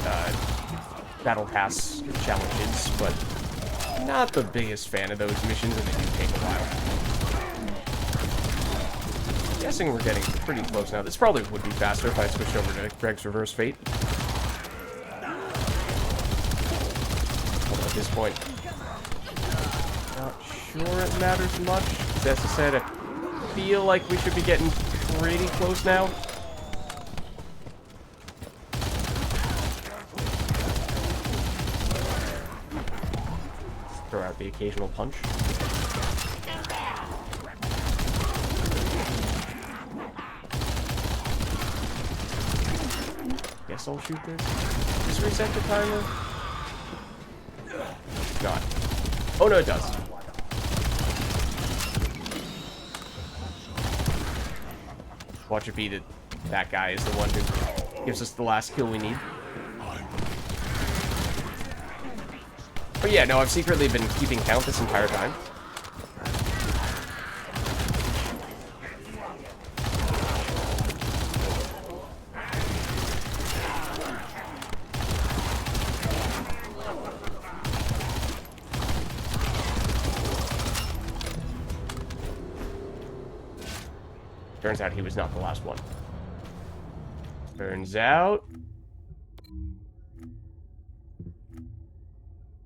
[SPEAKER 1] the battle pass challenges, but not the biggest fan of those missions, and they do take a while. I'm guessing we're getting pretty close now. This probably would be faster if I switched over to Greg's Reverse Fate. Although at this point, not sure it matters much. As I said, I feel like we should be getting pretty close now. Throw out the occasional punch. Guess I'll shoot this. Does this reset the timer? Not. Oh no, it does. Watch it be that that guy is the one who gives us the last kill we need. But yeah, no, I've secretly been keeping count this entire time. Turns out he was not the last one. Turns out...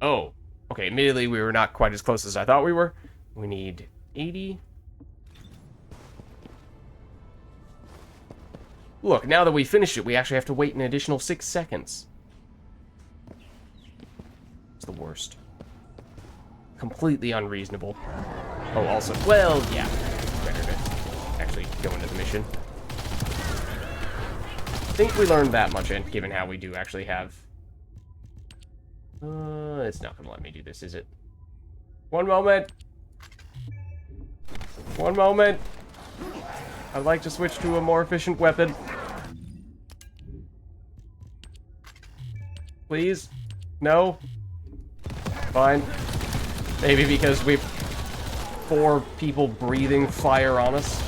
[SPEAKER 1] Oh. Okay, admittedly, we were not quite as close as I thought we were. We need 80. Look, now that we finished it, we actually have to wait an additional 6 seconds. It's the worst. Completely unreasonable. Oh, also, well, yeah. Better to actually go into the mission. I think we learned that much, and given how we do actually have... it's not going to let me do this, is it? One moment. One moment. I'd like to switch to a more efficient weapon. Please? No? Fine. Maybe because we've 4 people breathing fire on us.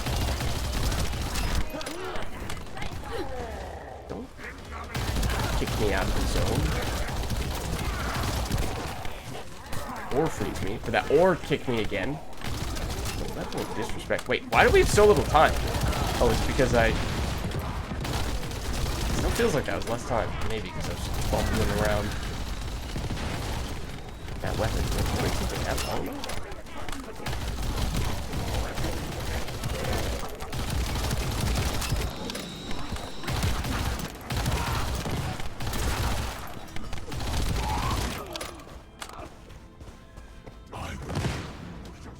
[SPEAKER 1] Don't kick me out of the zone. Or freeze me for that, or kick me again. That's a disrespect. Wait, why do we have so little time? Oh, it's because I... It still feels like that was less time. Maybe because I was just bumbling around. That weapon doing something that long.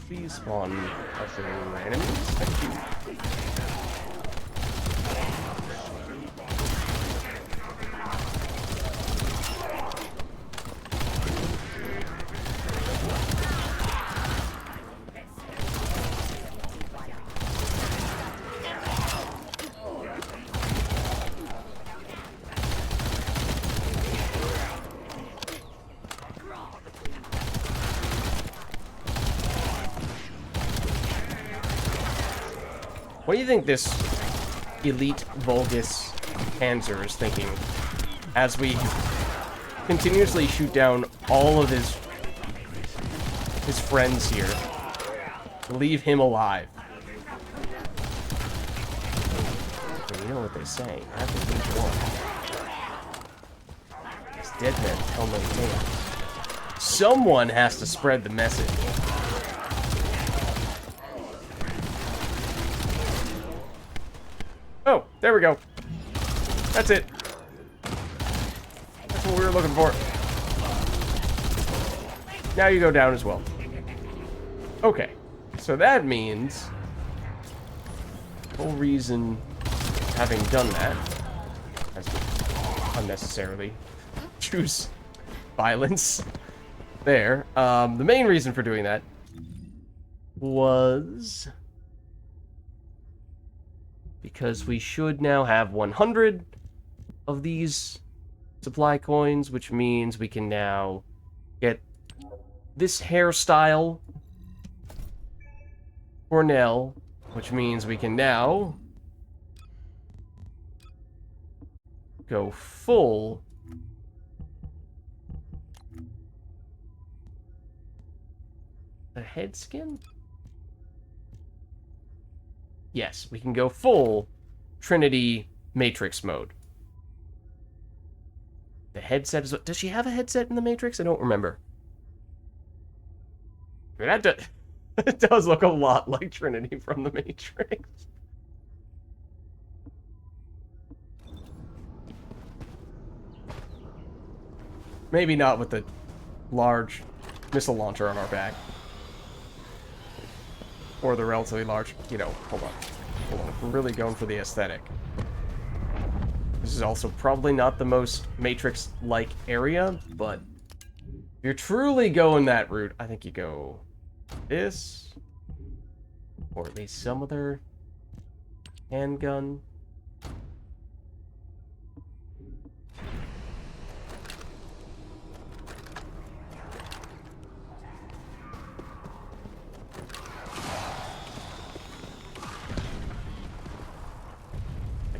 [SPEAKER 1] Please spawn other enemies. Thank you. What do you think this elite Vulgis Panzer is thinking as we continuously shoot down all of his friends here? Leave him alive. Well, you know what they say. I have to lose one. These dead men tell no tales. Someone has to spread the message. Oh, there we go. That's it. That's what we were looking for. Now you go down as well. Okay, so that means the whole reason having done that, as to unnecessarily choose violence there, the main reason for doing that was because we should now have 100 of these supply coins, which means we can now get this hairstyle for Nell, which means we can now go full the head skin? Yes, we can go full Trinity Matrix mode. The headset is... Does she have a headset in the Matrix? I don't remember. I mean, that does look a lot like Trinity from the Matrix. Maybe not with the large missile launcher on our back. Or the relatively large, you know, hold on. We're really going for the aesthetic. This is also probably not the most Matrix-like area, but if you're truly going that route, I think you go this, or at least some other handgun.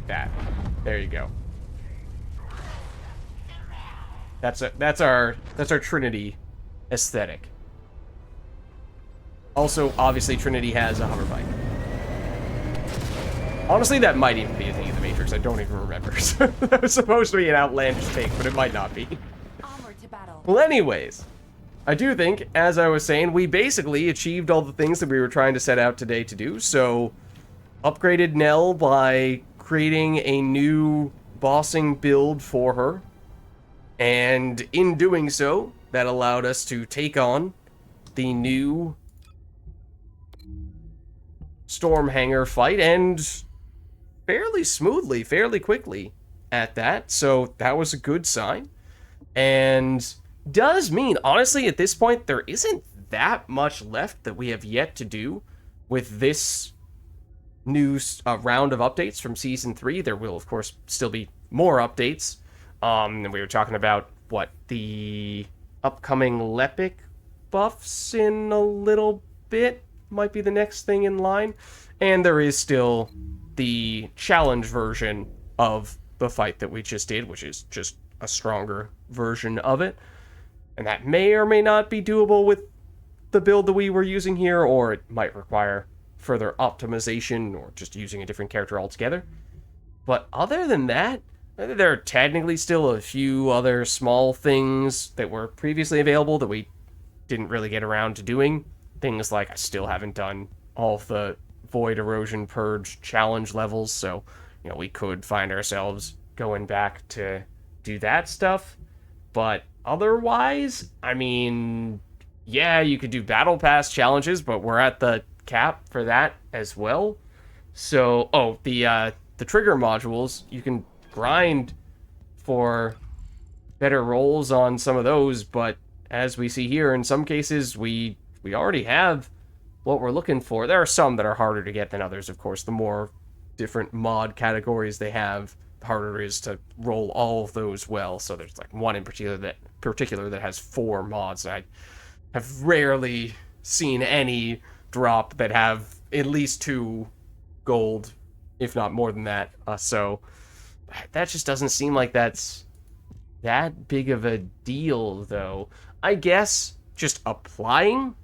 [SPEAKER 1] That. There you go. That's our Trinity aesthetic. Also, obviously, Trinity has a hover bike. Honestly, that might even be a thing in the Matrix. I don't even remember. That was supposed to be an outlandish take, but it might not be.
[SPEAKER 7] Onward to battle.
[SPEAKER 1] Well, anyways, I do think, as I was saying, we basically achieved all the things that we were trying to set out today to do. So, upgraded Nell by creating a new bossing build for her. And in doing so, that allowed us to take on the new Stormhanger fight, and fairly smoothly, fairly quickly at that. So that was a good sign. And does mean, honestly, at this point, there isn't that much left that we have yet to do with this new round of updates from Season 3. There will, of course, still be more updates. And we were talking about, what, the upcoming Lepic buffs in a little bit might be the next thing in line. And there is still the challenge version of the fight that we just did, which is just a stronger version of it. And that may or may not be doable with the build that we were using here, or it might require further optimization or just using a different character altogether. But other than that, there are technically still a few other small things that were previously available that we didn't really get around to doing. Things like I still haven't done all of the Void Erosion Purge challenge levels, so, you know, we could find ourselves going back to do that stuff. But otherwise, I mean, yeah, you could do Battle Pass challenges, but we're at the cap for that as well. So, the trigger modules, you can grind for better rolls on some of those, but as we see here, in some cases, we already have what we're looking for. There are some that are harder to get than others, of course. The more different mod categories they have, the harder it is to roll all of those well. So there's like one in particular that has 4 mods. I have rarely seen any drop that have at least 2 gold, if not more than that. So that just doesn't seem like that's that big of a deal, though. I guess just applying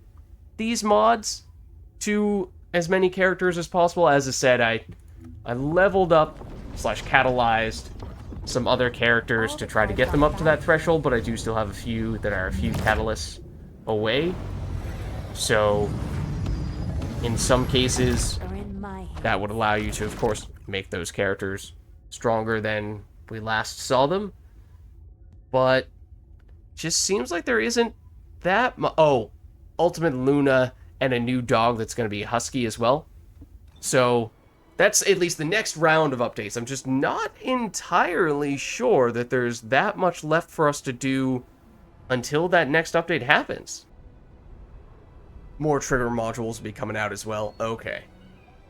[SPEAKER 1] these mods to as many characters as possible. As I said, I leveled up / catalyzed some other characters to try to get them up to that threshold, but I do still have a few that are a few catalysts away. So in some cases, that would allow you to, of course, make those characters stronger than we last saw them. But just seems like there isn't that much. Oh, Ultimate Luna and a new dog that's going to be Husky as well. So that's at least the next round of updates. I'm just not entirely sure that there's that much left for us to do until that next update happens. More trigger modules will be coming out as well. Okay.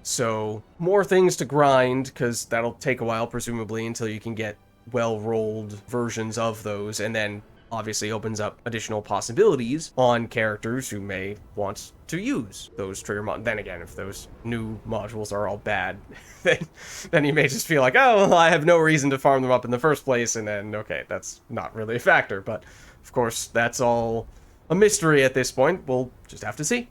[SPEAKER 1] So more things to grind, because that'll take a while, presumably, until you can get well-rolled versions of those, and then obviously opens up additional possibilities on characters who may want to use those trigger modules. Then again, if those new modules are all bad, then you may just feel like, oh, well, I have no reason to farm them up in the first place, and then, okay, that's not really a factor. But, of course, that's all a mystery at this point. We'll just have to see.